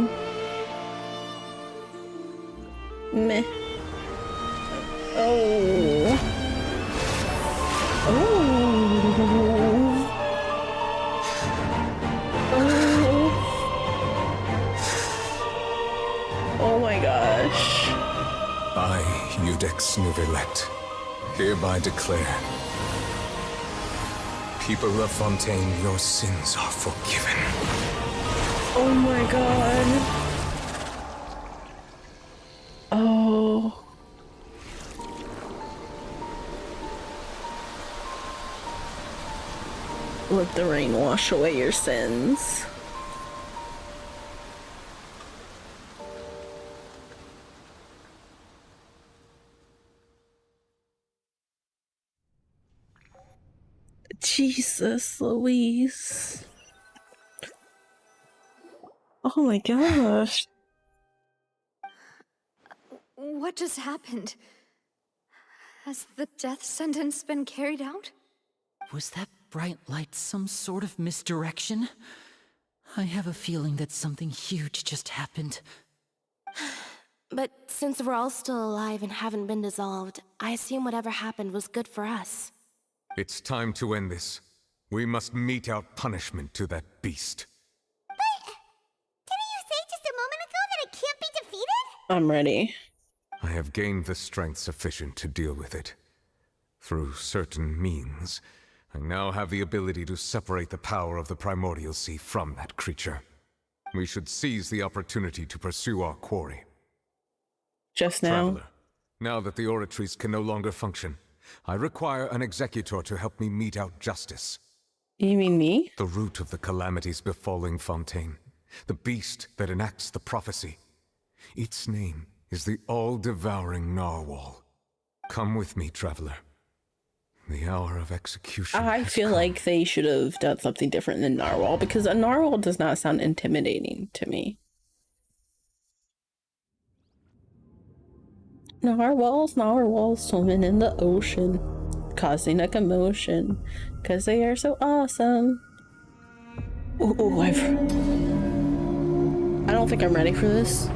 Meh. Oh. Oh my gosh. I, Iudex Neuvillette, hereby declare, people of Fontaine, your sins are forgiven. Oh my god. Oh. Let the rain wash away your sins. Jesus Louise. Oh my gosh. What just happened? Has the death sentence been carried out? Was that bright light some sort of misdirection? I have a feeling that something huge just happened. But since we're all still alive and haven't been dissolved, I assume whatever happened was good for us. It's time to end this. We must mete out punishment to that beast. But didn't I'm ready. I have gained the strength sufficient to deal with it. Through certain means, I now have the ability to separate the power of the Primordial Sea from that creature. We should seize the opportunity to pursue our quarry. Just now? Traveler, now that the oratories can no longer function, I require an executor to help me mete out justice. You mean me? The root of the calamities befalling Fontaine. The beast that enacts the prophecy. Its name is the all-devouring Narwhal. Come with me, traveler. The hour of execution I feel like they should have done something different than Narwhal, because a Narwhal does not sound intimidating to me. Narwhals swimming in the ocean, causing a commotion, because they are so awesome. Ooh, I don't think I'm ready for this.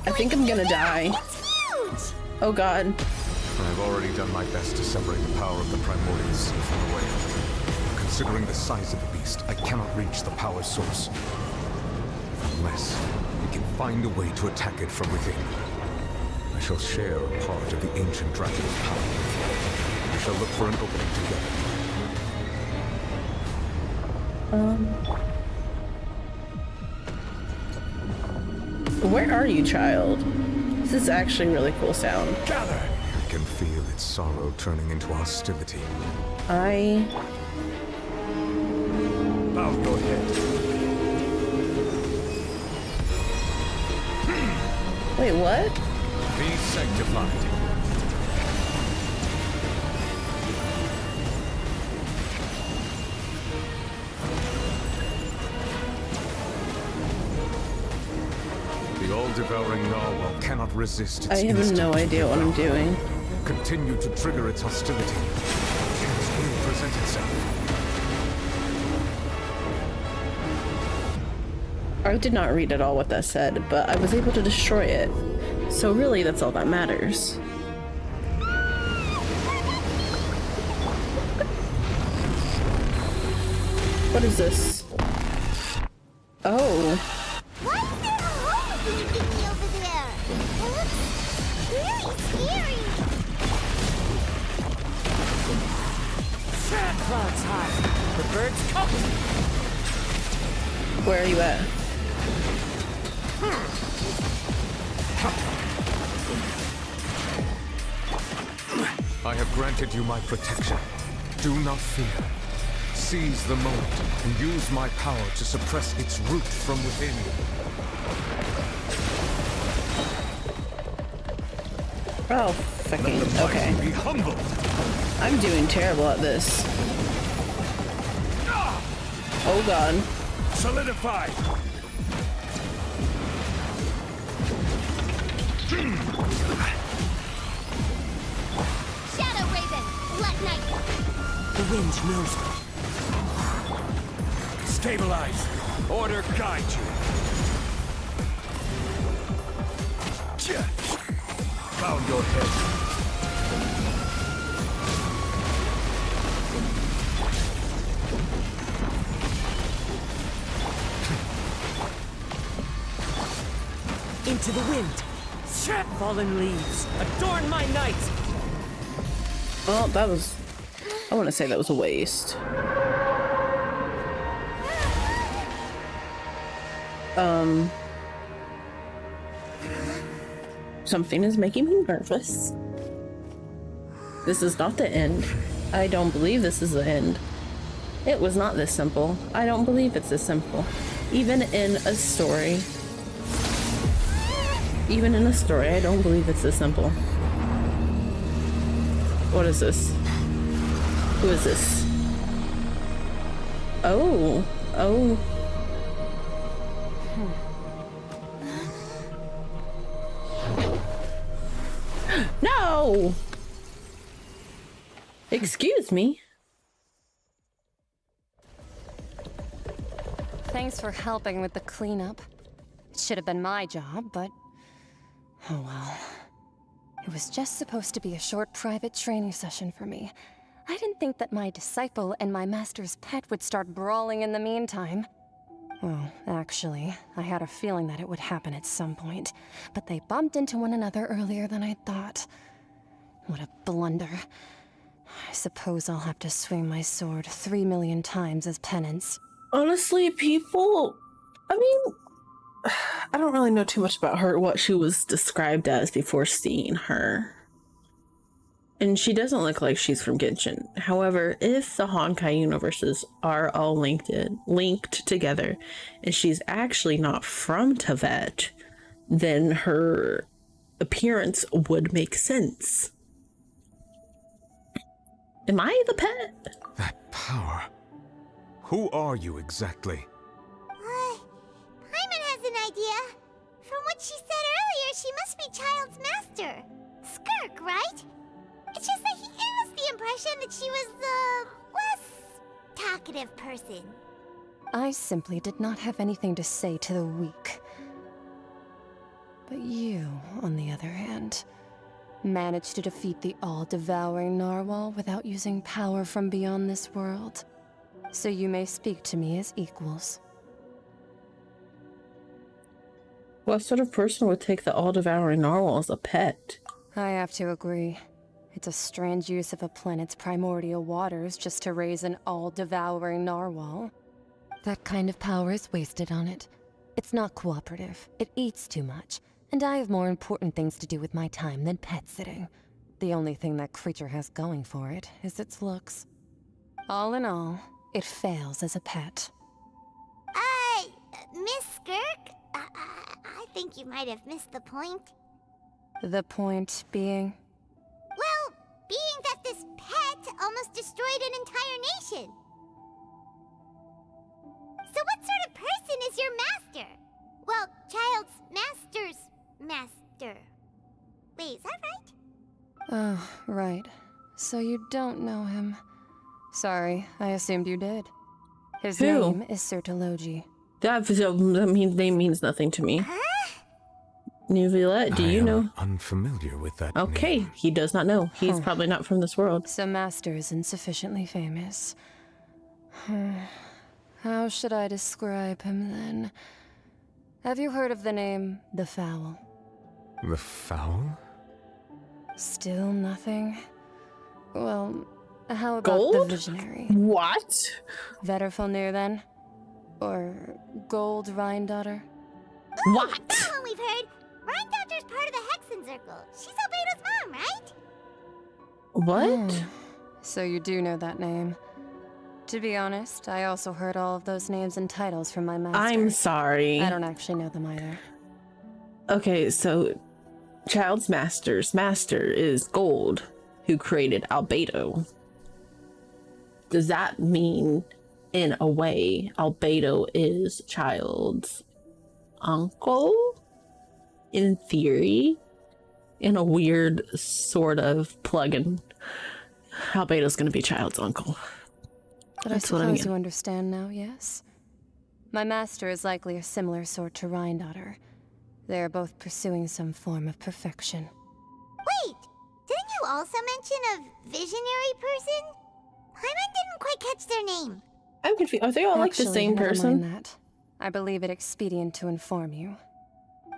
I think I'm gonna die. Oh god. I've already done my best to separate the power of the Primordial Sea from the whale. Considering the size of the beast, I cannot reach the power source. Unless we can find a way to attack it from within. I shall share a part of the ancient dragon's power. We shall look for an opening together. Where are you, child? This is actually really cool sound. Gather! I can feel its sorrow turning into hostility. Bow your head. Wait, what? Be sanctified. The all-devouring Narwhal cannot resist its I have no idea what I'm doing. Continue to trigger its hostility. Chance will present itself. I did not read at all what that said, but I was able to destroy it. So really, that's all that matters. What is this? Oh. What's that hole thingy over there? It looks really scary. Sand clouds high. The birds come. Where are you at? I have granted you my protection. Do not fear. Seize the moment and use my power to suppress its root from within. Oh, fucking okay. Be humbled. I'm doing terrible at this. Oh god. Solidify. Shadow Raven, Black Knight. The wind knows me. Stabilize. Order guide you. Found your head. Into the wind. Fallen leaves. Adorn my night. Well, that was... I want to say that was a waste. Something is making me nervous. This is not the end. I don't believe this is the end. It was not this simple. I don't believe it's this simple. Even in a story, I don't believe it's this simple. What is this? Who is this? Oh. No! Excuse me. Thanks for helping with the cleanup. It should have been my job, but... oh well. It was just supposed to be a short private training session for me. I didn't think that my disciple and my master's pet would start brawling in the meantime. Well, actually, I had a feeling that it would happen at some point, but they bumped into one another earlier than I thought. What a blunder. I suppose I'll have to swing my sword 3 million times as penance. Honestly, people, I mean, I don't really know too much about her, what she was described as before seeing her. And she doesn't look like she's from Genshin. However, if the Honkai universes are all linked together, and she's actually not from Tibet, then her appearance would make sense. Am I the pet? That power. Who are you exactly? Paimon has an idea. From what she said earlier, she must be Child's master. Skirk, right? It's just that he gave us the impression that she was the less talkative person. I simply did not have anything to say to the weak. But you, on the other hand, managed to defeat the all-devouring narwhal without using power from beyond this world. So you may speak to me as equals. What sort of person would take the all-devouring narwhal as a pet? I have to agree. It's a strange use of a planet's primordial waters just to raise an all-devouring narwhal. That kind of power is wasted on it. It's not cooperative. It eats too much. And I have more important things to do with my time than pet sitting. The only thing that creature has going for it is its looks. All in all, it fails as a pet. Miss Skirk? I think you might have missed the point. The point being? Well, being that this pet almost destroyed an entire nation. So what sort of person is your master? Well, Child's master's master. Wait, is that right? Oh, right. So you don't know him. Sorry, I assumed you did. His name is Sertologi. That name means nothing to me. Nuvillette, do you know? Unfamiliar with that Okay, name. he does not know. He's probably not from this world. So Master isn't sufficiently famous. How should I describe him then? Have you heard of the name The Fowl? The Fowl? Still nothing? Well, how about Gold? the Visionary? What? Vetterfalnir then? Or Gold Rhine-daughter? What? That one we've heard. Rhine-daughter's part of the Hexen Circle. She's Albedo's mom, right? What? So you do know that name. To be honest, I also heard all of those names and titles from my master. I'm sorry. I don't actually know them either. Okay, so Child's master's master is Gold, who created Albedo. Does that mean, in a way, Albedo is Child's uncle? In theory? In a weird sort of plug-in, Albedo's gonna be Child's uncle. But That's I what I'm suppose getting. you understand now, yes? My master is likely a similar sort to Rhine-daughter. They are both pursuing some form of perfection. Wait, didn't you also mention a visionary person? Paimon didn't quite catch their name. I'm confused. Are they all like the Actually, same never person? mind that. I believe it expedient to inform you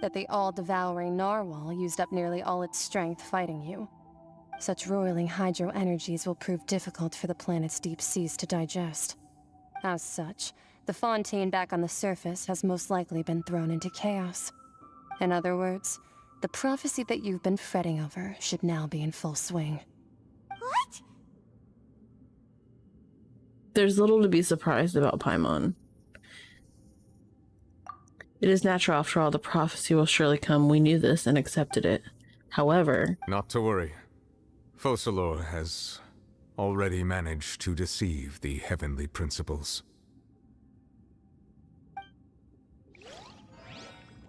that the all-devouring narwhal used up nearly all its strength fighting you. Such roiling hydro energies will prove difficult for the planet's deep seas to digest. As such, the fontaine back on the surface has most likely been thrown into chaos. In other words, the prophecy that you've been fretting over should now be in full swing. What? There's little to be surprised about Paimon. It is natural, after all, the prophecy will surely come. We knew this and accepted it. However... Not to worry. Focalor has already managed to deceive the heavenly principles.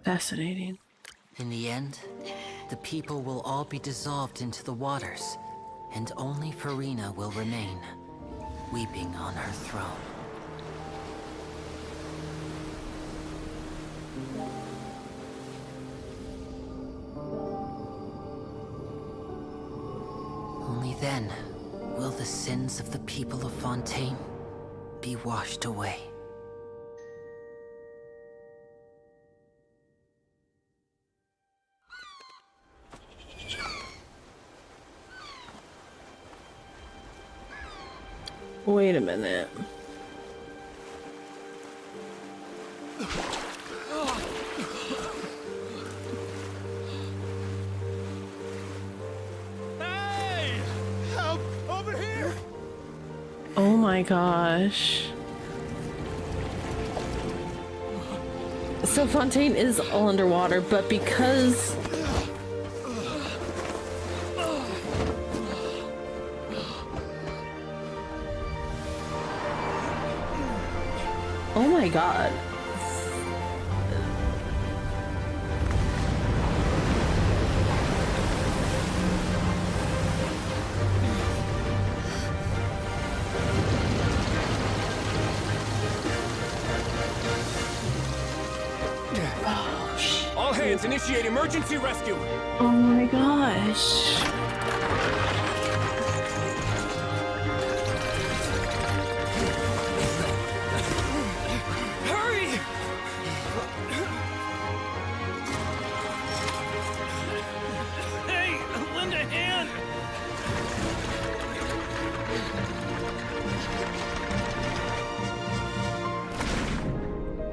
Fascinating. In the end, the people will all be dissolved into the waters, and only Farina will remain, weeping on her throne. Only then will the sins of the people of Fontaine be washed away. Wait a minute. Hey! Help! Over here! Oh my gosh. So Fontaine is all underwater, but because... Oh my god. All hands, initiate emergency rescue! Oh my gosh. Hurry! Hey, lend a hand!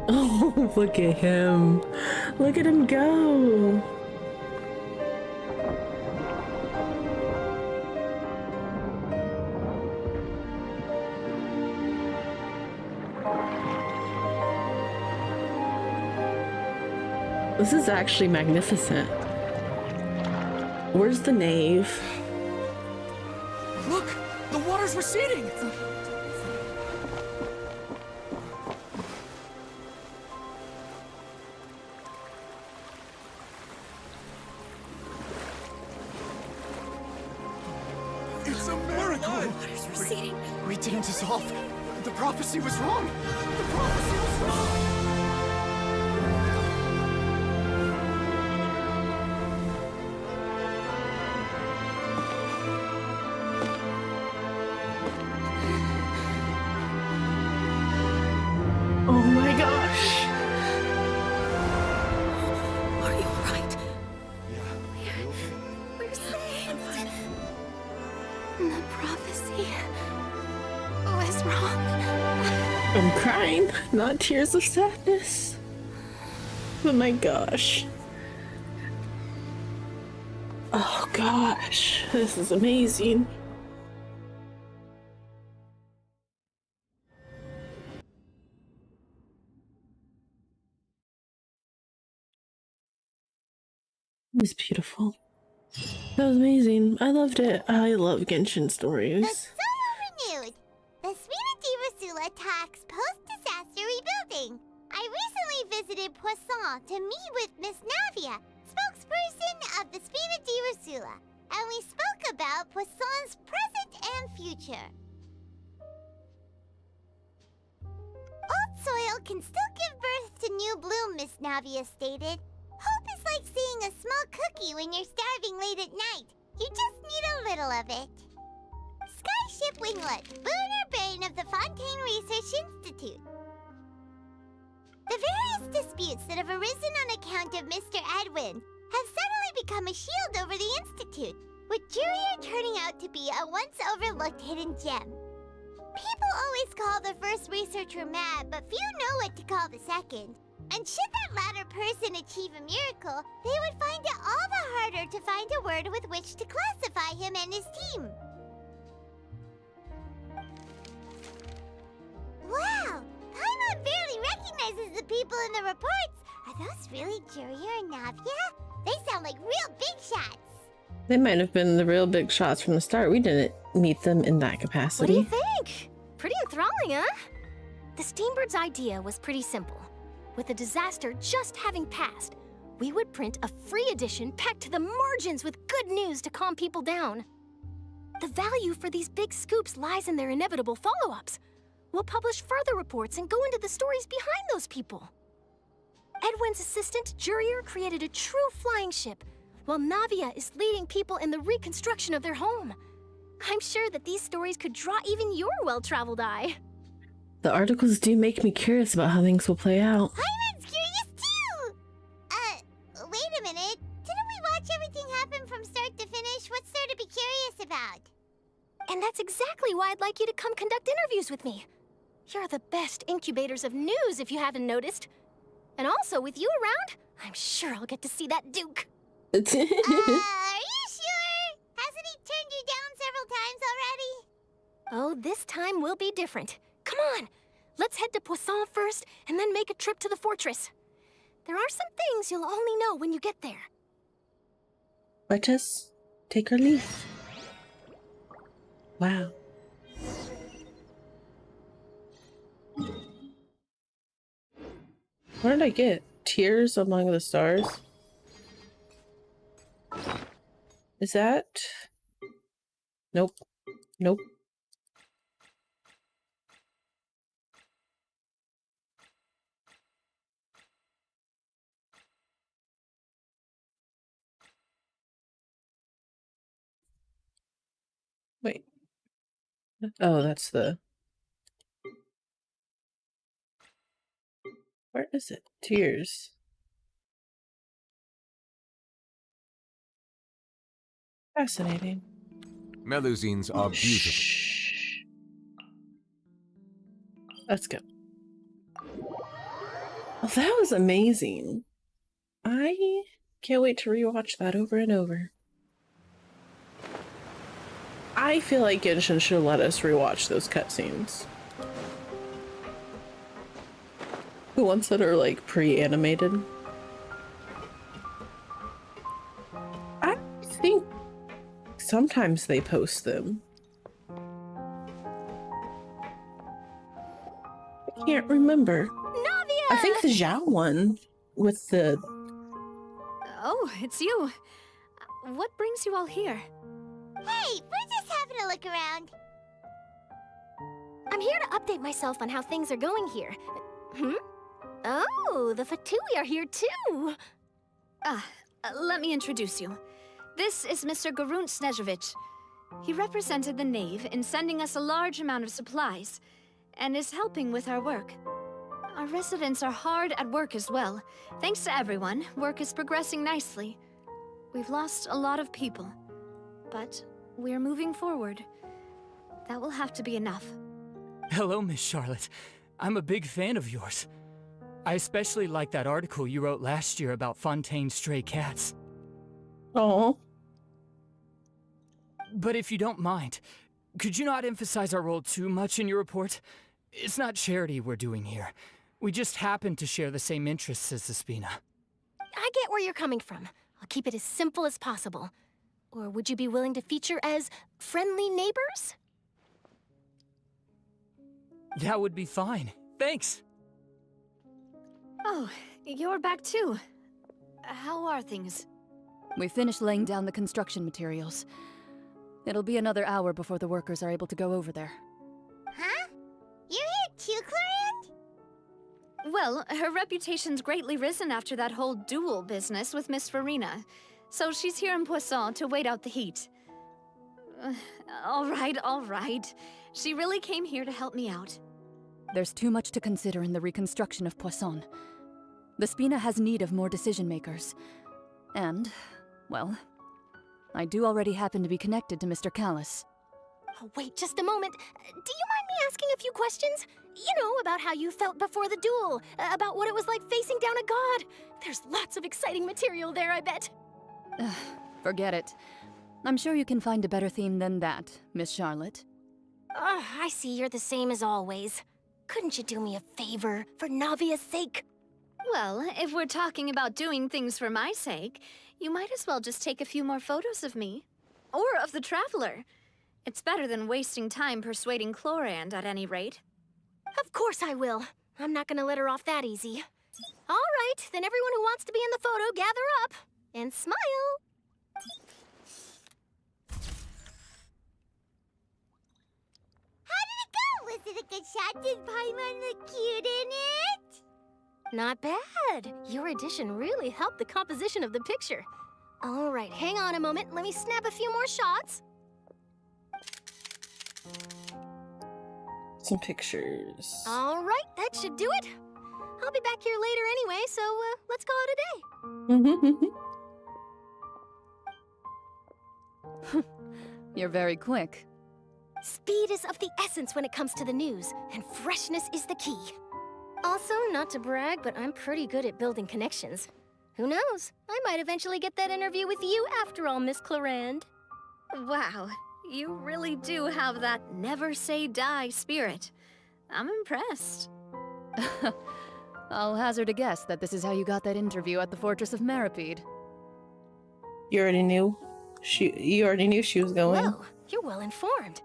Oh, look at him. Look at him go. This is actually magnificent. Where's the nave? Look! The water's receding! It's a miracle! Water's receding. We didn't dissolve. The prophecy was wrong. The prophecy was wrong. Oh my gosh. Are you alright? We're saved. The prophecy was wrong. I'm crying, not tears of sadness. Oh my gosh. Oh gosh, this is amazing. It was beautiful. That was amazing. I loved it. I love Genshin stories. Solo renewed. The Spina Divasula talks post-disaster rebuilding. I recently visited Poisson to meet with Miss Navia, spokesperson of the Spina Divasula, and we spoke about Poisson's present and future. Old soil can still give birth to new bloom, Miss Navia stated. Hope is like seeing a small cookie when you're starving late at night. You just need a little of it. Skyship Winglet, boon or bane of the Fontaine Research Institute. The various disputes that have arisen on account of Mr. Edwin have suddenly become a shield over the Institute, with Jurier turning out to be a once overlooked hidden gem. People always call the first researcher mad, but few know what to call the second. And should that latter person achieve a miracle, they would find it all the harder to find a word with which to classify him and his team. Wow! Paimon barely recognizes the people in the reports. Are those really Jurier and Navia? They sound like real big shots. They might have been the real big shots from the start. We didn't meet them in that capacity. What do you think? Pretty enthralling, huh? The Steambird's idea was pretty simple. With the disaster just having passed, we would print a free edition packed to the margins with good news to calm people down. The value for these big scoops lies in their inevitable follow-ups. We'll publish further reports and go into the stories behind those people. Edwin's assistant, Jurier, created a true flying ship, while Navia is leading people in the reconstruction of their home. I'm sure that these stories could draw even your well-traveled eye. The articles do make me curious about how things will play out. Paimon's curious too! Wait a minute. Didn't we watch everything happen from start to finish? What's there to be curious about? And that's exactly why I'd like you to come conduct interviews with me. You're the best incubators of news, if you haven't noticed. And also, with you around, I'm sure I'll get to see that Duke. Are you sure? Hasn't he turned you down several times already? Oh, this time will be different. Come on, let's head to Poisson first, and then make a trip to the fortress. There are some things you'll only know when you get there. Let us take our leave. Wow. What did I get? Tears Among the Stars? Is that? Nope. Nope. Wait. Oh, that's the... Where is it? Tears. Fascinating. Melusines are beautiful. Shh. Let's go. Well, that was amazing. I can't wait to rewatch that over and over. I feel like Genshin should let us rewatch those cutscenes. The ones that are like pre-animated. I think sometimes they post them. I can't remember. Navia! I think the Zhao one with the... Oh, it's you. What brings you all here? Hey, we're just having a look around. I'm here to update myself on how things are going here. Oh, the Fatui are here too! Let me introduce you. This is Mr. Garunt Snezhevich. He represented the Knave in sending us a large amount of supplies, and is helping with our work. Our residents are hard at work as well. Thanks to everyone, work is progressing nicely. We've lost a lot of people, but we're moving forward. That will have to be enough. Hello, Miss Charlotte. I'm a big fan of yours. I especially like that article you wrote last year about Fontaine's stray cats. Oh. But if you don't mind, could you not emphasize our role too much in your report? It's not charity we're doing here. We just happen to share the same interests as the Spina. I get where you're coming from. I'll keep it as simple as possible. Or would you be willing to feature as friendly neighbors? That would be fine. Thanks. Oh, you're back too. How are things? We finished laying down the construction materials. It'll be another hour before the workers are able to go over there. Huh? You're here too, Clorand? Well, her reputation's greatly risen after that whole duel business with Miss Farina. So she's here in Poisson to wait out the heat. All right. She really came here to help me out. There's too much to consider in the reconstruction of Poisson. The Spina has need of more decision-makers. And, well, I do already happen to be connected to Mr. Callis. Oh, wait just a moment. Do you mind me asking a few questions? You know, about how you felt before the duel, about what it was like facing down a god. There's lots of exciting material there, I bet. Forget it. I'm sure you can find a better theme than that, Miss Charlotte. I see you're the same as always. Couldn't you do me a favor, for Navia's sake? Well, if we're talking about doing things for my sake, you might as well just take a few more photos of me. Or of the Traveler. It's better than wasting time persuading Clorand, at any rate. Of course I will. I'm not gonna let her off that easy. All right, then everyone who wants to be in the photo, gather up. And smile. How did it go? Was it a good shot? Did Paimon look cute in it? Not bad. Your addition really helped the composition of the picture. All right, hang on a moment. Let me snap a few more shots. Some pictures. All right, that should do it. I'll be back here later anyway, so let's call it a day. You're very quick. Speed is of the essence when it comes to the news, and freshness is the key. Also, not to brag, but I'm pretty good at building connections. Who knows? I might eventually get that interview with you after all, Miss Clarand. Wow, you really do have that never say die spirit. I'm impressed. I'll hazard a guess that this is how you got that interview at the Fortress of Meripede. You already knew? You already knew she was going? Whoa, you're well informed.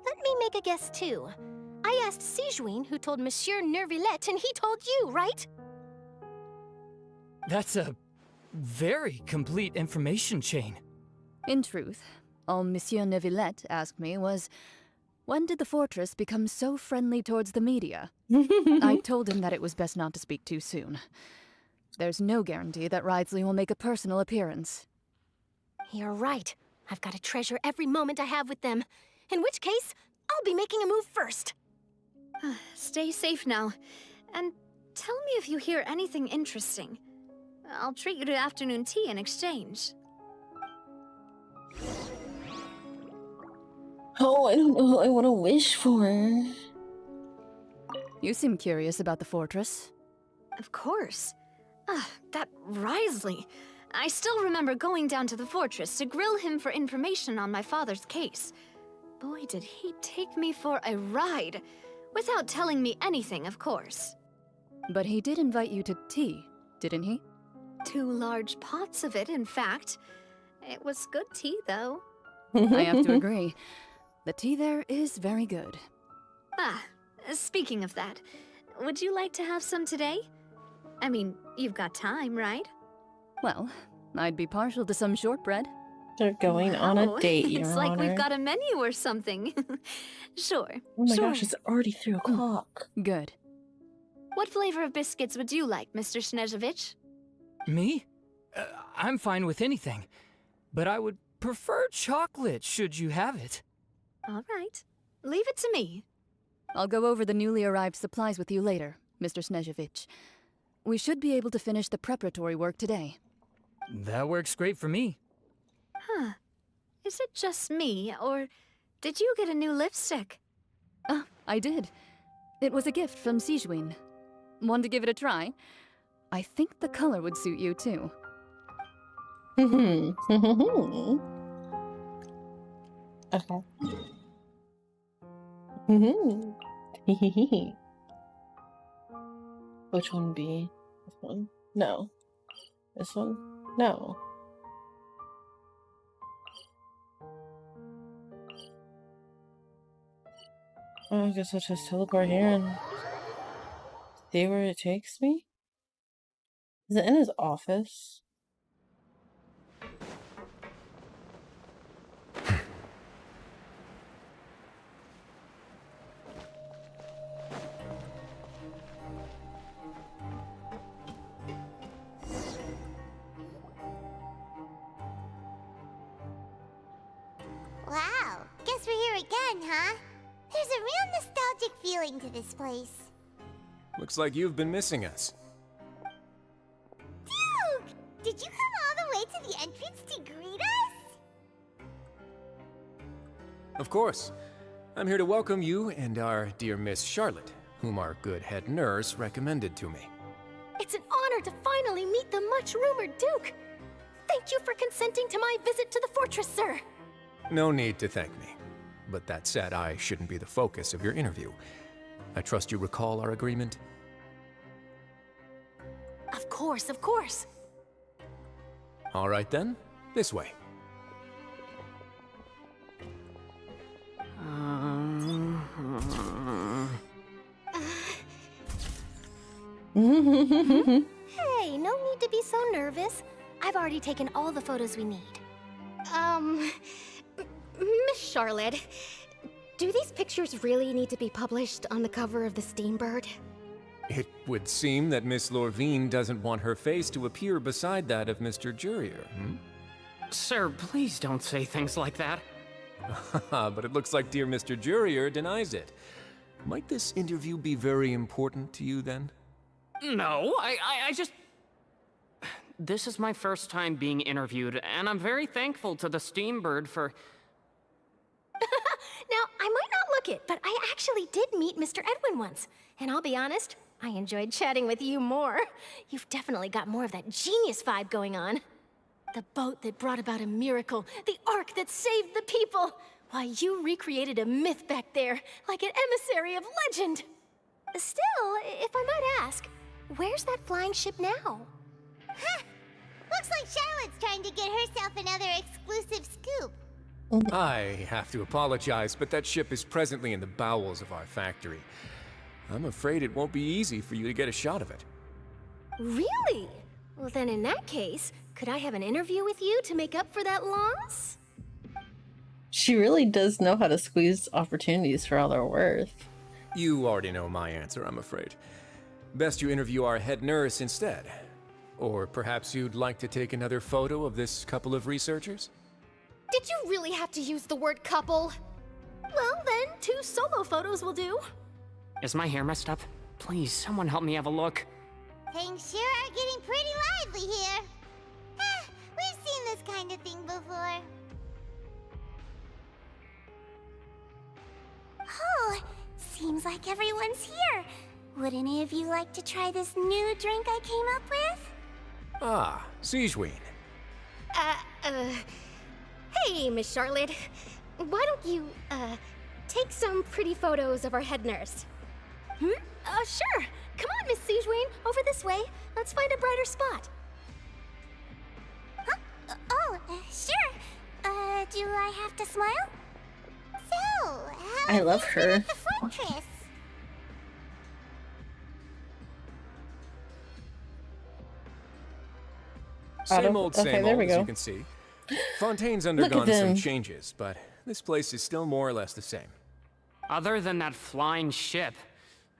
Let me make a guess too. I asked Sijuin, who told Monsieur Nervillet, and he told you, right? That's a very complete information chain. In truth, all Monsieur Neuvillette asked me was, when did the fortress become so friendly towards the media? I told him that it was best not to speak too soon. There's no guarantee that Ridesley will make a personal appearance. You're right. I've got to treasure every moment I have with them. In which case, I'll be making a move first. Stay safe now, and tell me if you hear anything interesting. I'll treat you to afternoon tea in exchange. Oh, I don't know what I want to wish for. You seem curious about the fortress. Of course. That Ridesley. I still remember going down to the fortress to grill him for information on my father's case. Boy, did he take me for a ride. Without telling me anything, of course. But he did invite you to tea, didn't he? 2 large pots of it, in fact. It was good tea, though. I have to agree. The tea there is very good. Speaking of that, would you like to have some today? I mean, you've got time, right? Well, I'd be partial to some shortbread. They're going on a date, Your It's like Honor. we've got a menu or something. Sure. Oh my sure. gosh, it's already 3 o'clock. Good. What flavor of biscuits would you like, Mr. Snezhevich? Me? I'm fine with anything. But I would prefer chocolate, should you have it. All right. Leave it to me. I'll go over the newly arrived supplies with you later, Mr. Snezhevich. We should be able to finish the preparatory work today. That works great for me. Huh. Is it just me, or did you get a new lipstick? I did. It was a gift from Sijuin. Want to give it a try? I think the color would suit you, too. Okay. Which one be? This one? No. This one? No. Oh, I guess I'll just teleport here and see where it takes me? Is it in his office? Wow, guess we're here again, huh? There's a real nostalgic feeling to this place. Looks like you've been missing us. Duke! Did you come all the way to the entrance to greet us? Of course. I'm here to welcome you and our dear Miss Charlotte, whom our good head nurse recommended to me. It's an honor to finally meet the much-rumored Duke. Thank you for consenting to my visit to the fortress, sir. No need to thank me. But that said, I shouldn't be the focus of your interview. I trust you recall our agreement? Of course, of course. All right then, this way. Hey, no need to be so nervous. I've already taken all the photos we need. Miss Charlotte, do these pictures really need to be published on the cover of the Steambird? It would seem that Miss Lorvine doesn't want her face to appear beside that of Mr. Jurier, hmm? Sir, please don't say things like that. But it looks like dear Mr. Jurier denies it. Might this interview be very important to you, then? No, I just... This is my first time being interviewed, and I'm very thankful to the Steambird for... Now, I might not look it, but I actually did meet Mr. Edwin once. And I'll be honest, I enjoyed chatting with you more. You've definitely got more of that genius vibe going on. The boat that brought about a miracle, the ark that saved the people. Why, you recreated a myth back there, like an emissary of legend. Still, if I might ask, where's that flying ship now? Huh. Looks like Charlotte's trying to get herself another exclusive scoop. I have to apologize, but that ship is presently in the bowels of our factory. I'm afraid it won't be easy for you to get a shot of it. Really? Well, then in that case, could I have an interview with you to make up for that loss? She really does know how to squeeze opportunities for all they're worth. You already know my answer, I'm afraid. Best you interview our head nurse instead. Or perhaps you'd like to take another photo of this couple of researchers? Did you really have to use the word couple? Well, then, 2 solo photos will do. Is my hair messed up? Please, someone help me have a look. Things sure are getting pretty lively here. We've seen this kind of thing before. Oh, seems like everyone's here. Would any of you like to try this new drink I came up with? Ah, Siegeween. Hey, Miss Charlotte. Why don't you, take some pretty photos of our head nurse? Sure. Come on, Miss Siegeween, over this way. Let's find a brighter spot. Huh? Sure. Do I have to smile? So, I love her. at the fortress? Same old, okay, same there old, we as go. you can see. Fontaine's Look at undergone some them. changes, but this place is still more or less the same. Other than that flying ship,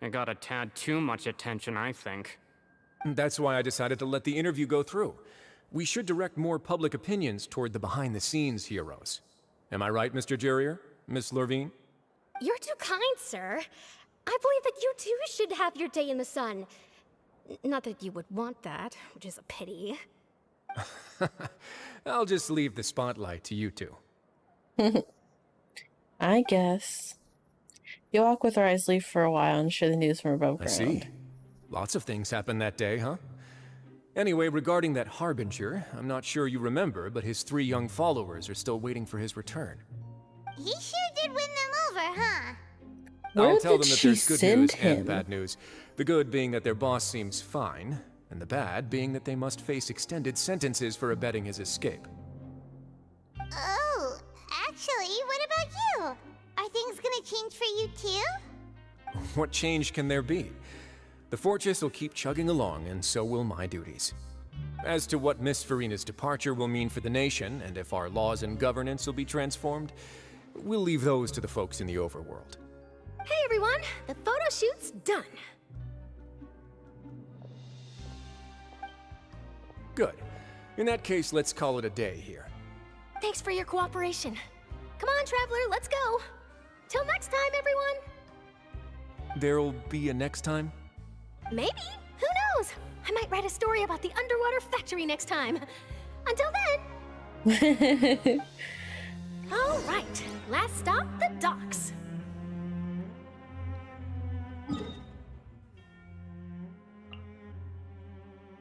it got a tad too much attention, I think. That's why I decided to let the interview go through. We should direct more public opinions toward the behind-the-scenes heroes. Am I right, Mr. Jurier? Miss Lurvine? You're too kind, sir. I believe that you too should have your day in the sun. Not that you would want that, which is a pity. I'll just leave the spotlight to you two. I guess. You walk with our eyes leave for a while and share the news from above I ground. see. Lots of things happened that day, huh? Anyway, regarding that Harbinger, I'm not sure you remember, but his 3 young followers are still waiting for his return. He sure did win them over, huh? I'll tell them that she there's good send news him? and bad news. The good being that their boss seems fine, and the bad being that they must face extended sentences for abetting his escape. Oh, actually, what about you? Are things gonna change for you too? What change can there be? The fortress will keep chugging along, and so will my duties. As to what Miss Farina's departure will mean for the nation, and if our laws and governance will be transformed, we'll leave those to the folks in the overworld. Hey everyone, the photo shoot's done. Good. In that case, let's call it a day here. Thanks for your cooperation. Come on, Traveler, let's go. Till next time, everyone. There'll be a next time? Maybe. Who knows? I might write a story about the underwater factory next time. Until then. All right, last stop, the docks.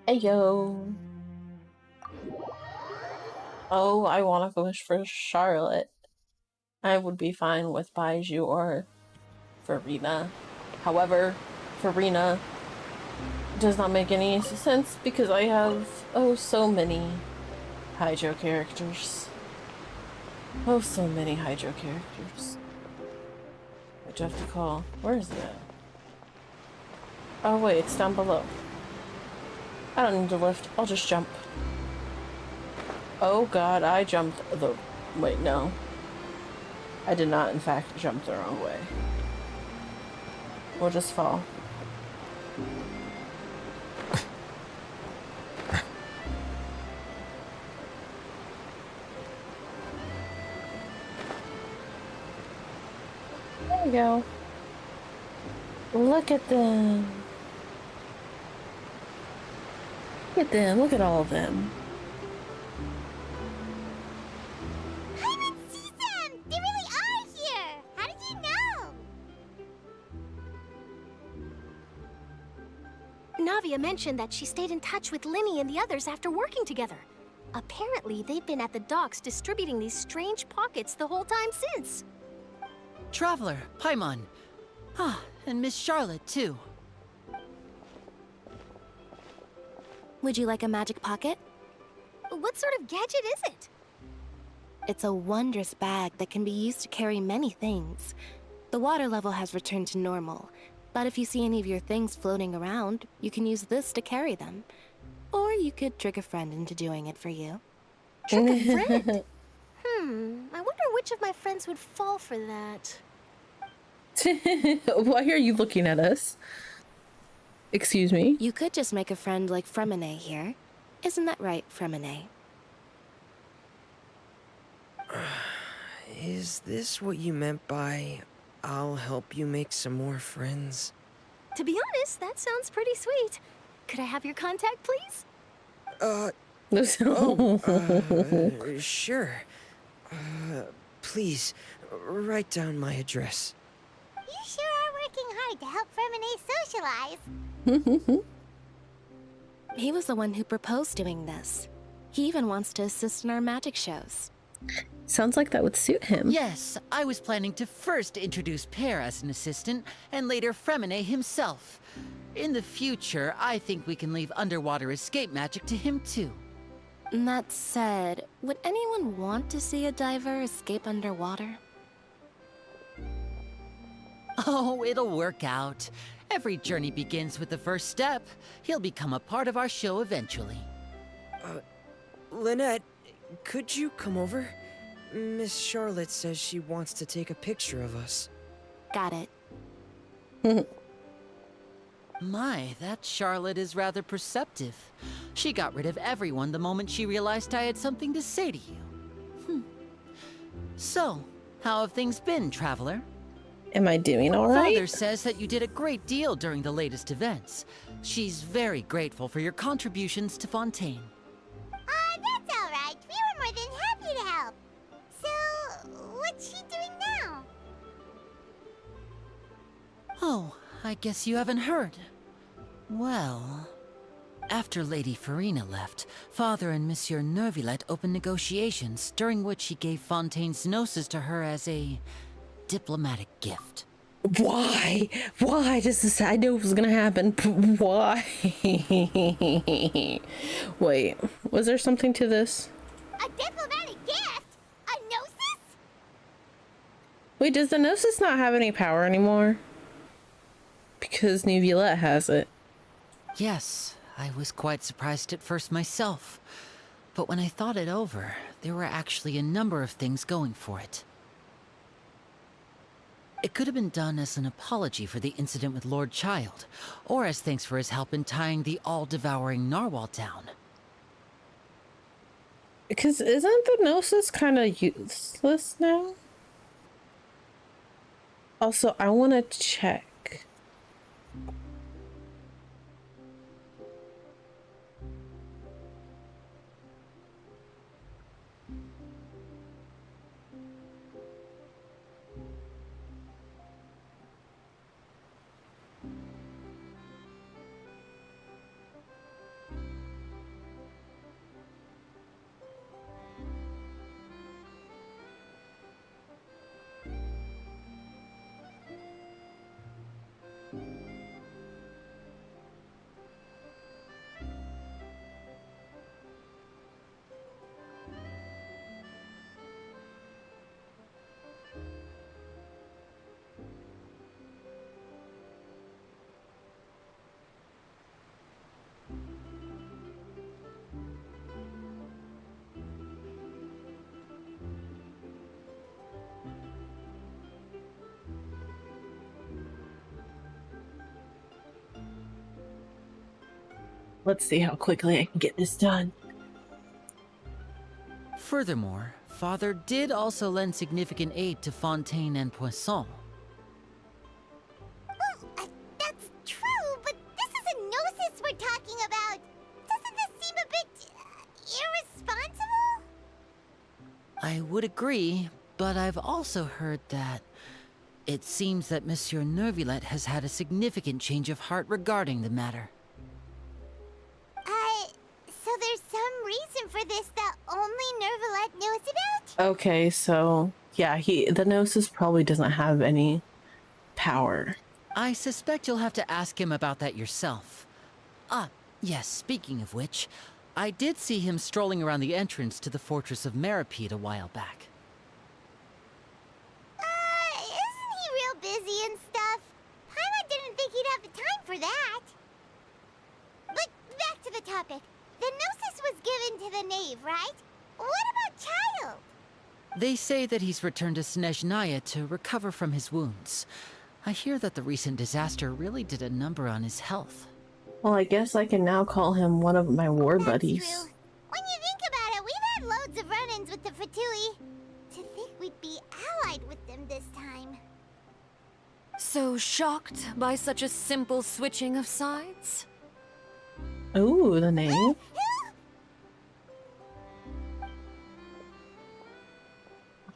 Ayo. Oh, I want to wish for Charlotte. I would be fine with Baiju or Farina. However, Farina does not make any sense because I have, oh, so many Hydro characters. Oh, so many Hydro characters. I do have to call. Where is it? Oh, wait, it's down below. I don't need to lift. I'll just jump. Oh god, I jumped the... Wait, no. I did not, in fact, jump the wrong way. We'll just fall. go. Look at them. Look at them. Look at all of them. I didn't see them! They really are here! How did you know? Navia mentioned that she stayed in touch with Linny and the others after working together. Apparently, they've been at the docks distributing these strange pockets the whole time since. Traveler, Paimon. Ah, and Miss Charlotte, too. Would you like a magic pocket? What sort of gadget is it? It's a wondrous bag that can be used to carry many things. The water level has returned to normal, but if you see any of your things floating around, you can use this to carry them. Or you could trick a friend into doing it for you. Trick a friend? I wonder which of my friends would fall for that. Why are you looking at us? Excuse me? You could just make a friend like Fremine here. Isn't that right, Fremine? Is this what you meant by, I'll help you make some more friends? To be honest, that sounds pretty sweet. Could I have your contact, please? Sure. Please, write down my address. You sure are working hard to help Fremine socialize. He was the one who proposed doing this. He even wants to assist in our magic shows. Sounds like that would suit him. Yes, I was planning to first introduce Pear as an assistant, and later Fremine himself. In the future, I think we can leave underwater escape magic to him too. That said, would anyone want to see a diver escape underwater? Oh, it'll work out. Every journey begins with the first step. He'll become a part of our show eventually. Lynette, could you come over? Miss Charlotte says she wants to take a picture of us. Got it. My, that Charlotte is rather perceptive. She got rid of everyone the moment she realized I had something to say to you. So, how have things been, Traveler? Am I doing all right? Father says that you did a great deal during the latest events. She's very grateful for your contributions to Fontaine. That's all right. We were more than happy to help. So, what's she doing now? Oh, I guess you haven't heard. Well, after Lady Farina left, Father and Monsieur Neuvillette opened negotiations, during which he gave Fontaine's gnosis to her as a diplomatic gift. Why? Why does this? I knew it was gonna happen. Why? Wait, was there something to this? A diplomatic gift? A gnosis? Wait, does the gnosis not have any power anymore? Because Neuvillette has it. Yes, I was quite surprised at first myself. But when I thought it over, there were actually a number of things going for it. It could have been done as an apology for the incident with Lord Child, or as thanks for his help in tying the all-devouring narwhal down. Because isn't the gnosis kind of useless now? Also, I want to check. Let's see how quickly I can get this done. Furthermore, Father did also lend significant aid to Fontaine and Poisson. I would agree, but I've also heard that it seems that Monsieur Neuvillette has had a significant change of heart regarding the matter. So there's some reason for this that only Neuvillette knows about? Okay, so yeah, the Gnosis probably doesn't have any power. I suspect you'll have to ask him about that yourself. Ah, yes, speaking of which, I did see him strolling around the entrance to the Fortress of Meripede a while back. Isn't he real busy and stuff? Paimon didn't think he'd have the time for that. But back to the topic. The Gnosis was given to the knave, right? What about Child? They say that he's returned to Snezhnaya to recover from his wounds. I hear that the recent disaster really did a number on his health. Well, I guess I can now call him one of my war buddies. True. When you think about it, we've had loads of run-ins with the Fatui. To think we'd be allied with them this time. So shocked by such a simple switching of sides? Ooh, the name.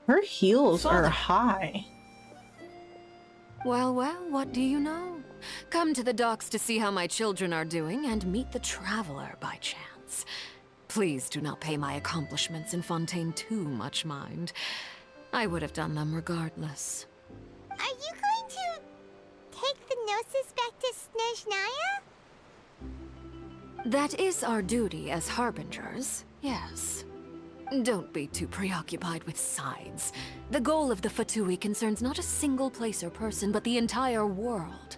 Her heels are high. Well, well, what do you know? Come to the docks to see how my children are doing and meet the Traveler by chance. Please do not pay my accomplishments in Fontaine too much mind. I would have done them regardless. Are you going to take the Gnosis back to Snezhnaya? That is our duty as Harbingers, yes. Don't be too preoccupied with sides. The goal of the Fatui concerns not a single place or person, but the entire world.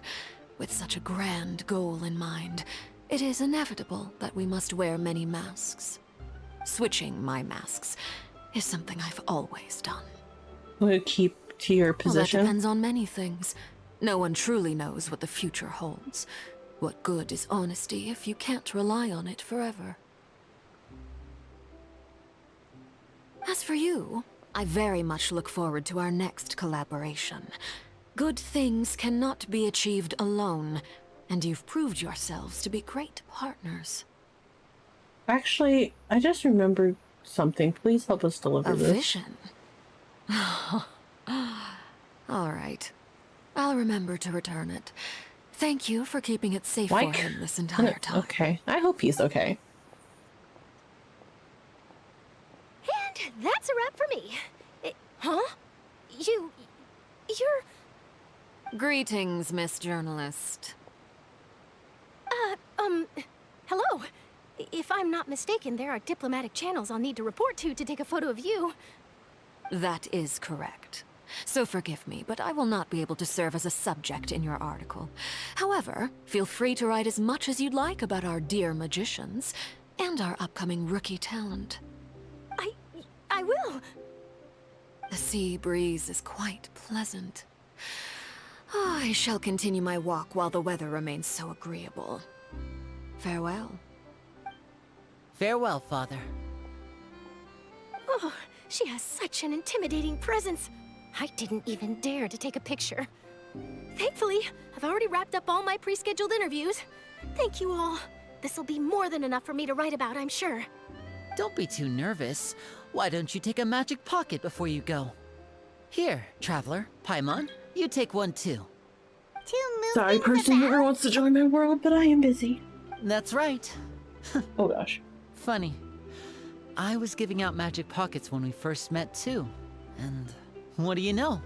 With such a grand goal in mind, it is inevitable that we must wear many masks. Switching my masks is something I've always done. Will you keep to your position? Well, that depends on many things. No one truly knows what the future holds. What good is honesty if you can't rely on it forever? As for you, I very much look forward to our next collaboration. Good things cannot be achieved alone, and you've proved yourselves to be great partners. Actually, I just remembered something. Please help us deliver this. A vision? All right. I'll remember to return it. Thank you for keeping it safe for him this entire time. Okay, I hope he's okay. And that's a wrap for me. Huh? You're... Greetings, Miss Journalist. Hello. If I'm not mistaken, there are diplomatic channels I'll need to report to take a photo of you. That is correct. So forgive me, but I will not be able to serve as a subject in your article. However, feel free to write as much as you'd like about our dear magicians and our upcoming rookie talent. I will. The sea breeze is quite pleasant. I shall continue my walk while the weather remains so agreeable. Farewell. Farewell, Father. Oh, she has such an intimidating presence. I didn't even dare to take a picture. Thankfully, I've already wrapped up all my pre-scheduled interviews. Thank you all. This'll be more than enough for me to write about, I'm sure. Don't be too nervous. Why don't you take a magic pocket before you go? Here, Traveler, Paimon, you take one too. Sorry, person who wants to join my world, but I am busy. That's right. Oh gosh. Funny. I was giving out magic pockets when we first met too. And what do you know?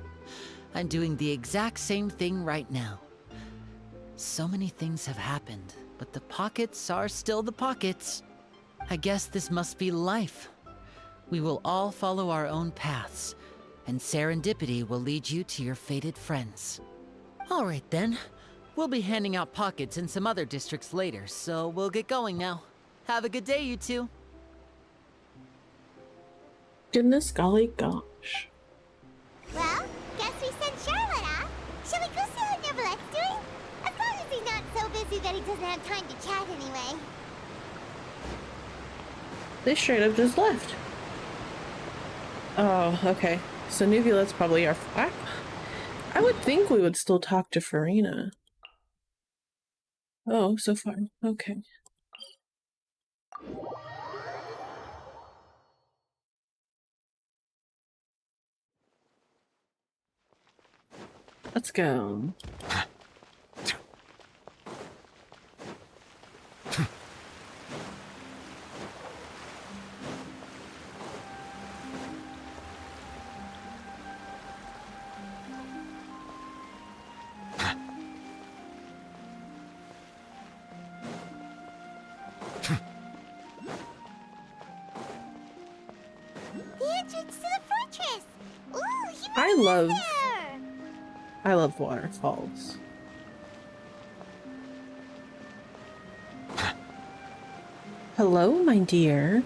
I'm doing the exact same thing right now. So many things have happened, but the pockets are still the pockets. I guess this must be life. We will all follow our own paths, and serendipity will lead you to your fated friends. All right then. We'll be handing out pockets in some other districts later, so we'll get going now. Have a good day, you two. Goodness golly gosh. Well, guess we sent Charlotte off. Shall we go see how Neuvillette's doing? As long as he's not so busy that he doesn't have time to chat anyway. They straight up just left. Oh, okay. So Neuvillette's probably our... I would think we would still talk to Farina. Oh, so far. Okay. Let's go. The entrance to the fortress! Ooh, he I love there! waterfalls. Hello, my dear.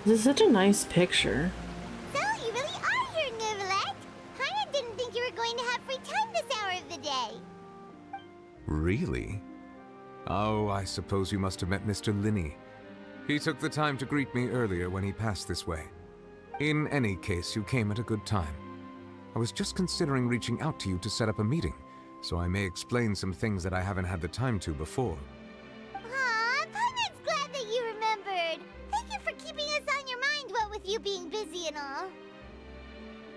This is such a nice picture. So, you really are here, Nervalet! Paimon didn't think you were going to have free time this hour of the day. Really? Oh, I suppose you must have met Mr. Linney. He took the time to greet me earlier when he passed this way. In any case, you came at a good time. I was just considering reaching out to you to set up a meeting, so I may explain some things that I haven't had the time to before. Aw, Paimon's glad that you remembered. Thank you for keeping us on your mind, what with you being busy and all.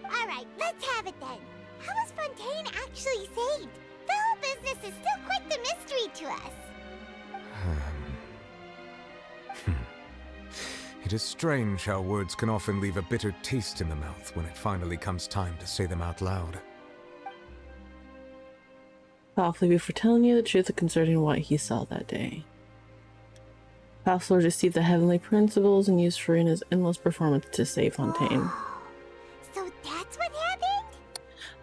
Alright, let's have it then. How was Fontaine actually saved? The whole business is still quite the mystery to us. It is strange how words can often leave a bitter taste in the mouth when it finally comes time to say them out loud. Powerfully before telling you the truth concerning what he saw that day. Past Lord received the heavenly principles and used Furina's endless performance to save Fontaine. So that's what happened?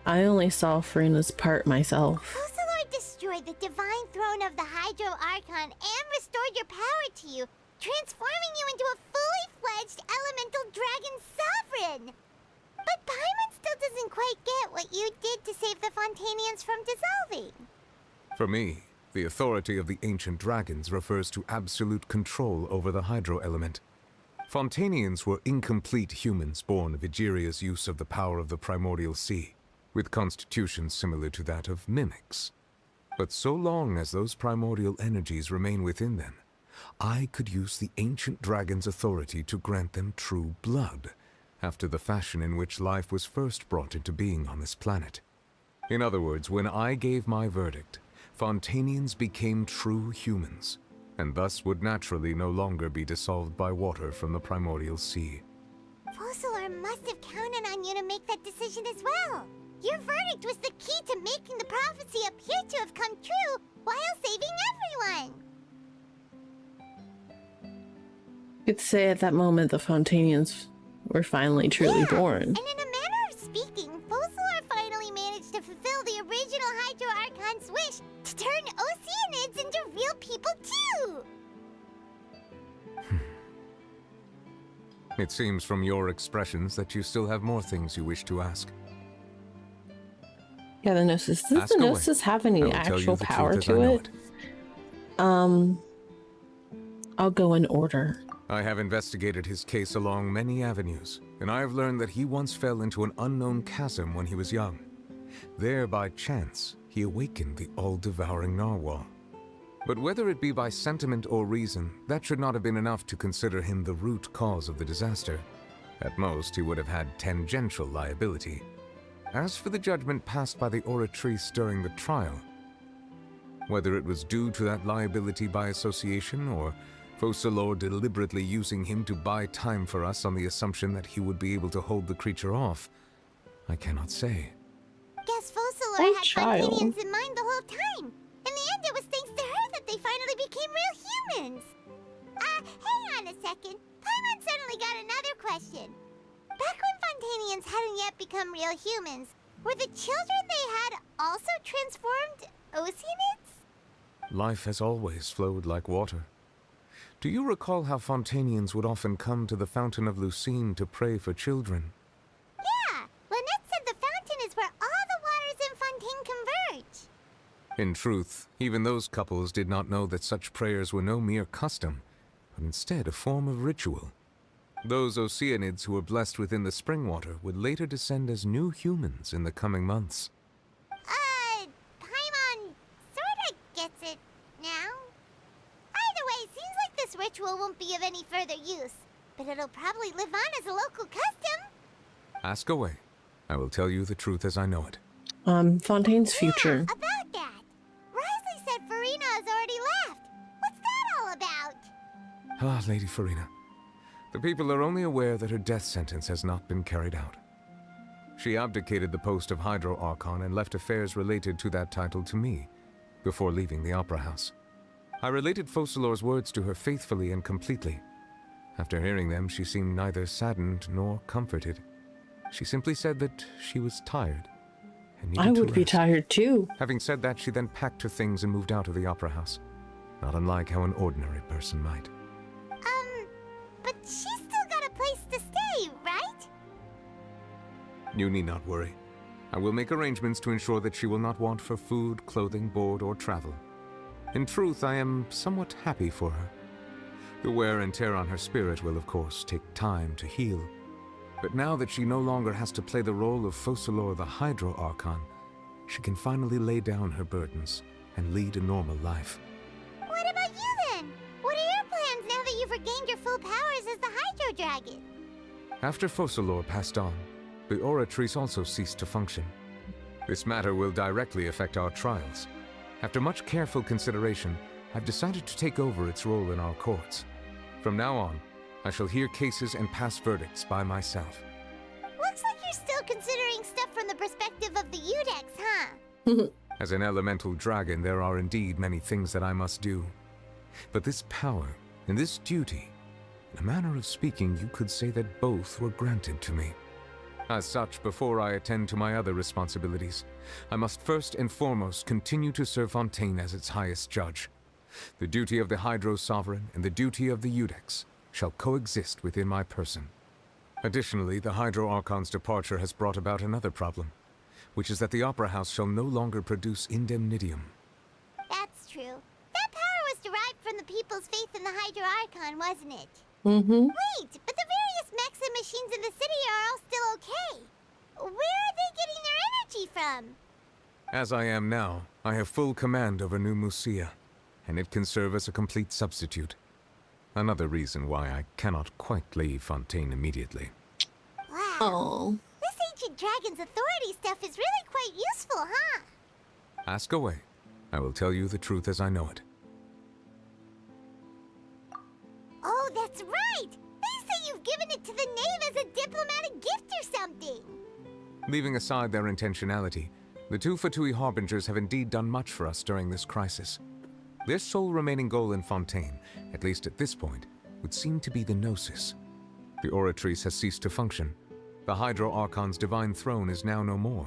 I only saw Furina's part myself. Focalord destroyed the divine throne of the Hydro Archon and restored your power to you, transforming you into a fully fledged elemental dragon sovereign. But Paimon still doesn't quite get what you did to save the Fontanians from dissolving. For me, the authority of the ancient dragons refers to absolute control over the hydro element. Fontanians were incomplete humans born of Egeria's use of the power of the primordial sea, with constitutions similar to that of mimics. But so long as those primordial energies remain within them, I could use the ancient dragon's authority to grant them true blood, after the fashion in which life was first brought into being on this planet. In other words, when I gave my verdict, Fontanians became true humans, and thus would naturally no longer be dissolved by water from the primordial sea. Focalord must have counted on you to make that decision as well. Your verdict was the key to making the prophecy appear to have come true while saving everyone. You'd say at that moment the Fontanians were finally truly born. And in a manner of speaking, Focalord finally managed to fulfill the original Hydro Archon's wish to turn Oceanids into real people too! It seems from your expressions that you still have more things you wish to ask. Yeah, the Gnosis. Does Ask the away. Gnosis have any I will tell you actual the power truth as I to know it? I'll go in order. I have investigated his case along many avenues, and I have learned that he once fell into an unknown chasm when he was young. There, by chance, he awakened the all-devouring narwhal. But whether it be by sentiment or reason, that should not have been enough to consider him the root cause of the disaster. At most, he would have had tangential liability. As for the judgment passed by the Oratrice during the trial, whether it was due to that liability by association, or Focalord deliberately using him to buy time for us on the assumption that he would be able to hold the creature off, I cannot say. Guess Focalord had Fontanians in mind the whole time. In the end, it was thanks to her that they finally became real humans. Hang on a second. Paimon suddenly got another question. Back when Fontanians hadn't yet become real humans, were the children they had also transformed Oceanids? Life has always flowed like water. Do you recall how Fontanians would often come to the Fountain of Lucine to pray for children? Yeah, Lynette said the fountain is where all the waters in Fontaine converge. In truth, even those couples did not know that such prayers were no mere custom, but instead a form of ritual. Those Oceanids who were blessed within the spring water would later descend as new humans in the coming months. Paimon sorta gets it now. Either way, seems like this ritual won't be of any further use. but it'll probably live on as a local custom. Ask away. I will tell you the truth as I know it. Fontaine's future. About that. Risley said Farina has already left. What's that all about? Ah, Lady Farina. The people are only aware that her death sentence has not been carried out. She abdicated the post of Hydro Archon and left affairs related to that title to me, before leaving the Opera House. I related Focalor's words to her faithfully and completely. After hearing them, she seemed neither saddened nor comforted. She simply said that she was tired and needed I to would be rest. tired too. Having said that, she then packed her things and moved out of the Opera House, not unlike how an ordinary person might. But she's still got a place to stay, right? You need not worry. I will make arrangements to ensure that she will not want for food, clothing, board, or travel. In truth, I am somewhat happy for her. The wear and tear on her spirit will, of course, take time to heal. But now that she no longer has to play the role of Focalor the Hydro Archon, she can finally lay down her burdens and lead a normal life. What about you then? What are your plans now that you've regained your full powers as the Hydro Dragon? After Focalor passed on, the Oratrice also ceased to function. This matter will directly affect our trials. After much careful consideration, I've decided to take over its role in our courts. From now on, I shall hear cases and pass verdicts by myself. Looks like you're still considering stuff from the perspective of the Udex, huh? As an elemental dragon, there are indeed many things that I must do. But this power and this duty, in a manner of speaking, you could say that both were granted to me. As such, before I attend to my other responsibilities, I must first and foremost continue to serve Fontaine as its highest judge. The duty of the Hydro Sovereign and the duty of the Udex shall coexist within my person. Additionally, the Hydro Archon's departure has brought about another problem, which is that the Opera House shall no longer produce indemnitium. That's true. That power was derived from the people's faith in the Hydro Archon, wasn't it? Mm-hmm. Wait, but the various mechs and machines in the city are all still okay. Where are they getting their energy from? As I am now, I have full command over New Musia, and it can serve as a complete substitute. Another reason why I cannot quite leave Fontaine immediately. Wow. Oh. This ancient dragon's authority stuff is really quite useful, huh? Ask away. I will tell you the truth as I know it. Oh, that's right! They say you've given it to the knave as a diplomatic gift or something! Leaving aside their intentionality, the two Fatui Harbingers have indeed done much for us during this crisis. Their sole remaining goal in Fontaine, at least at this point, would seem to be the Gnosis. The Oratrice has ceased to function. The Hydro Archon's divine throne is now no more,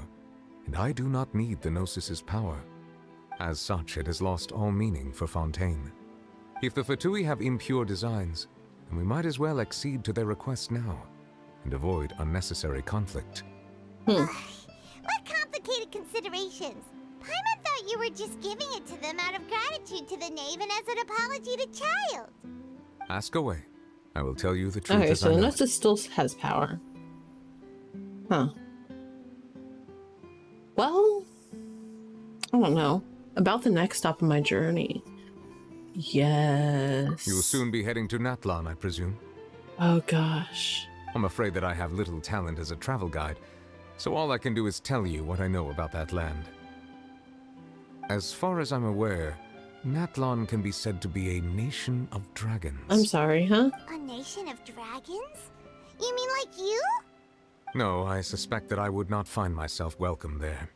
and I do not need the Gnosis's power. As such, it has lost all meaning for Fontaine. If the Fatui have impure designs, then we might as well accede to their request now, and avoid unnecessary conflict. What complicated considerations! Paimon thought you were just giving it to them out of gratitude to the knave and as an apology to Child. Ask away. I will tell you the truth Okay, as so I the know. Gnosis still has power. Huh. Well, I don't know. About the next stop on my journey. Yes. You will soon be heading to Natlan, I presume. Oh gosh. I'm afraid that I have little talent as a travel guide, so all I can do is tell you what I know about that land. As far as I'm aware, Natlan can be said to be a nation of dragons. I'm sorry, huh? A nation of dragons? You mean like you? No, I suspect that I would not find myself welcome there.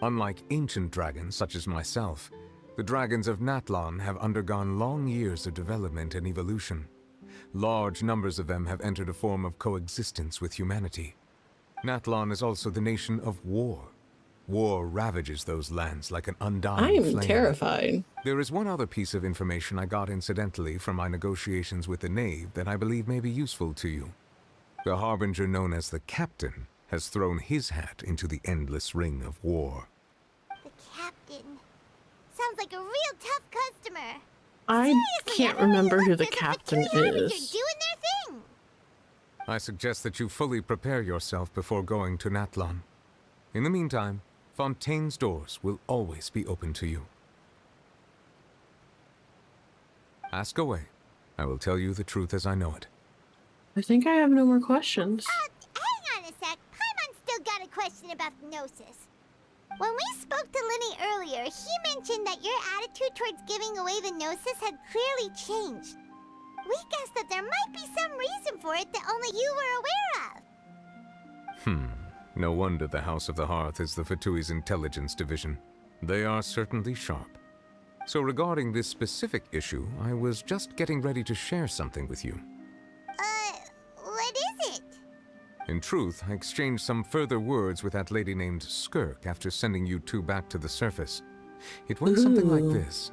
Unlike ancient dragons such as myself, the dragons of Natlan have undergone long years of development and evolution. Large numbers of them have entered a form of coexistence with humanity. Natlan is also the nation of war. War ravages those lands like an undying I am flame. terrified. There is one other piece of information I got incidentally from my negotiations with the Knave that I believe may be useful to you. The Harbinger known as the Captain has thrown his hat into the endless ring of war. The captain. Sounds like a real tough customer. I can't remember who the captain They're is. doing their thing. I suggest that you fully prepare yourself before going to Natlan. In the meantime, Fontaine's doors will always be open to you. Ask away. I will tell you the truth as I know it. I think I have no more questions. Hang on a sec. Paimon's still got a question about the Gnosis. When we spoke to Linny earlier, he mentioned that your attitude towards giving away the Gnosis had clearly changed. We guessed that there might be some reason for it that only you were aware of. No wonder the House of the Hearth is the Fatui's intelligence division. They are certainly sharp. So regarding this specific issue, I was just getting ready to share something with you. What is it? In truth, I exchanged some further words with that lady named Skirk after sending you two back to the surface. It went something like this.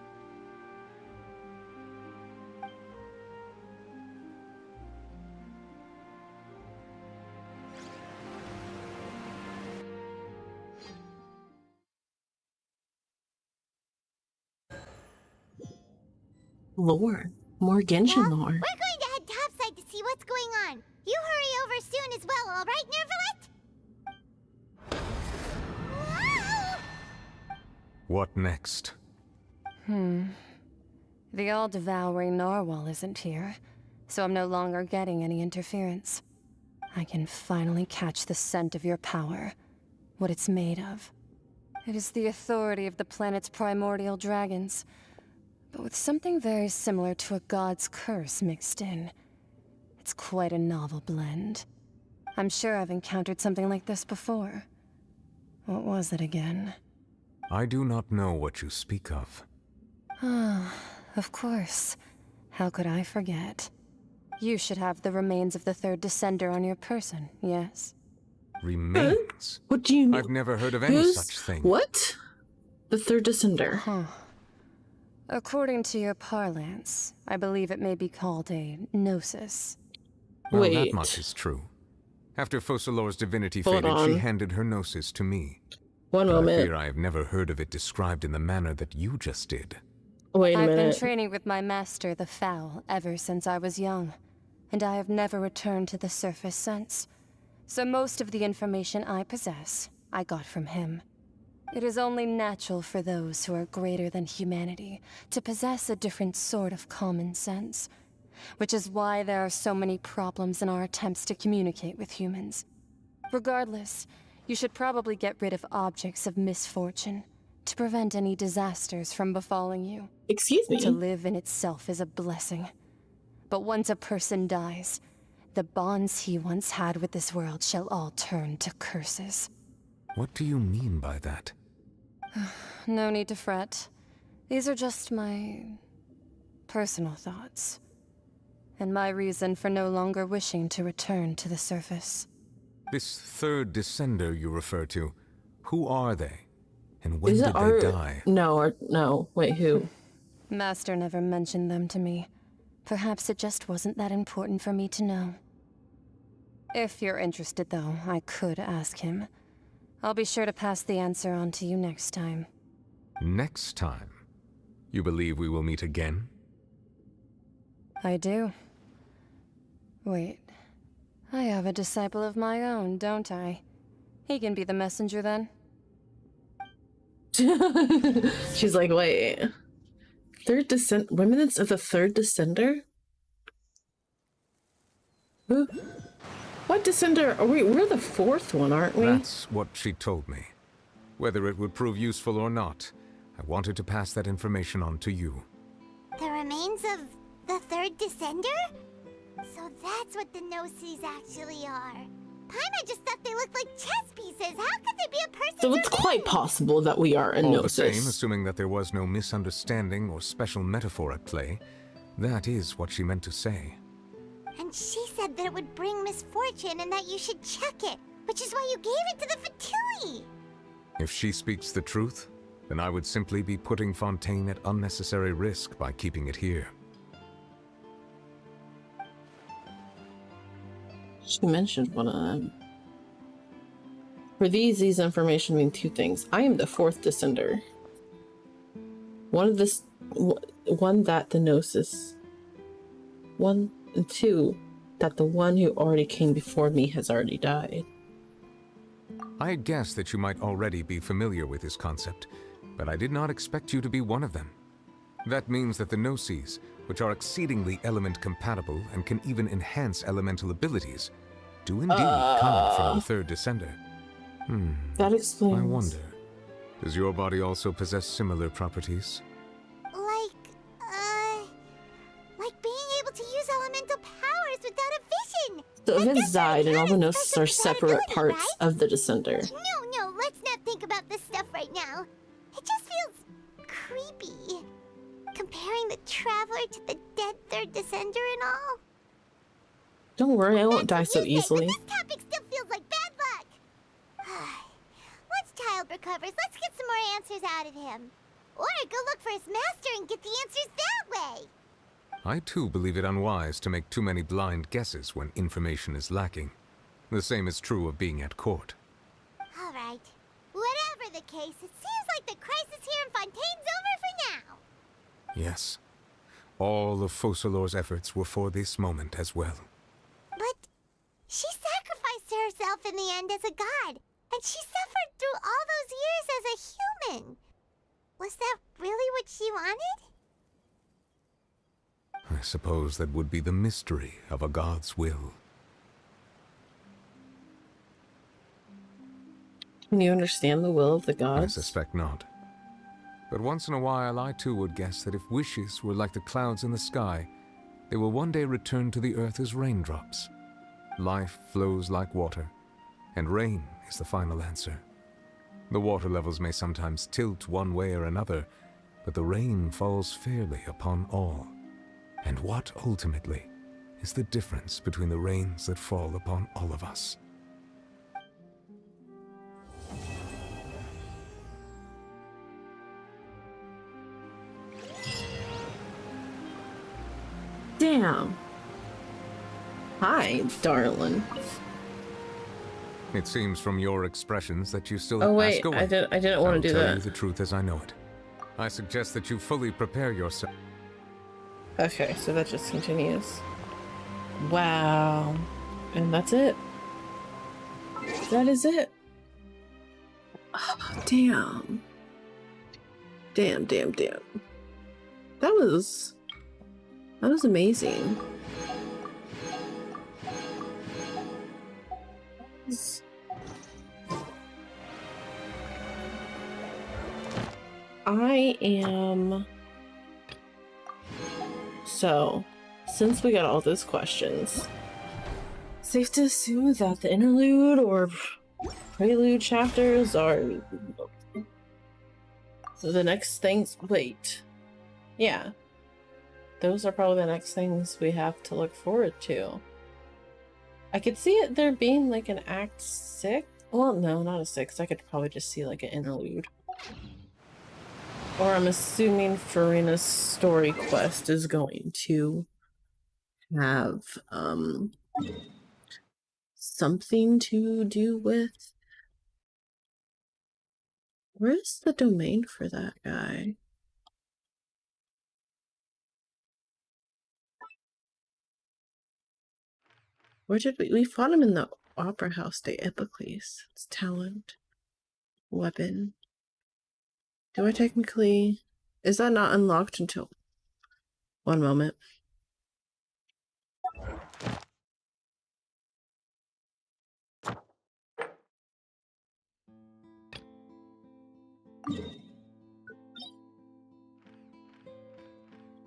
Lore. More Genshin lore. We're going to head topside to see what's going on. You hurry over soon as well, all right, Nervalet? What next? The all-devouring narwhal isn't here, so I'm no longer getting any interference. I can finally catch the scent of your power, what it's made of. It is the authority of the planet's primordial dragons, but with something very similar to a god's curse mixed in. It's quite a novel blend. I'm sure I've encountered something like this before. What was it again? I do not know what you speak of. Ah, of course. How could I forget? You should have the remains of the third descender on your person, yes? Remains? What do you mean? I've never heard of any such thing. What? The third descender. Huh. According to your parlance, I believe it may be called a gnosis. Well, Wait. that much is true. After Focalor's divinity Hold faded, on. she handed her gnosis to me. One But moment. I fear I have never heard of it described in the manner that you just did. Wait a I've minute. been training with my master, the Fowl, ever since I was young, and I have never returned to the surface since. So most of the information I possess, I got from him. It is only natural for those who are greater than humanity to possess a different sort of common sense, which is why there are so many problems in our attempts to communicate with humans. Regardless, you should probably get rid of objects of misfortune to prevent any disasters from befalling you. Excuse me? To live in itself is a blessing. But once a person dies, the bonds he once had with this world shall all turn to curses. What do you mean by that? No need to fret. These are just my personal thoughts, and my reason for no longer wishing to return to the surface. This third descender you refer to, who are they? And when Is did it they die? No. Wait, who? Master never mentioned them to me. Perhaps it just wasn't that important for me to know. If you're interested, though, I could ask him. I'll be sure to pass the answer on to you next time. Next time? You believe we will meet again? I do. Wait. I have a disciple of my own, don't I? He can be the messenger then. She's like, wait. Remnants of the third descender? Who? What descender? We're the fourth one, aren't we? That's what she told me. Whether it would prove useful or not, I wanted to pass that information on to you. The remains of the third descender? So that's what the Gnosis actually are. Paimon just thought they looked like chess pieces. How could they be a person? So it's quite possible that we are a All gnosis. the same, assuming that there was no misunderstanding or special metaphor at play, that is what she meant to say. And she said that it would bring misfortune and that you should check it, which is why you gave it to the Fatui. If she speaks the truth, then I would simply be putting Fontaine at unnecessary risk by keeping it here. She mentioned one of them. For these information mean two things. I am the fourth descender. One that the Gnosis. One and two, that the one who already came before me has already died. I had guessed that you might already be familiar with this concept, but I did not expect you to be one of them. That means that the Gnosis which are exceedingly element compatible and can even enhance elemental abilities, do indeed come from the third descender. That explains. I wonder, does your body also possess similar properties? Like being able to use elemental powers without a vision. So if it's died and all the gnosis are separate parts right? of the descender. No, let's not think about this stuff right now. It just feels creepy. Comparing the Traveler to the dead third descender and all. Don't worry, I won't die so easily. But this topic still feels like bad luck. Once Child recovers, let's get some more answers out of him. Or go look for his master and get the answers that way. I too believe it unwise to make too many blind guesses when information is lacking. The same is true of being at court. All right. Whatever the case, it seems like the crisis here in Fontaine's over for now. Yes. All of Focalor's efforts were for this moment as well. But she sacrificed herself in the end as a god, and she suffered through all those years as a human. Was that really what she wanted? I suppose that would be the mystery of a god's will. Can you understand the will of the gods? I suspect not. But once in a while, I too would guess that if wishes were like the clouds in the sky, they will one day return to the earth as raindrops. Life flows like water, and rain is the final answer. The water levels may sometimes tilt one way or another, but the rain falls fairly upon all. And what, ultimately, is the difference between the rains that fall upon all of us? Damn. Hi, darling. It seems from your expressions that you still Oh wait, ask away. I didn't want to do I'll tell that. you the truth as I know it. I suggest that you fully prepare yourself. Okay, so that just continues. Wow. And that's it. That is it. Oh, damn. Damn. That was amazing. I am... So, since we got all those questions, safe to assume that the interlude or prelude chapters are the next things. Wait. Yeah. Those are probably the next things we have to look forward to. I could see it there being like an Act 6. Well, no, not a 6. I could probably just see like an interlude. Or I'm assuming Furina's story quest is going to have something to do with... Where's the domain for that guy? Where did we fought him in the Opera House de Epicles. It's talent. Weapon. Do I technically... Is that not unlocked until... One moment.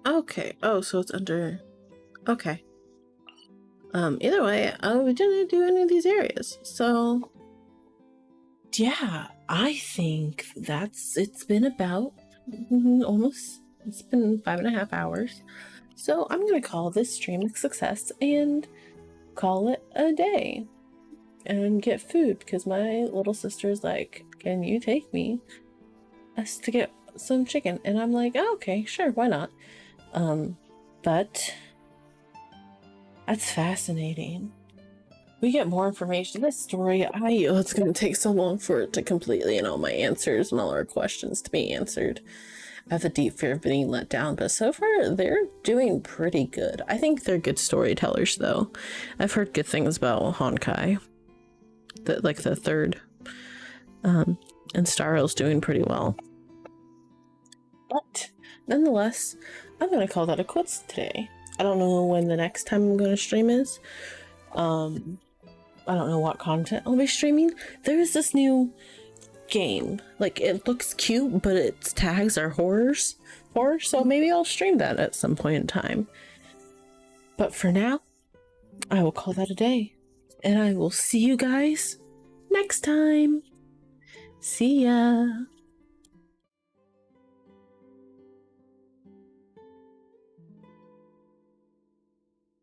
Okay. Oh, so it's under... Okay. Either way, we didn't do any of these areas. So... Yeah, I think it's been about it's been 5.5 hours. So I'm gonna call this stream a success and call it a day and get food because my little sister's like, can you take me us to get some chicken? And I'm like, oh, okay, sure, why not? But that's fascinating. We get more information. This story, it's going to take so long for it to completely, all my answers and all our questions to be answered. I have a deep fear of being let down, but so far they're doing pretty good. I think they're good storytellers, though. I've heard good things about Honkai, the third, and Starrow's doing pretty well. But nonetheless, I'm gonna call that a quits today. I don't know when the next time I'm gonna stream is. I don't know what content I'll be streaming. There is this new game. Like, it looks cute, but its tags are horror, so maybe I'll stream that at some point in time. But for now, I will call that a day. And I will see you guys next time. See ya.